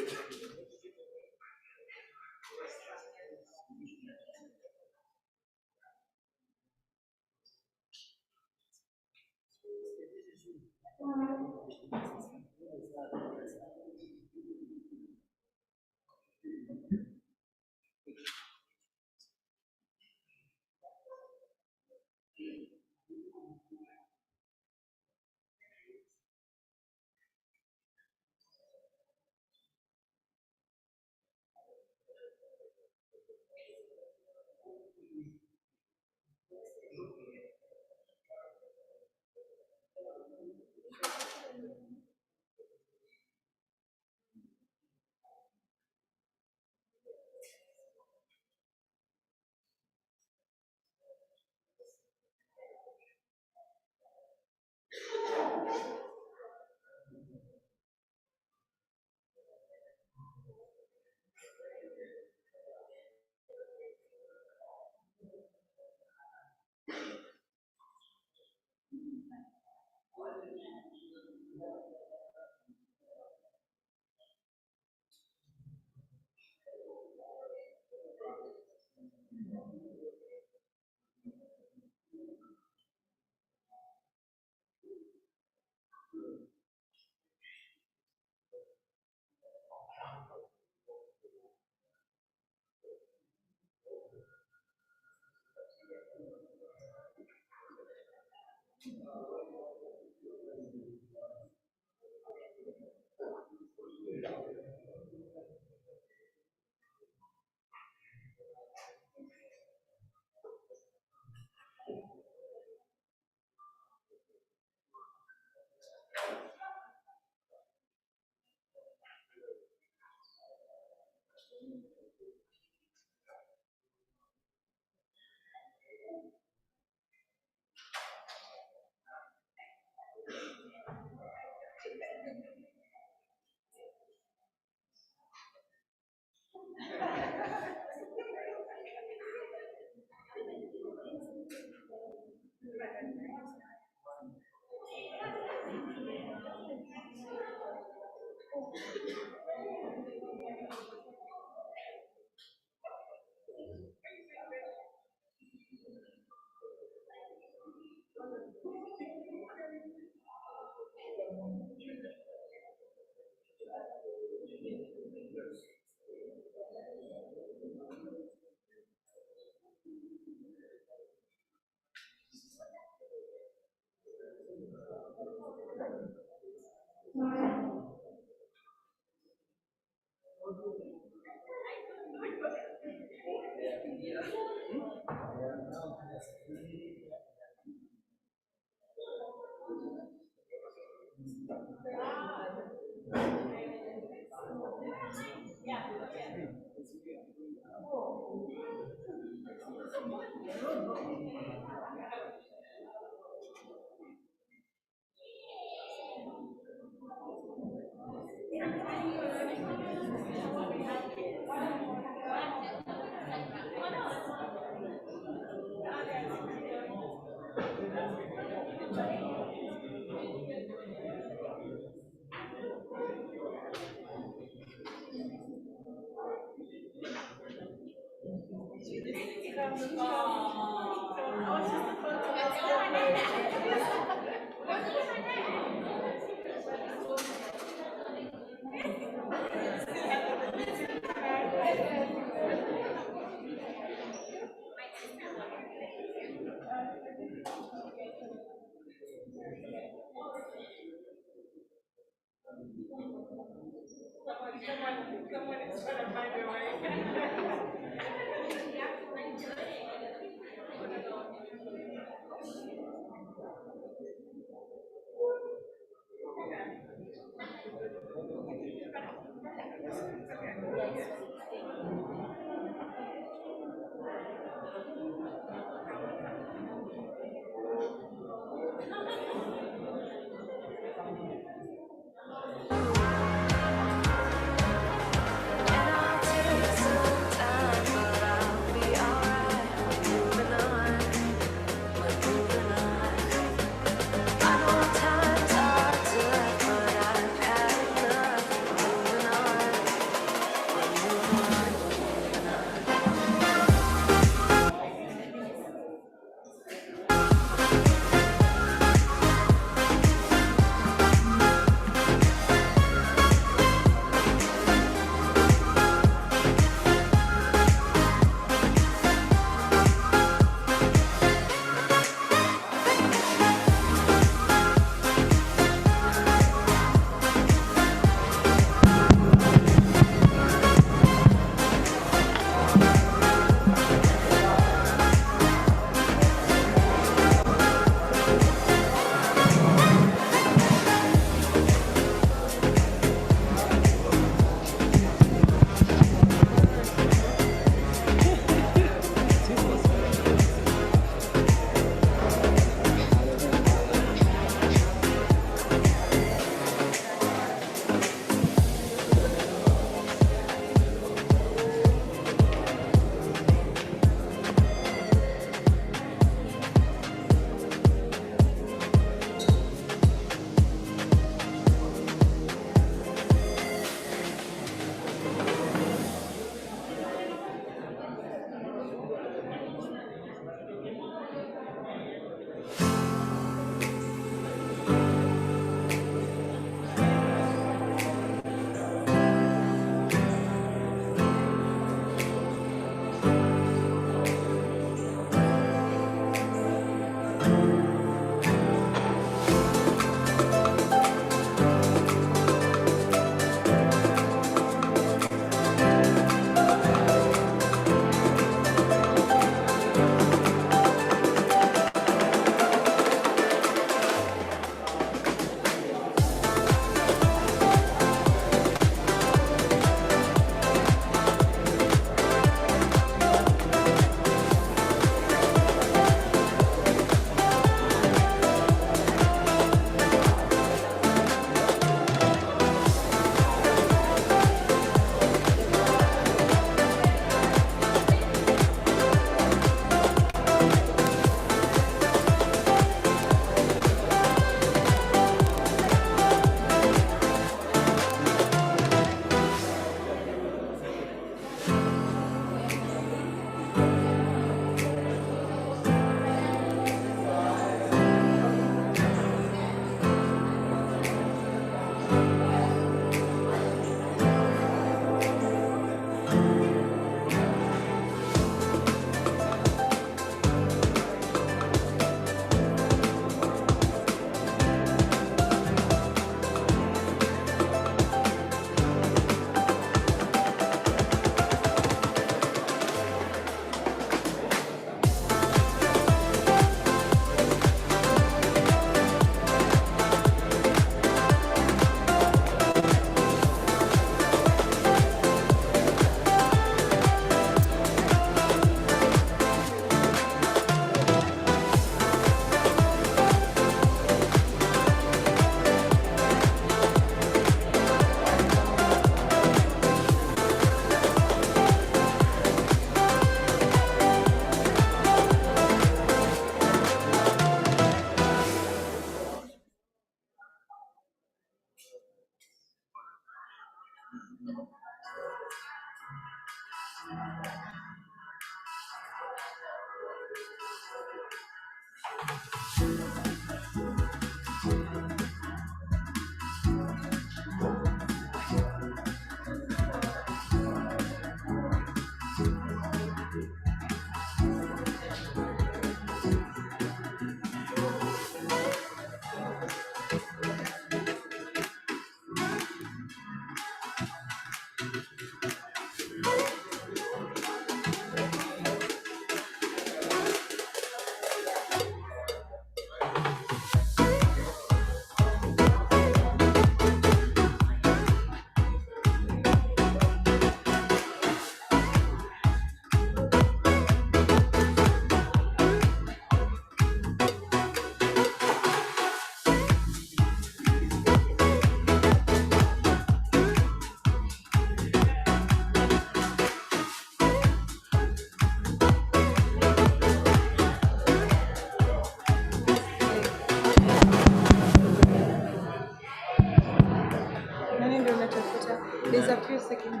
Nani ndio unatafuta? There's a few seconds.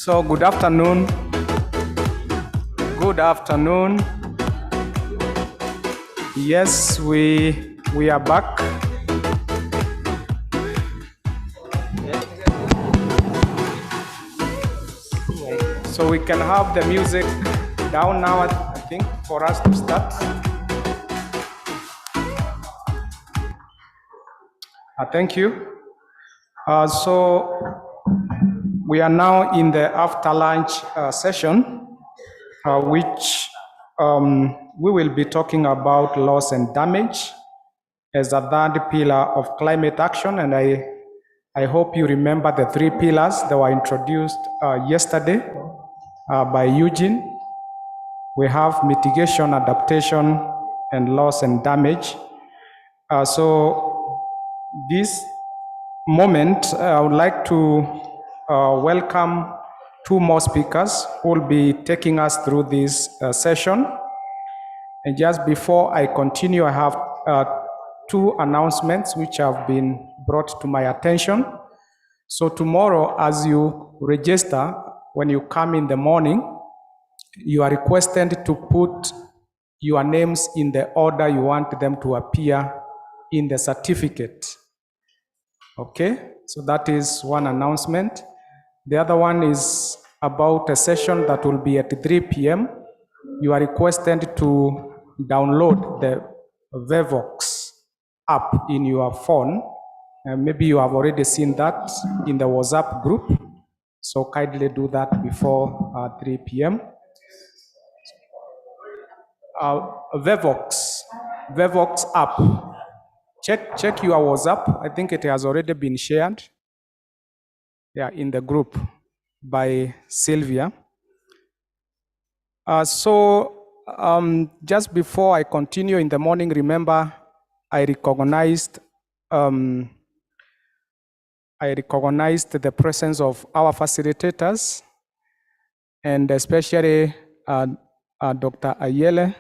So good afternoon. Good afternoon. Yes, we are back. So we can have the music down now, I think, for us to start. Thank you. So we are now in the after lunch session, which we will be talking about loss and damage as a third pillar of climate action. And I hope you remember the three pillars that were introduced yesterday by Eugene. We have mitigation, adaptation, and loss and damage. So this moment, I would like to welcome two more speakers who will be taking us through this session. And just before I continue, I have two announcements which have been brought to my attention. So tomorrow, as you register, when you come in the morning, you are requested to put your names in the order you want them to appear in the certificate. Okay, so that is one announcement. The other one is about a session that will be at 3 p.m. You are requested to download the Vevox app in your phone. Maybe you have already seen that in the WhatsApp group. So kindly do that before 3 p.m. Vevox app. Check your WhatsApp. I think it has already been shared. Yeah, in the group by Sylvia. Just before I continue in the morning, remember I recognized the presence of our facilitators, and especially Dr. Ayele,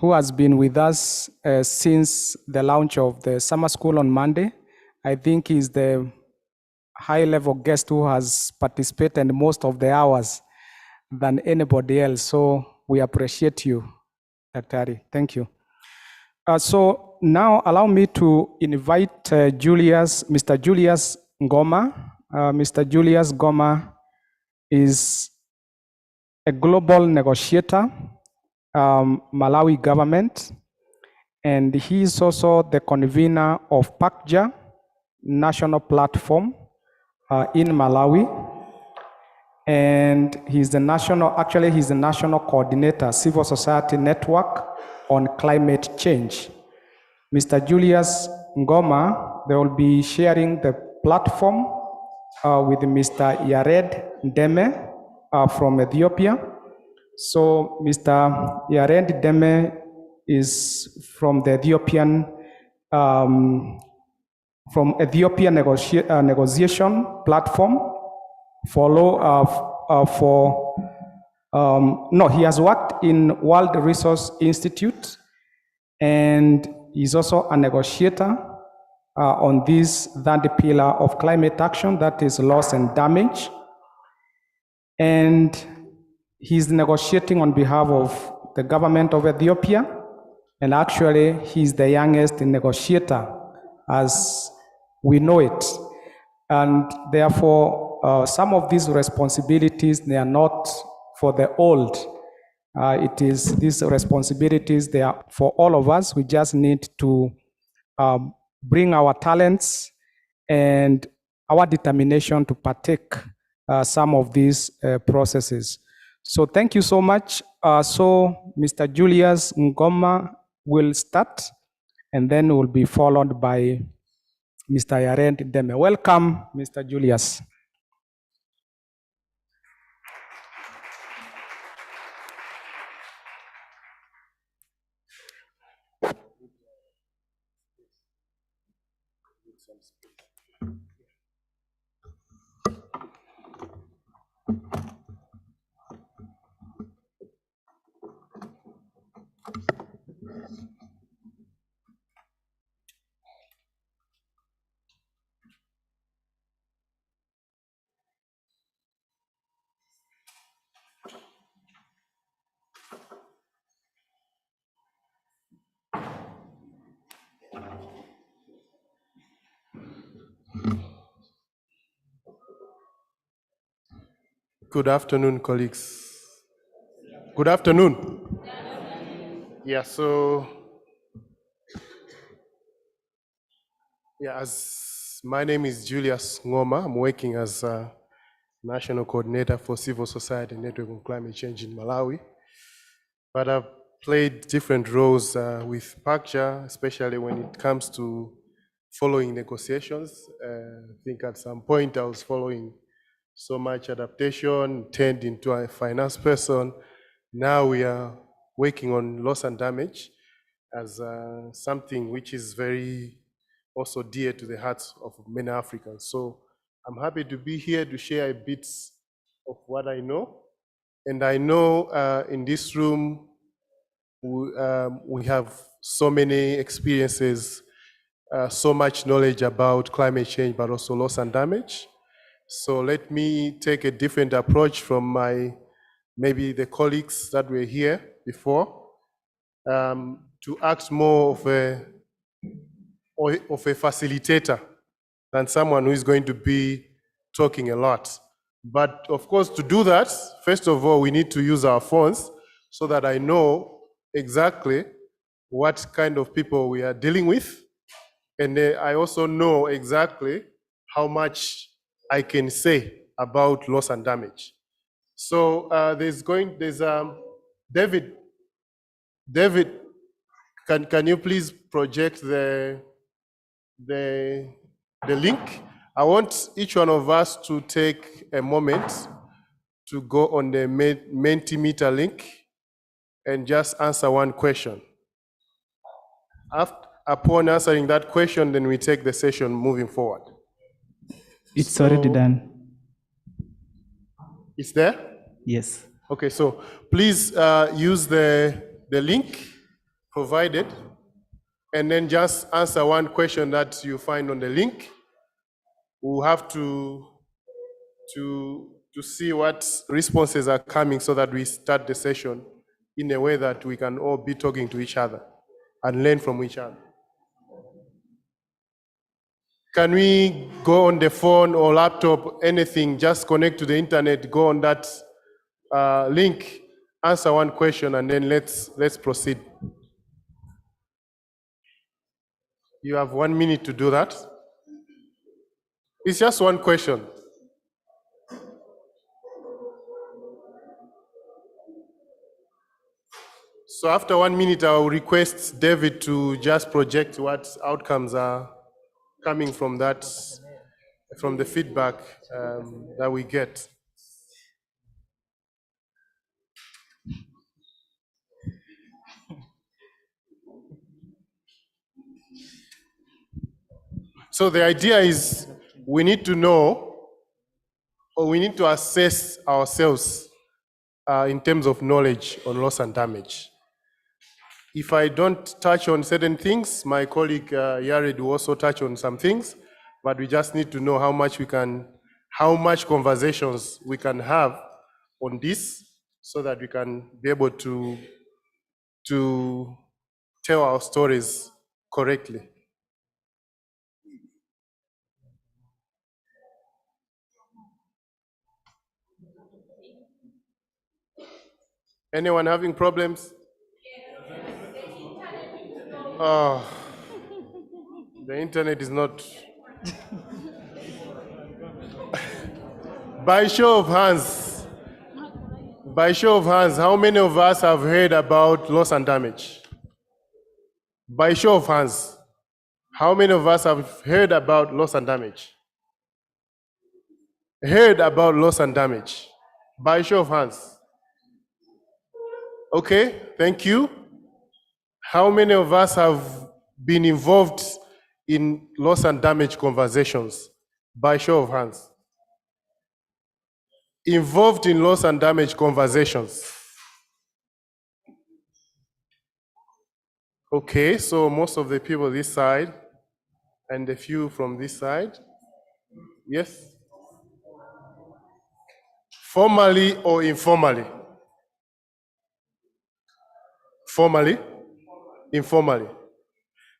who has been with us since the launch of the summer school on Monday. I think he's the high-level guest who has participated most of the hours than anybody else. So we appreciate you, Dr. Ari. Thank you. So now allow me to invite Mr. Julius Ngoma. Mr. Julius Ngoma is a global negotiator, Malawi government, and he is also the convener of PACJA national platform in Malawi, and he's the national coordinator, civil society network on climate change. Mr. Julius Ngoma, they will be sharing the platform with Mr. Yared Deme from Ethiopia. So Mr. Yared Deme is from the Ethiopian negotiation platform he has worked in World Resource Institute, and he's also a negotiator on this third pillar of climate action, that is loss and damage. And he's negotiating on behalf of the government of Ethiopia, and actually he's the youngest negotiator as we know it. And therefore, some of these responsibilities, they are not for the old. It is these responsibilities, they are for all of us. We just need to bring our talents and our determination to partake some of these processes. So thank you so much. So Mr. Julius Ngoma will start, and then will be followed by Mr. Yared Deme. Welcome, Mr. Julius. Good afternoon, colleagues. Good afternoon. Yeah, so, as my name is Julius Ngoma. I'm working as a National Coordinator for Civil Society Network on Climate Change in Malawi. But I've played different roles with PACJA, especially when it comes to following negotiations. I think at some point I was following so much adaptation, turned into a finance person. Now we are working on loss and damage as something which is very also dear to the hearts of many Africans. So I'm happy to be here to share a bit of what I know. And I know in this room, we have so many experiences, so much knowledge about climate change, but also loss and damage. So let me take a different approach from maybe the colleagues that were here before, to act more of a facilitator than someone who is going to be talking a lot. But of course, to do that, first of all, we need to use our phones so that I know exactly what kind of people we are dealing with. And I also know exactly how much I can say about loss and damage. So there's David. David, can you please project the link? I want each one of us to take a moment to go on the Mentimeter link and just answer one question. Upon answering that question, then we take the session moving forward. It's already done. It's there? Yes. Okay, so please use the link provided, and then just answer one question that you find on the link. We'll have to see what responses are coming so that we start the session in a way that we can all be talking to each other and learn from each other. Can we go on the phone or laptop, anything, just connect to the internet, go on that link, answer one question, and then let's proceed. You have 1 minute to do that. It's just one question. So after 1 minute, I'll request David to just project what outcomes are coming from that, from the feedback that we get. So the idea is we need to know, or we need to assess ourselves in terms of knowledge on loss and damage. If I don't touch on certain things, my colleague Yared will also touch on some things, but we just need to know how much conversations we can have on this so that we can be able to tell our stories correctly. Anyone having problems? Oh, the internet is not. By show of hands, how many of us have heard about loss and damage? By show of hands, how many of us have heard about loss and damage? Heard about loss and damage? By show of hands. Okay, thank you. How many of us have been involved in loss and damage conversations? By show of hands. Involved in loss and damage conversations. Okay, so most of the people this side and a few from this side. Yes? Formally or informally? Formally? Informally?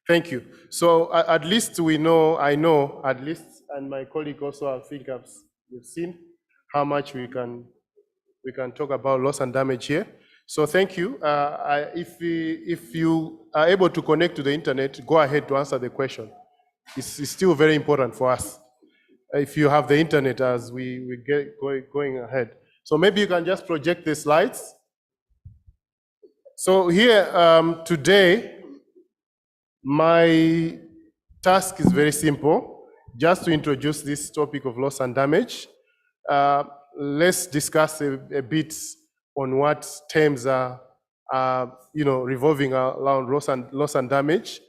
Thank you. So at least we know, I know at least, and my colleague also, I think you've seen how much we can talk about loss and damage here. So thank you. If you are able to connect to the internet, go ahead to answer the question. It's still very important for us. If you have the internet as we get going ahead. So maybe you can just project the slides. So here, today, my task is very simple, just to introduce this topic of loss and damage. Let's discuss a bit on what terms are revolving around loss and damage.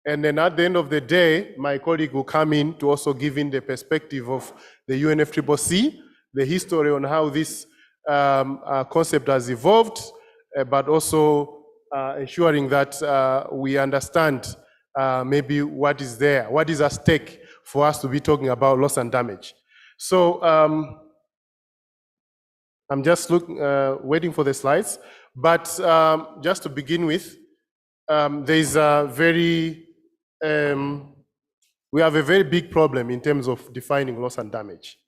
And then at the end of the day, my colleague will come in to also give in the perspective of the UNFCCC, the history on how this concept has evolved, but also ensuring that we understand maybe what is there, what is at stake for us to be talking about loss and damage. So I'm just waiting for the slides, but just to begin with, there's we have a very big problem in terms of defining loss and damage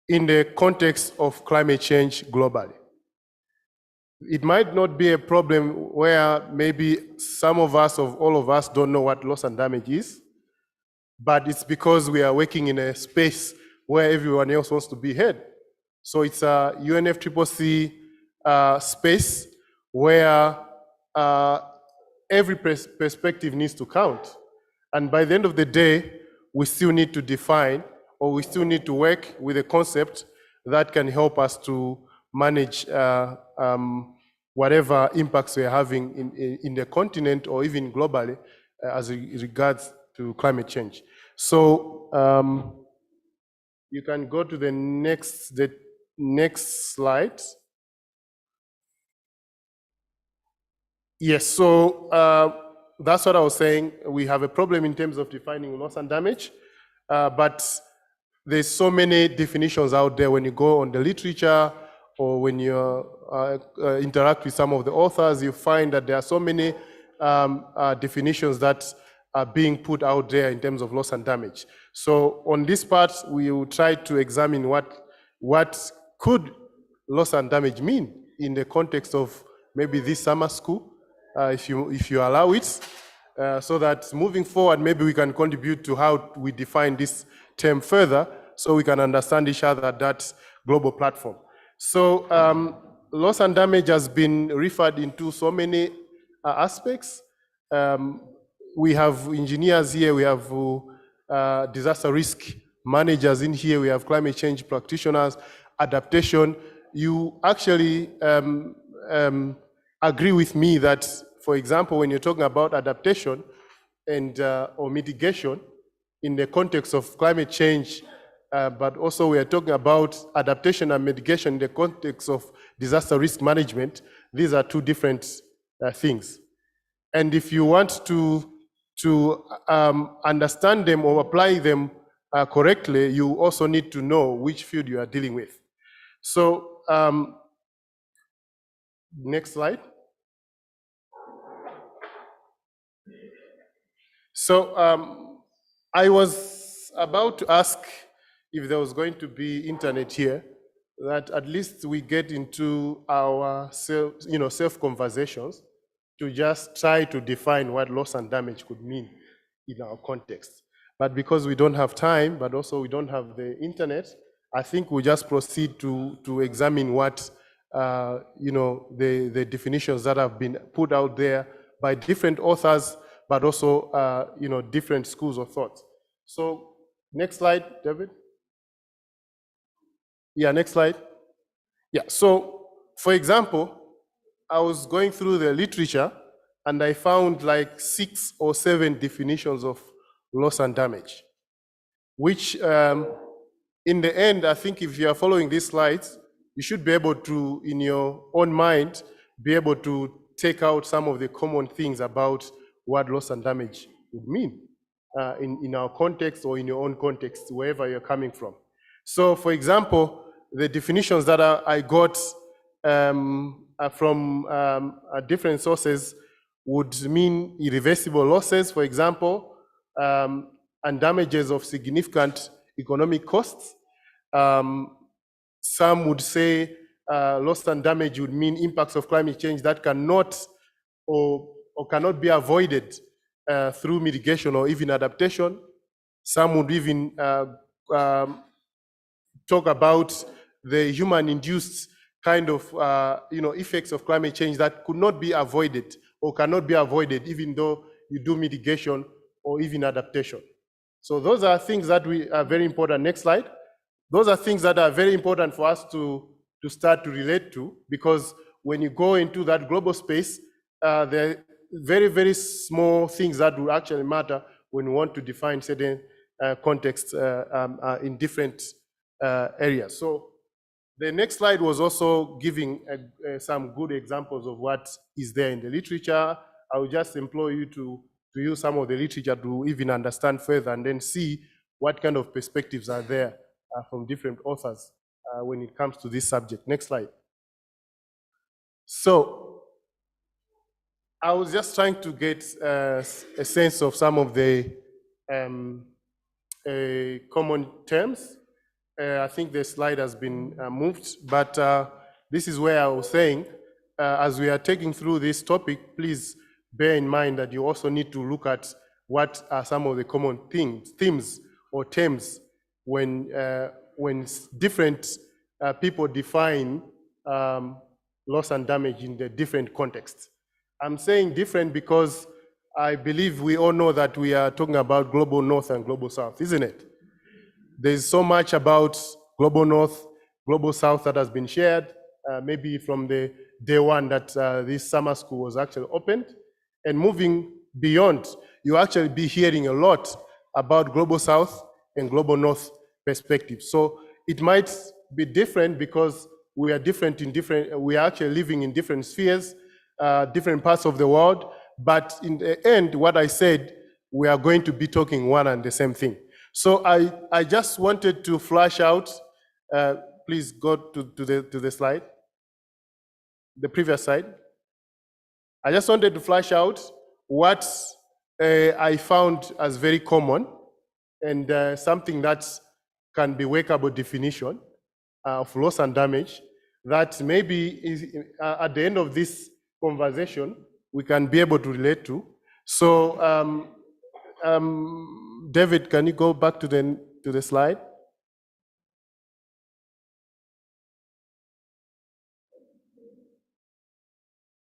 in the context of climate change globally. It might not be a problem where maybe some of us, or all of us, don't know what loss and damage is, but it's because we are working in a space where everyone else wants to be heard. So it's a UNFCCC space where every perspective needs to count. And by the end of the day, we still need to define, or we still need to work with a concept that can help us to manage whatever impacts we are having in the continent or even globally as regards to climate change. So you can go to the next slide. Yes, so that's what I was saying. We have a problem in terms of defining loss and damage, but there's so many definitions out there when you go on the literature or when you interact with some of the authors, you find that there are so many definitions that are being put out there in terms of loss and damage. So on this part, we will try to examine what could loss and damage mean in the context of maybe this summer school, if you allow it, so that moving forward, maybe we can contribute to how we define this term further, so we can understand each other at that global platform. So Loss and damage has been referred into so many aspects. We have engineers here, we have disaster risk managers in here, we have climate change practitioners, adaptation. You actually agree with me that, for example, when you're talking about adaptation and or mitigation in the context of climate change, but also we are talking about adaptation and mitigation in the context of disaster risk management. These are two different things. And if you want to understand them or apply them correctly, you also need to know which field you are dealing with. So, next slide. So I was about to ask if there was going to be internet here, that at least we get into our self conversations to just try to define what loss and damage could mean in our context. But because we don't have time, but also we don't have the internet, I think we just proceed to examine what the definitions that have been put out there by different authors, but also different schools of thought. So next slide, David. Yeah, next slide. Yeah, so for example, I was going through the literature and I found like 6 or 7 definitions of loss and damage, which in the end, I think if you are following these slides, you should be able to, in your own mind, be able to take out some of the common things about what loss and damage would mean in our context or in your own context, wherever you're coming from. So for example, the definitions that I got from different sources would mean irreversible losses, for example, and damages of significant economic costs. Some would say loss and damage would mean impacts of climate change that cannot or cannot be avoided through mitigation or even adaptation. Some would even talk about the human-induced kind of effects of climate change that could not be avoided or cannot be avoided even though you do mitigation or even adaptation. So those are things that are very important. Next slide. Those are things that are very important for us to start to relate to, because when you go into that global space, there are very, very small things that will actually matter when we want to define certain contexts in different areas. So the next slide was also giving some good examples of what is there in the literature. I would just implore you to use some of the literature to even understand further and then see what kind of perspectives are there from different authors when it comes to this subject. Next slide. So I was just trying to get a sense of some of the common terms. I think the slide has been moved, but this is where I was saying, as we are taking through this topic, please bear in mind that you also need to look at what are some of the common themes or terms when different people define loss and damage in the different contexts. I'm saying different because I believe we all know that we are talking about global north and global south, isn't it? There's so much about global north, global south that has been shared, maybe from the day one that this summer school was actually opened. And moving beyond, you actually be hearing a lot about global south and global north perspectives. So it might be different because we are different in different, we are actually living in different spheres, different parts of the world. But in the end, what I said, we are going to be talking one and the same thing. So I just wanted to flash out, please go to the slide, the previous slide. I just wanted to flash out what I found as very common and something that can be workable definition of loss and damage that maybe is, at the end of this conversation, we can be able to relate to. So David, can you go back to the slide?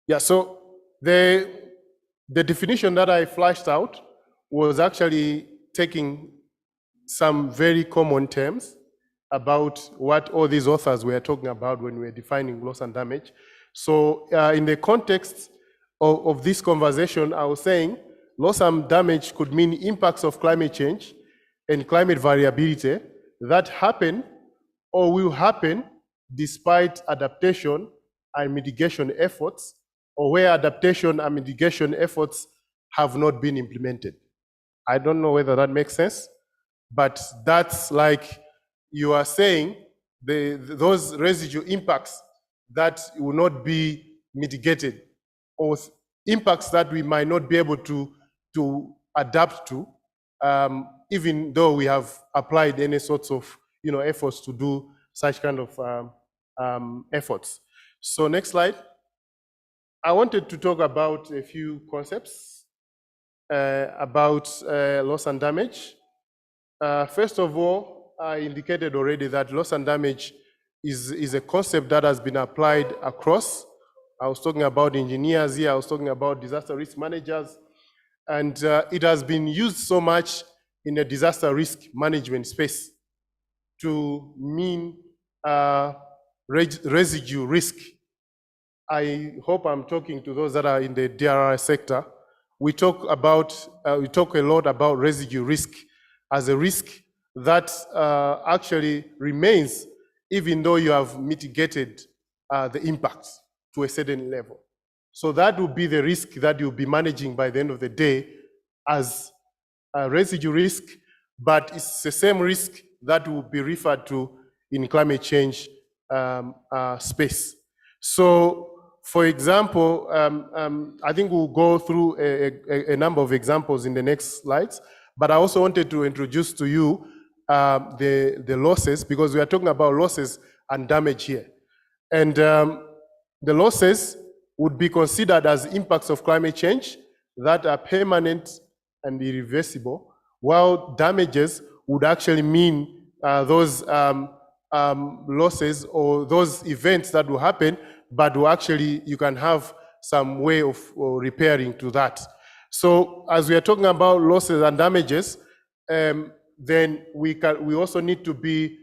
Yeah, so the definition that I flashed out was actually taking some very common terms about what all these authors were talking about when we were defining loss and damage. So in the context of this conversation, I was saying loss and damage could mean impacts of climate change and climate variability that happen or will happen despite adaptation and mitigation efforts, or where adaptation and mitigation efforts have not been implemented. I don't know whether that makes sense, but that's like you are saying those residual impacts that will not be mitigated, or impacts that we might not be able to adapt to, even though we have applied any sorts of efforts to do such kind of efforts. So next slide. I wanted to talk about a few concepts about loss and damage. First of all, I indicated already that loss and damage is a concept that has been applied across. I was talking about engineers here, I was talking about disaster risk managers, and it has been used so much in the disaster risk management space to mean residue risk. I hope I'm talking to those that are in the DRI sector. We talk a lot about residue risk as a risk that actually remains even though you have mitigated the impacts to a certain level. So that would be the risk that you'll be managing by the end of the day as a residue risk, but it's the same risk that will be referred to in climate change space. So, for example, I think we'll go through a number of examples in the next slides, but I also wanted to introduce to you the losses, because we are talking about losses and damage here. And the losses would be considered as impacts of climate change that are permanent and irreversible, while damages would actually mean those losses or those events that will happen, but will actually, you can have some way of repairing to that. So as we are talking about losses and damages, then we also need to be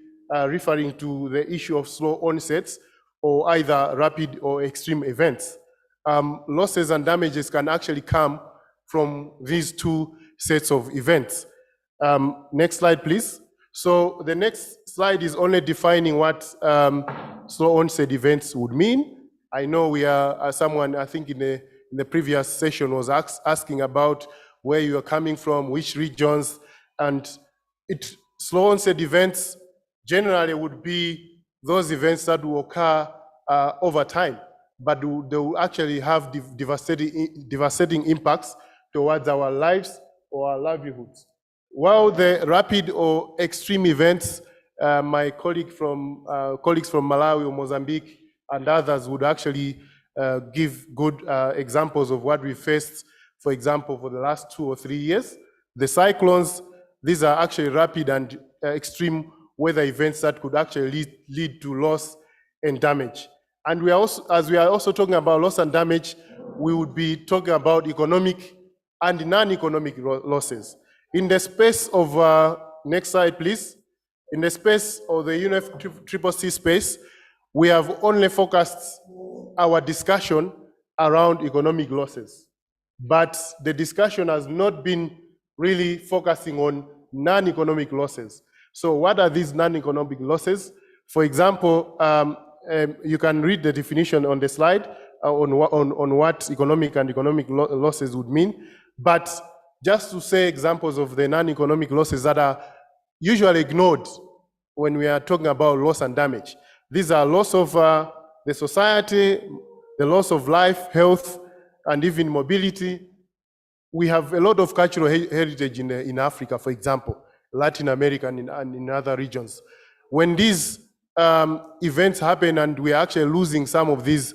referring to the issue of slow onsets or either rapid or extreme events. Losses and damages can actually come from these two sets of events. Next slide, please. So the next slide is only defining what slow onset events would mean. I know we are, someone I think in the previous session was asking about where you are coming from, which regions, and slow onset events generally would be those events that will occur over time, but they will actually have devastating impacts towards our lives or our livelihoods. While the rapid or extreme events, my colleagues from Malawi or Mozambique and others would actually give good examples of what we faced, for example, for the last 2 or 3 years. The cyclones, these are actually rapid and extreme weather events that could actually lead to loss and damage. And we are also, as we are also talking about loss and damage, we would be talking about economic and non-economic losses. In the space of, next slide please, in the space of the UNFCCC space, we have only focused our discussion around economic losses. But the discussion has not been really focusing on non-economic losses. So what are these non-economic losses? For example, you can read the definition on the slide on what economic and economic losses would mean. But just to say examples of the non-economic losses that are usually ignored when we are talking about loss and damage. These are loss of the society, the loss of life, health, and even mobility. We have a lot of cultural heritage in Africa, for example, Latin America and in other regions. When these events happen and we are actually losing some of these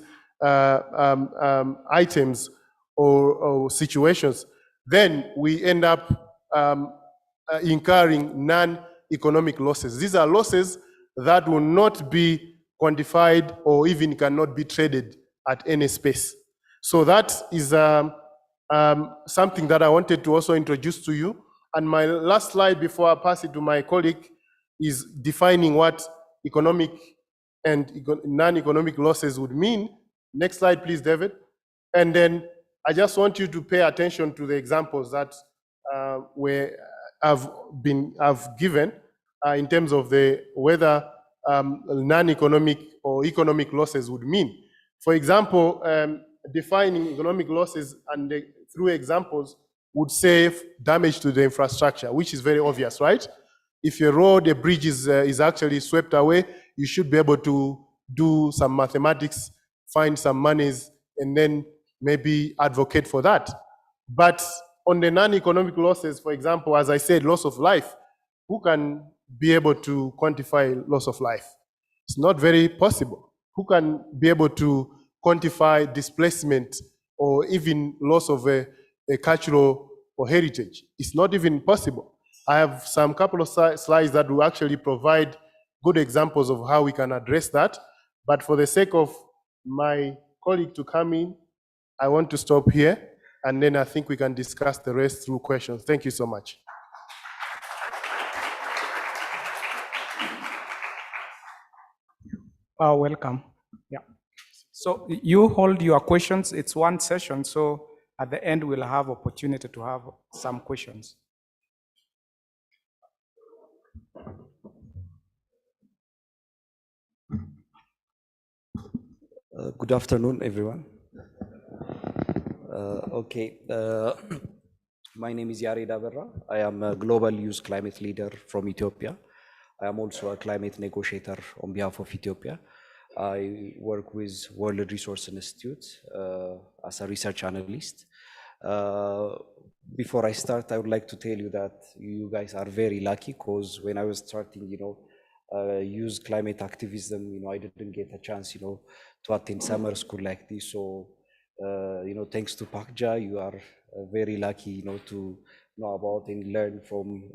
items or situations, then we end up incurring non-economic losses. These are losses that will not be quantified or even cannot be traded at any space. So that is something that I wanted to also introduce to you. And my last slide before I pass it to my colleague is defining what economic and non-economic losses would mean. Next slide, please, David. And then I just want you to pay attention to the examples that I've given in terms of whether non-economic or economic losses would mean. For example, defining economic losses and through examples would say damage to the infrastructure, which is very obvious, right? If your road, a bridge is actually swept away, you should be able to do some mathematics, find some monies, and then maybe advocate for that. But on the non-economic losses, for example, as I said, loss of life, who can be able to quantify loss of life? It's not very possible. Who can be able to quantify displacement or even loss of a cultural or heritage? It's not even possible. I have some couple of slides that will actually provide good examples of how we can address that. But for the sake of my colleague to come in, I want to stop here, and then I think we can discuss the rest through questions. Thank you so much. Welcome. Yeah. So you hold your questions. It's one session, so at the end we'll have opportunity to have some questions. Good afternoon, everyone. My name is Yared Aberra. I am a global youth climate leader from Ethiopia. I am also a climate negotiator on behalf of Ethiopia. I work with World Resource Institute as a research analyst. Before I start, I would like to tell you that you guys are very lucky, because when I was starting, use climate activism, I didn't get a chance, to attend summer school like this. So, thanks to Pakja, you are very lucky, to know about and learn from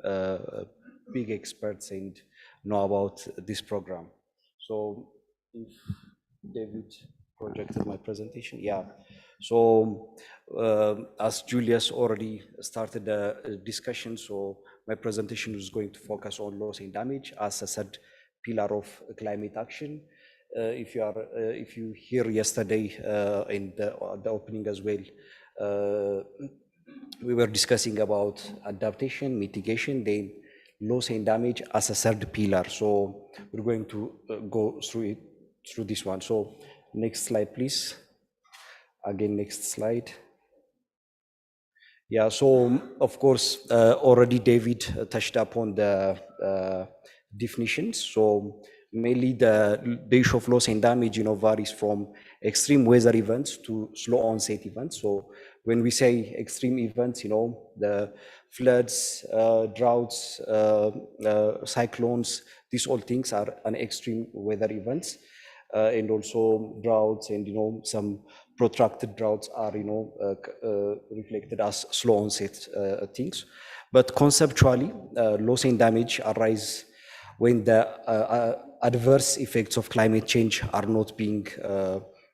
big experts and know about this program. So, if David projected my presentation, yeah. So, as Julius already started a discussion, so my presentation is going to focus on loss and damage as a third pillar of climate action. If you hear yesterday in the opening as well, we were discussing about adaptation, mitigation, then loss and damage as a third pillar. So we're going to go through this one. So next slide, please. Again, next slide. Yeah, so of course, already David touched upon the definitions. So mainly the issue of loss and damage, varies from extreme weather events to slow onset events. So when we say extreme events, the floods, droughts, cyclones, these all things are an extreme weather events. And also droughts and, some protracted droughts are, reflected as slow onset things. But conceptually, loss and damage arise when the adverse effects of climate change are not being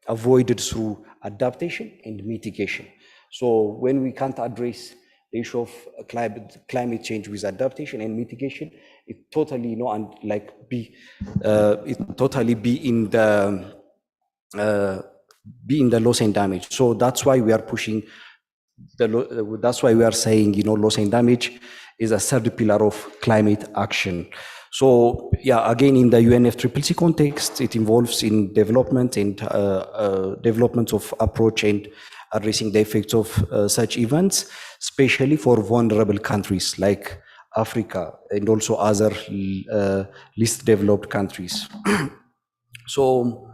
avoided through adaptation and mitigation. So when we can't address the issue of climate change with adaptation and mitigation, it totally, it totally be in the loss and damage. So that's why we are pushing that's why we are saying, loss and damage is a third pillar of climate action. So yeah, again, in the UNFCCC context, it involves in development and development of approach and addressing the effects of such events, especially for vulnerable countries like Africa and also other least developed countries. So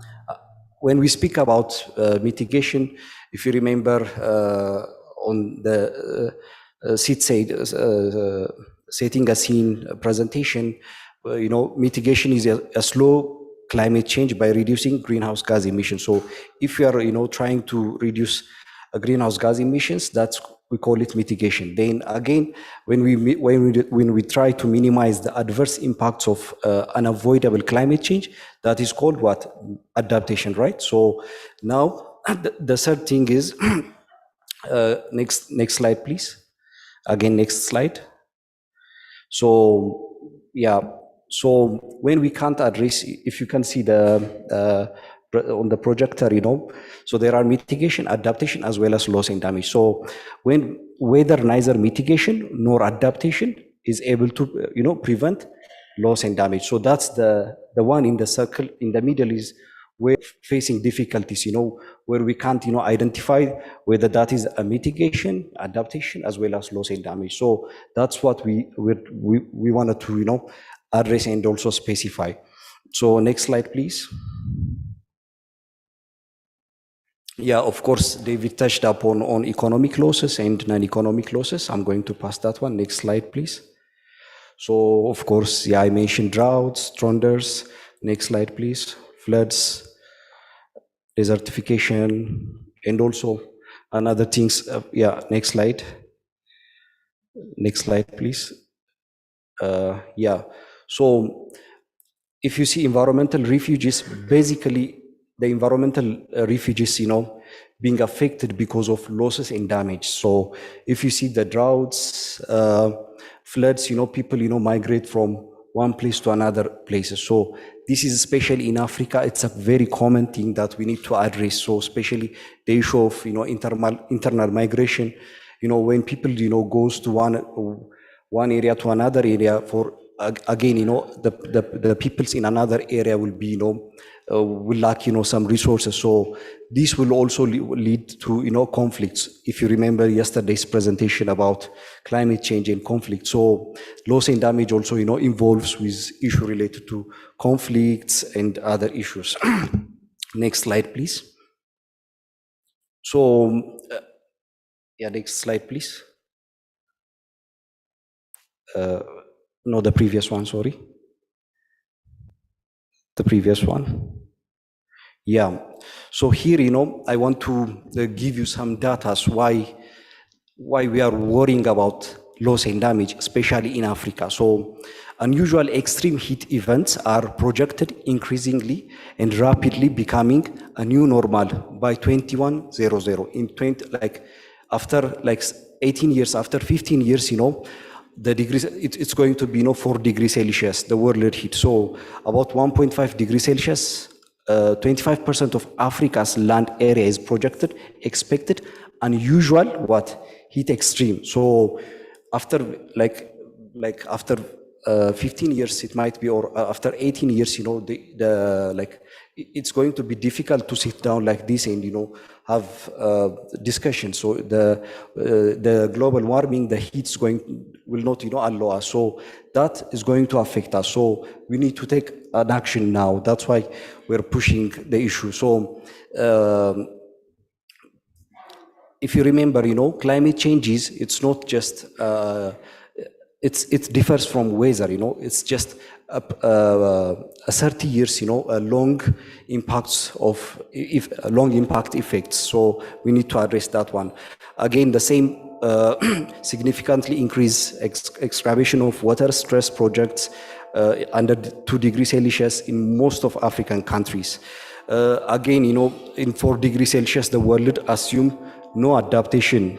when we speak about mitigation, if you remember on the setting a scene presentation, mitigation is a slow climate change by reducing greenhouse gas emissions. So if you are, trying to reduce greenhouse gas emissions, we call it mitigation. Then again, when we try to minimize the adverse impacts of unavoidable climate change, that is called what? Adaptation, right? So now the third thing is, next slide, please. Again, next slide. So, yeah, so when we can't address, if you can see on the projector, so there are mitigation, adaptation, as well as loss and damage. So whether neither mitigation nor adaptation is able to, prevent loss and damage. So that's the one in the circle in the middle is we're facing difficulties, where we can't, identify whether that is a mitigation, adaptation, as well as loss and damage. So that's what we wanted to, address and also specify. So next slide, please. Yeah, of course, David touched upon on economic losses and non-economic losses. I'm going to pass that one. Next slide, please. So, of course, yeah, I mentioned droughts, thunders. Next slide, please. Floods, desertification, and also another things. Yeah, next slide. Next slide, please. Yeah, so if you see environmental refugees, basically the environmental refugees, being affected because of losses and damage. So if you see the droughts, floods, people, migrate from one place to another places. So this is especially in Africa, it's a very common thing that we need to address. So especially the issue of, internal migration, when people, goes to one area to another area for, again, the peoples in another area will be, will lack, some resources. So this will also lead to, conflicts. If you remember yesterday's presentation about climate change and conflict. So loss and damage also, involves with issue related to conflicts and other issues. Next slide, please. So, yeah, next slide, please. No, the previous one, sorry. The previous one. Yeah, so here, I want to give you some data why we are worrying about loss and damage, especially in Africa. So unusual extreme heat events are projected increasingly and rapidly becoming a new normal by 2100. In 20, after 18 years, after 15 years, the degrees, it's going to be 4 degrees Celsius, the world heat. So about 1.5 degrees Celsius, 25% of Africa's land area is expected unusual heat extreme. So after after 15 years it might be, or after 18 years, it's going to be difficult to sit down like this and have discussion. So the global warming, the heat will not allow us. So that is going to affect us. So we need to take an action now. That's why we're pushing the issue. So if you remember, climate changes, it's not just it differs from weather, it's just a 30 years, long impacts of long impact effects. So we need to address that one. Again, the same significantly increase excavation of water stress projects under 2 degrees Celsius in most of African countries. Again, in 4 degrees Celsius, the world assume no adaptation.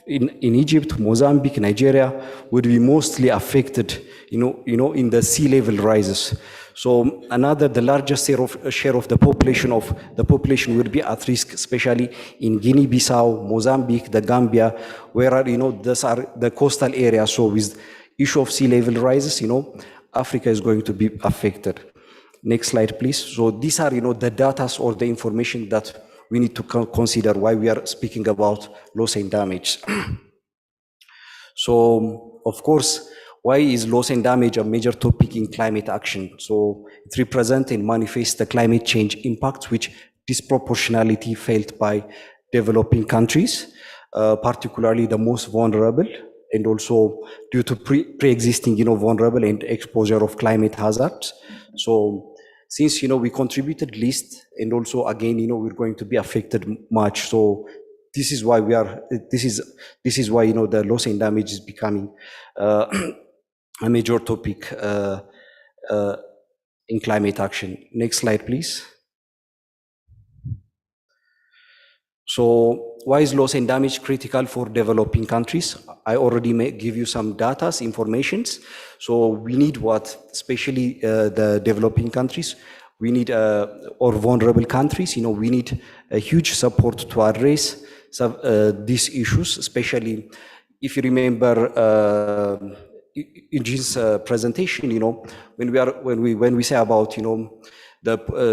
In Egypt, Mozambique, Nigeria would be mostly affected, in the sea level rises. So the largest share of the population would be at risk, especially in Guinea-Bissau, Mozambique, the Gambia, where these are the coastal areas. So with issue of sea level rises, Africa is going to be affected. Next slide, please. So these are, the data or the information that we need to consider why we are speaking about loss and damage. So, of course, why is loss and damage a major topic in climate action? So it represents and manifests the climate change impact, which disproportionality felt by developing countries, particularly the most vulnerable, and also due to pre-existing, vulnerable and exposure of climate hazards. So since, we contributed least, and also again, we're going to be affected much. So this is why this is why, the loss and damage is becoming a major topic in climate action. Next slide, please. So why is loss and damage critical for developing countries? I already give you some data, informations. So we need what, especially the developing countries, we need, or vulnerable countries, we need a huge support to address these issues, especially if you remember Eugene's presentation, when we say about,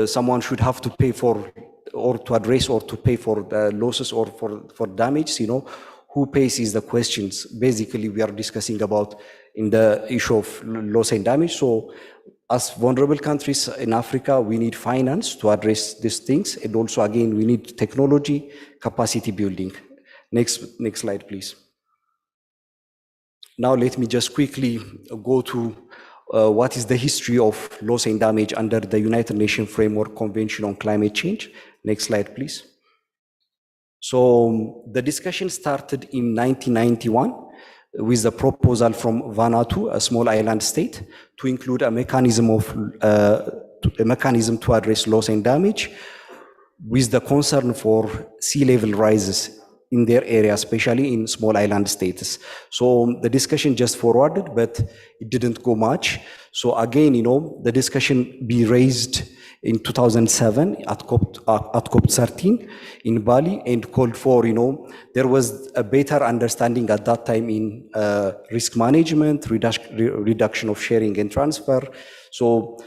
someone should have to pay for, or to address, or to pay for the losses, or for damage, who pays is the questions. Basically, we are discussing about in the issue of loss and damage. So as vulnerable countries in Africa, we need finance to address these things. And also, again, we need technology, capacity building. Next slide, please. Now, let me just quickly go to what is the history of loss and damage under the United Nations Framework Convention on Climate Change. Next slide, please. So the discussion started in 1991 with the proposal from Vanuatu, a small island state, to include a mechanism to address loss and damage, with the concern for sea level rises in their area, especially in small island states. So the discussion just forwarded, but it didn't go much. So again, the discussion be raised in 2007 at COP13 in Bali, and called for, there was a better understanding at that time in risk management, reduction of sharing and transfer. So,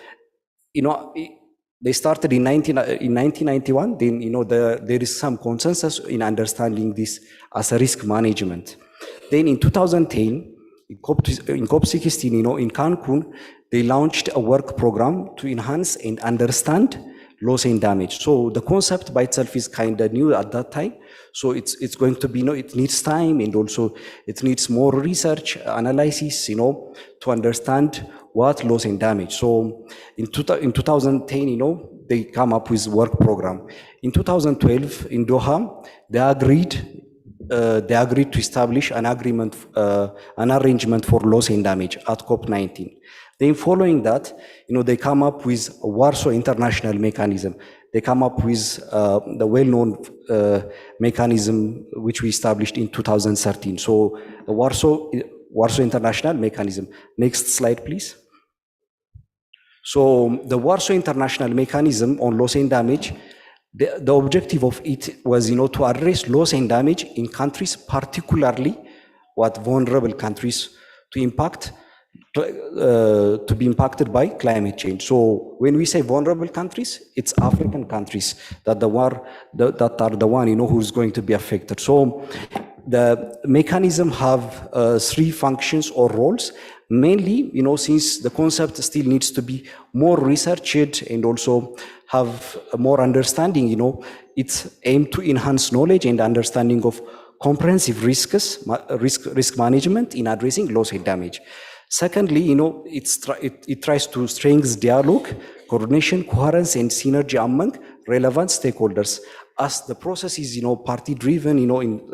they started in 1991, then, there is some consensus in understanding this as a risk management. Then in 2010, in COP16, in Cancun, they launched a work program to enhance and understand loss and damage. So the concept by itself is kind of new at that time. So it's going to be, it needs time, and also it needs more research, analysis, to understand what loss and damage. So in 2010, they come up with work program. In 2012, in Doha, they agreed to establish an agreement, an arrangement for loss and damage at COP19. Then following that, they come up with a Warsaw International Mechanism. They come up with the well-known mechanism which we established in 2013. So the Warsaw International Mechanism. Next slide, please. So the Warsaw International Mechanism on loss and damage, the objective of it was, to address loss and damage in countries, particularly vulnerable countries, to be impacted by climate change. So when we say vulnerable countries, it's African countries that are the one, who's going to be affected. So the mechanism have three functions or roles. Mainly, since the concept still needs to be more researched and also have more understanding, it's aimed to enhance knowledge and understanding of comprehensive risk management in addressing loss and damage. Secondly, it tries to strengthen dialogue, coordination, coherence, and synergy among relevant stakeholders. As the process is, party-driven,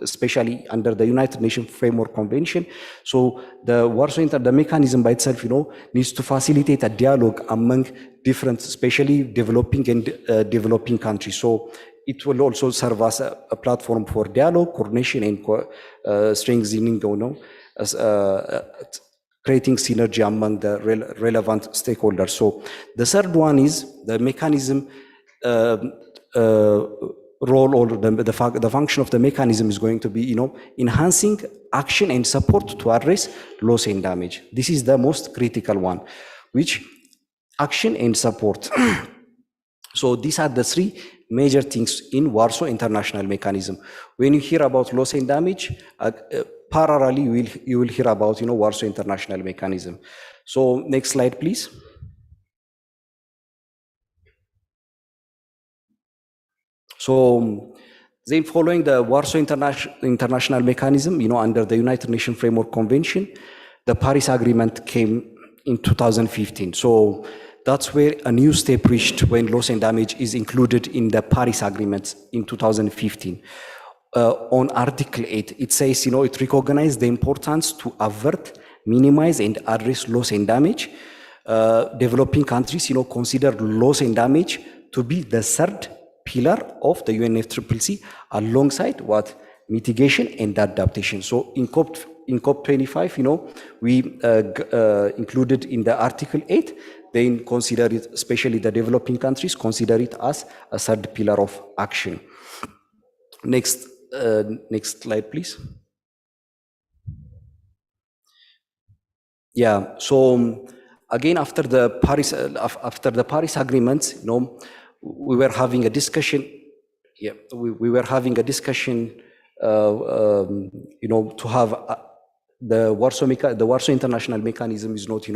especially under the United Nations Framework Convention. So the Warsaw the mechanism by itself, needs to facilitate a dialogue among different, especially developing and developing countries. So it will also serve as a platform for dialogue, coordination, and strengthening, creating synergy among the relevant stakeholders. So the third one is the mechanism role, or the function of the mechanism is going to be, enhancing action and support to address loss and damage. This is the most critical one, which action and support. So these are the three major things in Warsaw International Mechanism. When you hear about loss and damage, parallelly you will hear about, Warsaw International Mechanism. So next slide, please. So then following the Warsaw International Mechanism, under the United Nations Framework Convention, the Paris Agreement came in 2015. So that's where a new step reached when loss and damage is included in the Paris Agreement in 2015. On Article 8, it says, it recognizes the importance to avert, minimize, and address loss and damage. Developing countries, consider loss and damage to be the third pillar of the UNFCCC alongside what mitigation and adaptation. So in COP25, we included in the Article 8, they consider it, especially the developing countries, consider it as a third pillar of action. Next slide, please. Yeah. So again, after the Paris Agreement, we were having a discussion. Yeah, we were having a discussion. To have the Warsaw International Mechanism is not,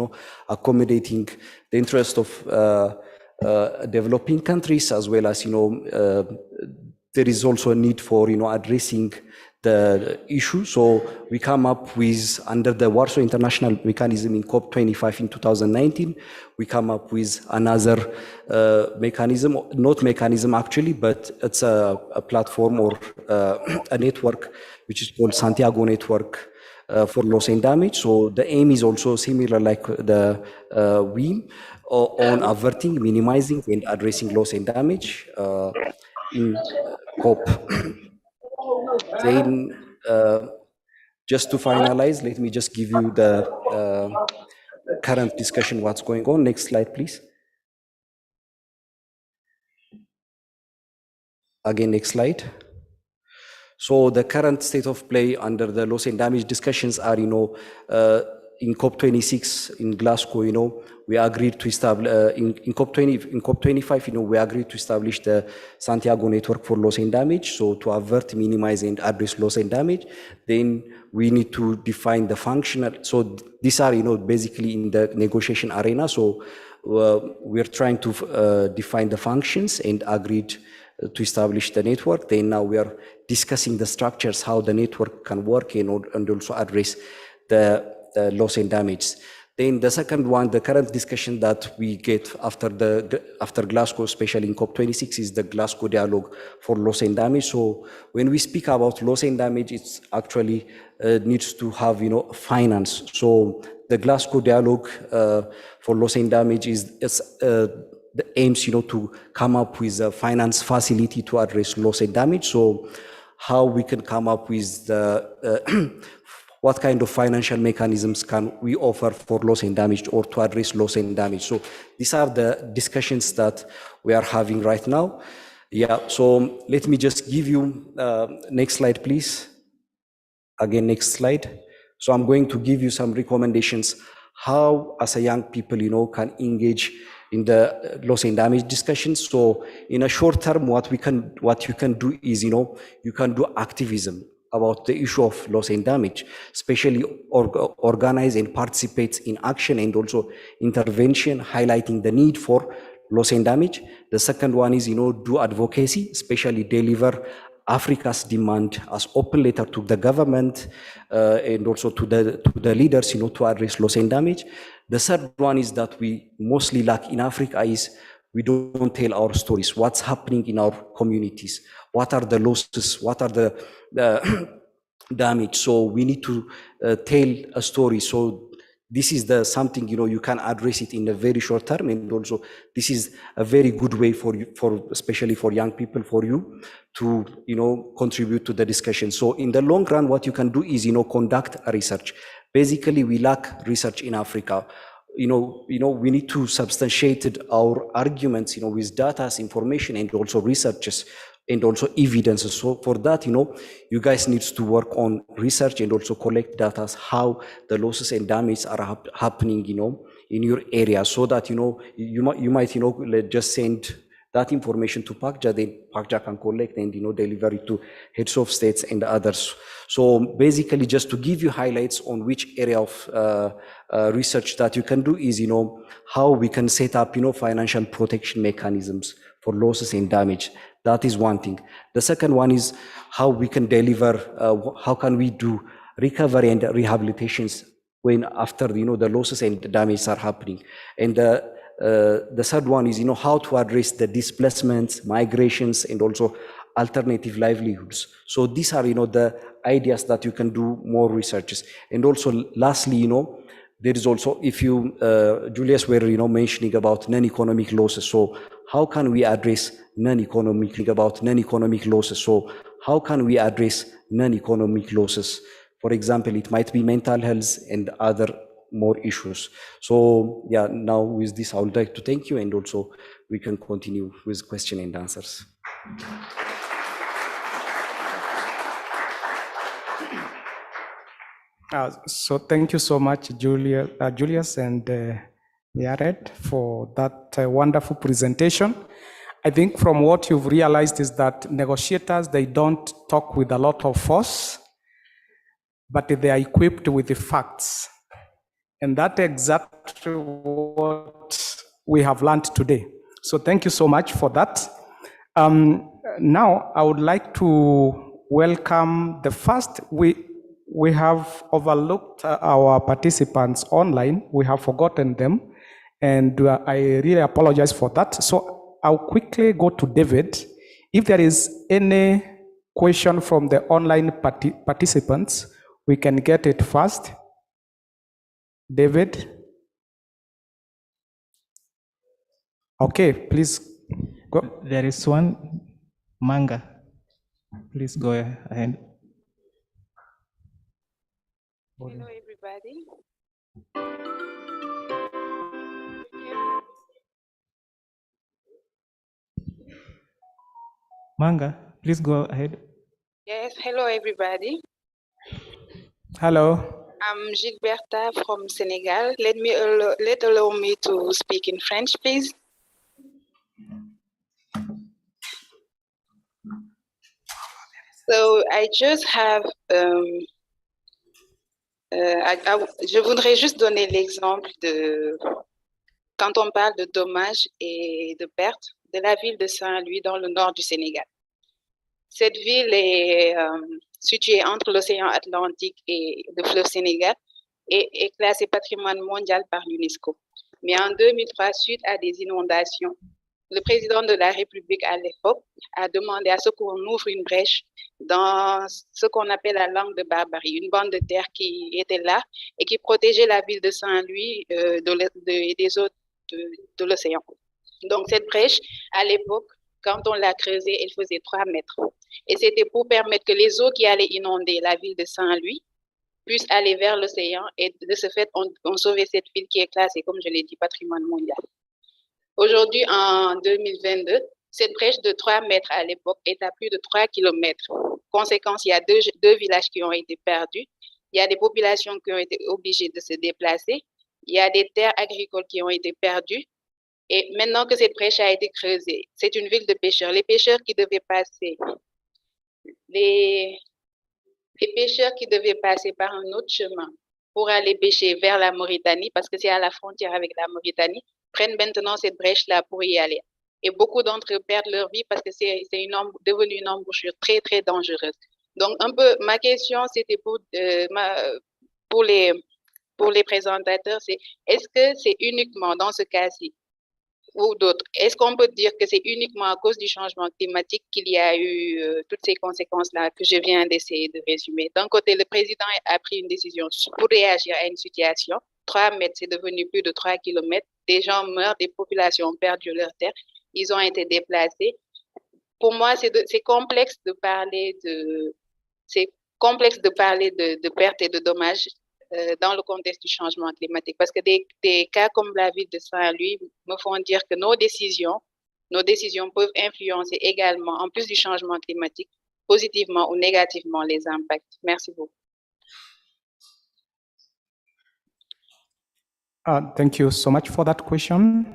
accommodating the interest of developing countries, as well as, there is also a need for, addressing the issue. So we come up with, under the Warsaw International Mechanism in COP25 in 2019, we come up with another mechanism, not mechanism actually, but it's a platform or a network, which is called Santiago Network for Loss and Damage. So the aim is also similar like the WIM on averting, minimizing, and addressing loss and damage in COP. Then, just to finalize, let me just give you the current discussion, what's going on. Next slide, please. Again, next slide. So the current state of play under the loss and damage discussions are, in COP26 in Glasgow, we agreed to establish, in COP25, we agreed to establish the Santiago Network for Loss and Damage, so to avert, minimize, and address loss and damage. Then we need to define the functional, so these are, basically in the negotiation arena, so we're trying to define the functions and agreed to establish the network. Then now we are discussing the structures, how the network can work and also address the loss and damage. Then the second one, the current discussion that we get after Glasgow, especially in COP26, is the Glasgow Dialogue for Loss and Damage. So when we speak about loss and damage, it's actually needs to have, finance. So the Glasgow Dialogue for Loss and Damage is the aims, to come up with a finance facility to address loss and damage. So how we can come up with the what kind of financial mechanisms can we offer for loss and damage or to address loss and damage? So these are the discussions that we are having right now. Yeah, so let me just give you, next slide, please. Again, next slide. So I'm going to give you some recommendations how, as a young people, can engage in the loss and damage discussions. So in a short term, what you can do is, you can do activism about the issue of loss and damage, especially organize and participate in action and also intervention, highlighting the need for loss and damage. The second one is, do advocacy, especially deliver Africa's demand as open letter to the government and also to the leaders, to address loss and damage. The third one is that we mostly lack in Africa is we don't tell our stories. What's happening in our communities? What are the losses? What are the damage? So we need to tell a story. So this is something, you can address it in a very short term, and also this is a very good way for you, especially for young people, for you to, contribute to the discussion. So in the long run, what you can do is, conduct a research. Basically, we lack research in Africa. We need to substantiate our arguments, with data, information, and also researches, and also evidence. So for that, you guys need to work on research and also collect data, how the losses and damage are happening, in your area, so that, you might, just send that information to PACJA, then PACJA can collect and, deliver it to heads of states and others. So basically, just to give you highlights on which area of research that you can do is, how we can set up, financial protection mechanisms for losses and damage. That is one thing. The second one is how we can deliver, how can we do recovery and rehabilitations when after, the losses and damage are happening. And the third one is, how to address the displacements, migrations, and also alternative livelihoods. So these are, the ideas that you can do more researches. And also lastly, there is also, if you, Julius, were mentioning about non-economic losses. So how can we address non-economic losses? So how can we address non-economic losses? For example, it might be mental health and other more issues. So yeah, now with this, I would like to thank you, and also we can continue with question and answers. So thank you so much, Julius and Yared, for that wonderful presentation. I think from what you've realized is that negotiators, they don't talk with a lot of force, but they are equipped with the facts. And that's exactly what we have learned today. So thank you so much for that. Now, I would like to welcome the first. We have overlooked our participants online. We have forgotten them. And I really apologize for that. So I'll quickly go to David. If there is any question from the online participants, we can get it first. David? Okay, please go. There is one, Manga. Please go ahead. Hello, everybody. Manga, please go ahead. Yes, hello, everybody. Hello. I'm Gilberta from Senegal. Allow me to speak in French, please. So I just have, je voudrais juste donner l'exemple de, quand on parle de dommages et de pertes, de la ville de Saint-Louis dans le nord du Sénégal. Cette ville est située entre l'océan Atlantique et le fleuve Sénégal et est classée patrimoine mondial par l'UNESCO. Mais en 2003, suite à des inondations, le président de la République à l'époque a demandé à ce qu'on ouvre une brèche dans ce qu'on appelle la langue de Barbarie, une bande de terre qui était là et qui protégeait la ville de Saint-Louis des eaux de l'océan. Donc cette brèche, à l'époque, quand on l'a creusée, elle faisait 3 mètres. Et c'était pour permettre que les eaux qui allaient inonder la ville de Saint-Louis puissent aller vers l'océan. Et de ce fait, on sauvait cette ville qui est classée, comme je l'ai dit, patrimoine mondial. Aujourd'hui, en 2022, cette brèche de 3 mètres à l'époque est à plus de 3 kilomètres. Conséquence, il y a deux villages qui ont été perdus. Il y a des populations qui ont été obligées de se déplacer. Il y a des terres agricoles qui ont été perdues. Et maintenant que cette brèche a été creusée, c'est une ville de pêcheurs. Les pêcheurs qui devaient passer, les pêcheurs qui devaient passer par un autre chemin pour aller pêcher vers la Mauritanie, parce que c'est à la frontière avec la Mauritanie, prennent maintenant cette brèche-là pour y aller. Et beaucoup d'entre eux perdent leur vie parce que c'est devenu une embouchure très, très dangereuse. Donc, un peu, ma question, c'était pour les présentateurs, c'est est-ce que c'est uniquement dans ce cas-ci ou d'autres, est-ce qu'on peut dire que c'est uniquement à cause du changement climatique qu'il y a eu toutes ces conséquences-là que je viens d'essayer de résumer? D'un côté, le président a pris une décision pour réagir à une situation. 3 mètres, c'est devenu plus de 3 kilomètres. Des gens meurent, des populations ont perdu leur terre. Ils ont été déplacés. Pour moi, c'est complexe de parler de pertes et de dommages dans le contexte du changement climatique. Parce que des cas comme la ville de Saint-Louis me font dire que nos décisions peuvent influencer également, en plus du changement climatique, positivement ou négativement les impacts. Merci beaucoup. Thank you so much for that question.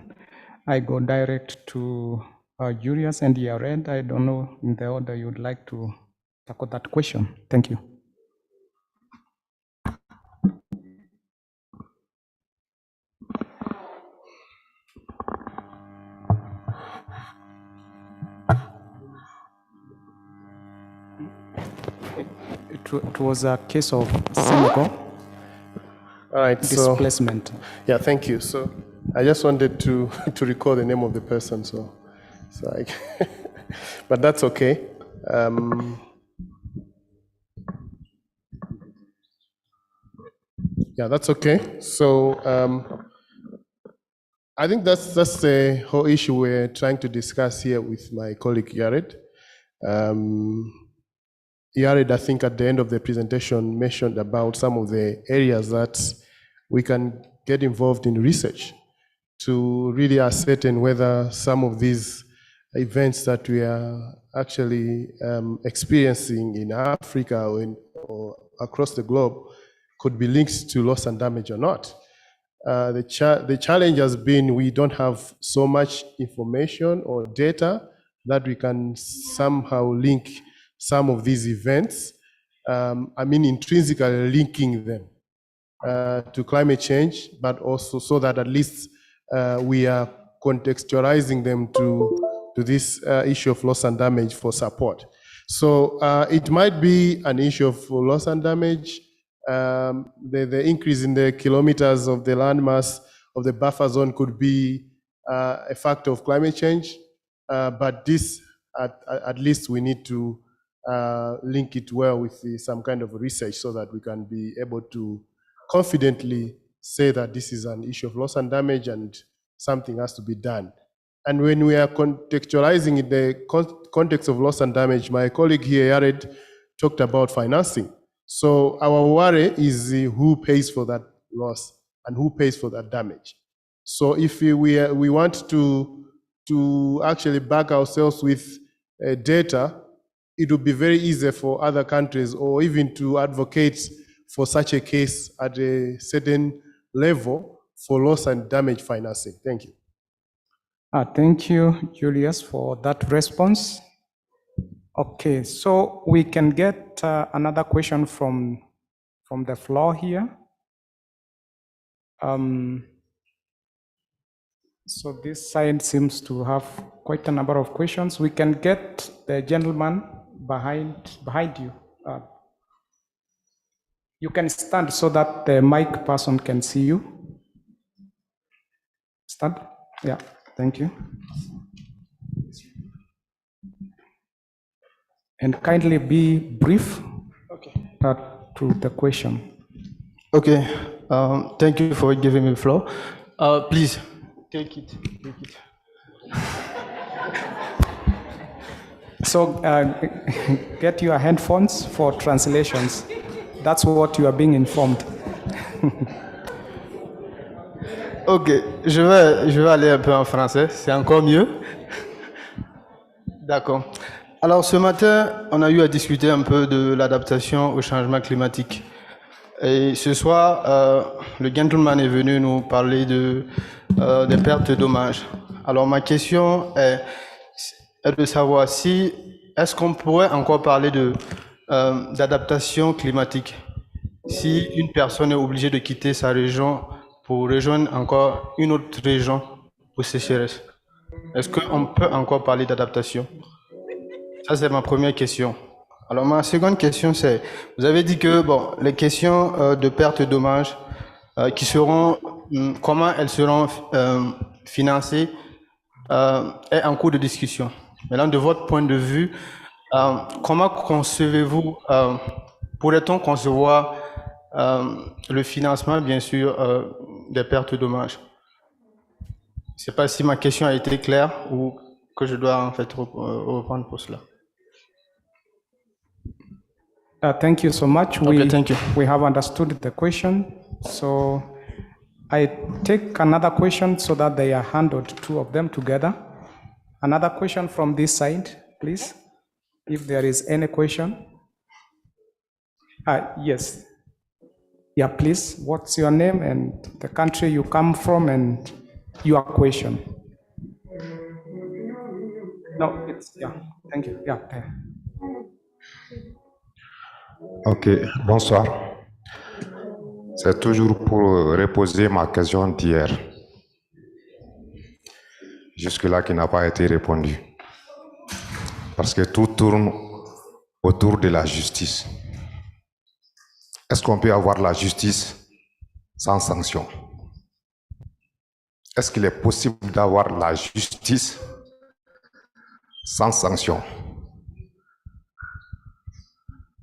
I go direct to Julius and Yared. I don't know in the order you'd like to tackle that question. Thank you. It was a case of Senegal. All right, displacement. Yeah, thank you. So I just wanted to recall the name of the person, but that's okay. Yeah, that's okay. So I think that's the whole issue we're trying to discuss here with my colleague Yared. Yared, I think at the end of the presentation mentioned about some of the areas that we can get involved in research to really ascertain whether some of these events that we are actually experiencing in Africa or across the globe could be linked to loss and damage or not. The challenge has been we don't have so much information or data that we can somehow link some of these events, intrinsically linking them to climate change, but also so that at least we are contextualizing them to this issue of loss and damage for support. So it might be an issue of loss and damage. The increase in the kilometers of the landmass of the buffer zone could be a factor of climate change, but this at least we need to link it well with some kind of research so that we can be able to confidently say that this is an issue of loss and damage and something has to be done. And when we are contextualizing in the context of loss and damage, my colleague here, Yared, talked about financing. So our worry is who pays for that loss and who pays for that damage. So if we want to actually back ourselves with data, it would be very easy for other countries or even to advocate for such a case at a certain level for loss and damage financing. Thank you. Thank you, Julius, for that response. Okay, so we can get another question from the floor here. So this side seems to have quite a number of questions. We can get the gentleman behind you. You can stand so that the mic person can see you. Stand. Yeah, thank you. And kindly be brief to the question. Okay, thank you for giving me the floor. Please, take it. So get your headphones for translations. That's what you are being informed. Ok, je vais aller un peu en français, c'est encore mieux. D'accord. Alors ce matin, on a eu à discuter un peu de l'adaptation au changement climatique. Et ce soir, le gentleman est venu nous parler des pertes et dommages. Alors ma question est de savoir si est-ce qu'on pourrait encore parler d'adaptation climatique si une personne est obligée de quitter sa région pour rejoindre encore une autre région pour sécheresse. Est-ce qu'on peut encore parler d'adaptation? Ça, c'est ma première question. Alors, ma seconde question, c'est, vous avez dit que les questions de pertes et dommages comment elles seront financées est en cours de discussion. Maintenant, de votre point de vue, comment concevez-vous, pourrait-on concevoir le financement, bien sûr, des pertes et dommages? Je ne sais pas si ma question a été claire ou que je dois en fait reprendre pour cela. Thank you so much. Okay, thank you. We have understood the question. So I take another question so that they are handled, two of them together. Another question from this side, please. If there is any question. Yes. Yeah, please. What's your name and the country you come from and your question? No, it's, yeah. Thank you. Yeah. Ok, bonsoir. C'est toujours pour reposer ma question d'hier. Jusque-là qui n'a pas été répondue. Parce que tout tourne autour de la justice. Est-ce qu'on peut avoir la justice sans sanction? Est-ce qu'il est possible d'avoir la justice sans sanction?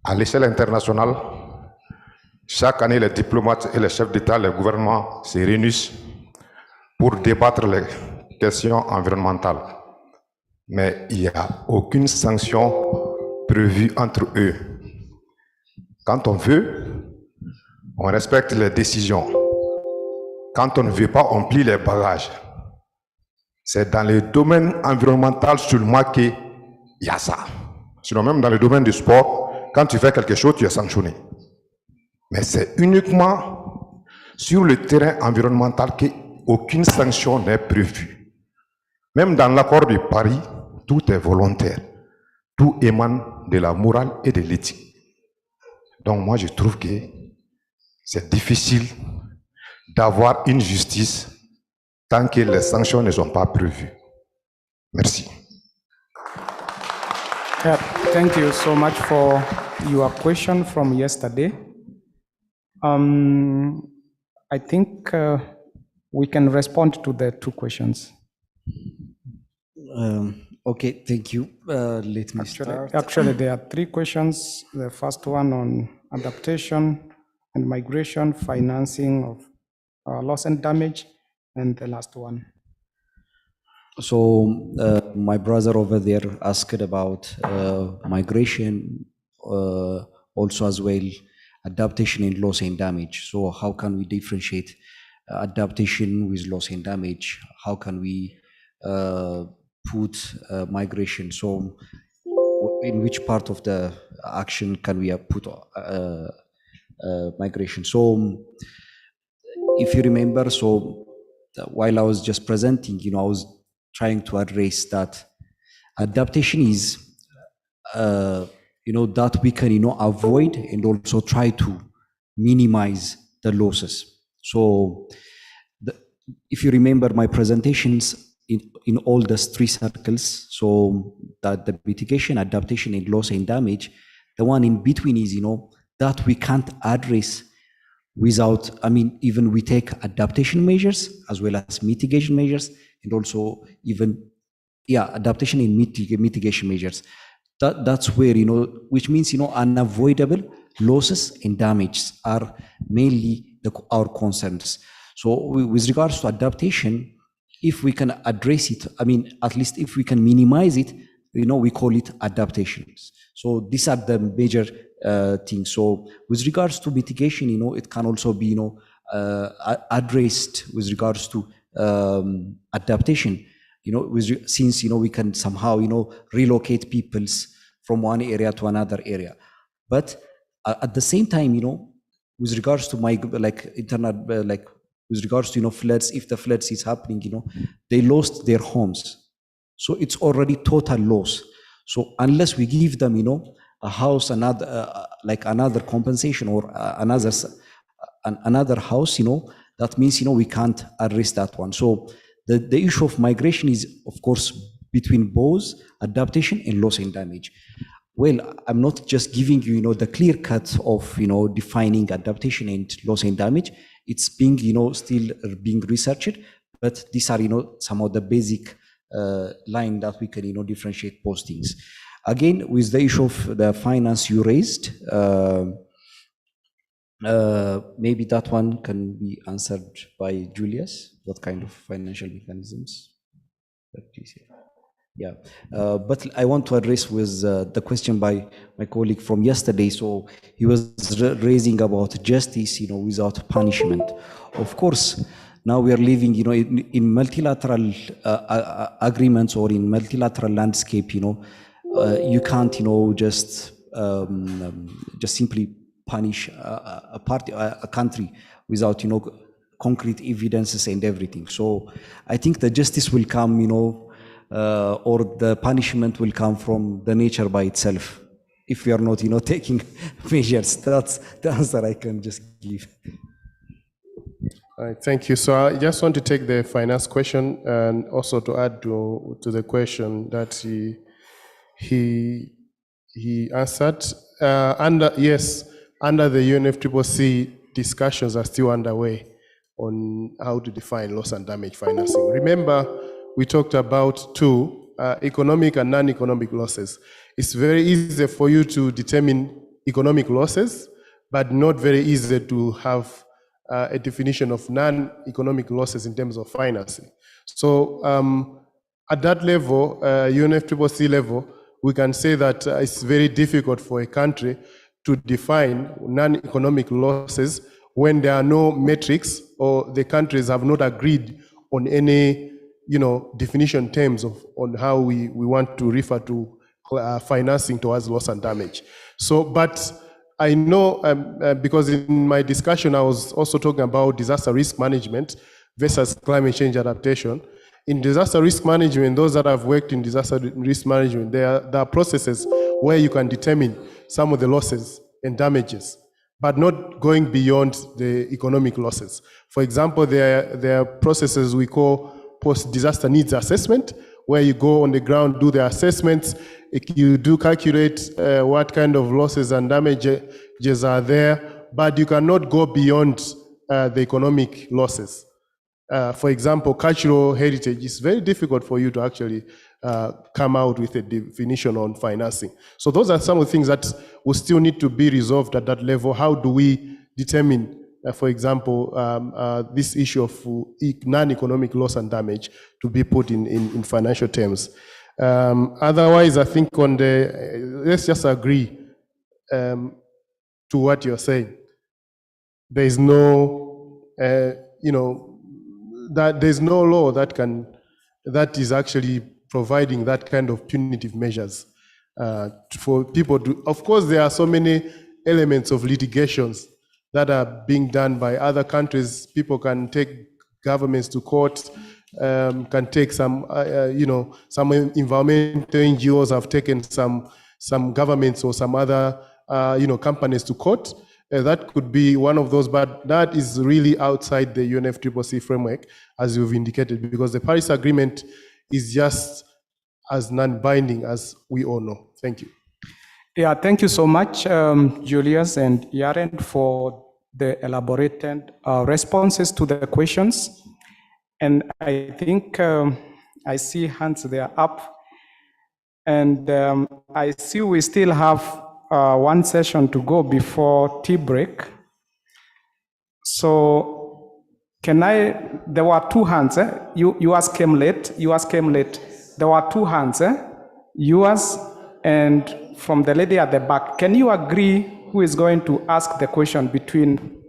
À l'échelle internationale, Chaque année, les diplomates et les chefs d'État, les gouvernements se réunissent pour débattre les questions environnementales. Mais il n'y a aucune sanction prévue entre eux. Quand on veut, on respecte les décisions. Quand on ne veut pas, on plie les bagages. C'est dans le domaine environnemental seulement qu'il y a ça. Sinon, même dans le domaine du sport, quand tu fais quelque chose, tu es sanctionné. Mais c'est uniquement sur le terrain environnemental qu'aucune sanction n'est prévue. Même dans l'accord de Paris, tout est volontaire. Tout émane de la morale et de l'éthique. Donc moi, je trouve que c'est difficile d'avoir une justice tant que les sanctions ne sont pas prévues. Merci. Yeah, thank you so much for your question from yesterday. I think we can respond to the two questions. Okay, thank you. Let me start. Actually, there are three questions. The first one on adaptation and migration, financing of loss and damage, and the last one. So my brother over there asked about migration, also as well adaptation and loss and damage. So how can we differentiate adaptation with loss and damage? How can we put migration? So in which part of the action can we put migration? So if you remember, so while I was just presenting, I was trying to address that adaptation is, that we can, avoid and also try to minimize the losses. So if you remember my presentations in all the three circles, so that the mitigation, adaptation, and loss and damage, the one in between is, that we can't address without, even we take adaptation measures as well as mitigation measures, and also even, adaptation and mitigation measures. That's where, which means, unavoidable losses and damages are mainly our concerns. So with regards to adaptation, if we can address it, at least if we can minimize it, we call it adaptations. So these are the major things. So with regards to mitigation, it can also be, addressed with regards to adaptation, since, we can somehow, relocate peoples from one area to another area. But at the same time, with regards to with regards to, floods, if the floods is happening, they lost their homes. So it's already total loss. So unless we give them, a house, another compensation or another house, that means, we can't address that one. So the issue of migration is, of course, between both adaptation and loss and damage. Well, I'm not just giving you, the clear cut of, defining adaptation and loss and damage. It's being, still being researched, but these are, some of the basic line that we can, differentiate both things. Again, with the issue of the finance you raised, maybe that one can be answered by Julius. What kind of financial mechanisms? Yeah, but I want to address with the question by my colleague from yesterday. So he was raising about justice, without punishment. Of course, now we are living, in multilateral agreements or in multilateral landscape. You can't, just simply punish a country without, concrete evidences and everything. So I think the justice will come, or the punishment will come from the nature by itself, if we are not, taking measures. That's the answer I can just give. All right, thank you. So I just want to take the finance question and also to add to the question that he answered. Under the UNFCCC, discussions are still underway on how to define loss and damage financing. Remember, we talked about two, economic and non-economic losses. It's very easy for you to determine economic losses, but not very easy to have a definition of non-economic losses in terms of financing. So at that level, UNFCCC level, we can say that it's very difficult for a country to define non-economic losses when there are no metrics or the countries have not agreed on any definition terms of on how we want to refer to financing towards loss and damage. So, but I know because in my discussion I was also talking about disaster risk management versus climate change adaptation. In disaster risk management, those that have worked in disaster risk management, there are processes where you can determine some of the losses and damages, but not going beyond the economic losses. For example, there are processes we call post-disaster needs assessment, where you go on the ground, do the assessments, you do calculate what kind of losses and damages are there, but you cannot go beyond the economic losses. For example, cultural heritage is very difficult for you to actually come out with a definition on financing. So those are some of the things that will still need to be resolved at that level. How do we determine, for example, this issue of non-economic loss and damage to be put in financial terms? Otherwise, I think on let's just agree to what you're saying. There is no, that there's no law that is actually providing that kind of punitive measures for people to. Of course, there are so many elements of litigations that are being done by other countries. People can take governments to court, can take some environmental NGOs have taken some governments or some other companies to court. That could be one of those, but that is really outside the UNFCCC framework, as you've indicated, because the Paris Agreement is just as non-binding as we all know. Thank you. Yeah, thank you so much, Julius and Yaren, for the elaborated responses to the questions. And I think I see hands there up. And I see we still have one session to go before tea break. So there were two hands. Yours came late. There were two hands. Yours and from the lady at the back. Can you agree who is going to ask the question between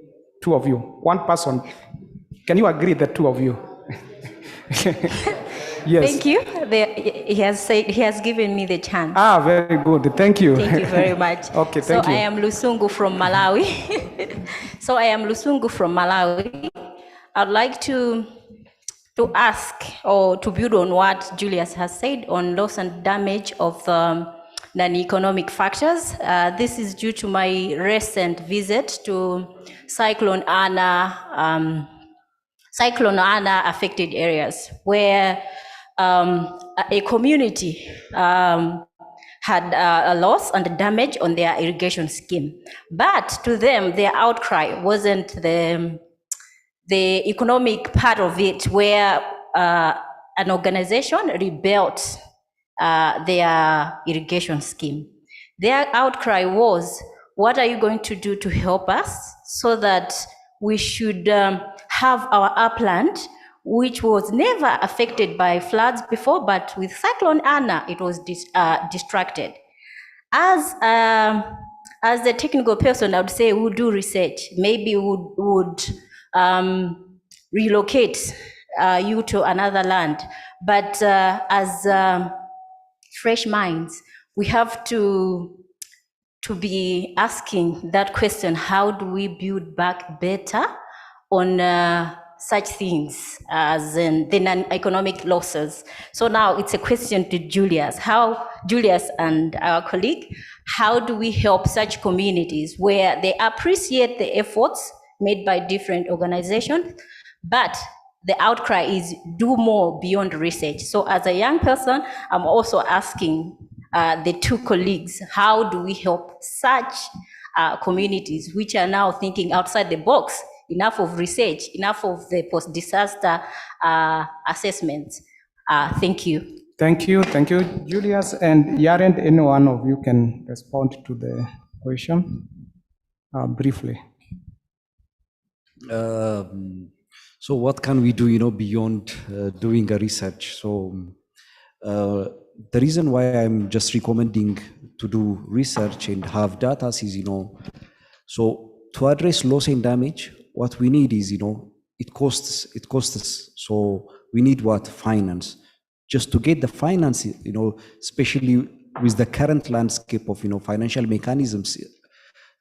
two of you? One person. Can you agree, the two of you? Yes. Thank you. He has given me the chance. Ah, very good. Thank you. Thank you very much. Okay, thank you. you. I am Lusungu from Malawi. I'd like to ask or to build on what Julius has said on loss and damage of non-economic factors. This is due to my recent visit to Cyclone Ana affected areas, where a community had a loss and damage on their irrigation scheme. But to them, their outcry wasn't the economic part of it, where an organization rebuilt their irrigation scheme. Their outcry was, what are you going to do to help us so that we should have our upland, which was never affected by floods before, but with Cyclone Ana, it was distracted. As the technical person, I would say we'll do research. Maybe would relocate you to another land. But as fresh minds, we have to be asking that question: how do we build back better on such things as in the non-economic losses? So now it's a question to Julius. Julius and our colleague, how do we help such communities where they appreciate the efforts made by different organizations, but the outcry is do more beyond research? So as a young person, I'm also asking the two colleagues, how do we help such communities which are now thinking outside the box? Enough of research, enough of the post-disaster assessments. Thank you. Thank you, Julius. And Yaren, any one of you can respond to the question. briefly. So what can we do, beyond doing a research? So the reason why I'm just recommending to do research and have data is, so to address loss and damage, what we need is, it costs us. So we need what? Finance. Just to get the finance, especially with the current landscape of, financial mechanisms,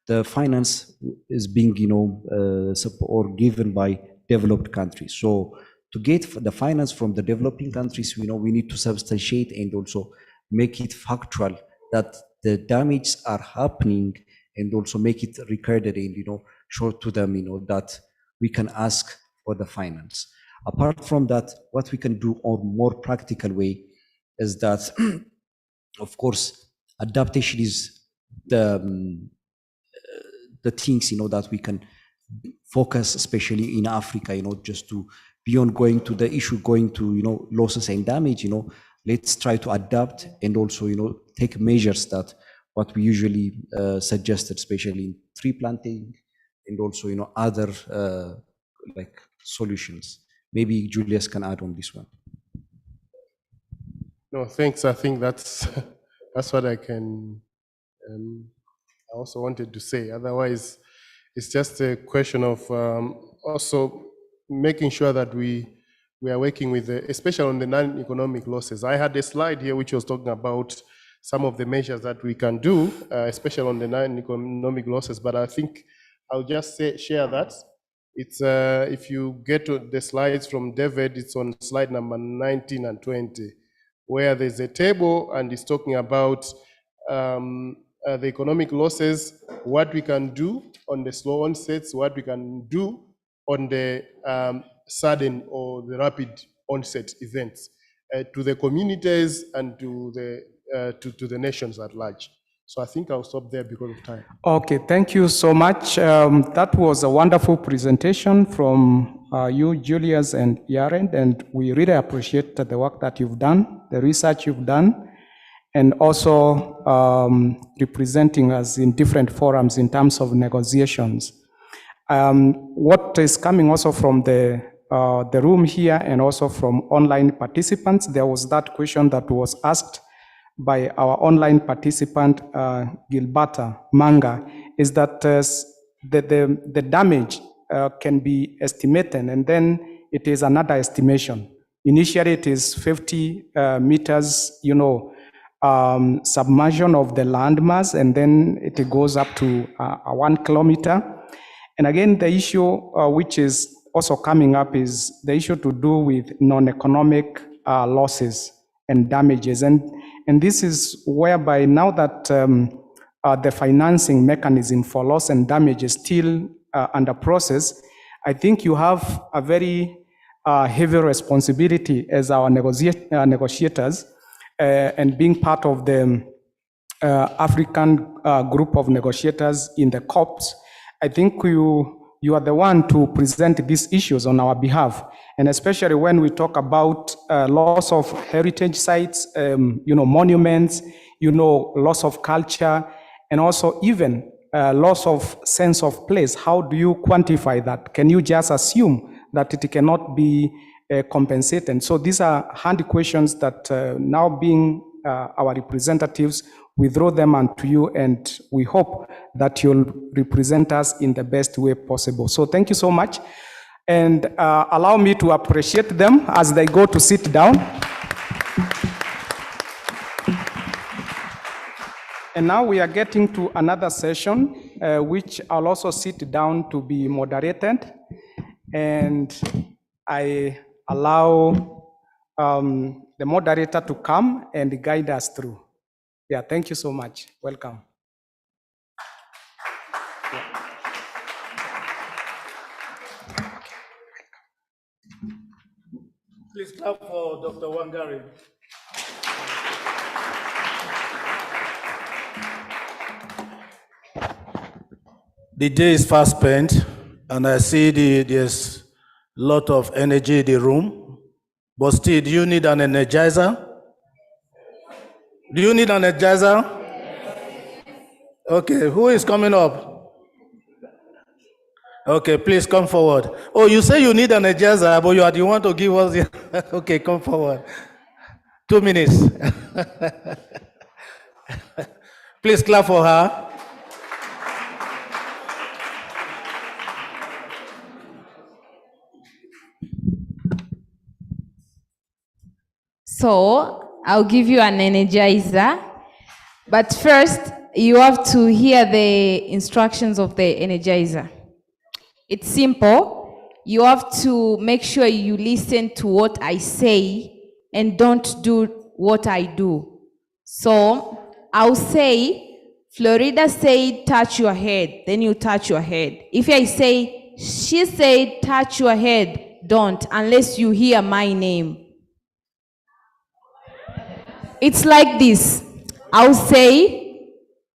the finance is being, or given by developed countries. So to get the finance from the developing countries, we need to substantiate and also make it factual that the damages are happening, and also make it recorded and, show to them, that we can ask for the finance. Apart from that, what we can do on more practical way is that, of course, adaptation is the things, that we can focus, especially in Africa, just to beyond going to the issue, going to, losses and damage, let's try to adapt and also, take measures that what we usually suggested, especially in tree planting and also, other like solutions. Maybe Julius can add on this one. No, thanks. I think that's that's what I can. I also wanted to say. Otherwise, it's just a question of also making sure that we are working with, especially on the non-economic losses. I had a slide here which was talking about some of the measures that we can do, especially on the non-economic losses. But I think I'll just share that. It's if you get to the slides from David, it's on slide number 19 and 20, where there's a table and it's talking about the economic losses, what we can do on the slow onsets, what we can do on the sudden or the rapid onset events to the communities and to the nations at large. So I think I'll stop there because of time. Okay, thank you so much. That was a wonderful presentation from you, Julius and Yaren, and we really appreciate the work that you've done, the research you've done, and also representing us in different forums in terms of negotiations. What is coming also from the room here and also from online participants, there was that question that was asked by our online participant, Gilberta Manga, is that the damage can be estimated, and then it is another estimation. Initially, it is 50 meters, submersion of the landmass, and then it goes up to 1 kilometer. And again, the issue which is also coming up is the issue to do with non-economic losses and damages. And this is whereby now that the financing mechanism for loss and damage is still under process, I think you have a very heavy responsibility as our negotiators and being part of the African group of negotiators in the COPs. I think you are the one to present these issues on our behalf, and especially when we talk about loss of heritage sites, monuments, loss of culture, and also even loss of sense of place. How do you quantify that? Can you just assume that it cannot be compensated? So these are handy questions that now being our representatives, we throw them onto you, and we hope that you'll represent us in the best way possible. So thank you so much, and allow me to appreciate them as they go to sit down. And now we are getting to another session, which I'll also sit down to be moderated, and I allow the moderator to come and guide us through. Yeah, thank you so much. Welcome. Please clap for Dr. Wangari. The day is fast spent, and I see there's a lot of energy in the room. But still, do you need an energizer? Do you need an energizer? Okay, who is coming up? Okay, please come forward. Oh, you say you need an energizer, but you are the one to give us the. Okay, come forward. 2 minutes. Please clap for her. So I'll give you an energizer, but first you have to hear the instructions of the energizer. It's simple. You have to make sure you listen to what I say and don't do what I do. So I'll say, Florida said, touch your head. Then you touch your head. If I say, she said, touch your head, don't, unless you hear my name. It's like this. I'll say,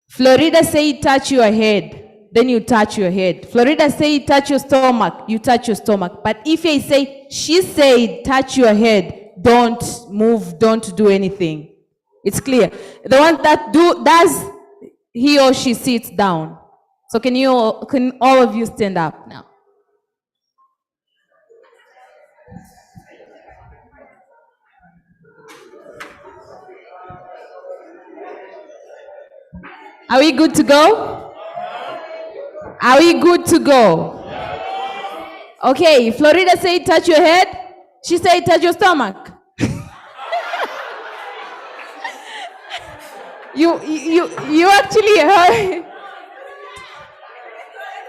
Florida say touch your head. Then you touch your head. Florida say touch your stomach. You touch your stomach. But if I say, she said touch your head, don't move, don't do anything. It's clear. The one that does, he or she sits down. So can all of you stand up now? Are we good to go? Are we good to go? Okay, Florida say touch your head. She say touch your stomach. You actually heard.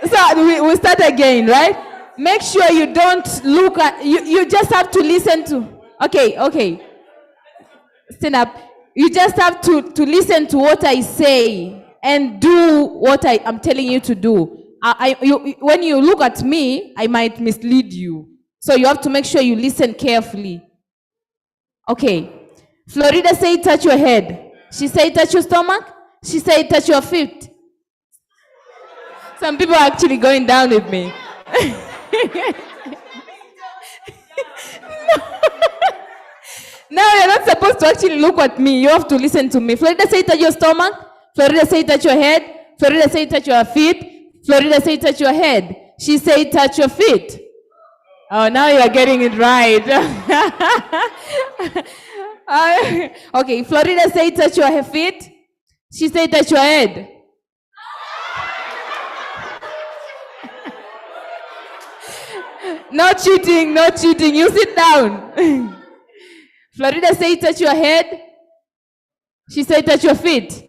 So we start again, right? Make sure you don't look at, you just have to listen to. Okay. Stand up. You just have to listen to what I say and do what I'm telling you to do. When you look at me, I might mislead you. So you have to make sure you listen carefully. Okay. Florida say touch your head. She say touch your stomach. She say touch your feet. Some people are actually going down with me. Now you're not supposed to actually look at me. You have to listen to me. Florida say touch your stomach. Florida say touch your head. Florida say touch your feet. Florida say touch your head. She say touch your feet. Oh, now you are getting it right. Okay, Florida say touch your feet. She say touch your head. No cheating, no cheating. You sit down. Florida say touch your head. She say touch your feet.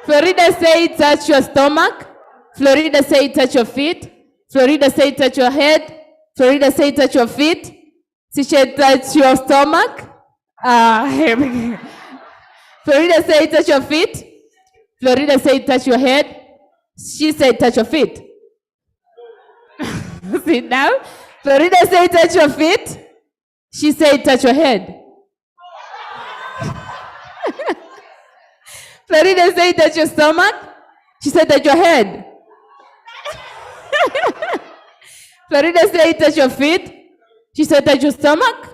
Florida say touch your stomach. Florida say touch your feet. Florida say touch your head. Florida say touch your feet. She said touch your stomach. Florida say touch your feet. Florida say touch your head. She said touch your feet. Sit down. Florida say touch your feet. She said touch your head. Florida say touch your stomach. She said touch your head. Florida say touch your feet. She said touch your stomach.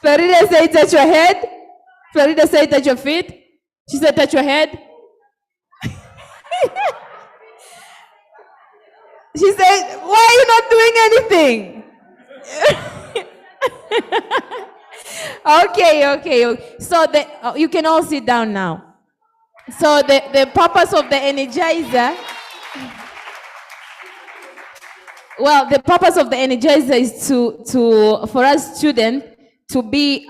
Florida say touch your head. Florida say touch your feet. She said touch your head. She said, why are you not doing anything? Okay. So you can all sit down now. So the purpose of the energizer, well, the purpose of the energizer is for us students to be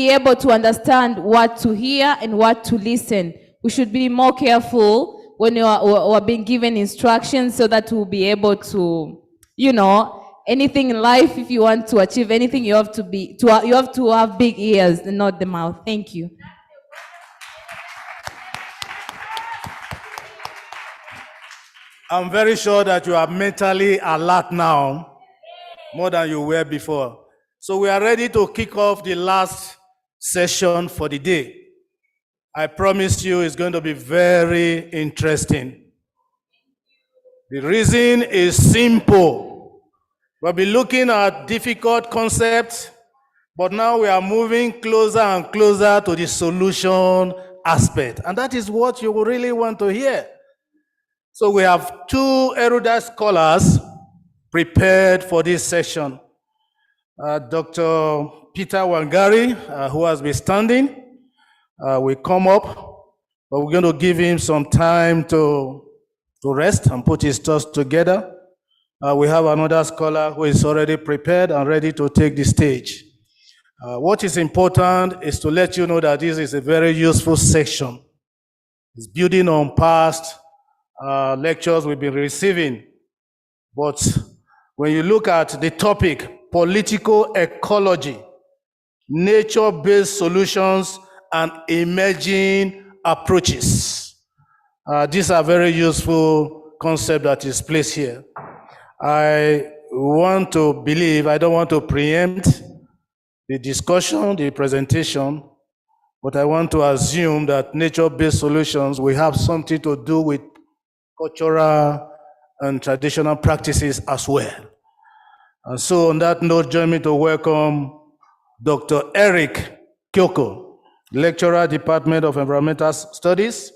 able to understand what to hear and what to listen. We should be more careful when we are being given instructions so that we'll be able to, anything in life, if you want to achieve anything, you have to have big ears and not the mouth. Thank you. I'm very sure that you are mentally alert now, more than you were before. So we are ready to kick off the last session for the day. I promise you it's going to be very interesting. The reason is simple. We'll be looking at difficult concepts But now we are moving closer and closer to the solution aspect. And that is what you really want to hear. So we have two erudite scholars prepared for this session. Dr. Peter Wangari, who has been standing, will come up, but we're going to give him some time to rest and put his thoughts together. We have another scholar who is already prepared and ready to take the stage. What is important is to let you know that this is a very useful section. It's building on past lectures we've been receiving. But when you look at the topic, political ecology, nature-based solutions, and emerging approaches, these are very useful concepts that is placed here. I want to believe, I don't want to preempt the discussion, the presentation, but I want to assume that nature-based solutions will have something to do with cultural and traditional practices as well. And so on that note, join me to welcome Dr. Eric Kyoko, Lecturer, Department of Environmental Studies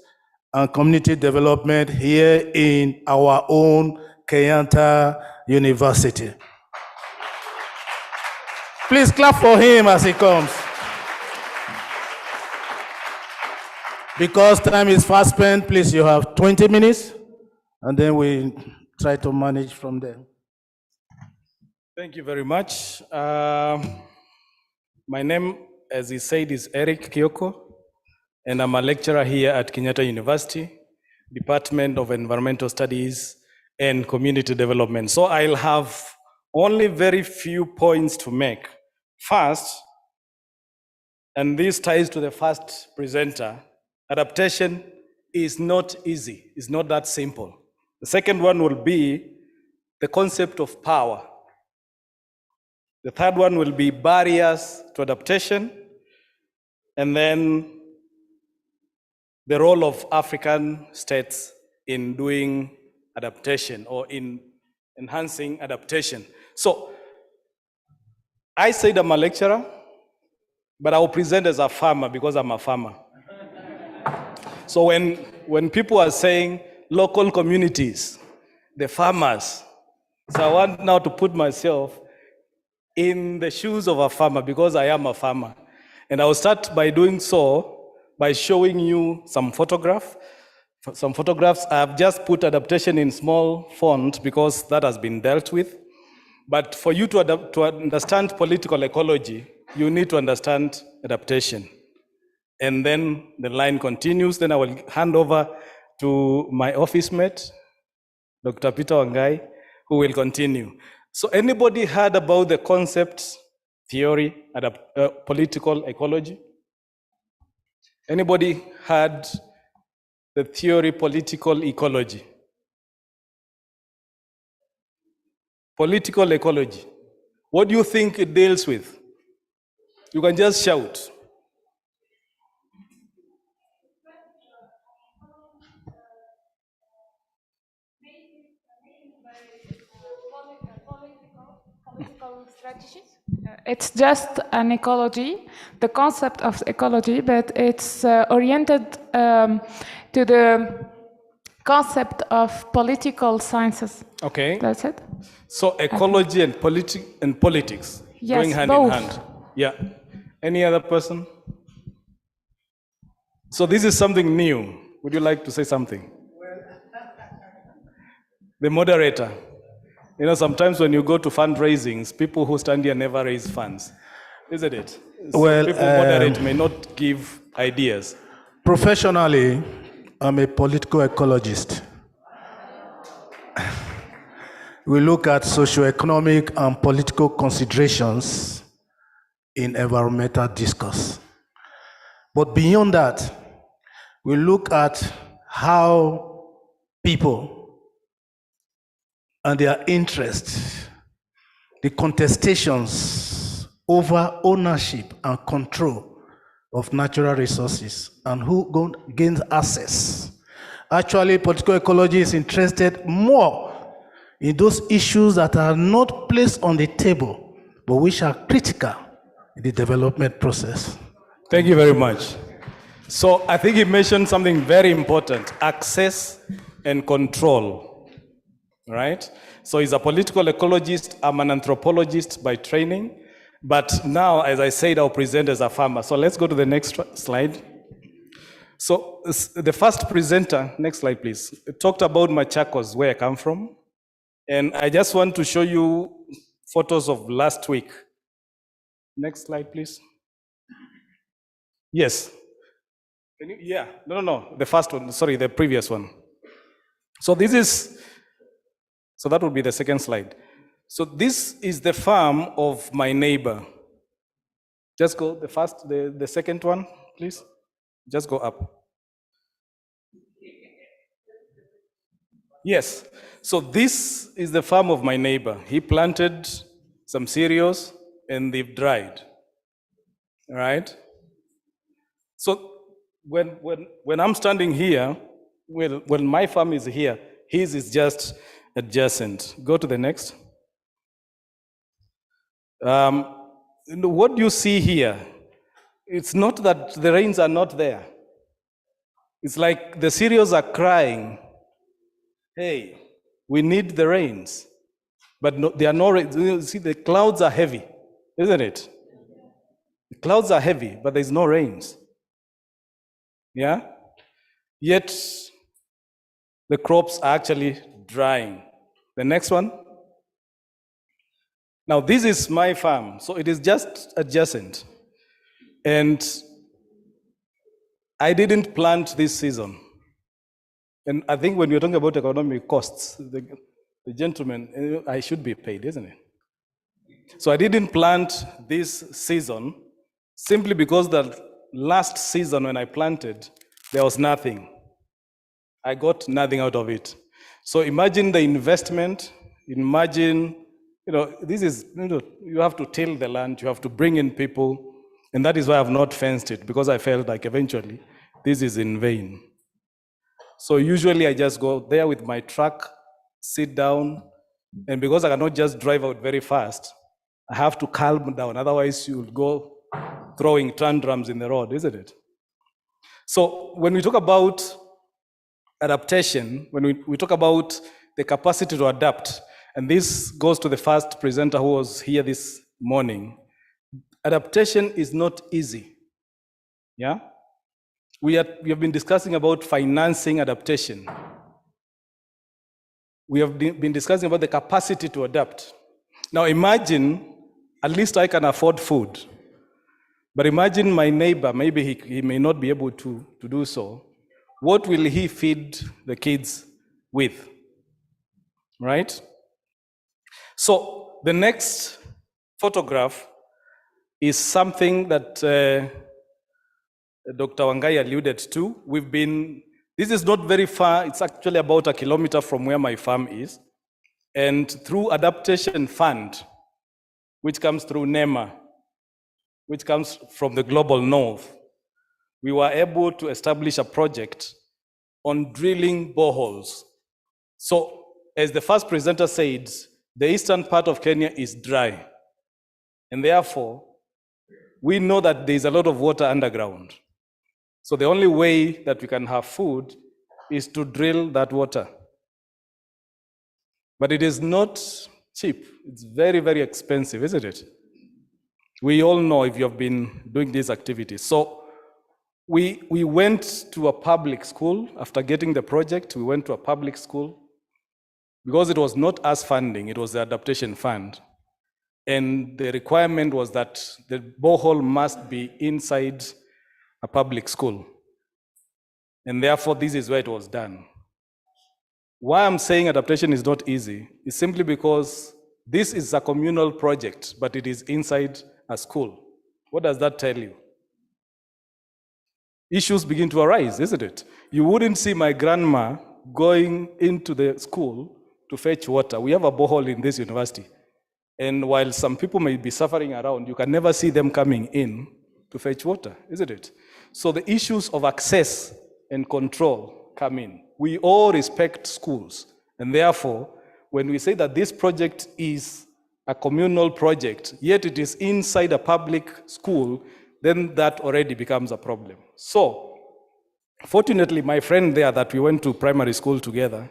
and Community Development here in our own Kenyatta University. Please clap for him as he comes. Because time is fast spent, please, you have 20 minutes, and then we try to manage from there. Thank you very much. My name, as he said, is Eric Kyoko, and I'm a lecturer here at Kenyatta University, Department of Environmental Studies and Community Development. So I'll have only very few points to make. First, and this ties to the first presenter, adaptation is not easy, it's not that simple. The second one will be the concept of power. The third one will be barriers to adaptation, and then the role of African states in doing adaptation or in enhancing adaptation. So I said I'm a lecturer, but I will present as a farmer because I'm a farmer. So when people are saying local communities, the farmers, so I want now to put myself in the shoes of a farmer because I am a farmer. And I will start by doing so by showing you some photographs. I have just put adaptation in small font because that has been dealt with. But for you to understand political ecology, you need to understand adaptation. And then the line continues. Then I will hand over to my office mate, Dr. Peter Wangai, who will continue. So anybody heard about the concept, theory, political ecology? Anybody heard the theory, political ecology? Political ecology. What do you think it deals with? You can just shout. It's just an ecology, the concept of ecology, but it's oriented to the concept of political sciences. Okay. That's it. So ecology and politics Yes, going hand both. in hand. Yeah. Any other person? So this is something new. Would you like to say something? The moderator. You know, sometimes when you go to fundraisings, people who stand here never raise funds, isn't it? So Well, people moderate may not give ideas. Professionally, I'm a political ecologist. We look at socioeconomic and political considerations in environmental discourse. But beyond that, we look at how people and their interests, the contestations over ownership and control of natural resources, and who gains access. Actually, political ecology is interested more in those issues that are not placed on the table, but which are critical the development process. Thank you very much. So I think he mentioned something very important, access and control, right? So he's a political ecologist, I'm an anthropologist by training, but now, as I said, I'll present as a farmer. So let's go to the next slide. So the first presenter, next slide please, talked about Machakos, where I come from. And I just want to show you photos of last week. Next slide please. Yes. Can you, yeah, no, the first one, sorry, the previous one. So this is, so that would be the second slide. So this is the farm of my neighbor. Just go, the second one, please. Just go up. Yes, so this is the farm of my neighbor. He planted some cereals and they've dried, all right? So when I'm standing here, when my farm is here, his is just adjacent. Go to the next. What you see here, it's not that the rains are not there. It's like the cereals are crying, hey, we need the rains. But no, there are no rains. You see, the clouds are heavy, isn't it? The clouds are heavy, but there's no rains. Yeah? Yet, the crops are actually drying. The next one. Now, this is my farm, so it is just adjacent. And I didn't plant this season. And I think when you're talking about economic costs, the gentleman, I should be paid, isn't it? So I didn't plant this season simply because the last season when I planted, there was nothing. I got nothing out of it. So imagine the investment, imagine, this is, you have to till the land, you have to bring in people, and that is why I've not fenced it, because I felt like eventually this is in vain. So usually I just go there with my truck, sit down, and because I cannot just drive out very fast, I have to calm down. Otherwise, you'll go throwing tantrums in the road, isn't it? So when we talk about adaptation, when we talk about the capacity to adapt, and this goes to the first presenter who was here this morning, adaptation is not easy. Yeah? We have been discussing about financing adaptation. We have been discussing about the capacity to adapt. Now imagine, at least I can afford food, but imagine my neighbor, maybe he may not be able to do so. What will he feed the kids with, right? So the next photograph is something that Dr. Wangai alluded to. This is not very far, it's actually about 1 kilometer from where my farm is. And through Adaptation Fund, which comes through NEMA, which comes from the Global North, we were able to establish a project on drilling boreholes. So, as the first presenter said, the eastern part of Kenya is dry. And therefore, we know that there's a lot of water underground. So the only way that we can have food is to drill that water. But it is not cheap. It's very, very expensive, isn't it? We all know if you have been doing these activities. So we went to a public school. After getting the project, we went to a public school because it was not us funding, it was the Adaptation Fund. And the requirement was that the borehole must be inside a public school. And therefore, this is where it was done. Why I'm saying adaptation is not easy is simply because this is a communal project, but it is inside a school. What does that tell you? Issues begin to arise, isn't it? You wouldn't see my grandma going into the school to fetch water. We have a borehole in this university. And while some people may be suffering around, you can never see them coming in to fetch water, isn't it? So the issues of access and control come in. We all respect schools. And therefore, when we say that this project is a communal project, yet it is inside a public school, then that already becomes a problem. So, fortunately, my friend there that we went to primary school together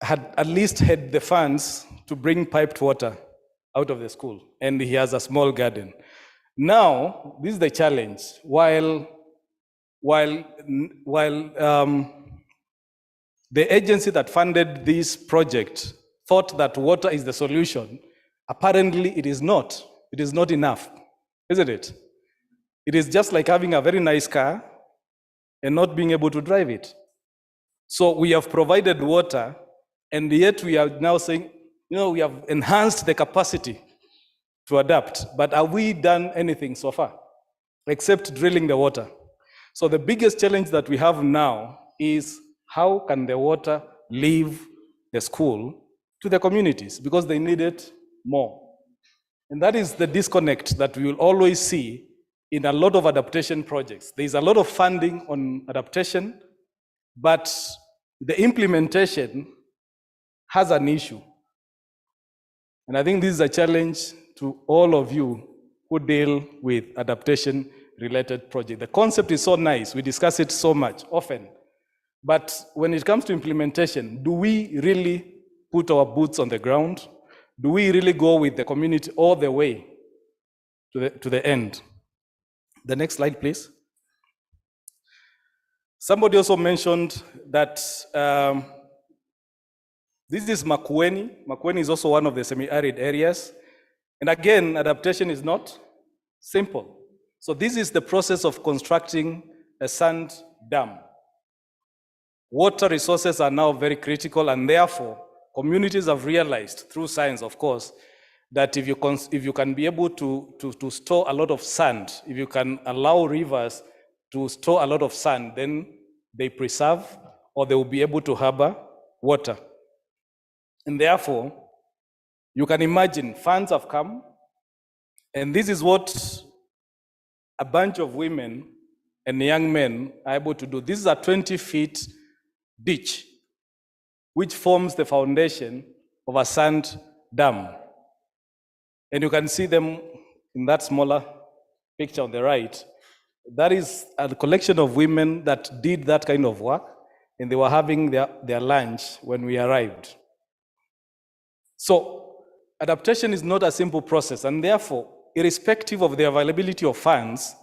had at least had the funds to bring piped water out of the school, and he has a small garden. Now, this is the challenge. While the agency that funded this project thought that water is the solution, apparently it is not. It is not enough, isn't it? It is just like having a very nice car and not being able to drive it. So we have provided water, and yet we are now saying, we have enhanced the capacity to adapt, but have we done anything so far except drilling the water? So the biggest challenge that we have now is how can the water leave the school to the communities, because they need it more. And that is the disconnect that we will always see in a lot of adaptation projects. There is a lot of funding on adaptation, but the implementation has an issue. And I think this is a challenge to all of you who deal with adaptation-related projects. The concept is so nice, we discuss it so much, often. But when it comes to implementation, do we really put our boots on the ground? Do we really go with the community all the way to the end? The next slide, please. Somebody also mentioned that this is Makueni. Makueni is also one of the semi-arid areas. And again, adaptation is not simple. So this is the process of constructing a sand dam. Water resources are now very critical, and therefore, communities have realized, through science, of course, that if you can be able to store a lot of sand, if you can allow rivers to store a lot of sand, then they preserve, or they will be able to harbor water. And therefore, you can imagine funds have come, and this is what a bunch of women and young men are able to do. This is a 20-feet ditch, which forms the foundation of a sand dam. And you can see them in that smaller picture on the right. That is a collection of women that did that kind of work, and they were having their lunch when we arrived. So adaptation is not a simple process, and therefore, irrespective of the availability of funds,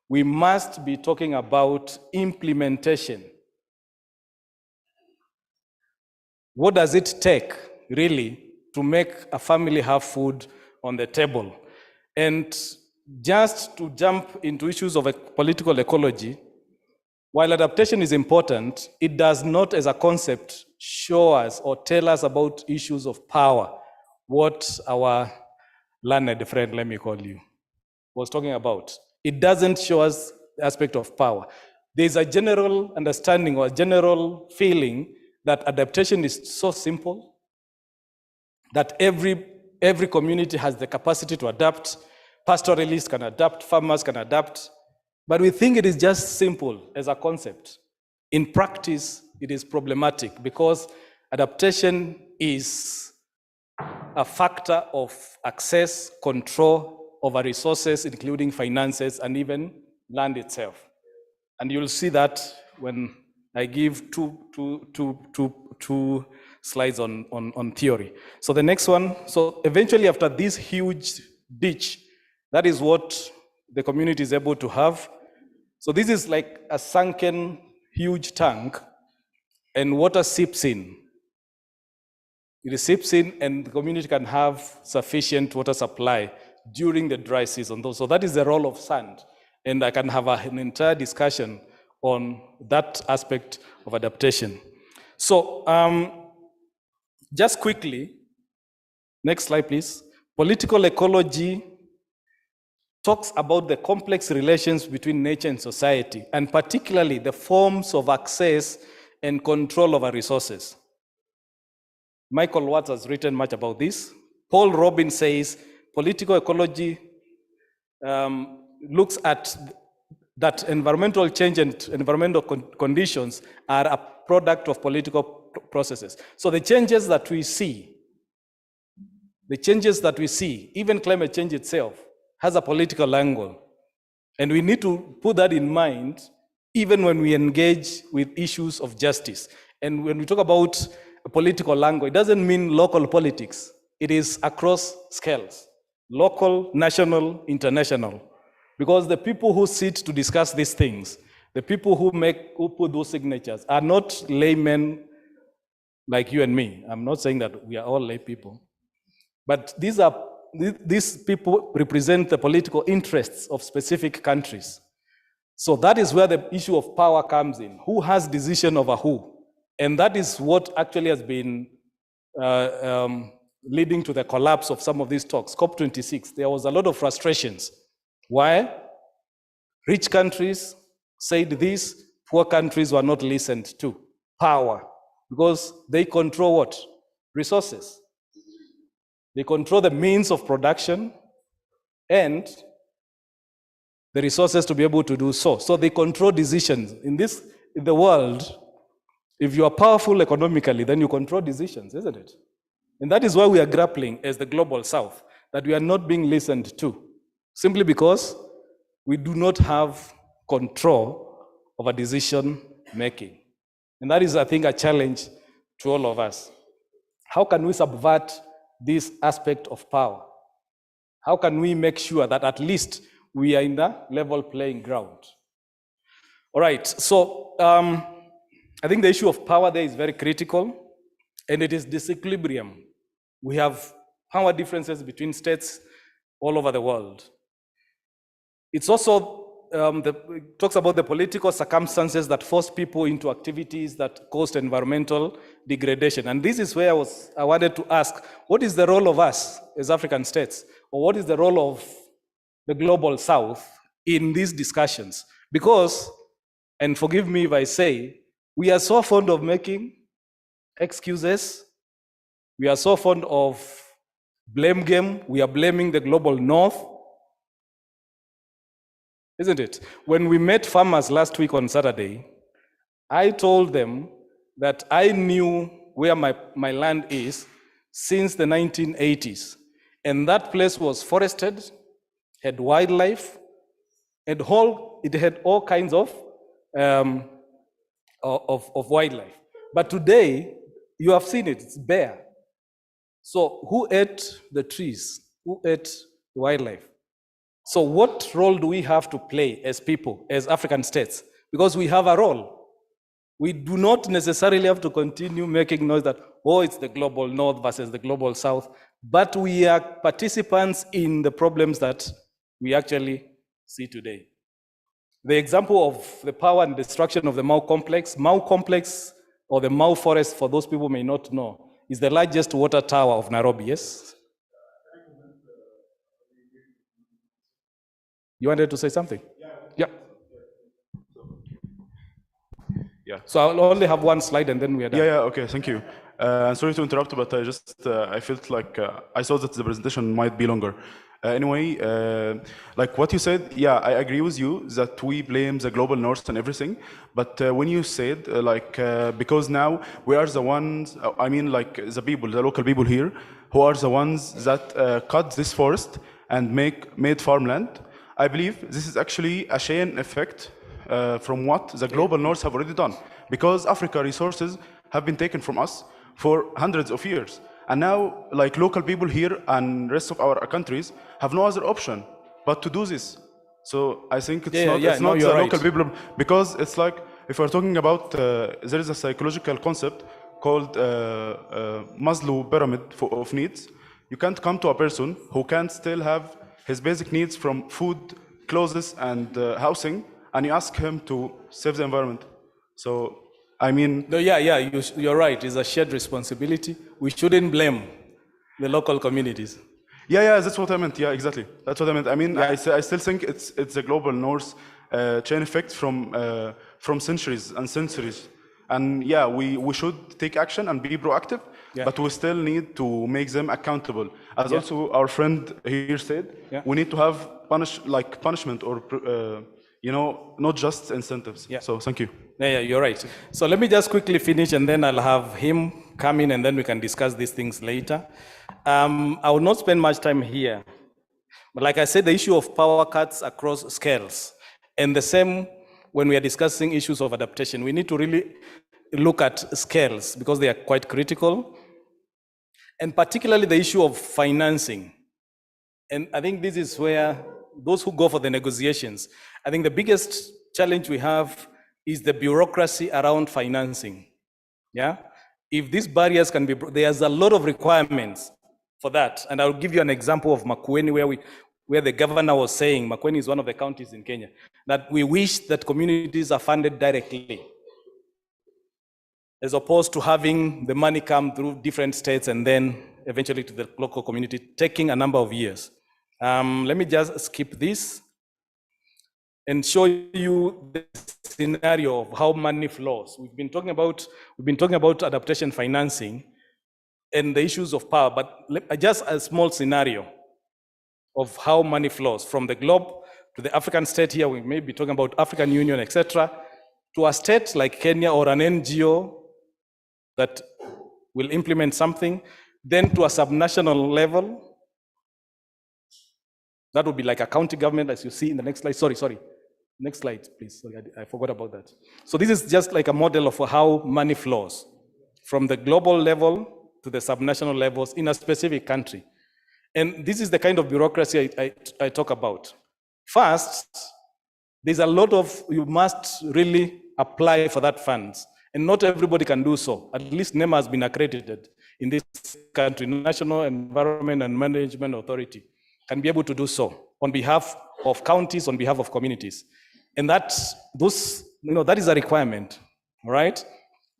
we must be talking about implementation. What does it take, really, to make a family have food on the table? And just to jump into issues of political ecology, while adaptation is important, it does not, as a concept, show us or tell us about issues of power, what our learned friend, let me call you, was talking about. It doesn't show us the aspect of power. There's a general understanding or a general feeling that adaptation is so simple, that every community has the capacity to adapt, pastoralists can adapt, farmers can adapt, but we think it is just simple as a concept. In practice, it is problematic because adaptation is a factor of access, control over resources, including finances and even land itself. And you'll see that when I give two slides on theory. So the next one, so eventually after this huge ditch, that is what the community is able to have. So this is like a sunken huge tank, and water seeps in. It seeps in, and the community can have sufficient water supply during the dry season. So that is the role of sand. And I can have an entire discussion on that aspect of adaptation. So just quickly, next slide, please. Political ecology talks about the complex relations between nature and society, and particularly the forms of access and control over resources. Michael Watts has written much about this. Paul Robbins says political ecology looks at that environmental change and environmental conditions are a product of political processes. So the changes that we see the changes that we see, even climate change itself, has a political angle. And we need to put that in mind even when we engage with issues of justice. And when we talk about a political angle, it doesn't mean local politics. It is across scales, local, national, international. Because the people who sit to discuss these things, the people who put those signatures are not laymen like you and me. I'm not saying that we are all lay people. But these people represent the political interests of specific countries. So that is where the issue of power comes in. Who has decision over who? And that is what actually has been leading to the collapse of some of these talks. COP26, there was a lot of frustrations. Why? Rich countries said this, poor countries were not listened to. Power, because they control what? Resources. They control the means of production and the resources to be able to do so. So they control decisions. In the world, if you are powerful economically, then you control decisions, isn't it? And that is why we are grappling as the global south, that we are not being listened to, simply because we do not have control over decision making. And that is, I think, a challenge to all of us. How can we subvert this aspect of power? How can we make sure that at least we are in the level playing ground? All right, so I think the issue of power there is very critical, and it is disequilibrium. We have power differences between states all over the world. It's also, it talks about the political circumstances that force people into activities that cause environmental degradation. And this is where I wanted to ask, what is the role of us as African states? Or what is the role of the global south in these discussions? Because, and forgive me if I say, we are so fond of making excuses. We are so fond of blame game. We are blaming the global north. Isn't it? When we met farmers last week on Saturday, I told them that I knew where my land is since the 1980s. And that place was forested, had wildlife, it had all kinds of wildlife. But today, you have seen it, it's bare. So who ate the trees? Who ate the wildlife? So what role do we have to play as people, as African states? Because we have a role. We do not necessarily have to continue making noise that, oh, it's the global north versus the global south, but we are participants in the problems that we actually see today. The example of the power and destruction of the Mau complex or the Mau forest, for those people who may not know, is the largest water tower of Nairobi, yes? You wanted to say something? Yeah. Yeah. So I'll only have one slide and then we are done. Yeah, okay, thank you. Sorry to interrupt, but I felt like I thought that the presentation might be longer. Anyway, like what you said, yeah, I agree with you that we blame the global north and everything. But when you said, because now we are the ones, I mean, like the people, the local people here, who are the ones that cut this forest and made farmland, I believe this is actually a chain effect from what the global north have already done. Because Africa resources have been taken from us for hundreds of years. And now, like local people here and rest of our countries have no other option but to do this. So I think it's not the local people, because it's like, if we're talking about, there is a psychological concept called Maslow pyramid of needs. You can't come to a person who can still have his basic needs from food, clothes, and housing, and you ask him to save the environment. So, I mean... No, you're right. It's a shared responsibility. We shouldn't blame the local communities. Yeah, that's what I meant. Yeah, exactly. That's what I meant. I mean, I still think it's a global north chain effect from centuries and centuries. And yeah, we should take action and be proactive, but we still need to make them accountable. As also our friend here said, we need to have punishment or not just incentives. So thank you. Yeah, you're right. So let me just quickly finish, and then I'll have him come in, and then we can discuss these things later. I will not spend much time here. But like I said, the issue of power cuts across scales, and the same when we are discussing issues of adaptation, we need to really look at scales because they are quite critical, and particularly the issue of financing. And I think this is where those who go for the negotiations, I think the biggest challenge we have is the bureaucracy around financing. Yeah? If these barriers can be, there's a lot of requirements for that. And I'll give you an example of Makueni where the governor was saying, Makueni is one of the counties in Kenya, that we wish that communities are funded directly, as opposed to having the money come through different states and then eventually to the local community, taking a number of years. Let me just skip this and show you the scenario of how money flows. We've been talking about adaptation financing and the issues of power, but just a small scenario of how money flows from the globe to the African state here. We may be talking about African Union, etc., to a state like Kenya or an NGO that will implement something, then to a subnational level. That would be like a county government, as you see in the next slide. Sorry. Next slide, please. Sorry, I forgot about that. So this is just like a model of how money flows from the global level to the subnational levels in a specific country. And this is the kind of bureaucracy I talk about. First, there's a lot of, you must really apply for that funds. And not everybody can do so. At least NEMA has been accredited in this country. National Environment and Management Authority can be able to do so on behalf of counties, on behalf of communities. And that is a requirement, all right?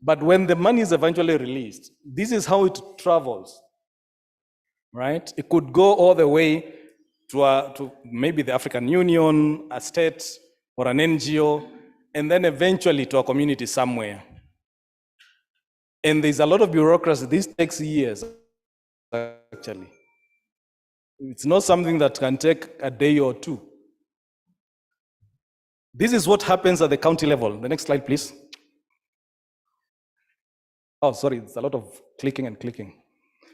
But when the money is eventually released, this is how it travels, right? It could go all the way to maybe the African Union, a state, or an NGO, and then eventually to a community somewhere. And there's a lot of bureaucracy. This takes years, actually. It's not something that can take a day or two. This is what happens at the county level. The next slide, please. Oh, sorry, it's a lot of clicking and clicking.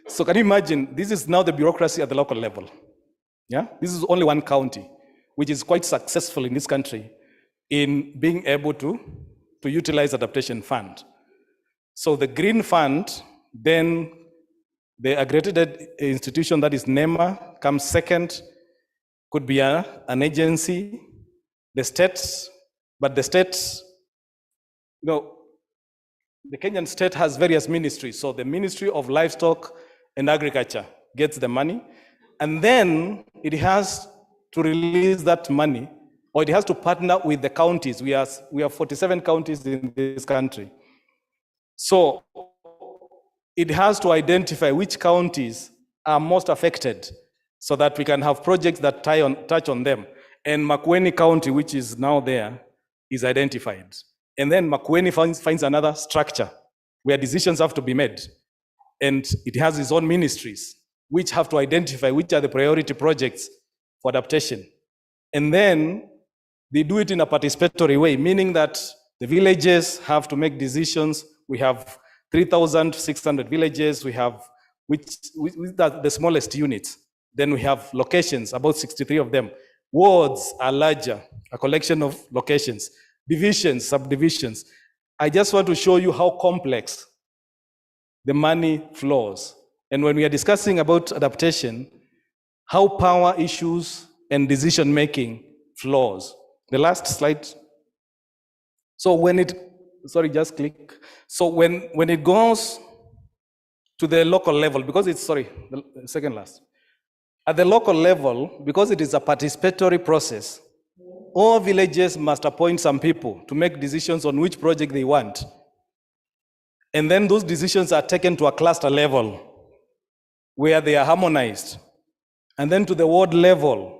So can you imagine, this is now the bureaucracy at the local level. Yeah, this is only one county, which is quite successful in this country in being able to utilize adaptation fund. So the green fund, then the accredited institution that is NEMA comes second, could be an agency, the states, but the states, the Kenyan state has various ministries. So the Ministry of Livestock and Agriculture gets the money, and then it has to release that money, or it has to partner with the counties. We have 47 counties in this country. So it has to identify which counties are most affected so that we can have projects that touch on them. And Makueni County, which is now there, is identified. And then Makueni finds another structure where decisions have to be made. And it has its own ministries, which have to identify which are the priority projects for adaptation. And then they do it in a participatory way, meaning that the villages have to make decisions. We have 3,600 villages. We have, which are the smallest units. Then we have locations, about 63 of them. Wards are larger, a collection of locations. Divisions, subdivisions. I just want to show you how complex the money flows. And when we are discussing about adaptation, how power issues and decision-making flows. The last slide. So when it, sorry, just click. So when it goes to the local level, because it's, sorry, the second last. At the local level, because it is a participatory process, all villages must appoint some people to make decisions on which project they want. And then those decisions are taken to a cluster level where they are harmonized. And then to the ward level,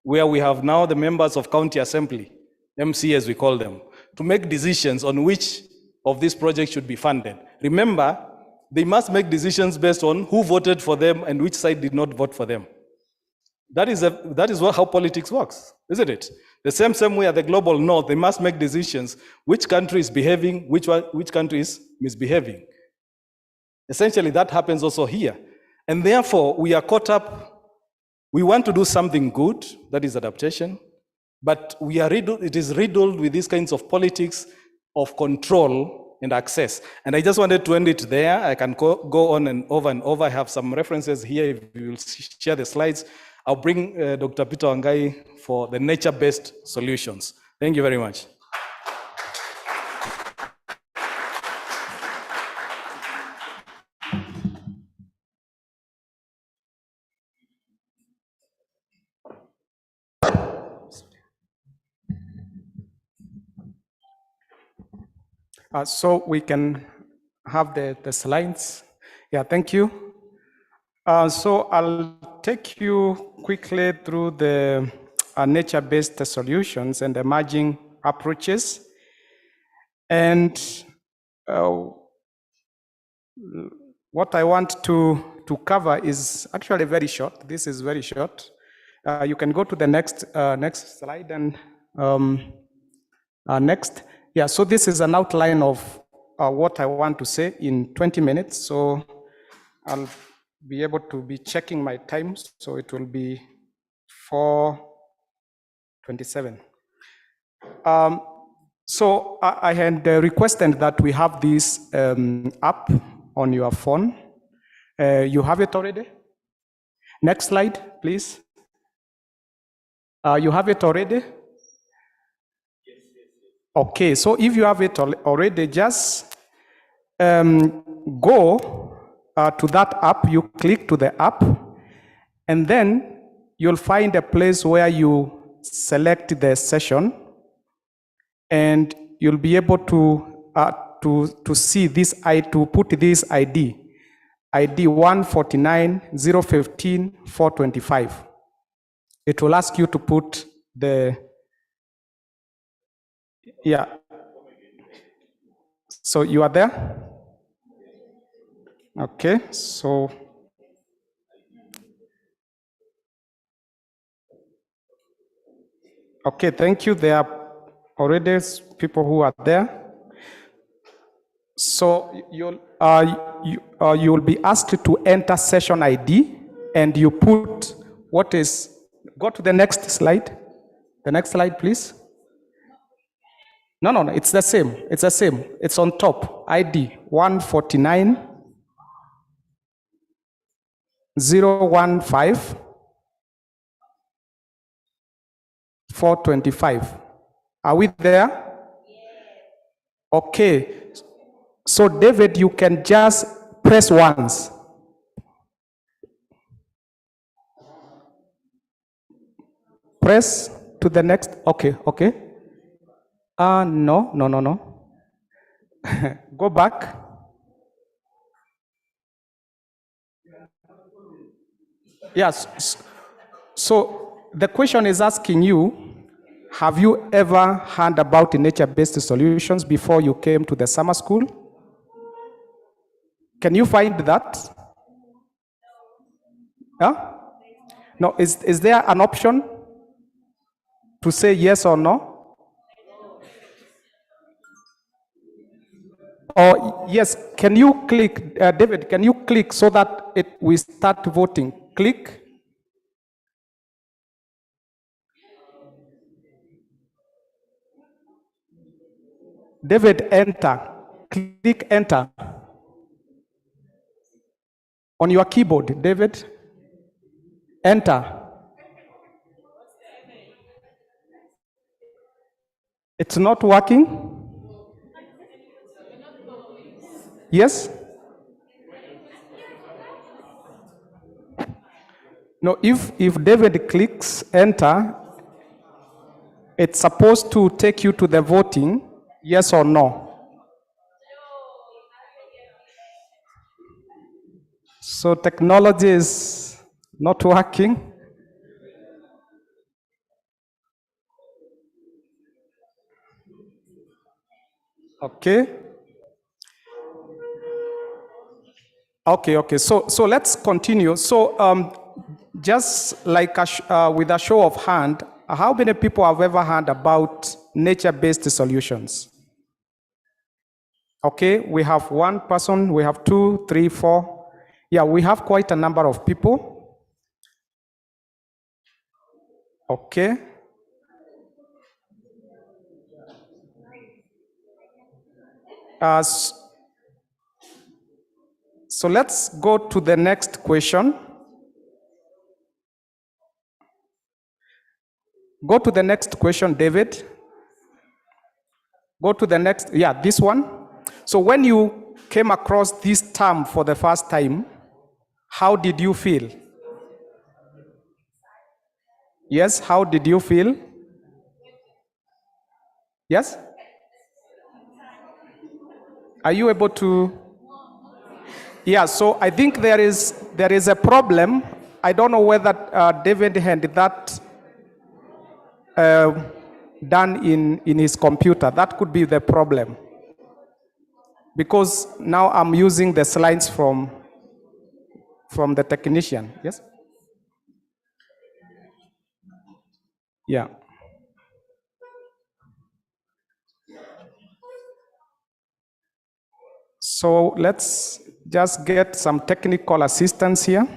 where we have now the members of county assembly, MC as we call them, to make decisions on which of these projects should be funded. Remember, they must make decisions based on who voted for them and which side did not vote for them. That is how politics works, isn't it? The same way at the global north, they must make decisions which country is behaving, which country is misbehaving. Essentially, that happens also here. And therefore, we are caught up. We want to do something good, that is adaptation, but we are it is riddled with these kinds of politics of control and access. And I just wanted to end it there. I can go on and over. I have some references here. If you will share the slides, I'll bring Dr. Peter Wangai for the nature-based solutions. Thank you very much. So we can have the slides. Yeah, thank you. So I'll take you quickly through the nature-based solutions and emerging approaches. And what I want to cover is actually very short. This is very short. You can go to the next slide and next. Yeah, so this is an outline of what I want to say in 20 minutes. So I'll be able to be checking my times. So it will be 4:27. So I had requested that we have this app on your phone. You have it already? Next slide, please. You have it already? Okay, so if you have it already, just go to that app, you click to the app, and then you'll find a place where you select the session, and you'll be able to see this, to put this ID 149-015-425. It will ask you to put the, yeah. So you are there? Okay, so okay, thank you. There are already people who are there. So you'll be asked to enter session ID, and you put what is. Go to the next slide. The next slide, please. No, it's the same. It's the same. It's on top. ID 149 015 425. Are we there? Okay. So David, you can just press once. Press to the next. Okay. No. Go back. Yes. So the question is asking you, have you ever heard about nature-based solutions before you came to the summer school? Can you find that? Huh? No, is there an option to say yes or no? Or yes, can you click, David, can you click so that we start voting? Click. David, enter. Click enter. On your keyboard, David, enter. It's not working? Yes? No, if David clicks enter, it's supposed to take you to the voting, yes or no. So technology is not working. Okay. Okay. So let's continue. So just like with a show of hand, how many people have ever heard about nature-based solutions? Okay, we have one person, we have 2, 3, 4. Yeah, we have quite a number of people. Okay. S- so let's go to the next question. Go to the next question, David. Go to the next, yeah, this one. So when you came across this term for the first time, how did you feel? Yes, how did you feel? Yes? Are you able to? Yeah, so I think there is a problem. I don't know whether David had that done in his computer. That could be the problem. Because now I'm using the slides from the technician. Yes? Yeah. So let's just get some technical assistance here.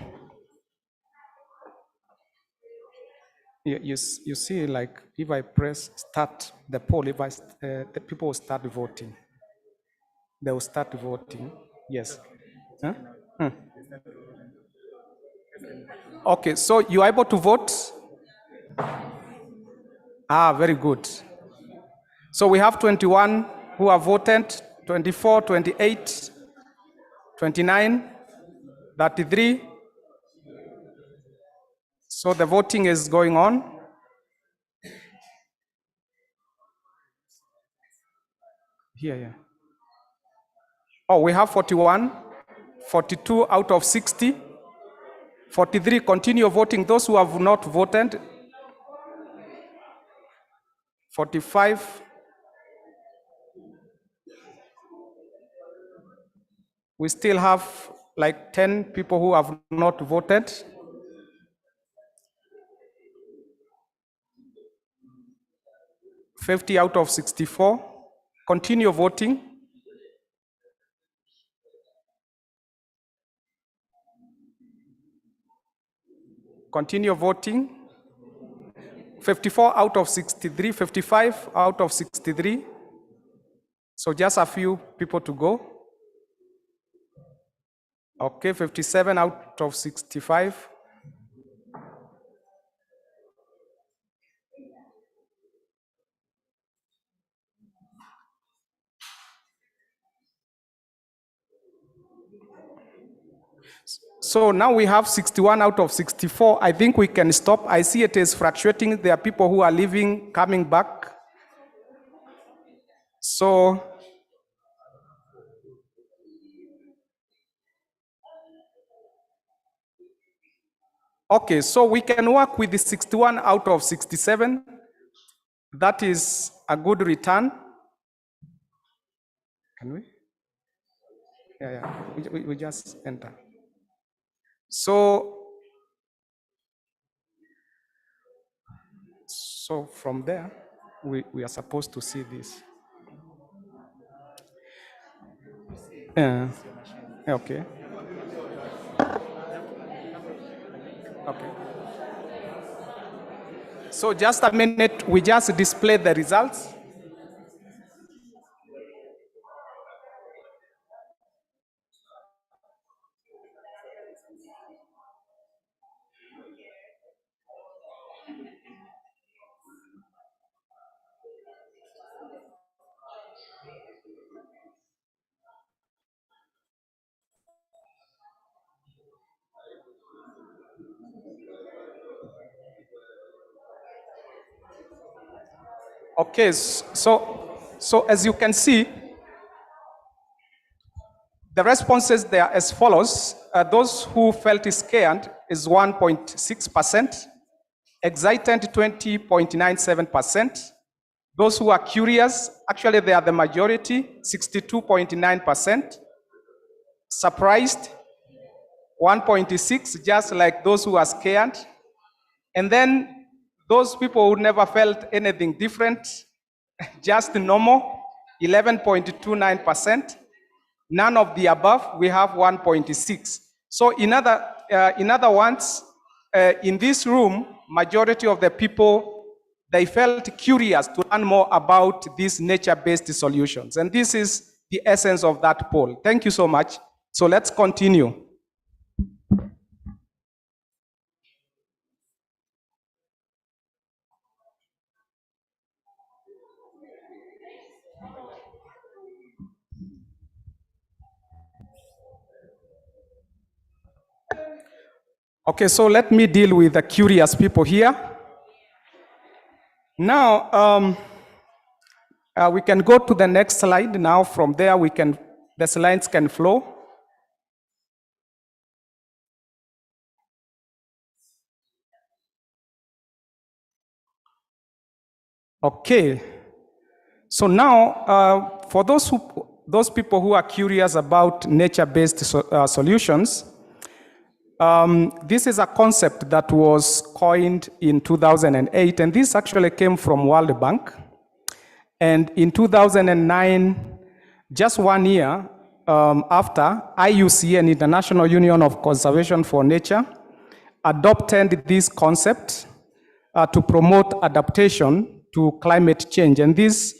You see, like if I press start the poll, if the people will start voting. They will start voting. Yes. Huh? Hmm. Okay, so you are able to vote? Ah, very good. So we have 21 who have voted, 24, 28, 29, 33. So the voting is going on. Here, yeah. Oh, we have 41, 42 out of 60, 43 continue voting. Those who have not voted, 45. We still have like 10 people who have not voted. $50 out of 64. Continue voting. Continue voting. 54 out of 63, 55 out of 63. So just a few people to go. Okay, 57 out of 65. So now we have 61 out of 64. I think we can stop. I see it is fluctuating. There are people who are leaving, coming back. So okay, so we can work with the 61 out of 67. That is a good return. Can we? Yeah. We just enter. So from there, we are supposed to see this. Okay. Okay. So just a minute, we just display the results. Okay, so as you can see, the responses there are as follows. Those who felt scared is 1.6%, excited 20.97%. Those who are curious, actually they are the majority, 62.9%. Surprised, 1.6, just like those who are scared. And then those people who never felt anything different, just normal, 11.29%. None of the above, we have 1.6. So in other words, in this room, majority of the people, they felt curious to learn more about these nature-based solutions. And this is the essence of that poll. Thank you so much. So let's continue. Okay, so let me deal with the curious people here. Now, we can go to the next slide. Now, from there, the slides can flow. Okay. So now, for those people who are curious about nature-based solutions, this is a concept that was coined in 2008, and this actually came from World Bank. And in 2009, just 1 year after, IUCN, International Union of Conservation for Nature, adopted this concept to promote adaptation to climate change. And this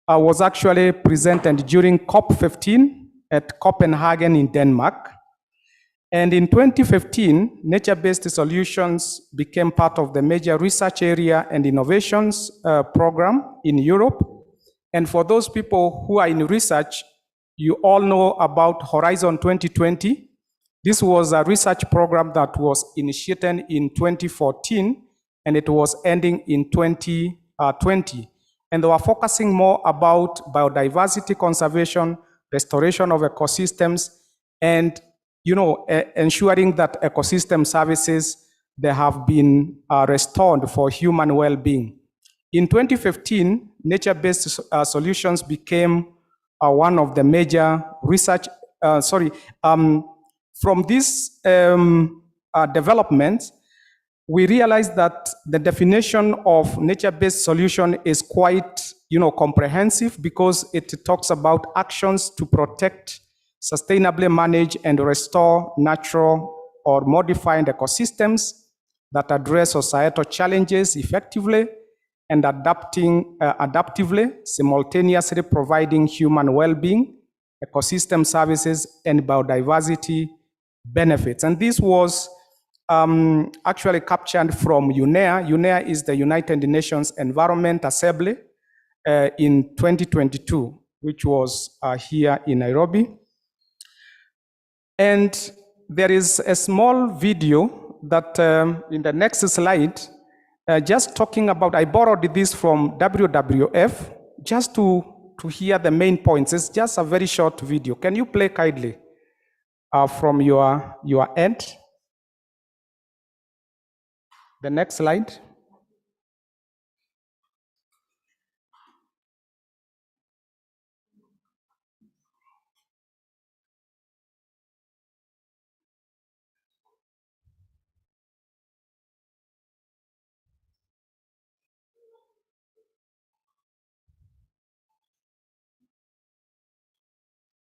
was actually presented during COP15 at Copenhagen in Denmark. And in 2015, nature-based solutions became part of the major research area and innovations program in Europe. And for those people who are in research, you all know about Horizon 2020. This was a research program that was initiated in 2014, and it was ending in 2020. And they were focusing more about biodiversity conservation, restoration of ecosystems, and ensuring that ecosystem services, they have been restored for human well-being. In 2015, nature-based solutions became one of the major research, from this development, we realized that the definition of nature-based solution is quite comprehensive, because it talks about actions to protect, sustainably manage, and restore natural or modified ecosystems that address societal challenges effectively and adaptively, simultaneously providing human well-being, ecosystem services, and biodiversity benefits. And this was actually captured from UNEA. UNEA is the United Nations Environment Assembly in 2022, which was here in Nairobi. And there is a small video that in the next slide, just talking about, I borrowed this from WWF, just to hear the main points. It's just a very short video. Can you play kindly from your end? The next slide.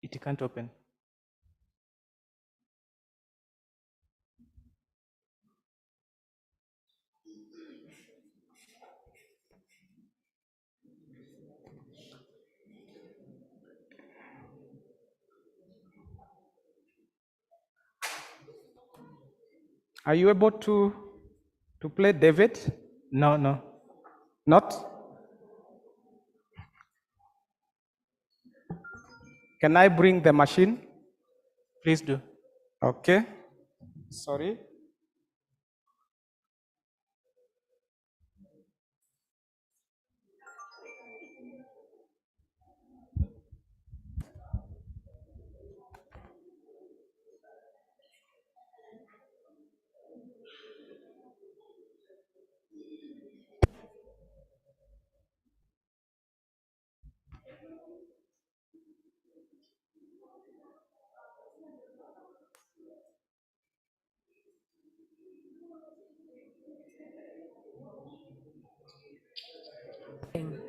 It can't open. Are you able to play, David? No. Not? Can I bring the machine? Please do. Okay. Sorry.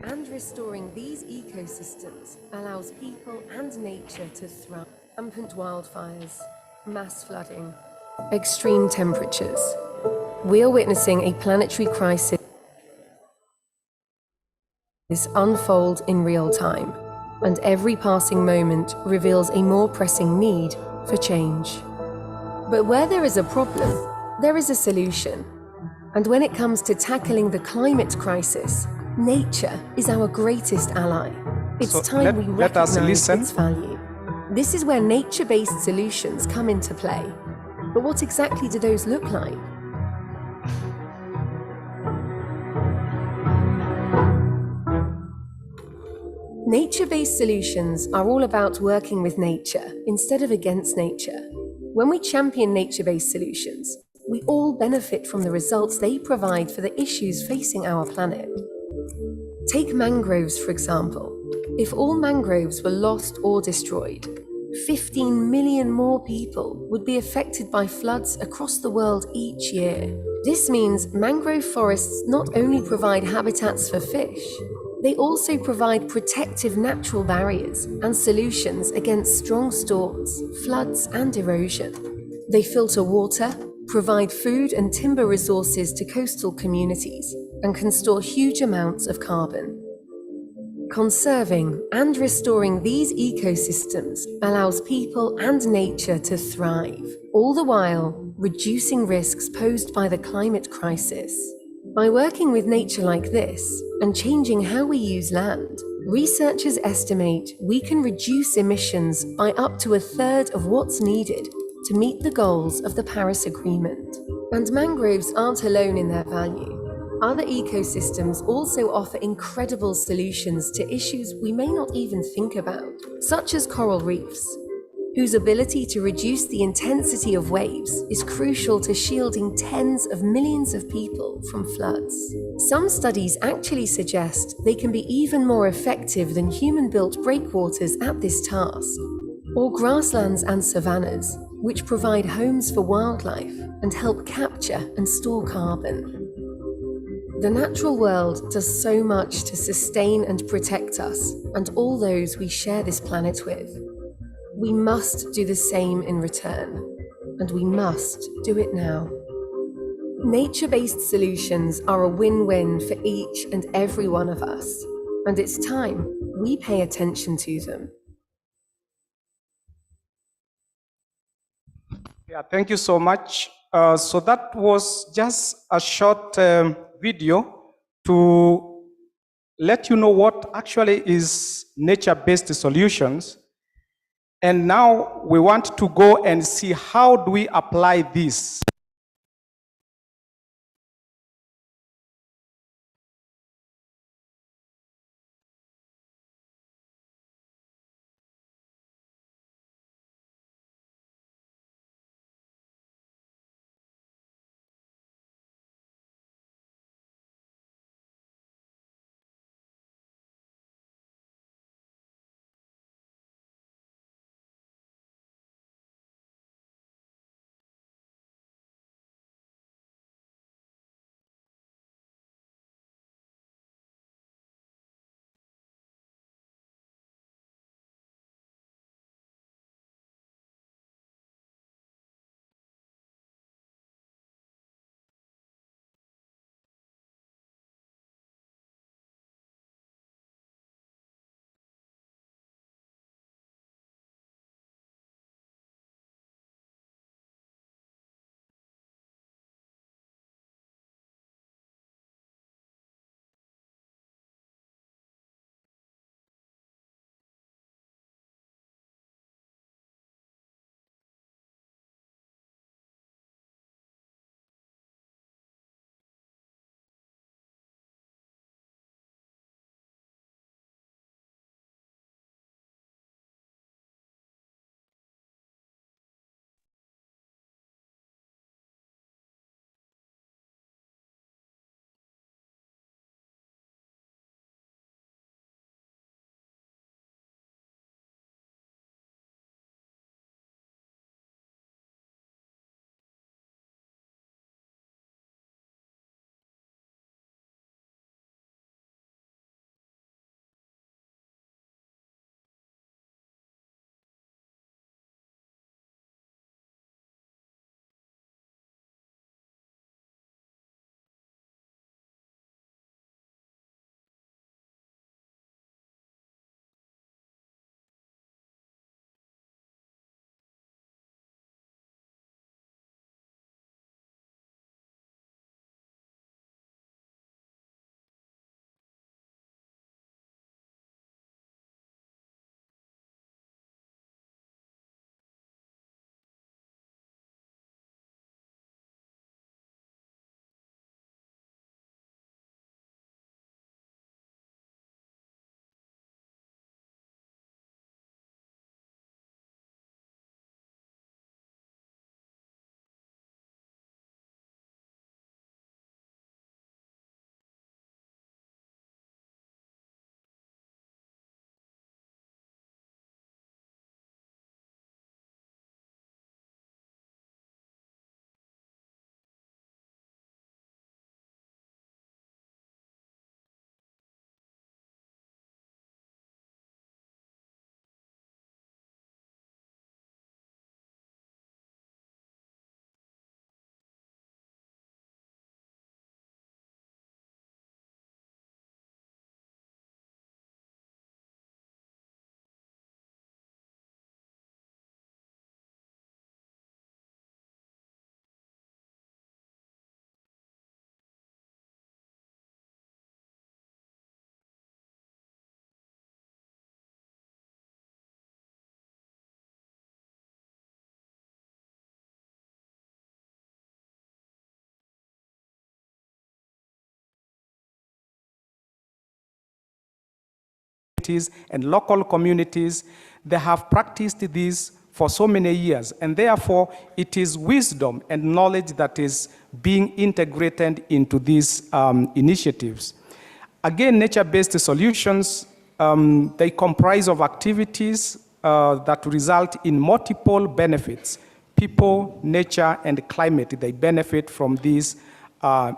And restoring these ecosystems allows people and nature to thrive. Rampant wildfires, Mass flooding, extreme temperatures. We are witnessing a planetary crisis unfold in real time, and every passing moment reveals a more pressing need for change. But where there is a problem, there is a solution. And when it comes to tackling the climate crisis, nature is our greatest ally. It's So time we let us recognize listen. its value. This is where nature-based solutions come into play. But what exactly do those look like? Nature-based solutions are all about working with nature instead of against nature. When we champion nature-based solutions, we all benefit from the results they provide for the issues facing our planet. Take mangroves, for example. If all mangroves were lost or destroyed, 15 million more people would be affected by floods across the world each year. This means mangrove forests not only provide habitats for fish, they also provide protective natural barriers and solutions against strong storms, floods, and erosion. They filter water, provide food and timber resources to coastal communities, and can store huge amounts of carbon. Conserving and restoring these ecosystems allows people and nature to thrive, all the while reducing risks posed by the climate crisis. By working with nature like this and changing how we use land, researchers estimate we can reduce emissions by up to a third of what's needed to meet the goals of the Paris Agreement. And mangroves aren't alone in their value. Other ecosystems also offer incredible solutions to issues we may not even think about, such as coral reefs, whose ability to reduce the intensity of waves is crucial to shielding tens of millions of people from floods. Some studies actually suggest they can be even more effective than human-built breakwaters at this task, or grasslands and savannas, which provide homes for wildlife and help capture and store carbon. The natural world does so much to sustain and protect us and all those we share this planet with. We must do the same in return, and we must do it now. Nature-based solutions are a win-win for each and every one of us, and it's time we pay attention to them. Yeah, thank you so much. So that was just a short video to let you know what actually is nature-based solutions. And now we want to go and see how do we apply this. communities and local communities. They have practiced this for so many years, and therefore it is wisdom and knowledge that is being integrated into these initiatives. Again, nature-based solutions, they comprise of activities that result in multiple benefits. People, nature, and climate, they benefit from these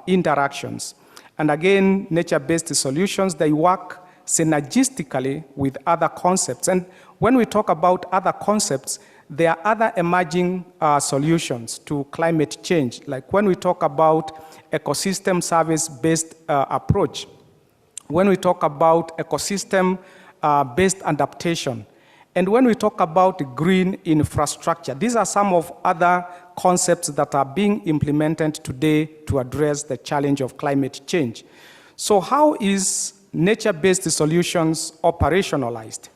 interactions. And again, nature-based solutions, they work synergistically with other concepts. And when we talk about other concepts, there are other emerging solutions to climate change. Like when we talk about ecosystem service-based approach, when we talk about ecosystem-based adaptation, and when we talk about green infrastructure, these are some of other concepts that are being implemented today to address the challenge of climate change. So how is nature-based solutions operationalized?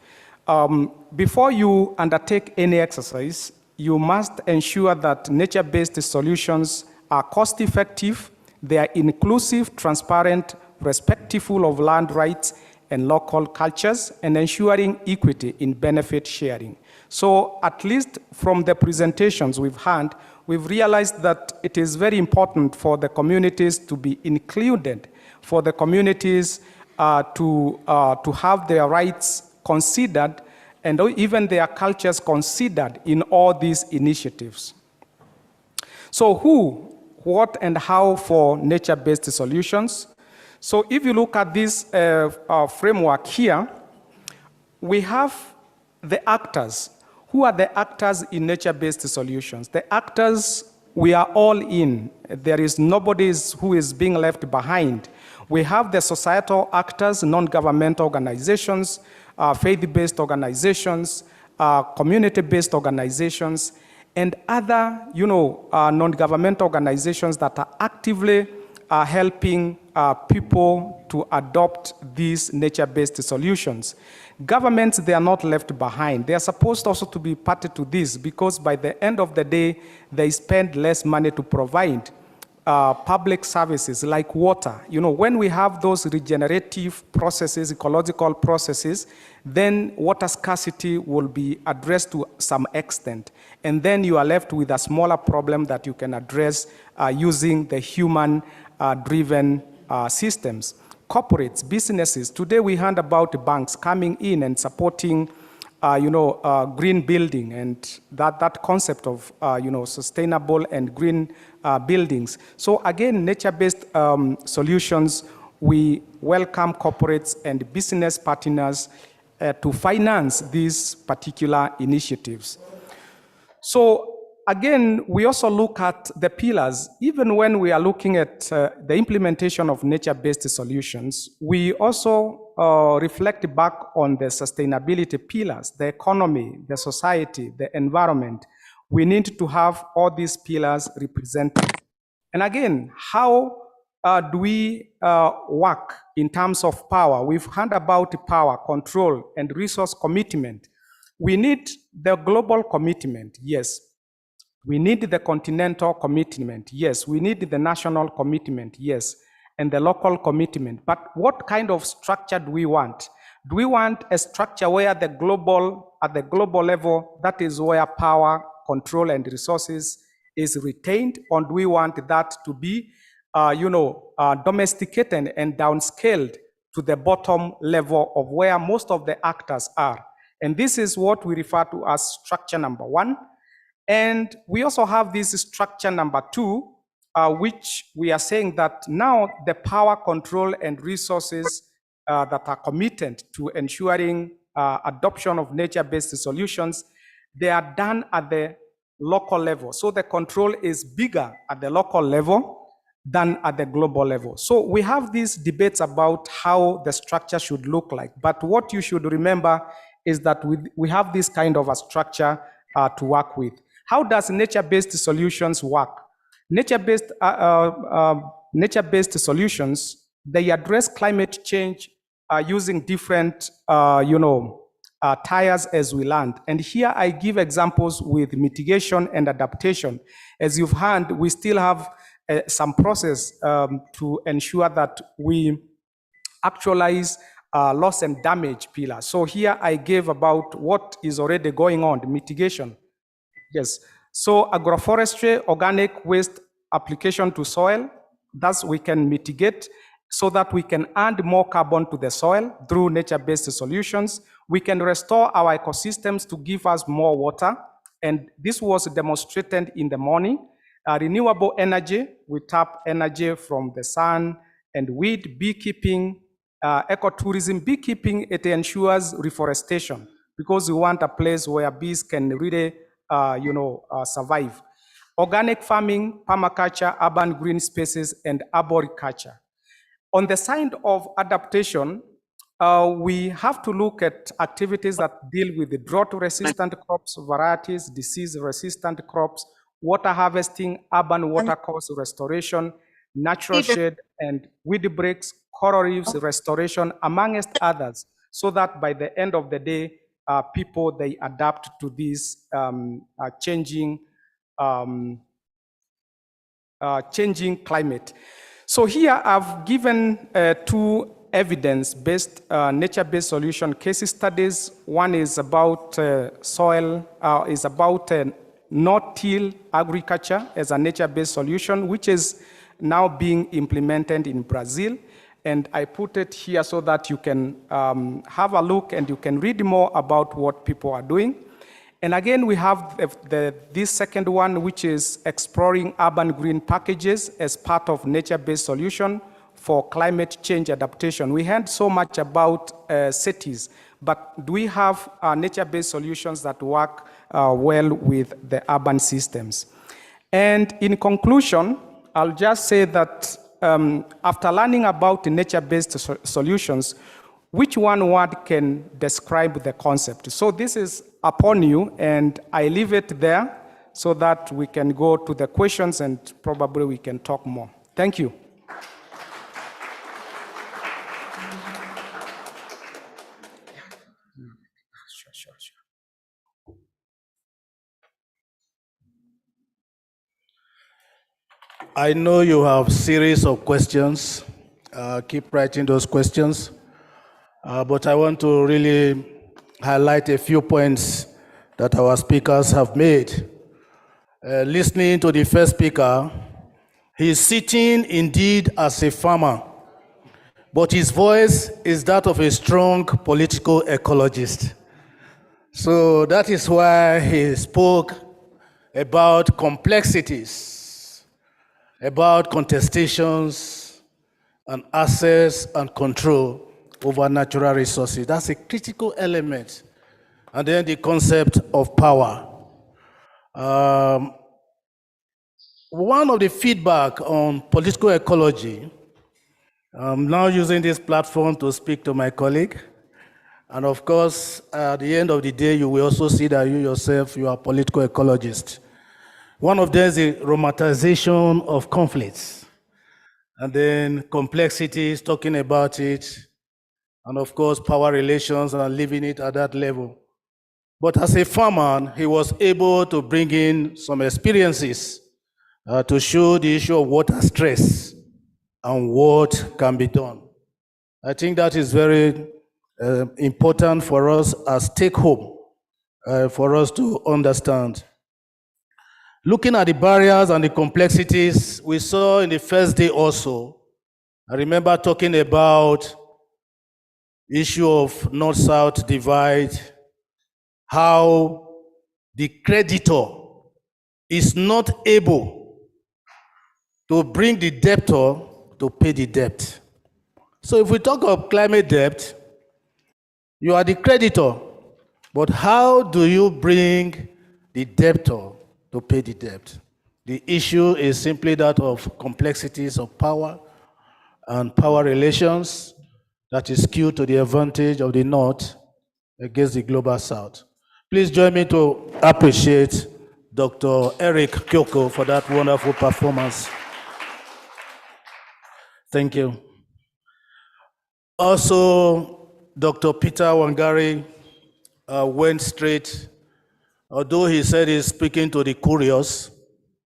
Before you undertake any exercise, you must ensure that nature-based solutions are cost-effective, they are inclusive, transparent, respectful of land rights and local cultures, and ensuring equity in benefit sharing. So at least from the presentations we've had, we've realized that it is very important for the communities to be included, for the communities to have their rights considered, and even their cultures considered in all these initiatives. So who, what, and how for nature-based solutions? So if you look at this framework here, we have the actors. Who are the actors in nature-based solutions? The actors, we are all in. There is nobody who is being left behind. We have the societal actors, non-governmental organizations, faith-based organizations, community-based organizations, and other, non-governmental organizations that are actively helping people to adopt these nature-based solutions. Governments, they are not left behind. They are supposed also to be party to this, because by the end of the day, they spend less money to provide public services like water. When we have those regenerative processes, ecological processes, then water scarcity will be addressed to some extent. And then you are left with a smaller problem that you can address using the human-driven systems. Corporates, businesses, today we heard about banks coming in and supporting green building, and that concept of sustainable and green buildings. So again, nature-based solutions, we welcome corporates and business partners to finance these particular initiatives. So again, we also look at the pillars. Even when we are looking at the implementation of nature-based solutions, we also reflect back on the sustainability pillars, the economy, the society, the environment. We need to have all these pillars represented. And again, how do we work in terms of power? We've heard about power, control, and resource commitment. We need the global commitment, yes. We need the continental commitment, yes. We need the national commitment, yes, and the local commitment. But what kind of structure do we want? Do we want a structure where at the global level, that is where power, control, and resources is retained, or do we want that to be, domesticated and downscaled to the bottom level of where most of the actors are? And this is what we refer to as structure number one. And we also have this structure number two, which we are saying that now the power, control, and resources that are committed to ensuring adoption of nature-based solutions, they are done at the local level. So the control is bigger at the local level than at the global level. So we have these debates about how the structure should look like. But what you should remember is that we have this kind of a structure to work with. How does nature-based solutions work? Nature-based solutions, they address climate change using different tiers as we learned. And here I give examples with mitigation and adaptation. As you've heard, we still have some process to ensure that we actualize loss and damage pillar. So here I gave about what is already going on, the mitigation. Yes. So agroforestry, organic waste application to soil, thus we can mitigate so that we can add more carbon to the soil through nature-based solutions. We can restore our ecosystems to give us more water. And this was demonstrated in the morning. Renewable energy, we tap energy from the sun and wind, beekeeping, ecotourism. Beekeeping, it ensures reforestation because we want a place where bees can really survive. Organic farming, permaculture, urban green spaces, and arboriculture. On the side of adaptation, we have to look at activities that deal with the drought-resistant crops, varieties, disease-resistant crops, water harvesting, urban water course restoration, natural shade, and weed breaks, coral reefs restoration, amongst others, so that by the end of the day, people, they adapt to these changing climate. So here I've given two evidence-based, nature-based solution case studies. One is about soil, is about no-till agriculture as a nature-based solution, which is now being implemented in Brazil. And I put it here so that you can have a look and you can read more about what people are doing. And again, we have this second one, which is exploring urban green packages as part of nature-based solution for climate change adaptation. We heard so much about cities, but do we have nature-based solutions that work well with the urban systems? And in conclusion, I'll just say that after learning about nature-based solutions, which one word can describe the concept? So this is upon you, and I leave it there so that we can go to the questions and probably we can talk more. Thank you. I know you have series of questions. Keep writing those questions. But I want to really highlight a few points that our speakers have made. Listening to the first speaker, he's sitting indeed as a farmer, but his voice is that of a strong political ecologist. So that is why he spoke about complexities, about contestations, and access and control over natural resources. That's a critical element. And then the concept of power. One of the feedback on political ecology, I'm now using this platform to speak to my colleague. And of course, at the end of the day, you will also see that you yourself, you are a political ecologist. One of them is the romanticization of conflicts. And then complexities, talking about it. And of course, power relations and leaving it at that level. But as a farmer, he was able to bring in some experiences to show the issue of water stress and what can be done. I think that is very important for us as take home, for us to understand. Looking at the barriers and the complexities, we saw in the first day also, I remember talking about issue of north-south divide, how the creditor is not able to bring the debtor to pay the debt. So if we talk of climate debt, you are the creditor, but how do you bring the debtor to pay the debt? The issue is simply that of complexities of power and power relations that is skewed to the advantage of the North against the global South. Please join me to appreciate Dr. Eric Kyoko for that wonderful performance. Thank you. Also, Dr. Peter Wangari went straight, although he said he's speaking to the curious,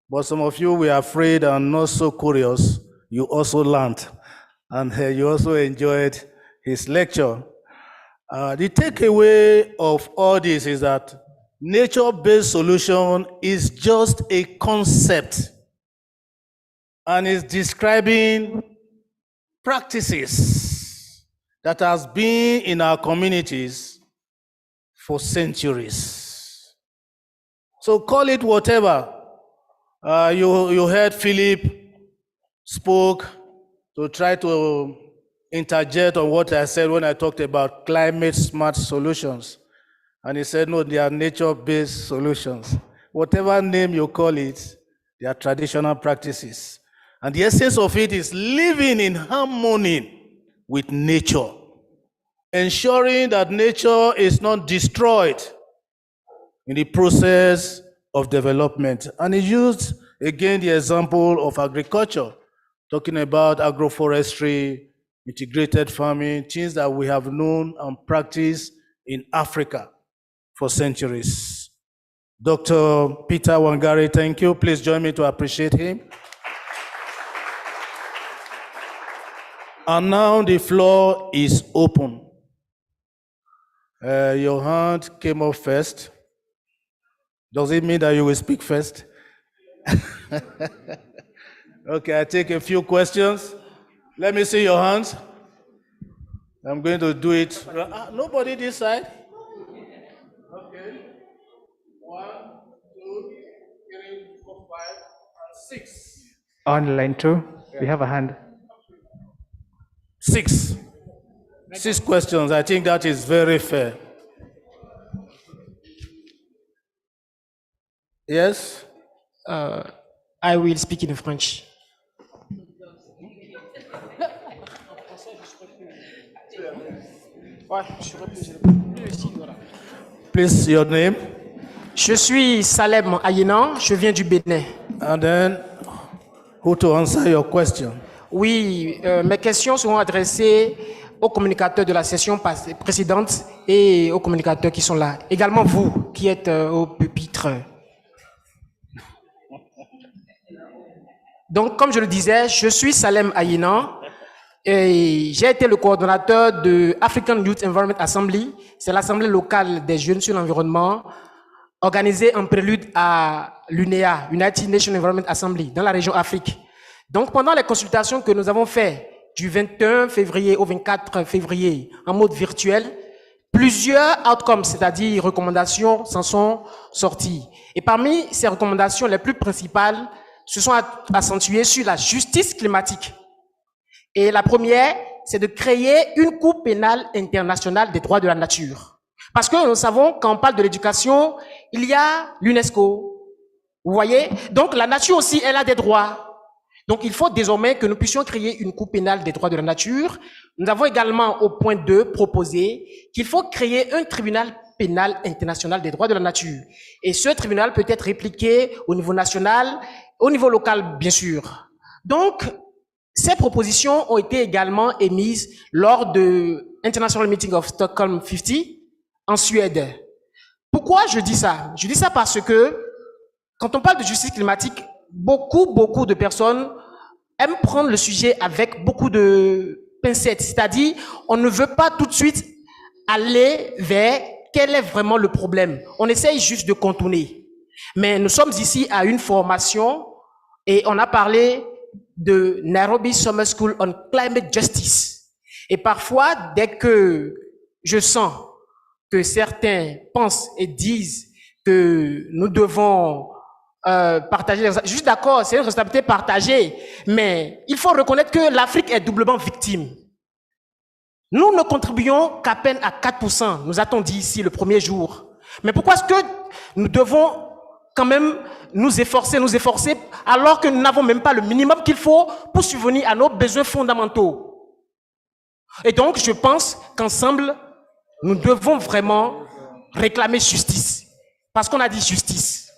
but some of you were afraid and not so curious, you also learned, and you also enjoyed his lecture. The takeaway of all this is that nature-based solution is just a concept and is describing practices that has been in our communities for centuries. So call it whatever. You heard Philip spoke to try to interject on what I said when I talked about climate smart solutions. And he said, no, they are nature-based solutions. Whatever name you call it, they are traditional practices. And the essence of it is living in harmony with nature, ensuring that nature is not destroyed in the process of development. And he used, again, the example of agriculture, talking about agroforestry, integrated farming, things that we have known and practiced in Africa for centuries. Dr. Peter Wangari, thank you. Please join me to appreciate him. And now the floor is open. Your hand came up first. Does it mean that you will speak first? Okay, I take a few questions. Let me see your hands. I'm going to do it. Nobody this side? Okay. 1, 2, 3, 4, 5, and 6. On line 2, we have a hand. 6. 6 questions. I think that is very fair. Yes? I will speak in French. Please, your name? Je suis Salem Ayenan, je viens du Bénin. And then, who to answer your question? Oui, mes questions seront adressées aux communicateurs de la session précédente et aux communicateurs qui sont là. Également vous, qui êtes au pupitre. Donc, comme je le disais, je suis Salem Ayenan et j'ai été le coordonnateur de African Youth Environment Assembly. C'est l'assemblée locale des jeunes sur l'environnement, organisée en prélude à l'UNEA, United Nations Environment Assembly, dans la région Afrique. Donc, pendant les consultations que nous avons faites du 21 février au 24 février en mode virtuel, plusieurs outcomes, c'est-à-dire recommandations, s'en sont sorties. Et parmi ces recommandations les plus principales, se sont accentuées sur la justice climatique. Et la première, c'est de créer une Cour pénale internationale des droits de la nature. Parce que nous savons, quand on parle de l'éducation, il y a l'UNESCO. Vous voyez? Donc la nature aussi, elle a des droits. Donc il faut désormais que nous puissions créer une Cour pénale des droits de la nature. Nous avons également au point 2 proposé qu'il faut créer un tribunal pénal international des droits de la nature. Et ce tribunal peut être répliqué au niveau national, au niveau local, bien sûr. Donc, ces propositions ont été également émises lors de International Meeting of Stockholm 50 en Suède. Pourquoi je dis ça? Je dis ça parce que quand on parle de justice climatique, beaucoup de personnes aiment prendre le sujet avec beaucoup de pincettes. C'est-à-dire, on ne veut pas tout de suite aller vers quel est vraiment le problème. On essaye juste de contourner. Mais nous sommes ici à une formation et on a parlé de Nairobi Summer School on Climate Justice. Et parfois, dès que je sens que certains pensent et disent que nous devons partager, je suis d'accord, c'est une responsabilité partagée, mais il faut reconnaître que l'Afrique est doublement victime. Nous ne contribuons qu'à peine à 4%, nous a-t-on dit ici le premier jour. Mais pourquoi est-ce que nous devons quand même nous efforcer, alors que nous n'avons même pas le minimum qu'il faut pour subvenir à nos besoins fondamentaux? Et donc, je pense qu'ensemble, nous devons vraiment réclamer justice. Parce qu'on a dit justice.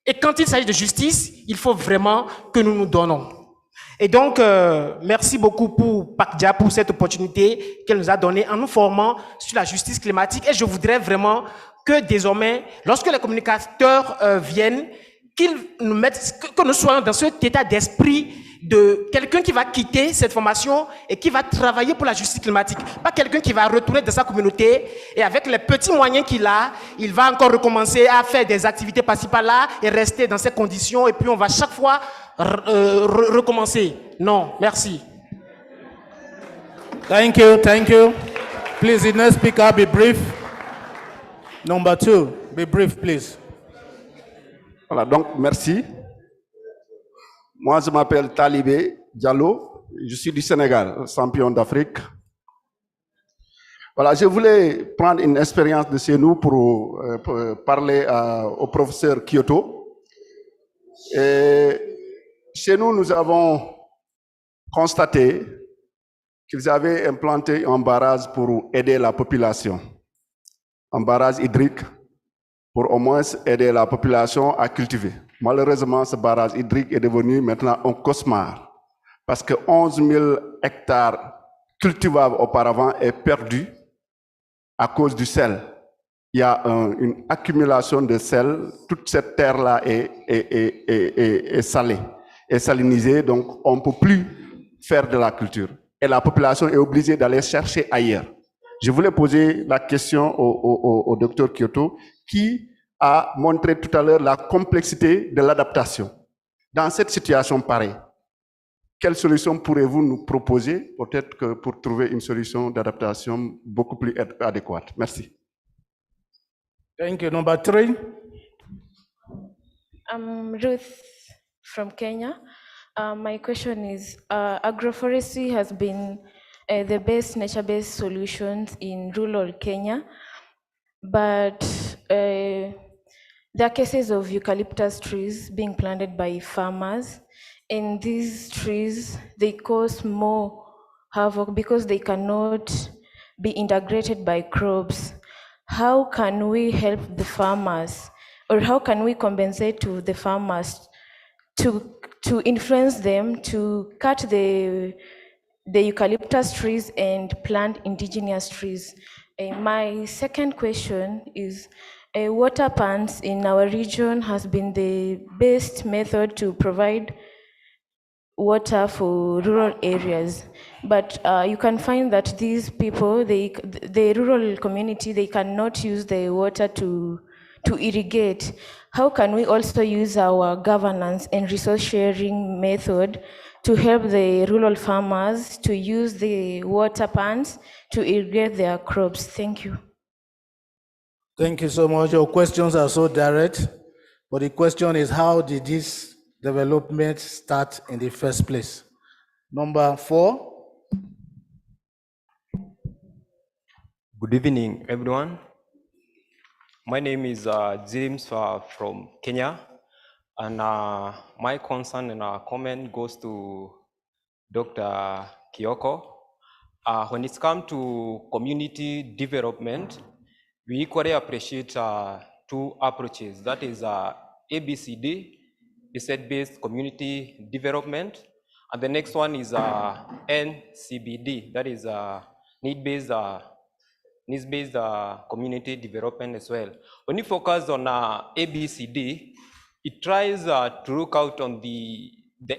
Et quand il s'agit de justice, il faut vraiment que nous nous donnons. Et donc, merci beaucoup pour Pakdia, pour cette opportunité qu'elle nous a donnée en nous formant sur la justice climatique. Et je voudrais vraiment que désormais, lorsque les communicateurs viennent, qu'ils nous mettent, que nous soyons dans cet état d'esprit de quelqu'un qui va quitter cette formation et qui va travailler pour la justice climatique. Pas quelqu'un qui va retourner dans sa communauté et avec les petits moyens qu'il a, il va encore recommencer à faire des activités par-ci par-là et rester dans ces conditions et puis on va chaque fois recommencer. Non, merci. Thank you, thank you. Please, the next speaker, be brief. Number 2, be brief, please. Voilà, donc merci. Moi, je m'appelle Talibé Diallo. Je suis du Sénégal, champion d'Afrique. Voilà, je voulais prendre une expérience de chez nous pour parler au professeur Kyoto. Et chez nous, nous avons constaté qu'ils avaient implanté un barrage pour aider la population. Un barrage hydrique pour au moins aider la population à cultiver. Malheureusement, ce barrage hydrique est devenu maintenant un cauchemar parce que 11 000 hectares cultivables auparavant est perdu à cause du sel. Il y a une accumulation de sel. Toute cette terre-là est salée, est salinisée, donc on ne peut plus faire de la culture. Et la population est obligée d'aller chercher ailleurs. Je voulais poser la question au docteur Kyoto, qui a montré tout à l'heure la complexité de l'adaptation. Dans cette situation pareille, quelle solution pourrez-vous nous proposer, peut-être que pour trouver une solution d'adaptation beaucoup plus adéquate? Merci. Thank you. Number 3. I'm Ruth from Kenya. My question is, agroforestry has been the best nature-based solutions in rural Kenya, but there are cases of eucalyptus trees being planted by farmers, and these trees, they cause more havoc because they cannot be integrated by crops. How can we help the farmers, or how can we compensate to the farmers to influence them to cut the eucalyptus trees and plant indigenous trees? My second question is, water pumps in our region has been the best method to provide water for rural areas, but you can find that these people, the rural community, they cannot use the water to irrigate. How can we also use our governance and resource sharing method to help the rural farmers to use the water pumps to irrigate their crops? Thank you. Thank you so much. Your questions are so direct, but the question is, how did this development start in the first place? Number 4. Good evening, everyone. My name is James from Kenya, and my concern and comment goes to Dr. Kyoko. When it's come to community development, we equally appreciate 2 approaches. That is ABCD, asset-based community development, and the next one is NCBD, that is needs-based community development as well. When you focus on ABCD, it tries to look out on the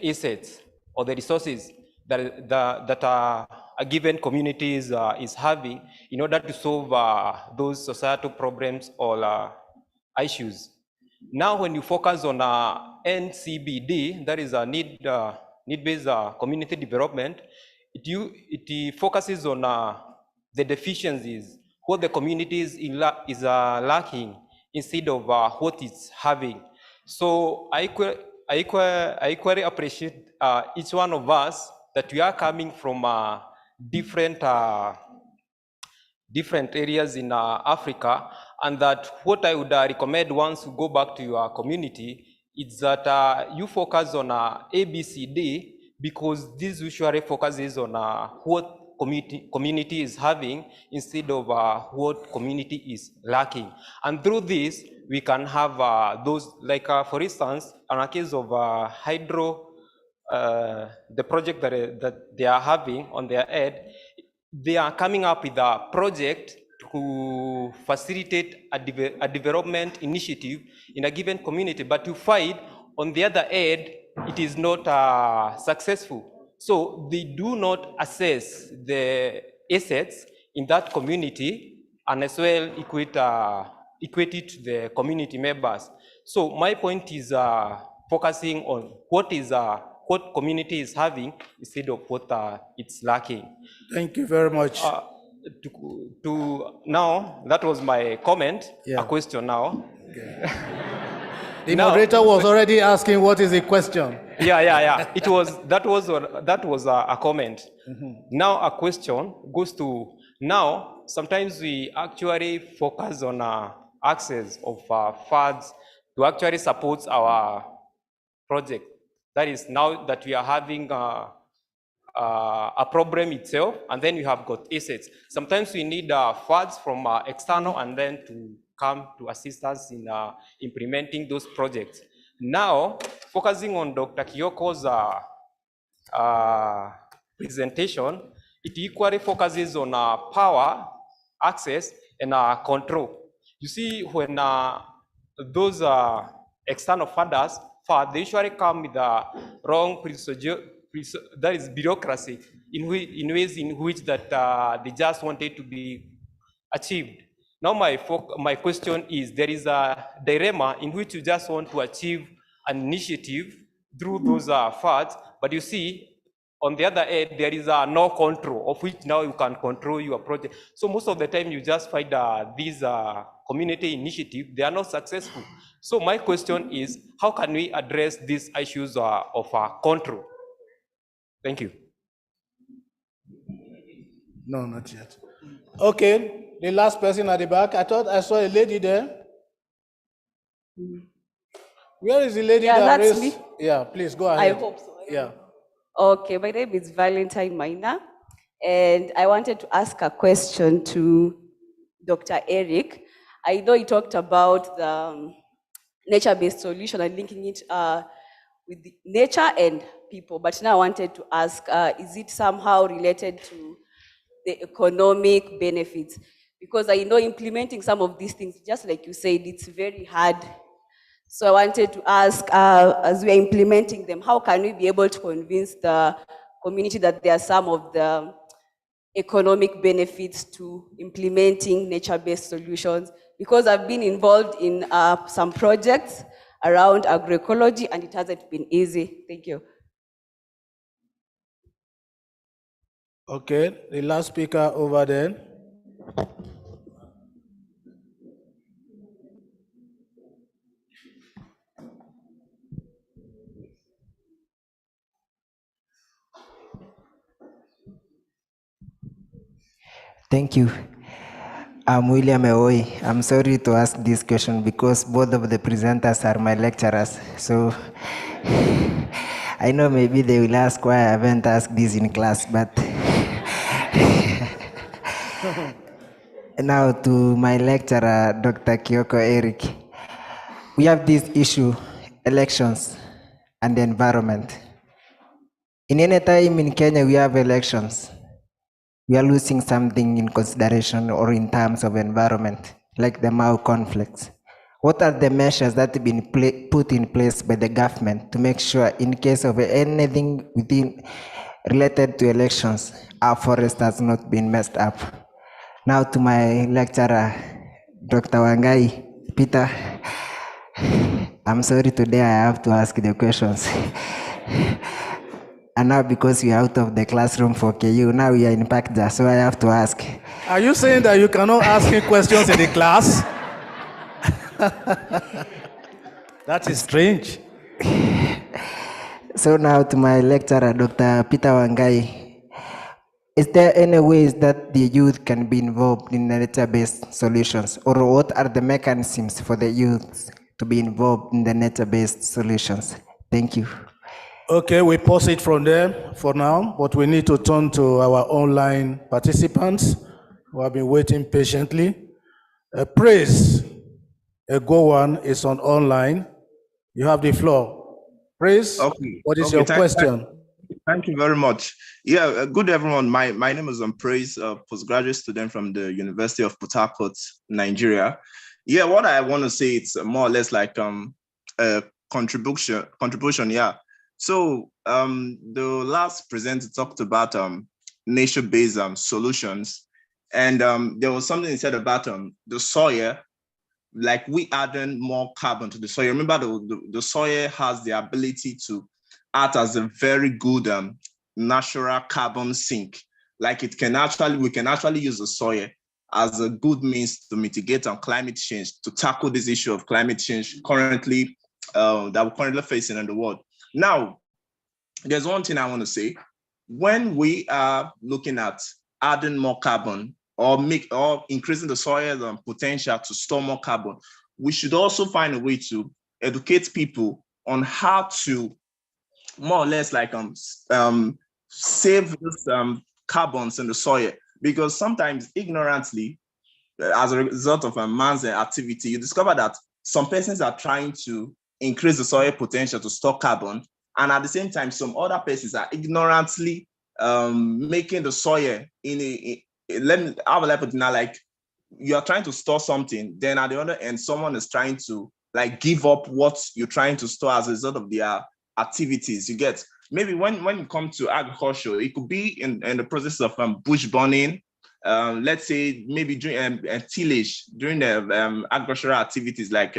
assets or the resources that a given community is having in order to solve those societal problems or issues. Now, when you focus on NCBD, that is a need-based community development, it focuses on the deficiencies, what the community is lacking instead of what it's having. So I equally appreciate each one of us that we are coming from different areas in Africa, and that what I would recommend once you go back to your community is that you focus on ABCD, because this usually focuses on what community is having instead of what community is lacking. And through this, we can have those, like for instance, in a case of hydro, the project that they are having on their head, they are coming up with a project to facilitate a development initiative in a given community. But you find on the other end, it is not successful. So they do not assess the assets in that community and as well equate it to the community members. So my point is focusing on what community is having instead of what it's lacking. Thank you very much. To now, that was my comment. Yeah. A question now. The Now- moderator was already asking what is the question. Yeah. That was a comment. Now a question goes to, now sometimes we actually focus on access of funds to actually support our project. That is, now that we are having a problem itself, and then we have got assets. Sometimes we need funds from external and then to come to assist us in implementing those projects. Now, focusing on Dr. Kiyoko's presentation, it equally focuses on power, access, and control. You see, when those external funders, they usually come with the wrong procedure, that is bureaucracy, in ways in which that they just wanted to be achieved. Now my question is, there is a dilemma in which you just want to achieve an initiative through those funds, but you see, on the other end, there is no control, of which now you can control your project. So most of the time, you just find these community initiatives, they are not successful. So my question is, how can we address these issues of control? Thank you. No, not yet. Okay, the last person at the back. I thought I saw a lady there. Where is the lady Yeah, that that's raised? me. Yeah, please go I ahead. hope so. Yeah. Okay, my name is Valentine Maina, and I wanted to ask a question to Dr. Eric. I know he talked about the nature-based solution and linking it with the nature and people, but now I wanted to ask, is it somehow related to the economic benefits? Because I know implementing some of these things, just like you said, it's very hard. So I wanted to ask, as we are implementing them, how can we be able to convince the community that there are some of the economic benefits to implementing nature-based solutions? Because I've been involved in some projects around agroecology and it hasn't been easy. Thank you. Okay, the last speaker over there. Thank you. I'm William Eoi. I'm sorry to ask this question because both of the presenters are my lecturers. So I know maybe they will ask why I haven't asked this in class, but now to my lecturer, Dr. Kyoko Eric. We have this issue, elections and the environment. In any time in Kenya we have elections, we are losing something in consideration or in terms of environment, like the Mau conflicts. What are the measures that have been put in place by the government to make sure in case of anything related to elections, our forest has not been messed up? Now to my lecturer, Dr. Wangai, Peter, I'm sorry today I have to ask the questions. And now because we are out of the classroom for KU, now we are in Pakja, so I have to ask. Are you saying that you cannot ask him questions in the class? That is strange. So now to my lecturer, Dr. Peter Wangai, is there any ways that the youth can be involved in nature-based solutions, or what are the mechanisms for the youth to be involved in the nature-based solutions? Thank you. Okay, we pause it from there for now, but we need to turn to our online participants who have been waiting patiently. Praise, a go one is on online. You have the floor. Praise, what is your question? Thank you very much. Yeah, good everyone. My name is Praise, a postgraduate student from the University of Port Harcourt, Nigeria. Yeah, what I want to say, it's more or less like a contribution. Yeah, So the last presenter talked about nature-based solutions, and there was something he said about the soil. Like we adding more carbon to the soil. Remember, the soil has the ability to act as a very good natural carbon sink. Like we can actually use the soil as a good means to mitigate on climate change, to tackle this issue of climate change currently that we're currently facing in the world. Now, there's one thing I want to say. When we are looking at adding more carbon or increasing the soil potential to store more carbon, we should also find a way to educate people on how to more or less like save those carbons in the soil, because sometimes ignorantly, as a result of a man's activity, you discover that some persons are trying to increase the soil potential to store carbon, and at the same time, some other persons are ignorantly making the soil like you are trying to store something, then at the other end, someone is trying to like give up what you're trying to store as a result of their activities. You get, maybe when it comes to agriculture, it could be in the process of bush burning. Let's say maybe during tillage, during the agricultural activities like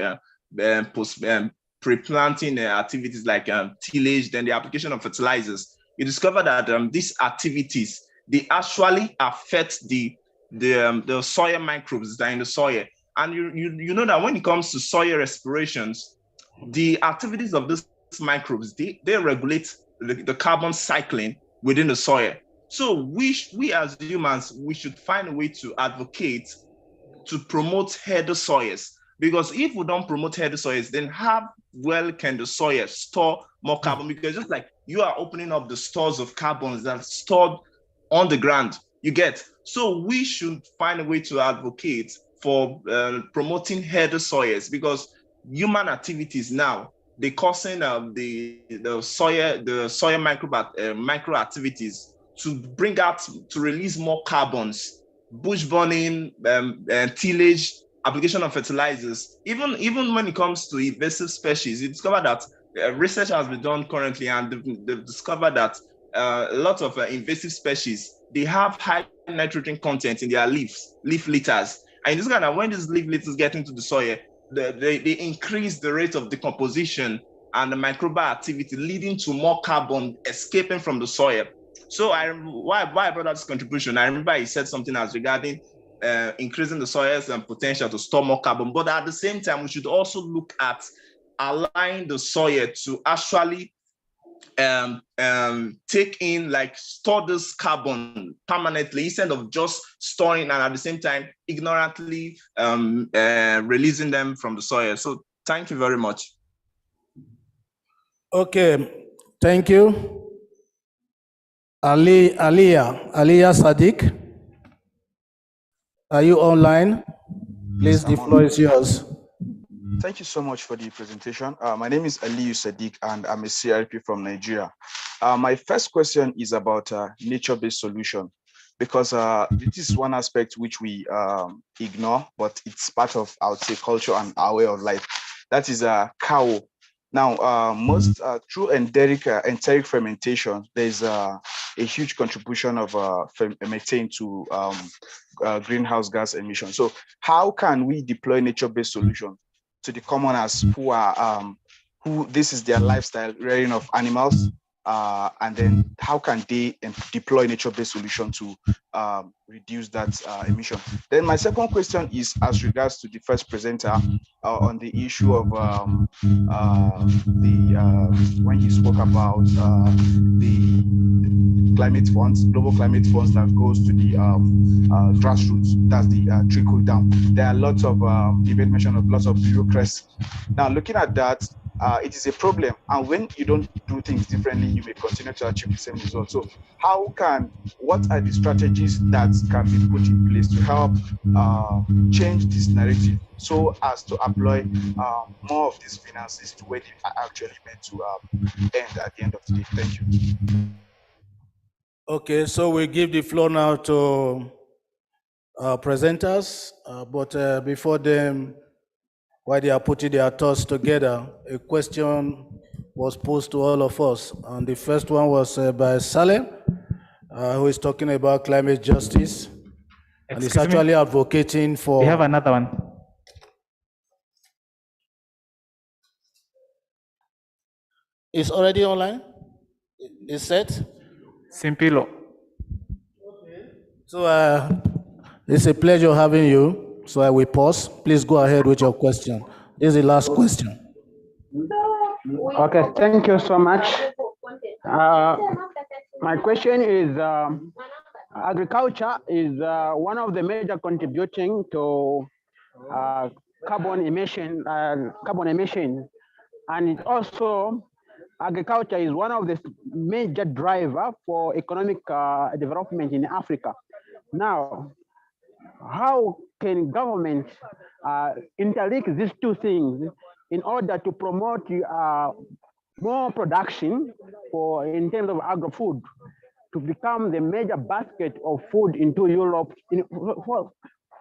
pre-planting activities like tillage, then the application of fertilizers. You discover that these activities, they actually affect the soil microbes that are in the soil. And you know that when it comes to soil respirations, the activities of these microbes, they regulate the carbon cycling within the soil. So we as humans, we should find a way to advocate to promote healthy soils. Because if we don't promote healthy soils, then how well can the soil store more carbon? Because just like you are opening up the stores of carbons that are stored on the ground, you get. So we should find a way to advocate for promoting healthy soils, because human activities now, they causing the soil micro activities to bring out, to release more carbons, bush burning, tillage, application of fertilizers. Even when it comes to invasive species, you discover that research has been done currently, and they've discovered that a lot of invasive species, they have high nitrogen content in their leaf litters. And you discover that when these leaf litters get into the soil, they increase the rate of decomposition and the microbial activity, leading to more carbon escaping from the soil. So why I brought out this contribution, I remember he said something as regarding increasing the soil's potential to store more carbon. But at the same time, we should also look at allowing the soil to actually take in, like store this carbon permanently, instead of just storing and at the same time ignorantly releasing them from the soil. So thank you very much. Okay, thank you. Aliyah Sadiq, are you online? Please, the floor is yours. Thank you so much for the presentation. My name is Aliyu Sadiq, and I'm a CRP from Nigeria. My first question is about nature-based solution, because this is one aspect which we ignore, but it's part of, I would say, culture and our way of life. That is cow. Now, most through enteric fermentation, there's a huge contribution of methane to greenhouse gas emissions. So how can we deploy nature-based solutions to the commoners who are who this is their lifestyle, rearing of animals, and then how can they deploy nature-based solution to reduce that emission? Then my second question is as regards to the first presenter on the issue of when he spoke about the climate funds, global climate funds that goes to the grassroots, that's the trickle down. There are lots of debate mention of lots of bureaucracy. Now, looking at that, it is a problem, and when you don't do things differently, you may continue to achieve the same result. So what are the strategies that can be put in place to help change this narrative so as to employ more of these finances to where they are actually meant to end at the end of the day? Thank you. Okay, so we give the floor now to presenters, but before them, while they are putting their thoughts together, a question was posed to all of us. And the first one was by Salem, who is talking about climate justice. And he's Excuse me? actually advocating for... We have another one. It's already online? It's set? Simpilo. So it's a pleasure having you. So I will pause. Please go ahead with your question. This is the last question. Okay, thank you so much. My question is, agriculture is one of the major contributing to carbon emission, and it also agriculture is one of the major driver for economic development in Africa. Now, how can government interlink these two things in order to promote more production in terms of agri-food to become the major basket of food into Europe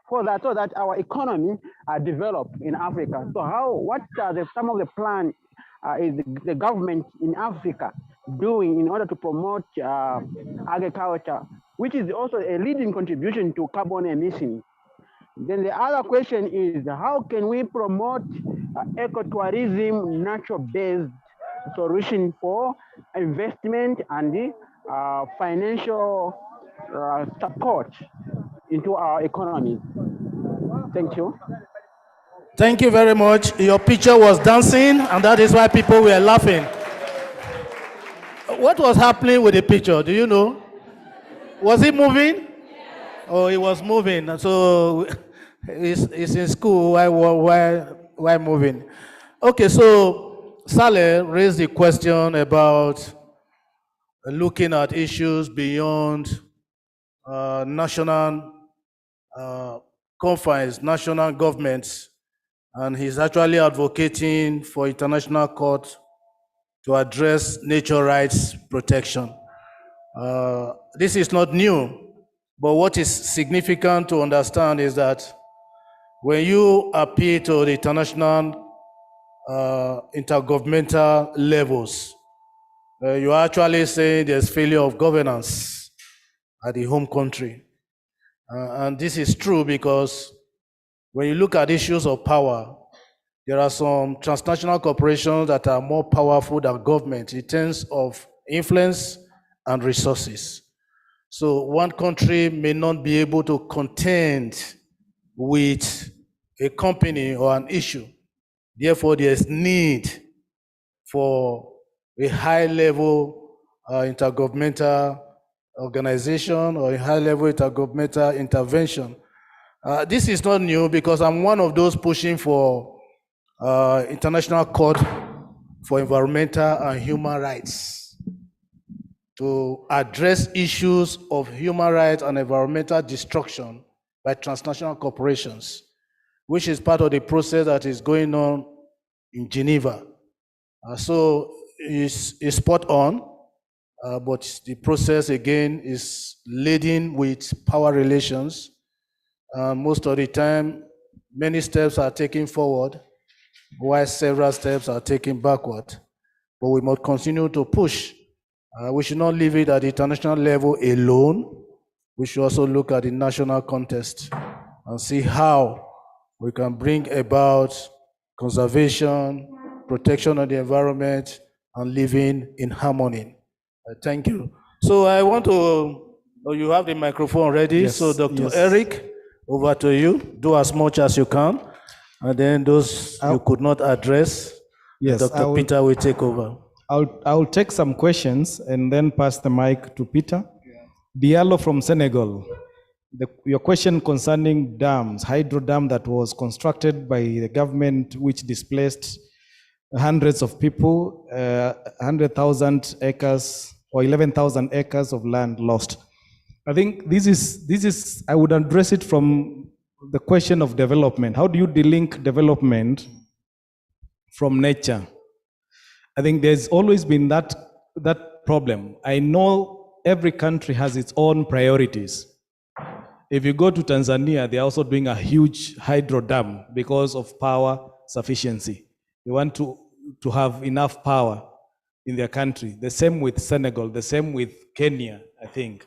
so that our economy develop in Africa? So what are some of the plan is the government in Africa doing in order to promote agriculture, which is also a leading contribution to carbon emissions? Then the other question is, how can we promote ecotourism, natural-based solution for investment and financial support into our economy? Thank you. Thank you very much. Your picture was dancing, and that is why people were laughing. What was happening with the picture? Do you know? Was it moving? Oh, it was moving. So it's in school. Why moving? Okay, so Saleh raised the question about looking at issues beyond national confines, national governments, and he's actually advocating for international court to address nature rights protection. This is not new, but what is significant to understand is that when you appeal to the international intergovernmental levels, you're actually saying there's failure of governance at the home country. And this is true because when you look at issues of power, there are some transnational corporations that are more powerful than government in terms of influence and resources. So one country may not be able to contend with a company or an issue. Therefore, there's need for a high-level intergovernmental organization or a high-level intergovernmental intervention. This is not new because I'm one of those pushing for international court for environmental and human rights to address issues of human rights and environmental destruction by transnational corporations, which is part of the process that is going on in Geneva. So it's spot on, but the process again is laden with power relations. Most of the time, many steps are taken forward, while several steps are taken backward. But we must continue to push. We should not leave it at the international level alone. We should also look at the national context and see how we can bring about conservation, protection of the environment, and living in harmony. Thank you. So I want to, you have the microphone ready. Yes, So Dr. yes. Eric, over to you. Do as much as you can. And then those you could not address, Yes, Dr. Peter will take over. I'll take some questions and then pass the mic to Peter. Diallo from Senegal. Your question concerning dams, hydro dam that was constructed by the government, which displaced hundreds of people, 100,000 acres or 11,000 acres of land lost. I think this is, I would address it from the question of development. How do you delink development from nature? I think there's always been that problem. I know every country has its own priorities. If you go to Tanzania, they're also doing a huge hydro dam because of power sufficiency. They want to have enough power in their country. The same with Senegal, the same with Kenya, I think.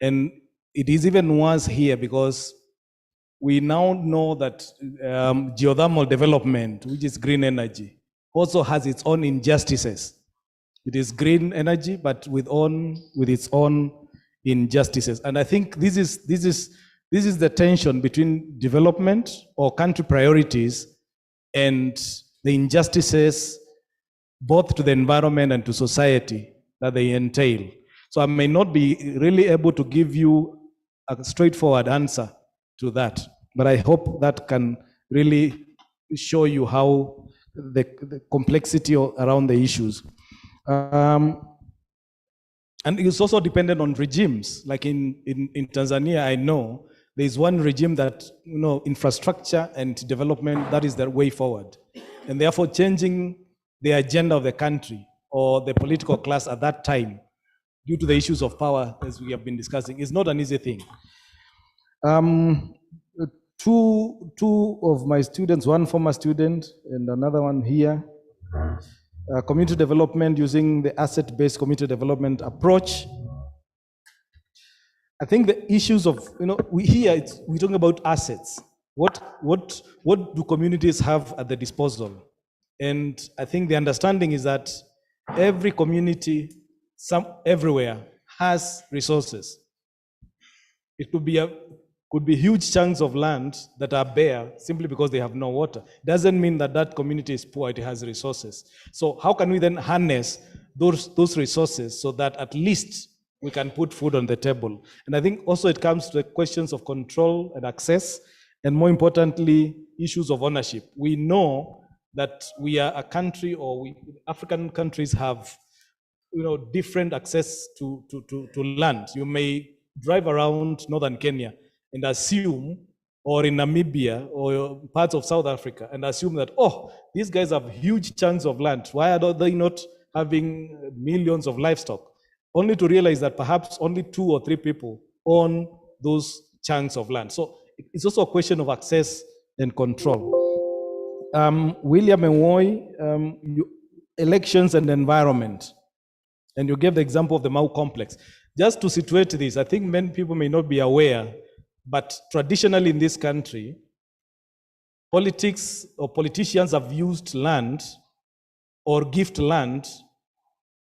And it is even worse here because we now know that geothermal development, which is green energy, also has its own injustices. It is green energy, but with its own injustices. And I think this is the tension between development or country priorities and the injustices both to the environment and to society that they entail. So I may not be really able to give you a straightforward answer to that, but I hope that can really show you how the complexity around the issues. And it's also dependent on regimes. Like in Tanzania, I know there's one regime that, infrastructure and development, that is the way forward. And therefore changing the agenda of the country or the political class at that time, due to the issues of power, as we have been discussing, is not an easy thing. Two of my students, one former student and another one here, community development using the asset-based community development approach. I think the issues of, we're talking about assets. What do communities have at their disposal? And I think the understanding is that every community, everywhere, has resources. It could be huge chunks of land that are bare simply because they have no water. Doesn't mean that that community is poor, it has resources. So how can we then harness those resources so that at least we can put food on the table? And I think also it comes to the questions of control and access, and more importantly, issues of ownership. We know that we are a country, or African countries have different access to land. You may drive around northern Kenya and assume, or in Namibia or parts of South Africa, and assume that, these guys have huge chunks of land. Why are they not having millions of livestock? Only to realize that perhaps only 2 or 3 people own those chunks of land. So it's also a question of access and control. William Ewoy, elections and environment. And you gave the example of the Mau complex. Just to situate this, I think many people may not be aware, but traditionally in this country, politics or politicians have used land or gift land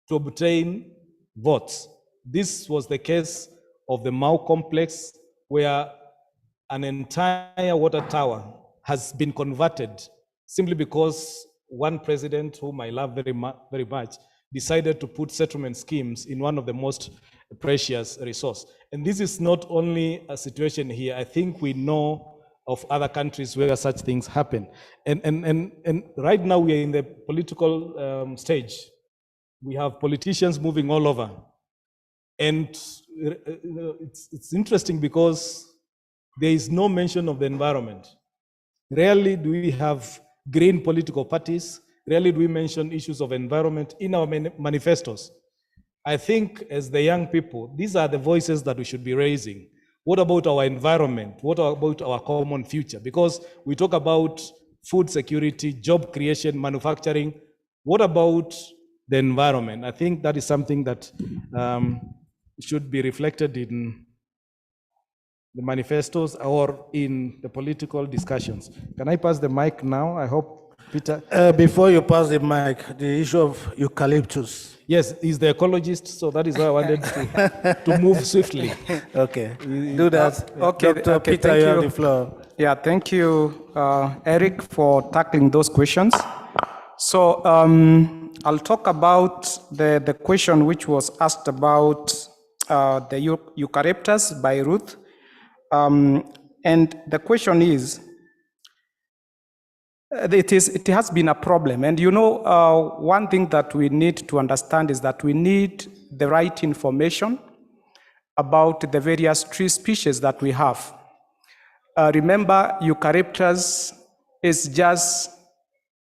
to obtain votes. This was the case of the Mau complex, where an entire water tower has been converted simply because one president, whom I love very much, decided to put settlement schemes in one of the most precious resources. And this is not only a situation here. I think we know of other countries where such things happen. And right now we are in the political stage. We have politicians moving all over. And it's interesting because there is no mention of the environment. Rarely do we have green political parties. Rarely do we mention issues of environment in our manifestos. I think as the young people, these are the voices that we should be raising. What about our environment? What about our common future? Because we talk about food security, job creation, manufacturing. What about the environment? I think that is something that should be reflected in the manifestos or in the political discussions. Can I pass the mic now? I hope Peter. Before you pass the mic, the issue of eucalyptus. Yes, he's the ecologist, so that is why I wanted to move swiftly. Okay, do that. Okay, Dr. Peter, you have the floor. Yeah, thank you, Eric, for tackling those questions. So I'll talk about the question which was asked about the eucalyptus by Ruth. And the question is, it has been a problem. And one thing that we need to understand is that we need the right information about the various tree species that we have. Remember, eucalyptus is just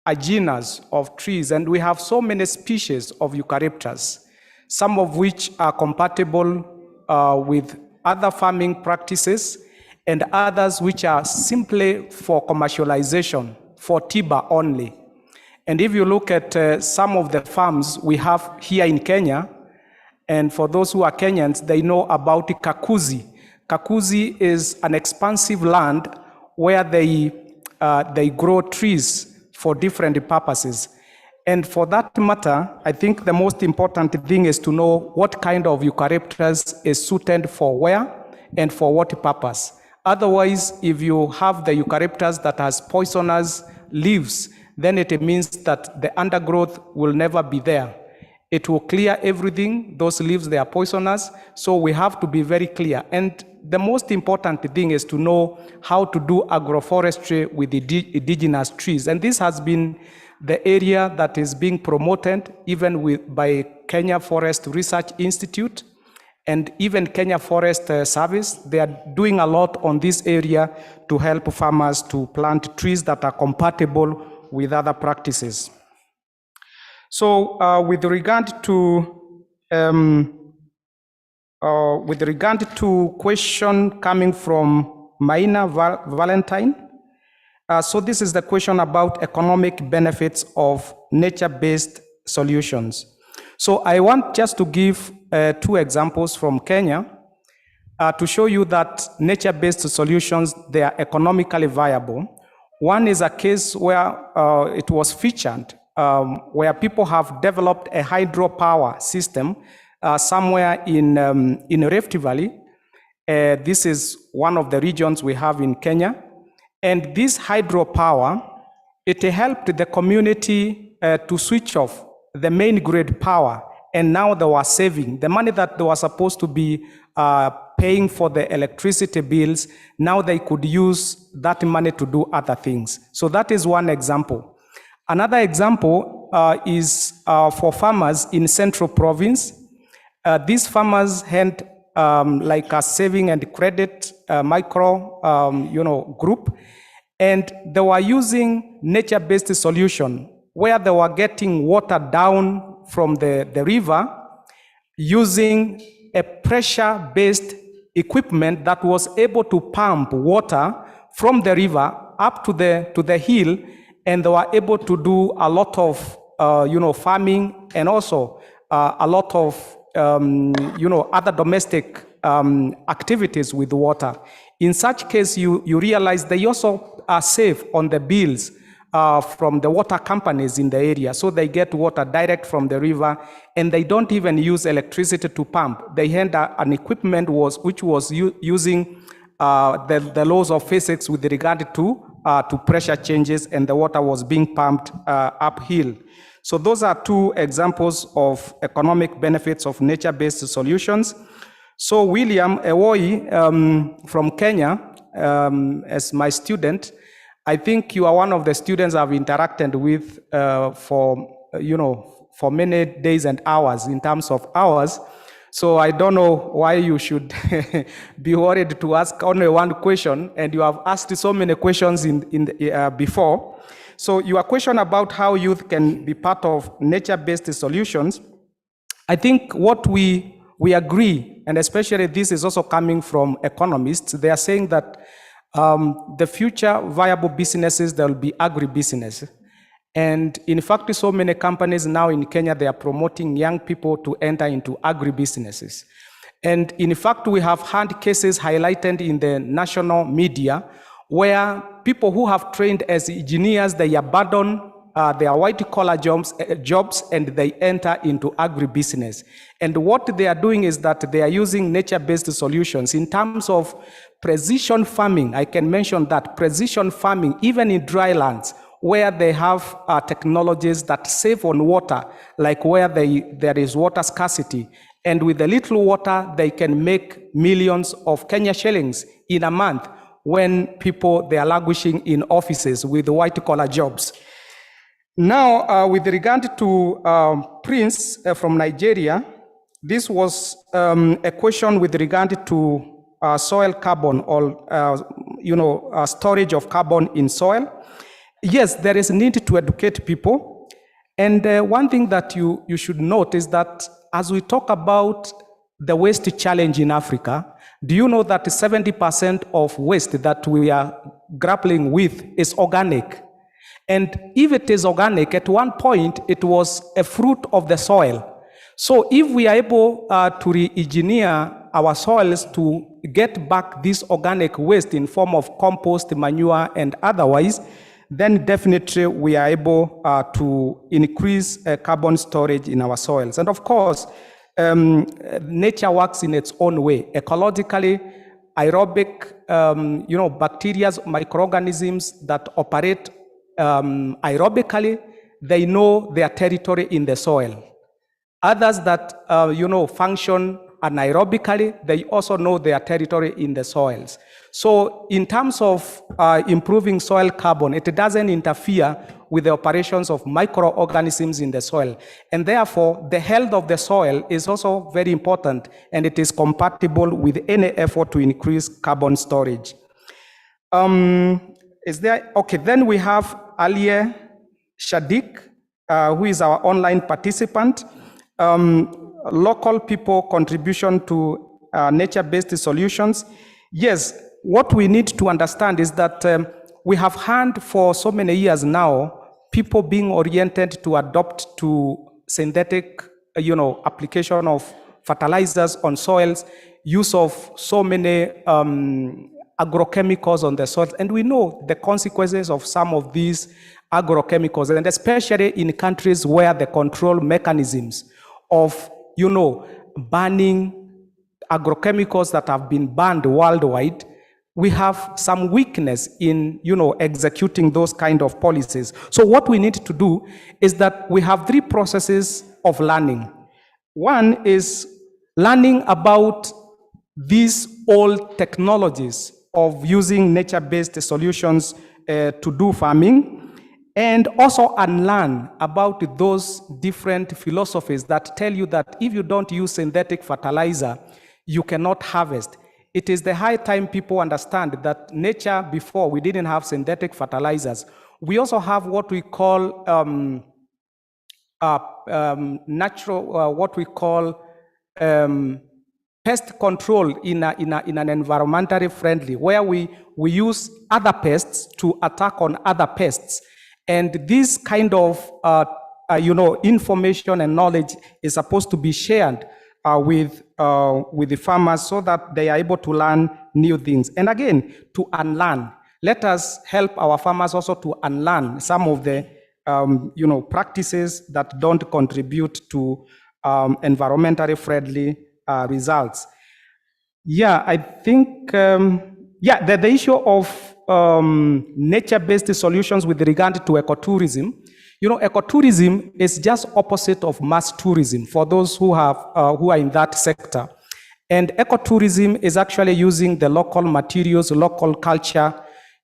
a genus of trees, and we have so many species of eucalyptus, some of which are compatible with other farming practices, and others which are simply for commercialization, for timber only. And if you look at some of the farms we have here in Kenya, and for those who are Kenyans, they know about Kakuzi. Kakuzi is an expansive land where they grow trees for different purposes. And for that matter, I think the most important thing is to know what kind of eucalyptus is suited for where and for what purpose. Otherwise, if you have the eucalyptus that has poisonous leaves, then it means that the undergrowth will never be there. It will clear everything. Those leaves, they are poisonous. So we have to be very clear. And the most important thing is to know how to do agroforestry with indigenous trees. And this has been the area that is being promoted even by Kenya Forest Research Institute and even Kenya Forest Service. They are doing a lot on this area to help farmers to plant trees that are compatible with other practices. So with regard to question coming from Maina Valentine, so this is the question about economic benefits of nature-based solutions. So I want just to give 2 examples from Kenya to show you that nature-based solutions, they are economically viable. One is a case where it was featured, where people have developed a hydropower system somewhere in Rift Valley. This is one of the regions we have in Kenya. And this hydropower, it helped the community to switch off the main grid power. And now they were saving the money that they were supposed to be paying for the electricity bills. Now they could use that money to do other things. So that is one example. Another example is for farmers in Central Province. These farmers had like a saving and credit micro group, and they were using nature-based solution where they were getting water down from the river using a pressure-based equipment that was able to pump water from the river up to the hill, and they were able to do a lot of farming and also a lot of other domestic activities with water. In such case, you realize they also are safe on the bills from the water companies in the area. So they get water direct from the river, and they don't even use electricity to pump. They had an equipment which was using the laws of physics with regard to pressure changes, and the water was being pumped uphill. So those are 2 examples of economic benefits of nature-based solutions. So William Ewoi from Kenya, as my student, I think you are one of the students I've interacted with for many days and hours in terms of hours. So I don't know why you should be worried to ask only one question, and you have asked so many questions before. So your question about how youth can be part of nature-based solutions, I think what we agree, and especially this is also coming from economists, they are saying that the future viable businesses, there will be agribusiness. And in fact, so many companies now in Kenya, they are promoting young people to enter into agribusinesses. And in fact, we have had cases highlighted in the national media where people who have trained as engineers, they abandon their white-collar jobs and they enter into agribusiness. And what they are doing is that they are using nature-based solutions in terms of precision farming. I can mention that precision farming, even in dry lands, where they have technologies that save on water, like where there is water scarcity. And with a little water, they can make millions of Kenya shillings in a month when people, they are languishing in offices with white-collar jobs. Now, with regard to Prince from Nigeria, this was a question with regard to soil carbon or storage of carbon in soil. Yes, there is a need to educate people. And one thing that you should note is that as we talk about the waste challenge in Africa, do you know that 70% of waste that we are grappling with is organic? And if it is organic, at one point it was a fruit of the soil. So if we are able to re-engineer our soils to get back this organic waste in form of compost, manure, and otherwise, then definitely we are able to increase carbon storage in our soils. And of course, nature works in its own way. Ecologically, aerobic, bacteria, microorganisms that operate aerobically, they know their territory in the soil. Others that, function anaerobically, they also know their territory in the soils. So in terms of improving soil carbon, it doesn't interfere with the operations of microorganisms in the soil. And therefore, the health of the soil is also very important, and it is compatible with any effort to increase carbon storage. Then we have Alia Shadik, who is our online participant. Local people contribution to nature-based solutions. Yes, what we need to understand is that we have had for so many years now people being oriented to adopt to synthetic, application of fertilizers on soils, use of so many agrochemicals on the soils, and we know the consequences of some of these agrochemicals, and especially in countries where the control mechanisms of, banning agrochemicals that have been banned worldwide, we have some weakness in, executing those kind of policies. So what we need to do is that we have three processes of learning. One is learning about these old technologies of using nature-based solutions to do farming, and also unlearn about those different philosophies that tell you that if you don't use synthetic fertilizer, you cannot harvest. It is the high time people understand that nature, before we didn't have synthetic fertilizers. We also have what we call natural, what we call pest control in an environmentally friendly, where we use other pests to attack on other pests. And this kind of information and knowledge is supposed to be shared with the farmers so that they are able to learn new things. And again, to unlearn. Let us help our farmers also to unlearn some of the practices that don't contribute to environmentally friendly results. Yeah, I think, the issue of nature-based solutions with regard to ecotourism. Ecotourism is just opposite of mass tourism for those who are in that sector. And ecotourism is actually using the local materials, local culture,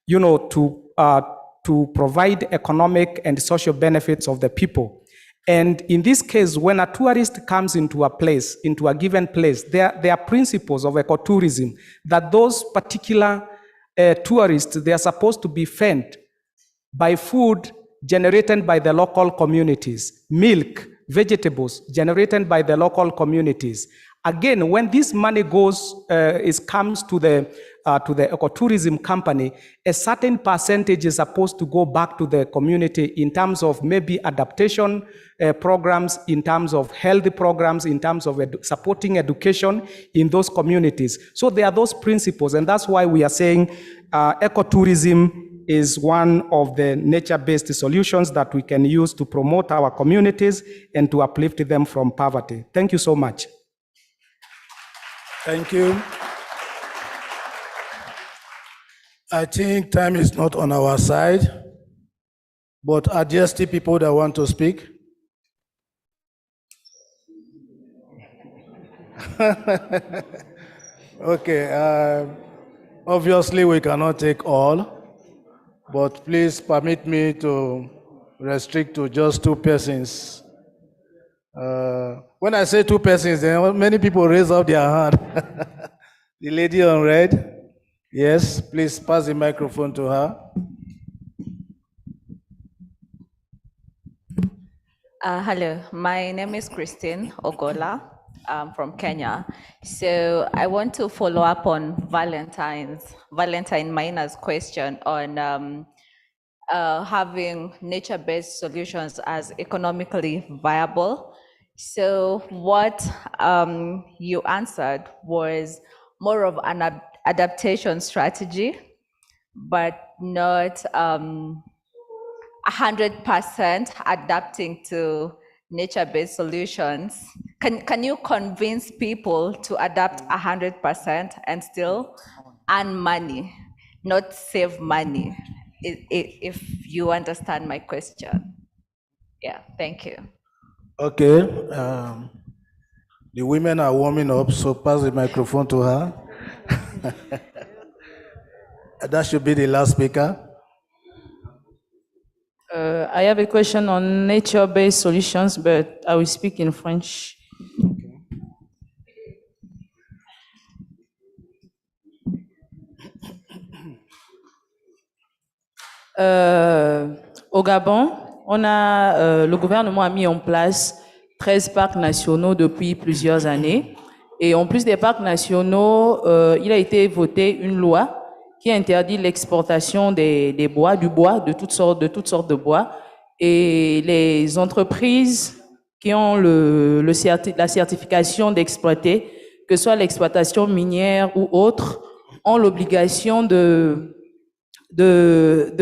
to provide economic and social benefits of the people. And in this case, when a tourist comes into a place, into a given place, there are principles of ecotourism that those particular tourists, they are supposed to be fed by food generated by the local communities, milk, vegetables generated by the local communities. Again, when this money comes to the ecotourism company, a certain percentage is supposed to go back to the community in terms of maybe adaptation programs, in terms of health programs, in terms of supporting education in those communities. So there are those principles, and that's why we are saying ecotourism is one of the nature-based solutions that we can use to promote our communities and to uplift them from poverty. Thank you so much. Thank you. I think time is not on our side, but are there still people that want to speak? Okay, obviously we cannot take all, but please permit me to restrict to just 2 persons. When I say 2 persons, then many people raise up their hand. The lady on red. Yes, please pass the microphone to her. Hello, my name is Christine Ogola. I'm from Kenya. So I want to follow up on Valentine Maina's question on having nature-based solutions as economically viable. So what you answered was more of an adaptation strategy, but not 100% adapting to nature-based solutions. Can you convince people to adapt 100% and still earn money, not save money? If you understand my question. Yeah, thank you. Okay. The women are warming up, so pass the microphone to her. That should be the last speaker. I have a question on nature-based solutions, but I will speak in French. Au Gabon, le gouvernement a mis en place 13 parcs nationaux depuis plusieurs années. Et en plus des parcs nationaux, il a été voté une loi qui interdit l'exportation des bois, de toutes sortes de bois. Et les entreprises qui ont la certification d'exploiter, que ce soit l'exploitation minière ou autre, ont l'obligation de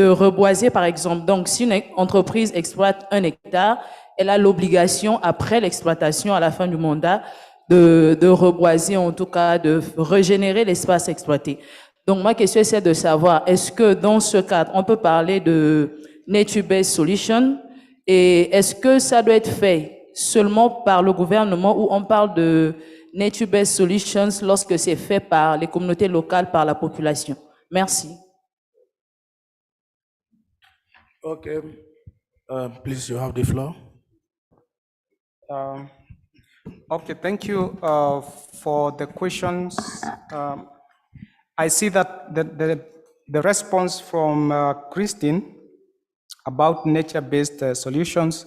reboiser, par exemple. Donc, si une entreprise exploite 1 hectare, elle a l'obligation, après l'exploitation, à la fin du mandat, de reboiser, en tout cas, de régénérer l'espace exploité. Donc, ma question, c'est de savoir, est-ce que dans ce cadre, on peut parler de nature-based solution, et est-ce que ça doit être fait seulement par le gouvernement, ou on parle de nature-based solutions lorsque c'est fait par les communautés locales, par la population? Merci. Okay. Please, you have the floor. Okay, thank you for the questions. I see that the response from Christine about nature-based solutions.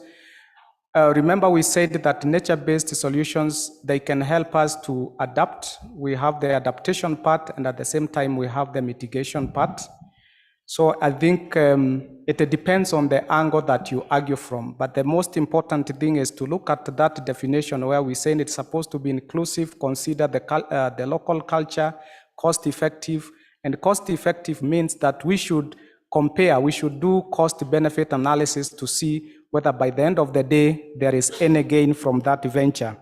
Remember, we said that nature-based solutions, they can help us to adapt. We have the adaptation part, and at the same time, we have the mitigation part. So I think it depends on the angle that you argue from. But the most important thing is to look at that definition where we're saying it's supposed to be inclusive, consider the local culture, cost-effective. And cost-effective means that we should compare, we should do cost-benefit analysis to see whether by the end of the day there is any gain from that venture.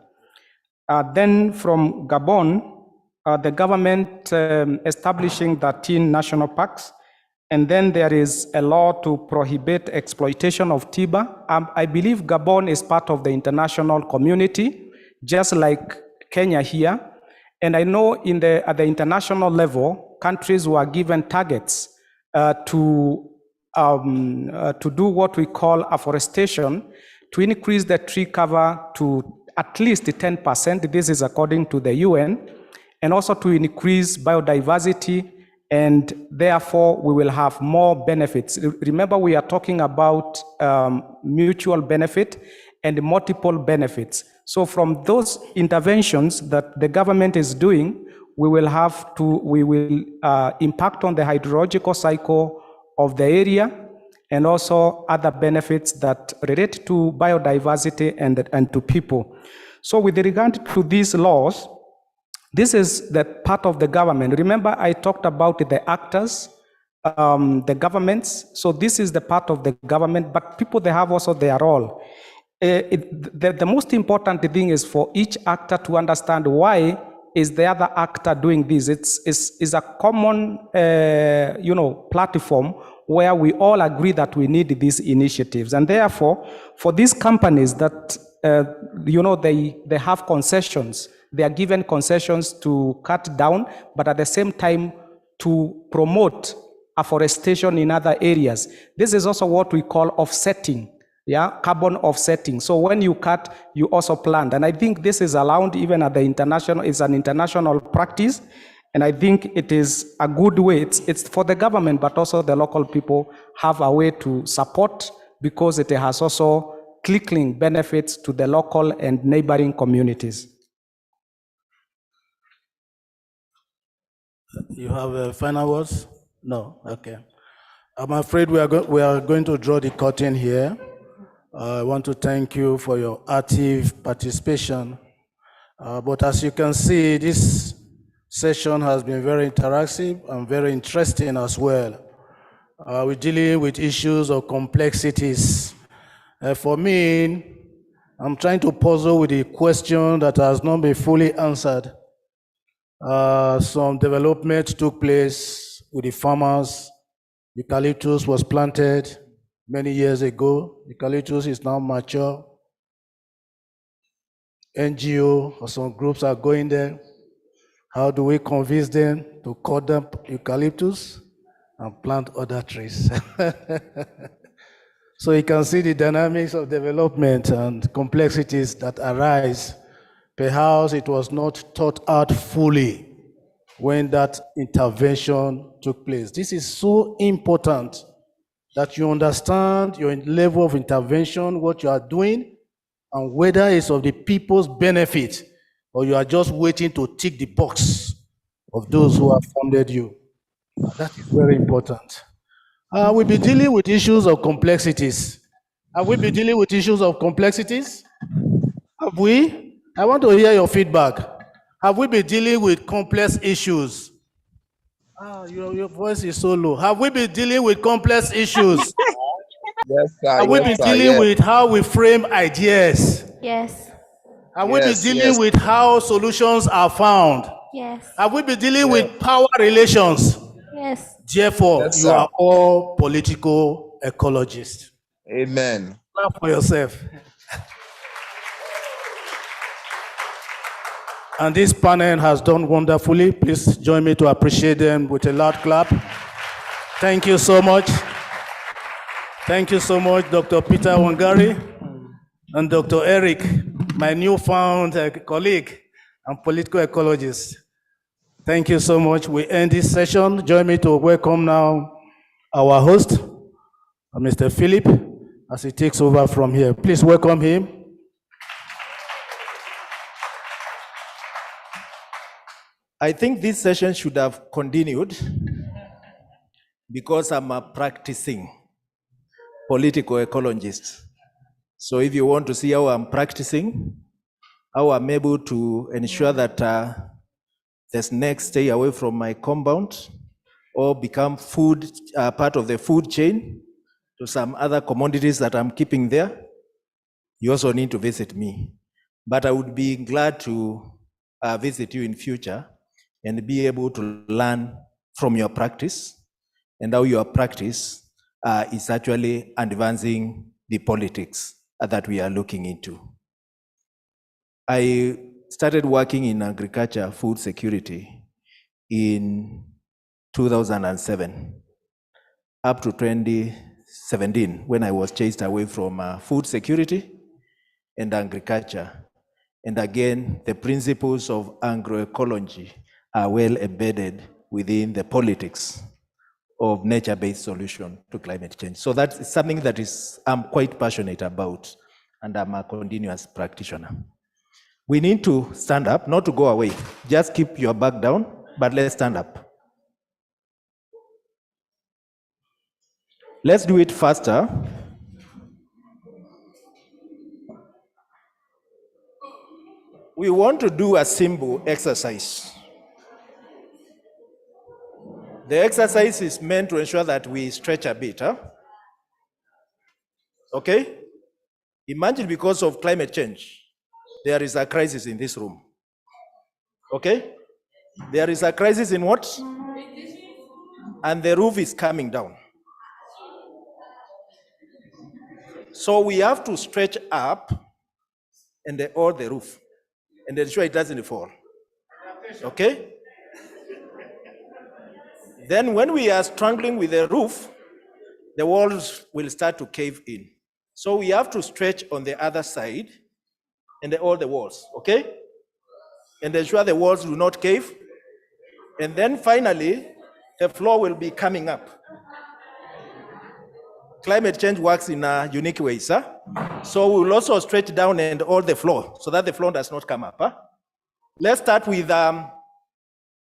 Then from Gabon, the government establishing 13 national parks, and then there is a law to prohibit exploitation of timber. I believe Gabon is part of the international community, just like Kenya here. And I know at the international level, countries were given targets to do what we call afforestation, to increase the tree cover to at least 10%. This is according to the UN, and also to increase biodiversity, and therefore we will have more benefits. Remember, we are talking about mutual benefit and multiple benefits. So from those interventions that the government is doing, we will impact on the hydrological cycle of the area, and also other benefits that relate to biodiversity and to people. So with regard to these laws, this is the part of the government. Remember, I talked about the actors, the governments. So this is the part of the government, but people, they have also their role. The most important thing is for each actor to understand why is the other actor doing this. It's a common platform where we all agree that we need these initiatives. And therefore, for these companies that they have concessions, they are given concessions to cut down, but at the same time to promote afforestation in other areas. This is also what we call offsetting, carbon offsetting. So when you cut, you also plant. And I think this is allowed even at the international, it's an international practice. And I think it is a good way. It's for the government, but also the local people have a way to support, because it has also trickling benefits to the local and neighboring communities. You have final words? No? Okay. I'm afraid we are going to draw the curtain here. I want to thank you for your active participation. But as you can see, this session has been very interactive and very interesting as well. We're dealing with issues of complexities. For me, I'm trying to puzzle with a question that has not been fully answered. Some development took place with the farmers. Eucalyptus was planted many years ago. Eucalyptus is now mature. NGO or some groups are going there. How do we convince them to cut down eucalyptus and plant other trees? So you can see the dynamics of development and complexities that arise. Perhaps it was not thought out fully when that intervention took place. This is so important that you understand your level of intervention, what you are doing, and whether it's of the people's benefit or you are just waiting to tick the box of those who have funded you. That is very important. We'll be dealing with issues of complexities. Have we been dealing with issues of complexities? Have we? I want to hear your feedback. Have we been dealing with complex issues? Your voice is so low. Have we been dealing with complex issues? Yes, sir. Have we Yes, been sir. dealing Yes. with how we frame ideas? Yes. Have we been Yes, dealing yes. with how solutions are found? Yes. Have we been dealing with power relations? Yes. Therefore, Yes, you sir. are all political ecologists. Amen. Clap for yourself. And this panel has done wonderfully. Please join me to appreciate them with a loud clap. Thank you so much. Thank you so much, Dr. Peter Wangari and Dr. Eric, my newfound colleague and political ecologist. Thank you so much. We end this session. Join me to welcome now our host, Mr. Philip, as he takes over from here. Please welcome him. I think this session should have continued because I'm a practicing political ecologist. So if you want to see how I'm practicing, how I'm able to ensure that the snakes stay away from my compound or become food, part of the food chain to some other commodities that I'm keeping there, you also need to visit me. But I would be glad to visit you in future and be able to learn from your practice and how your practice is actually advancing the politics that we are looking into. I started working in agriculture, food security in 2007, up to 2017, when I was chased away from food security and agriculture. And again, the principles of agroecology are well embedded within the politics of nature-based solution to climate change. So that's something that I'm quite passionate about, and I'm a continuous practitioner. We need to stand up, not to go away. Just keep your back down, but let's stand up. Let's do it faster. We want to do a simple exercise. The exercise is meant to ensure that we stretch a bit. Okay? Imagine because of climate change, there is a crisis in this room. Okay? There is a crisis in what? And the roof is coming down. So we have to stretch up and hold the roof and ensure it doesn't fall. Okay? Then when we are struggling with the roof, the walls will start to cave in. So we have to stretch on the other side and hold the walls, okay? And ensure the walls do not cave. And then finally, the floor will be coming up. Climate change works in unique ways. So we will also stretch down and hold the floor so that the floor does not come up. Let's start with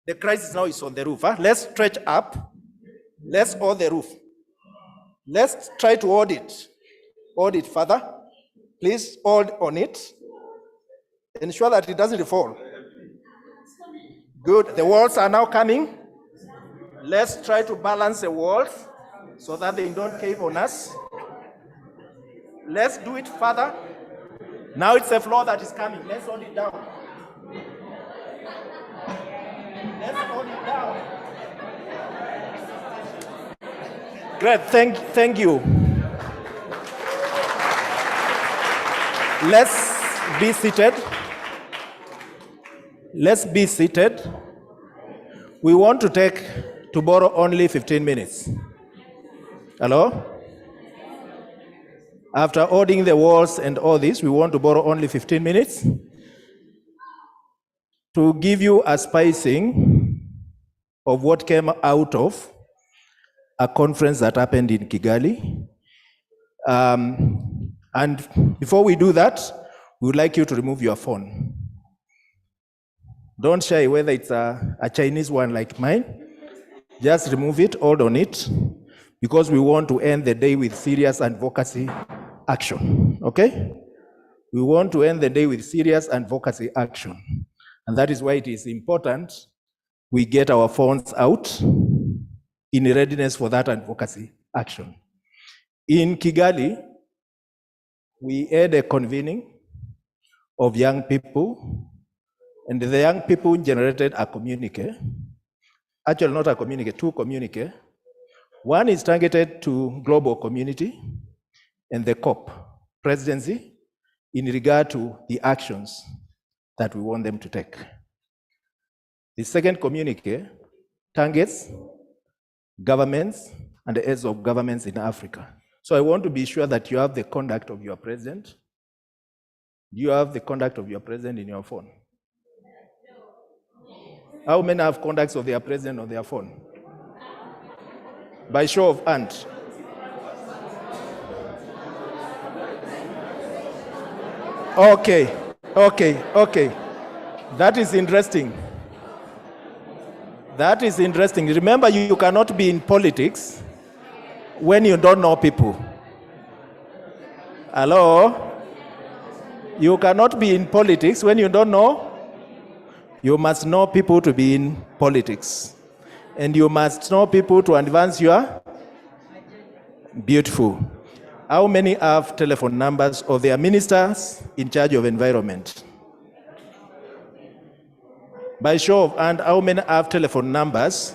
the crisis now is on the roof. Let's stretch up. Let's hold the roof. Let's try to hold it. Hold it, Father. Please hold on it. Ensure that it doesn't fall. Good. The walls are now coming. Let's try to balance the walls so that they don't cave on us. Let's do it, Father. Now it's the floor that is coming. Let's hold it down. Let's hold it down. Great. Thank you. Let's be seated. Let's be seated. We want to borrow only 15 minutes. Hello? After holding the walls and all this, we want to borrow only 15 minutes to give you a spicing of what came out of a conference that happened in Kigali. And before we do that, we would like you to remove your phone. Don't shy whether it's a Chinese one like mine. Just remove it, hold on it, because we want to end the day with serious advocacy action, okay? We want to end the day with serious advocacy action. And that is why it is important we get our phones out in readiness for that advocacy action. In Kigali, we had a convening of young people, and the young people generated a communique. Actually, not a communique, two communique. One is targeted to global community and the COP presidency in regard to the actions that we want them to take. The second communique targets governments and the heads of governments in Africa. So I want to be sure that you have the contact of your president. Do you have the contact of your president in your phone? How many have contacts of their president on their phone? By show of hands. Okay. That is interesting. That is interesting. Remember, you cannot be in politics when you don't know people. Hello? You cannot be in politics when you don't know. You must know people to be in politics. And you must know people to advance your beautiful. How many have telephone numbers of their ministers in charge of environment? By show of hand, how many have telephone numbers?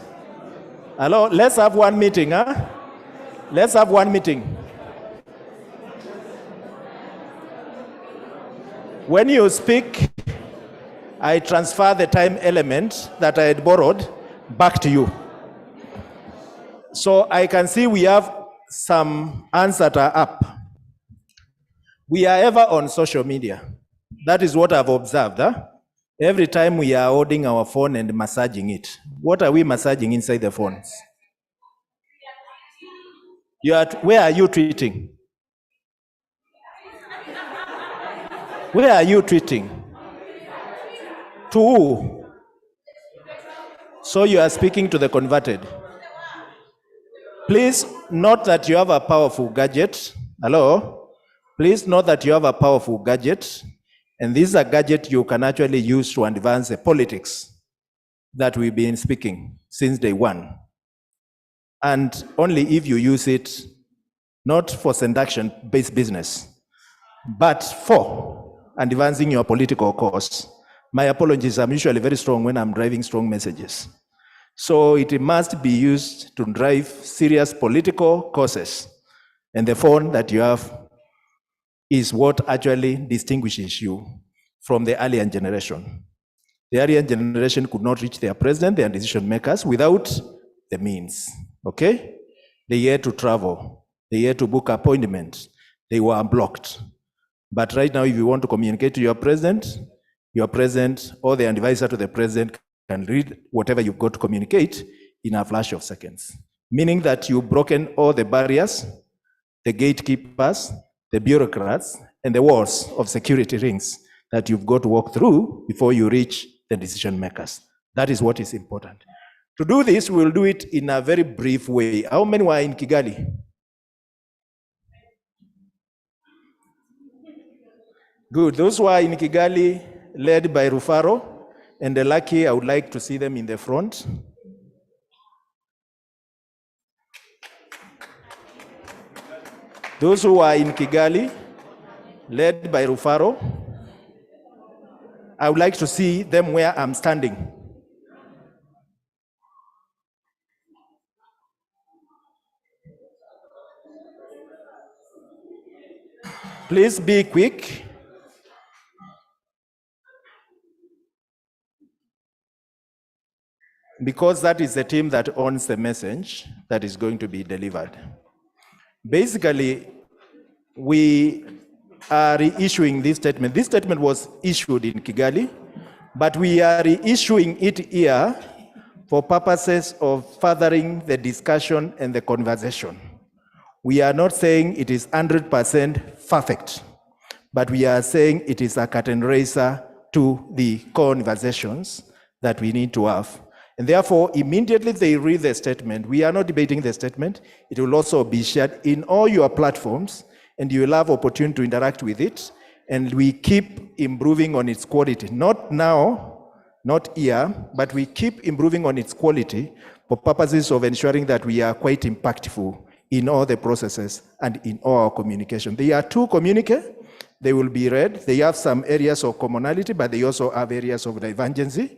Hello, let's have one meeting, huh? Let's have one meeting. When you speak, I transfer the time element that I had borrowed back to you. So I can see we have some hands that are up. We are ever on social media. That is what I've observed. Huh? Every time we are holding our phone and massaging it. What are we massaging inside the phones? Where are you tweeting? Where are you tweeting? To who? So you are speaking to the converted. Please note that you have a powerful gadget. Hello? Please note that you have a powerful gadget. And this is a gadget you can actually use to advance the politics that we've been speaking since day one. And only if you use it, not for seduction-based business, but for advancing your political cause. My apologies, I'm usually very strong when I'm driving strong messages. So it must be used to drive serious political causes. And the phone that you have is what actually distinguishes you from the earlier generation. The earlier generation could not reach their president, their decision makers, without the means, okay? They had to travel. They had to book appointments. They were blocked. But right now, if you want to communicate to your president, or the advisor to the president can read whatever you've got to communicate in a flash of seconds. Meaning that you've broken all the barriers, the gatekeepers, the bureaucrats, and the walls of security rings that you've got to walk through before you reach the decision makers. That is what is important. To do this, we'll do it in a very brief way. How many were in Kigali? Good. Those who are in Kigali, led by Rufaro, and the Lucky, I would like to see them in the front. Those who are in Kigali, led by Rufaro, I would like to see them where I'm standing. Please be quick. Because that is the team that owns the message that is going to be delivered. Basically, we are reissuing this statement. This statement was issued in Kigali, but we are reissuing it here for purposes of furthering the discussion and the conversation. We are not saying it is 100% perfect, but we are saying it is a curtain raiser to the conversations that we need to have. And therefore, immediately they read the statement, we are not debating the statement, it will also be shared in all your platforms, and you will have opportunity to interact with it, and we keep improving on its quality. Not now, not here, but we keep improving on its quality for purposes of ensuring that we are quite impactful in all the processes and in all our communication. There are two communiques, they will be read. They have some areas of commonality, but they also have areas of divergency.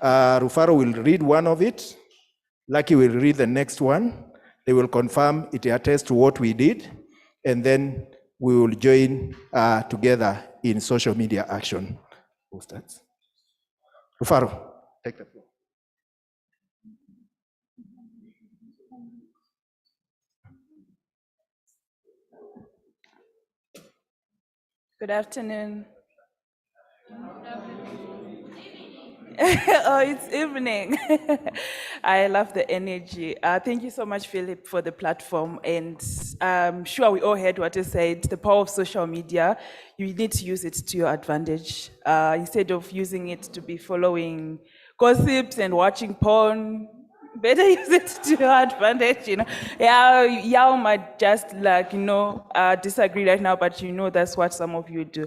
Rufaro will read one of it. Lucky will read the next one. They will confirm it attests to what we did, and then we will join together in social media action. Who starts? Rufaro, take the floor. Good afternoon. Oh, it's evening. I love the energy. Thank you so much, Philip, for the platform. And I'm sure we all heard what you said, the power of social media. You need to use it to your advantage. Instead of using it to be following gossips and watching porn, better use it to your advantage, you know. Yeah, y'all might just disagree right now, but that's what some of you do.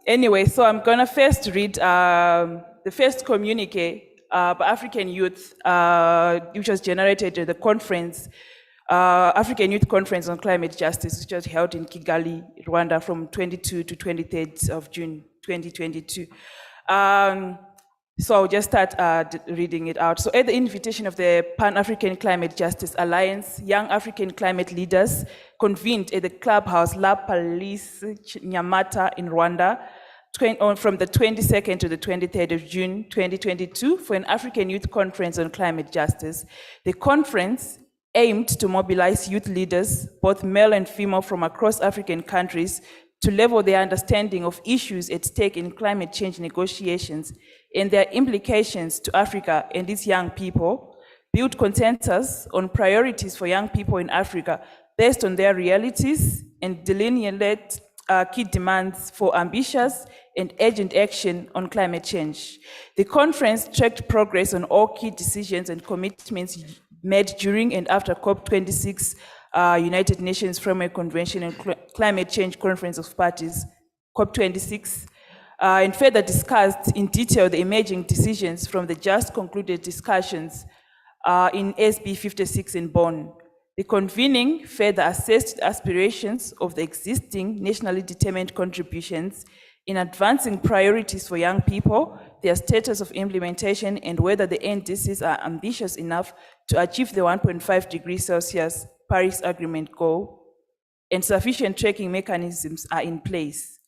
Anyway, so I'm gonna first read the first communique by African youth, which was generated at the conference, African Youth Conference on Climate Justice, which was held in Kigali, Rwanda, from 22 to 23rd of June, 2022. So I'll just start reading it out. So at the invitation of the Pan-African Climate Justice Alliance, young African climate leaders convened at the clubhouse La Palisse Nyamata in Rwanda from the 22nd to the 23rd of June 2022 for an African Youth Conference on Climate Justice. The conference aimed to mobilize youth leaders, both male and female from across African countries, to level their understanding of issues at stake in climate change negotiations and their implications to Africa and its young people, build consensus on priorities for young people in Africa based on their realities, and delineate key demands for ambitious and urgent action on climate change. The conference tracked progress on all key decisions and commitments made during and after COP26, United Nations Framework Convention and Climate Change Conference of Parties, COP26, and further discussed in detail the emerging decisions from the just concluded discussions in SB 56 in Bonn. The convening further assessed the aspirations of the existing nationally determined contributions in advancing priorities for young people, their status of implementation, and whether the NDCs are ambitious enough to achieve the 1.5 degrees Celsius Paris Agreement goal, and sufficient tracking mechanisms are in place.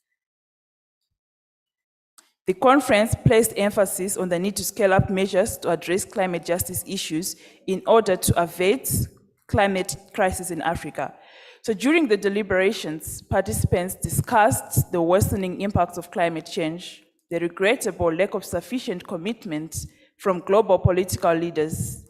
The conference placed emphasis on the need to scale up measures to address climate justice issues in order to avert climate crisis in Africa. So during the deliberations, participants discussed the worsening impacts of climate change, the regrettable lack of sufficient commitment from global political leaders,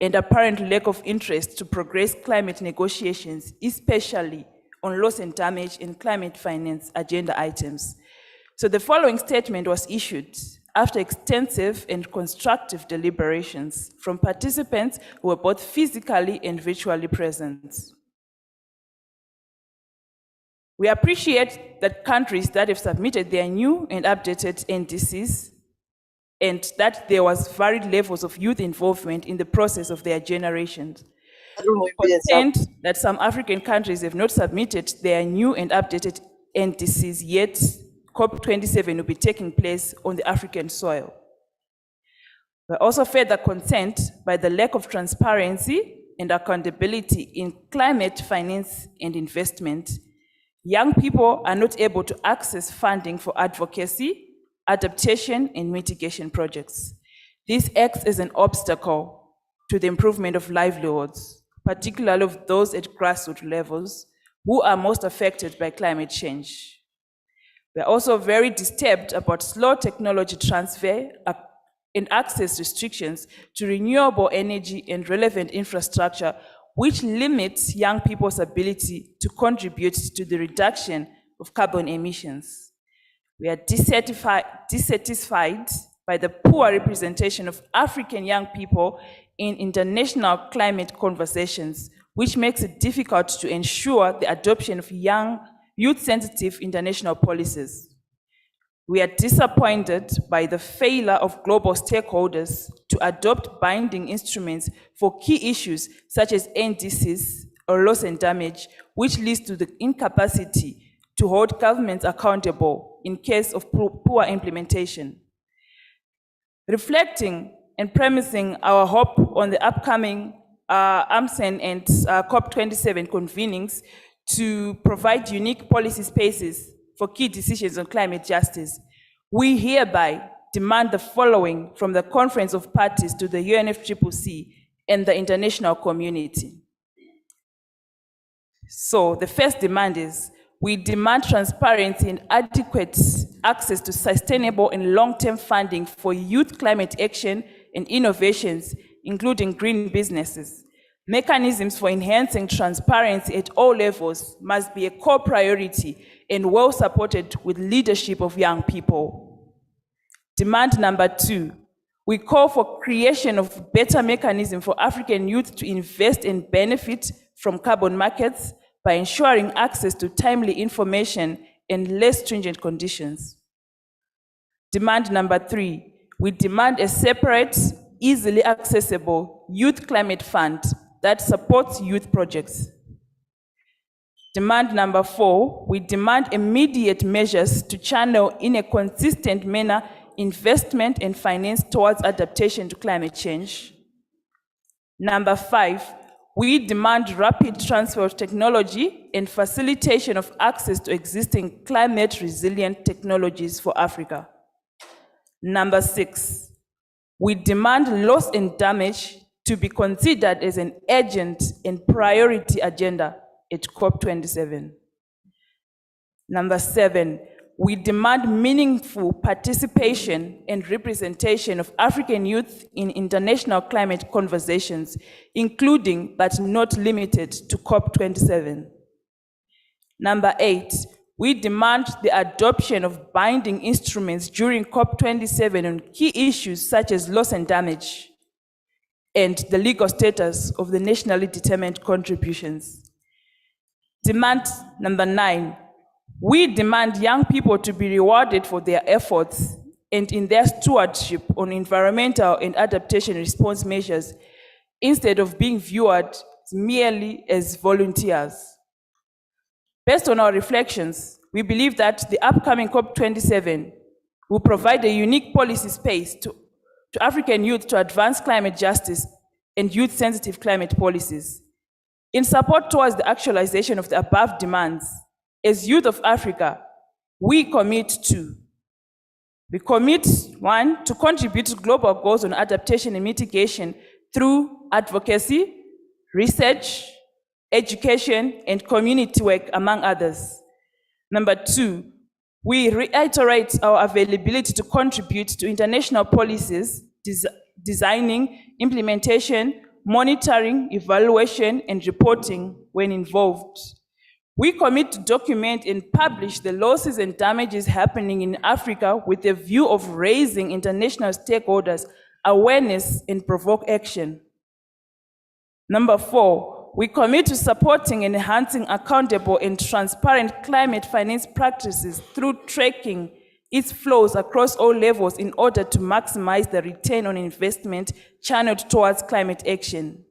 and apparent lack of interest to progress climate negotiations, especially on loss and damage and climate finance agenda items. So the following statement was issued after extensive and constructive deliberations from participants who were both physically and virtually present. We appreciate that countries that have submitted their new and updated NDCs and that there was varied levels of youth involvement in the process of their generations. Concerned that some African countries have not submitted their new and updated NDCs yet, COP27 will be taking place on the African soil. We're also further concerned by the lack of transparency and accountability in climate finance and investment. Young people are not able to access funding for advocacy, adaptation, and mitigation projects. This acts as an obstacle to the improvement of livelihoods, particularly of those at grassroots levels who are most affected by climate change. We are also very disturbed about slow technology transfer and access restrictions to renewable energy and relevant infrastructure, which limits young people's ability to contribute to the reduction of carbon emissions. We are dissatisfied by the poor representation of African young people in international climate conversations, which makes it difficult to ensure the adoption of youth-sensitive international policies. We are disappointed by the failure of global stakeholders to adopt binding instruments for key issues such as NDCs or loss and damage, which leads to the incapacity to hold governments accountable in case of poor implementation. Reflecting and premising our hope on the upcoming AMSEN and COP27 convenings to provide unique policy spaces for key decisions on climate justice, we hereby demand the following from the Conference of Parties to the UNFCCC and the international community. So the first demand is, we demand transparency and adequate access to sustainable and long-term funding for youth climate action and innovations, including green businesses. Mechanisms for enhancing transparency at all levels must be a core priority and well supported with leadership of young people. Demand number 2, we call for creation of better mechanism for African youth to invest and benefit from carbon markets by ensuring access to timely information and less stringent conditions. Demand number 3, we demand a separate, easily accessible youth climate fund that supports youth projects. Demand number 4, we demand immediate measures to channel in a consistent manner investment and finance towards adaptation to climate change. Number 5, we demand rapid transfer of technology and facilitation of access to existing climate resilient technologies for Africa. Number 6, we demand loss and damage to be considered as an urgent and priority agenda at COP27. Number 7, we demand meaningful participation and representation of African youth in international climate conversations, including but not limited to COP27. Number 8, we demand the adoption of binding instruments during COP27 on key issues such as loss and damage and the legal status of the nationally determined contributions. Demand number 9, we demand young people to be rewarded for their efforts and in their stewardship on environmental and adaptation response measures instead of being viewed merely as volunteers. Based on our reflections, we believe that the upcoming COP27 will provide a unique policy space to African youth to advance climate justice and youth-sensitive climate policies. In support towards the actualization of the above demands, as youth of Africa, we commit, 1, to contribute to global goals on adaptation and mitigation through advocacy, research, education, and community work, among others. Number 2, we reiterate our availability to contribute to international policies, designing, implementation, monitoring, evaluation, and reporting when involved. We commit to document and publish the losses and damages happening in Africa with a view of raising international stakeholders' awareness and provoke action. Number 4, we commit to supporting and enhancing accountable and transparent climate finance practices through tracking its flows across all levels in order to maximize the return on investment channeled towards climate action.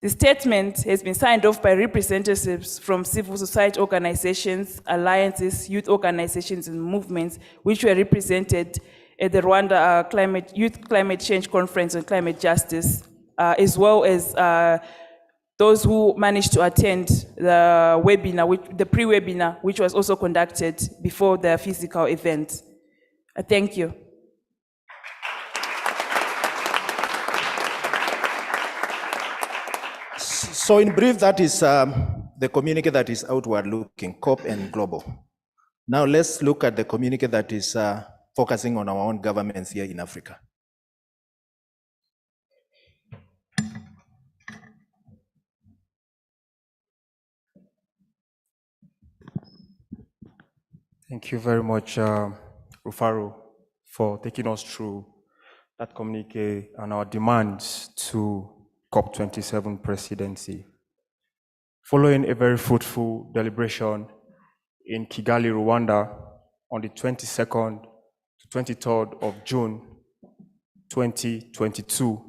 The statement has been signed off by representatives from civil society organizations, alliances, youth organizations, and movements, which were represented at the Rwanda Youth Climate Change Conference on Climate Justice, as well as those who managed to attend the webinar, the pre-webinar, which was also conducted before the physical event. Thank you. So in brief, that is the communique that is outward looking, COP and global. Now let's look at the communique that is focusing on our own governments here in Africa. Thank you very much, Rufaro, for taking us through that communique and our demands to COP27 presidency. Following a very fruitful deliberation in Kigali, Rwanda, on the 22nd to 23rd of June 2022,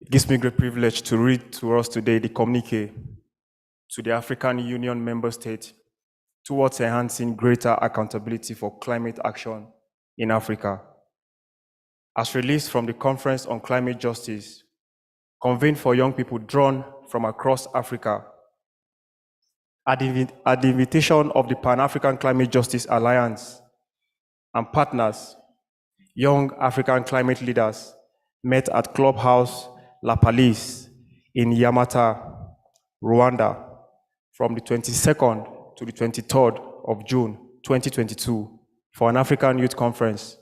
it gives me great privilege to read to us today the communique to the African Union member states towards enhancing greater accountability for climate action in Africa. As released from the Conference on Climate Justice, convened for young people drawn from across Africa, at the invitation of the Pan-African Climate Justice Alliance and partners, young African climate leaders met at Clubhouse La Palisse in Yamata, Rwanda, from the 22nd to the 23rd of June 2022 for an African Youth Conference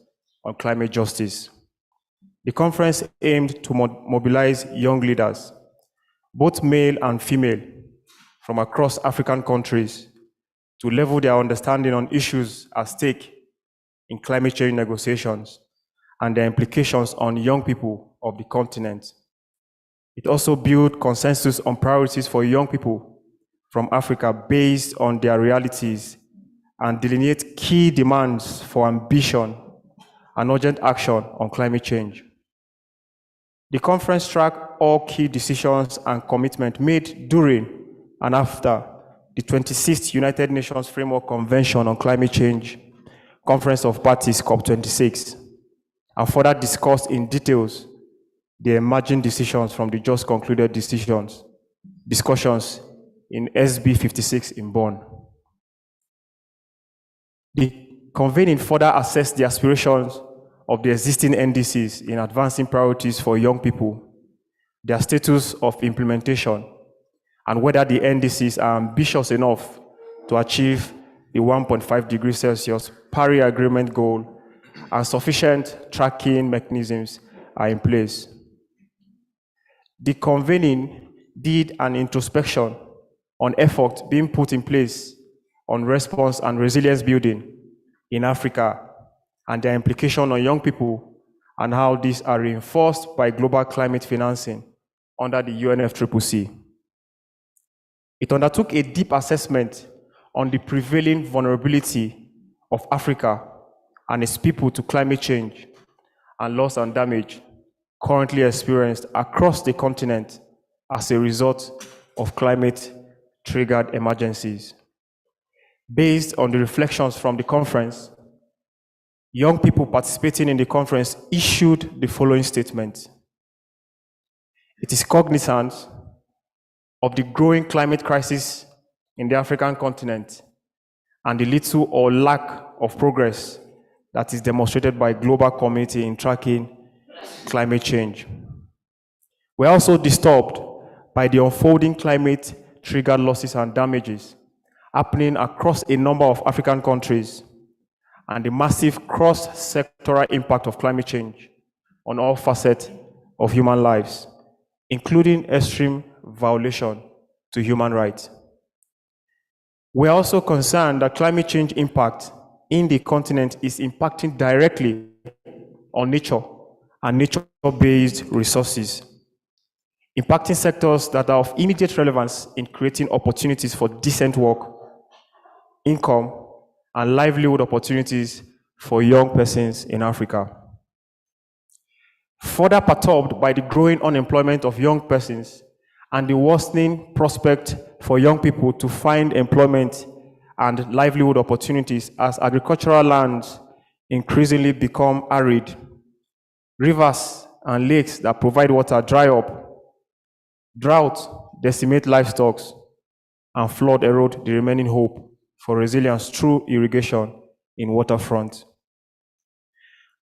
on Climate Justice. The conference aimed to mobilize young leaders, both male and female, from across African countries to level their understanding on issues at stake in climate change negotiations and their implications on young people of the continent. It also built consensus on priorities for young people from Africa based on their realities and delineate key demands for ambition and urgent action on climate change. The conference tracked all key decisions and commitments made during and after the 26th United Nations Framework Convention on Climate Change, Conference of Parties, COP26, and further discussed in details the emerging decisions from the just concluded discussions in SB 56 in Bonn. The convening further assessed the aspirations of the existing NDCs in advancing priorities for young people, their status of implementation, and whether the NDCs are ambitious enough to achieve the 1.5 degrees Celsius Paris Agreement goal and sufficient tracking mechanisms are in place. The convening did an introspection on effort being put in place on response and resilience building in Africa and their implication on young people and how these are reinforced by global climate financing under the UNFCCC. It undertook a deep assessment on the prevailing vulnerability of Africa and its people to climate change and loss and damage currently experienced across the continent as a result of climate-triggered emergencies. Based on the reflections from the conference, young people participating in the conference issued the following statement. It is cognizant of the growing climate crisis in the African continent and the little or lack of progress that is demonstrated by global community in tracking climate change. We are also disturbed by the unfolding climate-triggered losses and damages happening across a number of African countries and the massive cross-sectoral impact of climate change on all facets of human lives, including extreme violation to human rights. We are also concerned that climate change impact in the continent is impacting directly on nature and nature-based resources. impacting sectors that are of immediate relevance in creating opportunities for decent work, income, and livelihood opportunities for young persons in Africa. Further perturbed by the growing unemployment of young persons and the worsening prospect for young people to find employment and livelihood opportunities as agricultural lands increasingly become arid, rivers and lakes that provide water dry up, drought decimate livestock, and flood erode the remaining hope for resilience through irrigation in waterfront.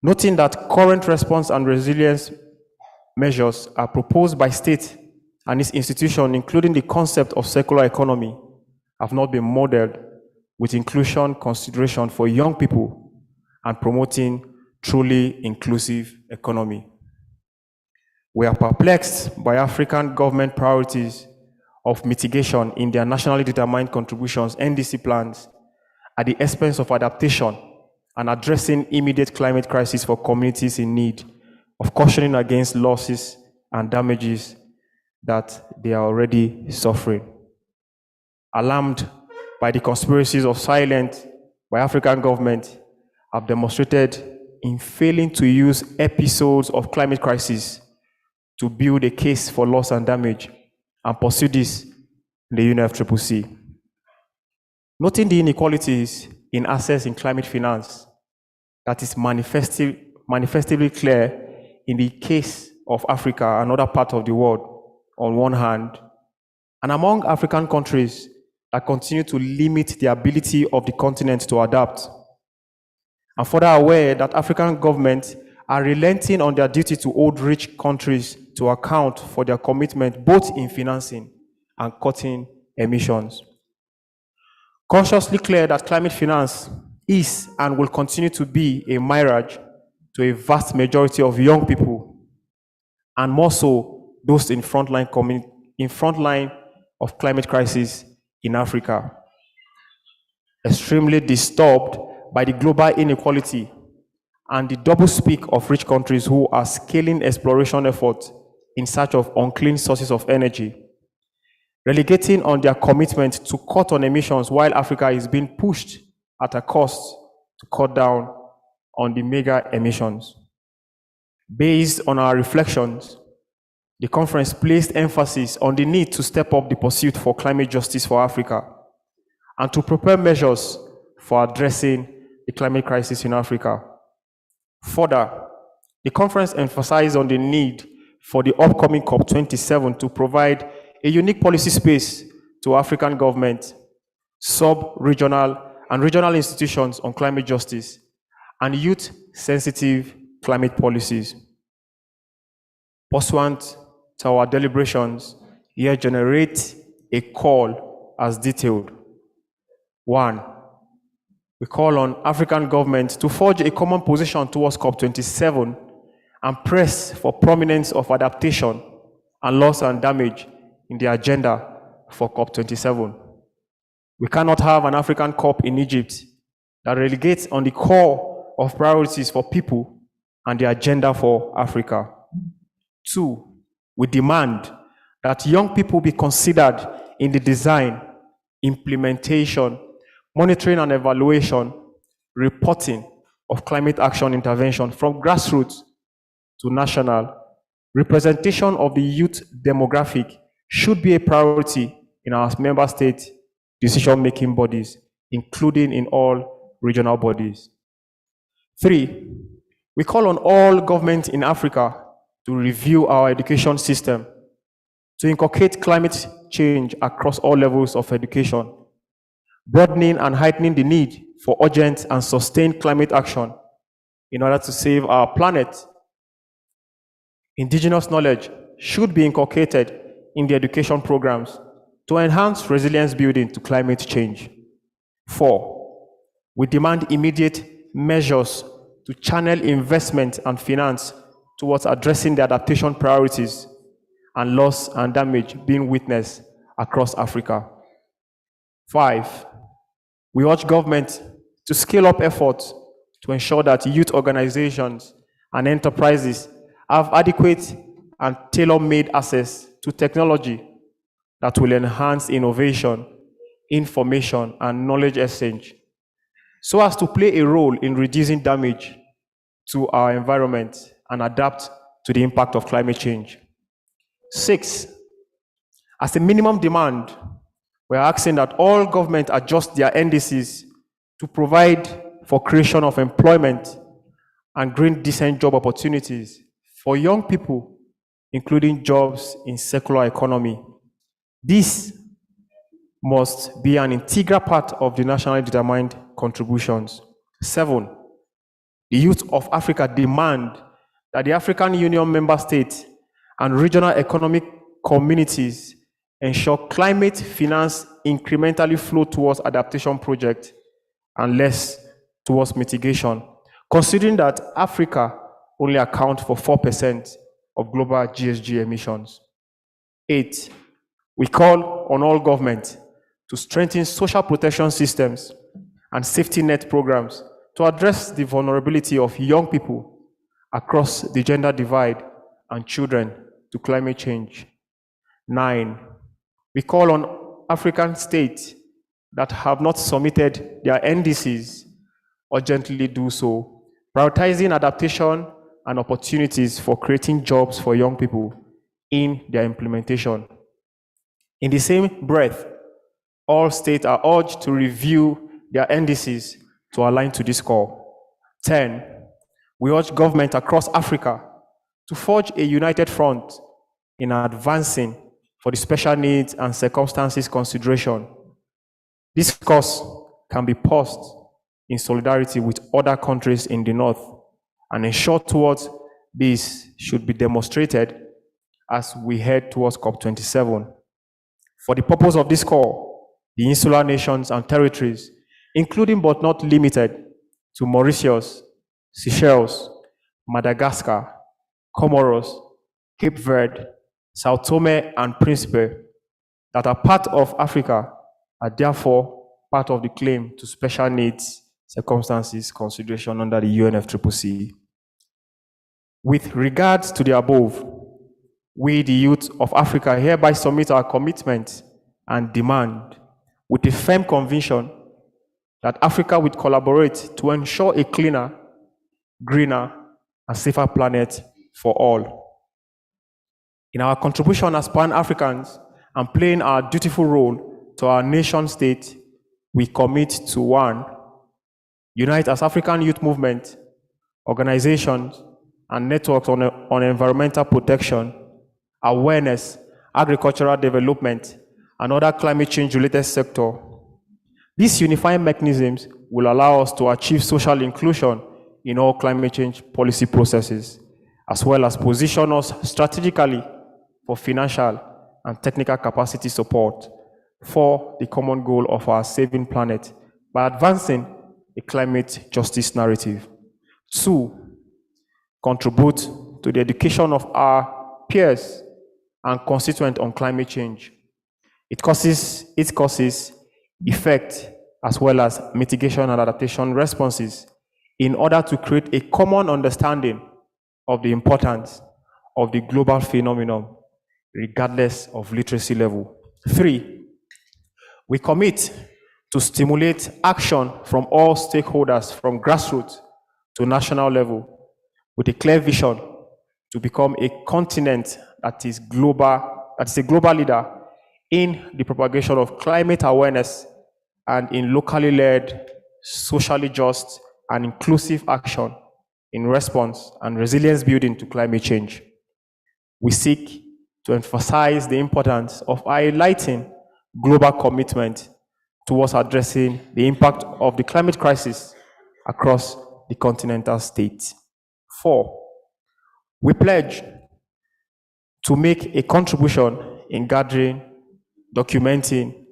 Noting that current response and resilience measures are proposed by state and its institutions, including the concept of circular economy, have not been modeled with inclusion consideration for young people and promoting truly inclusive economy. We are perplexed by African government priorities of mitigation in their nationally determined contributions, NDC plans, at the expense of adaptation and addressing immediate climate crisis for communities in need, of cautioning against losses and damages that they are already suffering. Alarmed by the conspiracies of silence by African government have demonstrated in failing to use episodes of climate crisis to build a case for loss and damage and pursue this in the UNFCCC. Noting the inequalities in access in climate finance that is manifestably clear in the case of Africa and other parts of the world on one hand, and among African countries that continue to limit the ability of the continent to adapt. And further aware that African governments are relenting on their duty to hold rich countries to account for their commitment both in financing and cutting emissions. Consciously clear that climate finance is and will continue to be a mirage to a vast majority of young people, and more so those in frontline of climate crisis in Africa. Extremely disturbed by the global inequality and the doublespeak of rich countries who are scaling exploration efforts in search of unclean sources of energy, relegating on their commitment to cut on emissions while Africa is being pushed at a cost to cut down on the mega emissions. Based on our reflections, the conference placed emphasis on the need to step up the pursuit for climate justice for Africa and to prepare measures for addressing the climate crisis in Africa. Further, the conference emphasized on the need for the upcoming COP27 to provide a unique policy space to African governments, sub-regional and regional institutions on climate justice and youth-sensitive climate policies. Pursuant to our deliberations, here generate a call as detailed. 1. We call on African governments to forge a common position towards COP27 and press for prominence of adaptation and loss and damage in the agenda for COP27. We cannot have an African COP in Egypt that relegates on the core of priorities for people and the agenda for Africa. 2, we demand that young people be considered in the design, implementation, monitoring and evaluation, reporting of climate action intervention from grassroots to national. Representation of the youth demographic should be a priority in our member state decision-making bodies, including in all regional bodies. 3, we call on all governments in Africa to review our education system, to inculcate climate change across all levels of education, broadening and heightening the need for urgent and sustained climate action in order to save our planet. Indigenous knowledge should be inculcated in the education programs to enhance resilience building to climate change. 4, we demand immediate measures to channel investment and finance towards addressing the adaptation priorities and loss and damage being witnessed across Africa. 5, we urge government to scale up efforts to ensure that youth organizations and enterprises have adequate and tailor-made access to technology that will enhance innovation, information, and knowledge exchange, so as to play a role in reducing damage to our environment and adapt to the impact of climate change. 6, as a minimum demand, we are asking that all governments adjust their NDCs to provide for creation of employment and green decent job opportunities for young people, including jobs in circular economy. This must be an integral part of the nationally determined contributions. 7, the youth of Africa demand that the African Union member states and regional economic communities ensure climate finance incrementally flow towards adaptation projects and less towards mitigation, considering that Africa only accounts for 4% of global GHG emissions. 8, we call on all governments to strengthen social protection systems and safety net programs to address the vulnerability of young people across the gender divide and children to climate change. 9, we call on African states that have not submitted their NDCs urgently do so, prioritizing adaptation and opportunities for creating jobs for young people in their implementation. In the same breath, all states are urged to review their NDCs to align to this call. 10, we urge government across Africa to forge a united front in advancing for the special needs and circumstances consideration. This course can be paused in solidarity with other countries in the North, and ensure towards this should be demonstrated as we head towards COP27. For the purpose of this call, the insular nations and territories, including but not limited to Mauritius, Seychelles, Madagascar, Comoros, Cape Verde, Sao Tome and Principe, that are part of Africa, are therefore part of the claim to special needs circumstances consideration under the UNFCCC. With regards to the above, we, the youth of Africa, hereby submit our commitment and demand with a firm conviction that Africa will collaborate to ensure a cleaner, greener, and safer planet for all. In our contribution as Pan-Africans and playing our dutiful role to our nation state, we commit to 1, unite as African youth movement, organizations, and networks on environmental protection, awareness, agricultural development, and other climate change-related sector. These unifying mechanisms will allow us to achieve social inclusion in all climate change policy processes, as well as position us strategically for financial and technical capacity support for the common goal of our saving planet by advancing a climate justice narrative. 2, contribute to the education of our peers and constituents on climate change, its causes, effect, as well as mitigation and adaptation responses, in order to create a common understanding of the importance of the global phenomenon, regardless of literacy level. 3, we commit to stimulate action from all stakeholders from grassroots to national level with a clear vision to become a continent that is a global leader in the propagation of climate awareness and in locally led, socially just, and inclusive action in response and resilience building to climate change. We seek to emphasize the importance of highlighting global commitment towards addressing the impact of the climate crisis across the continental states. 4, we pledge to make a contribution in gathering, documenting,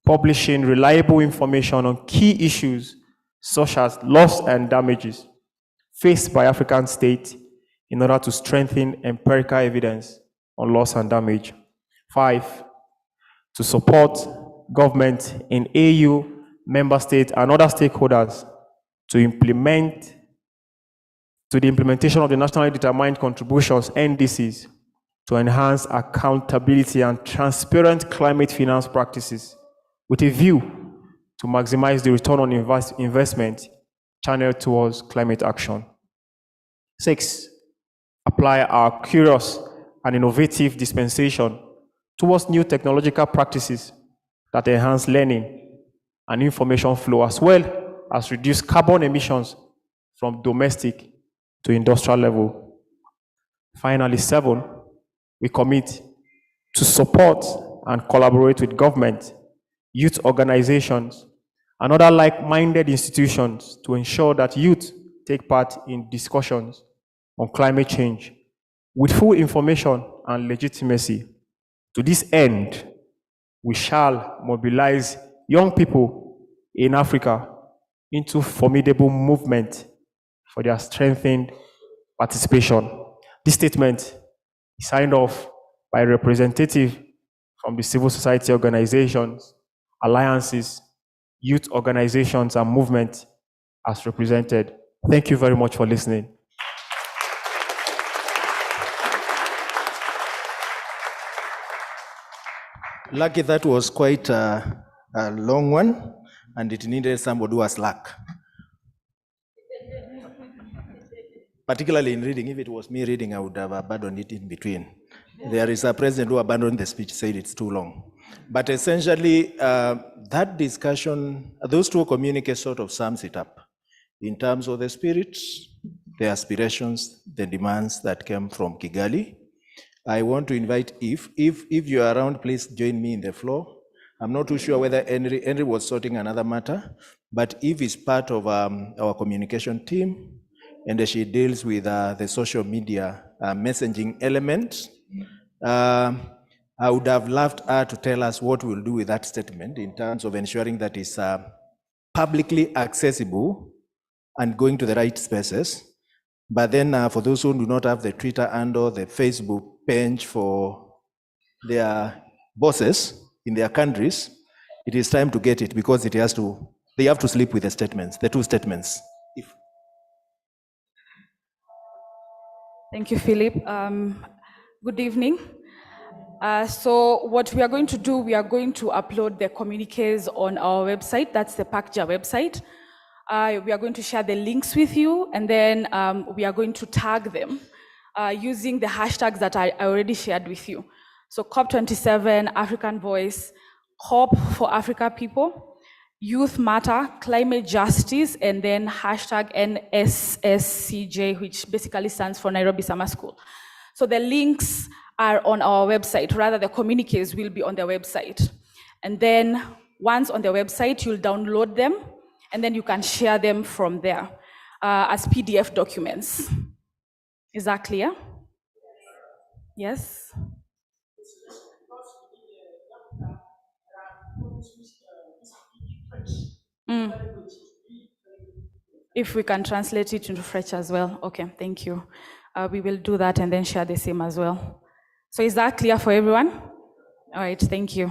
publishing reliable information on key issues such as loss and damages faced by African states in order to strengthen empirical evidence on loss and damage. 5, to support government in AU, member states, and other stakeholders to the implementation of the nationally determined contributions, NDCs, to enhance accountability and transparent climate finance practices with a view to maximize the return on investment channeled towards climate action. 6, apply our curious and innovative dispensation towards new technological practices that enhance learning and information flow, as well as reduce carbon emissions from domestic to industrial level. Finally, 7, we commit to support and collaborate with government, youth organizations, and other like-minded institutions to ensure that youth take part in discussions on climate change with full information and legitimacy. To this end, we shall mobilize young people in Africa into formidable movement for their strengthened participation. This statement is signed off by a representative from the civil society organizations, alliances, youth organizations, and movement as represented. Thank you very much for listening. Lucky, that was quite a long one, and it needed somebody who has luck. Particularly in reading, if it was me reading, I would have abandoned it in between. There is a president who abandoned the speech, said it's too long. But essentially, that discussion, those two communiques sort of sums it up in terms of the spirit, the aspirations, the demands that came from Kigali. I want to invite, if you are around, please join me in the floor. I'm not too sure whether Henry was sorting another matter, but Eve is part of our communication team, and she deals with the social media messaging element. I would have loved her to tell us what we'll do with that statement in terms of ensuring that it's publicly accessible and going to the right spaces. But then for those who do not have the Twitter handle, the Facebook page for their bosses in their countries, it is time to get it, because they have to sleep with the statements, the two statements. Thank you, Philip. Good evening. So what we are going to do, we are going to upload the communiques on our website. That's the PACJA website. We are going to share the links with you, and then we are going to tag them using the hashtags that I already shared with you. So COP27, African Voice, Hope for Africa People, Youth Matter, Climate Justice, and then hashtag NSSCJ, which basically stands for Nairobi Summer School. So the links are on our website, rather the communiques will be on the website. And then once on the website, you'll download them, and then you can share them from there as PDF documents. Is that clear? Yes? If we can translate it into French as well. Okay, thank you. We will do that and then share the same as well. So is that clear for everyone? All right, thank you.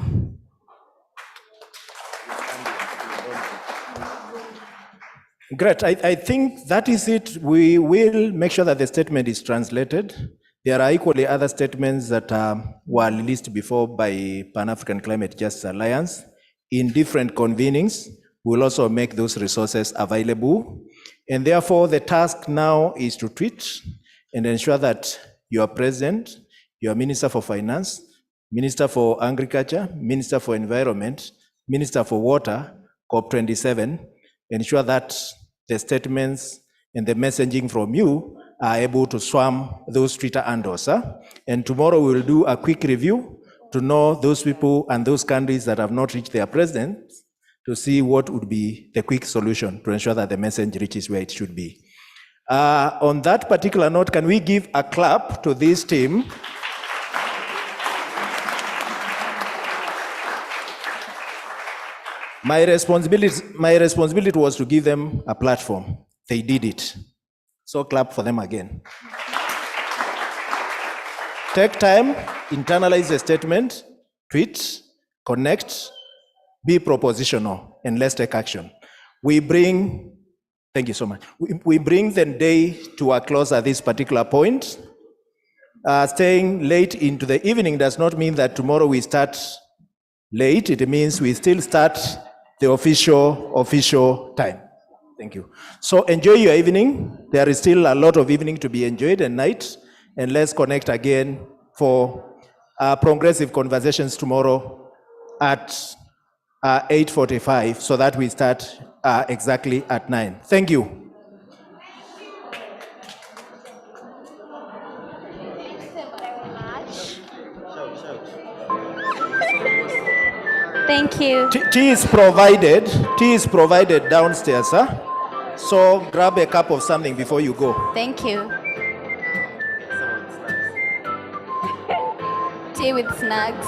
Great, I think that is it. We will make sure that the statement is translated. There are equally other statements that were released before by Pan-African Climate Justice Alliance in different convenings. We'll also make those resources available. And therefore, the task now is to tweet and ensure that your president, your Minister for Finance, Minister for Agriculture, Minister for Environment, Minister for Water, COP27, ensure that the statements and the messaging from you are able to swarm those Twitter handles. And tomorrow we'll do a quick review to know those people and those countries that have not reached their presidents, to see what would be the quick solution to ensure that the message reaches where it should be. On that particular note, can we give a clap to this team? My responsibility was to give them a platform. They did it. So clap for them again. Take time, internalize the statement, tweet, connect, be propositional, and let's take action. Thank you so much. We bring the day to a close at this particular point. staying late into the evening does not mean that tomorrow we start late. It means we still start the official time. Thank you. So enjoy your evening. There is still a lot of evening to be enjoyed and night. And let's connect again for progressive conversations tomorrow at 8:45 so that we start exactly at 9. Thank you. Thank you. Tea is provided. Tea is provided downstairs, huh? So grab a cup of something before you go. Thank you. Tea with snacks.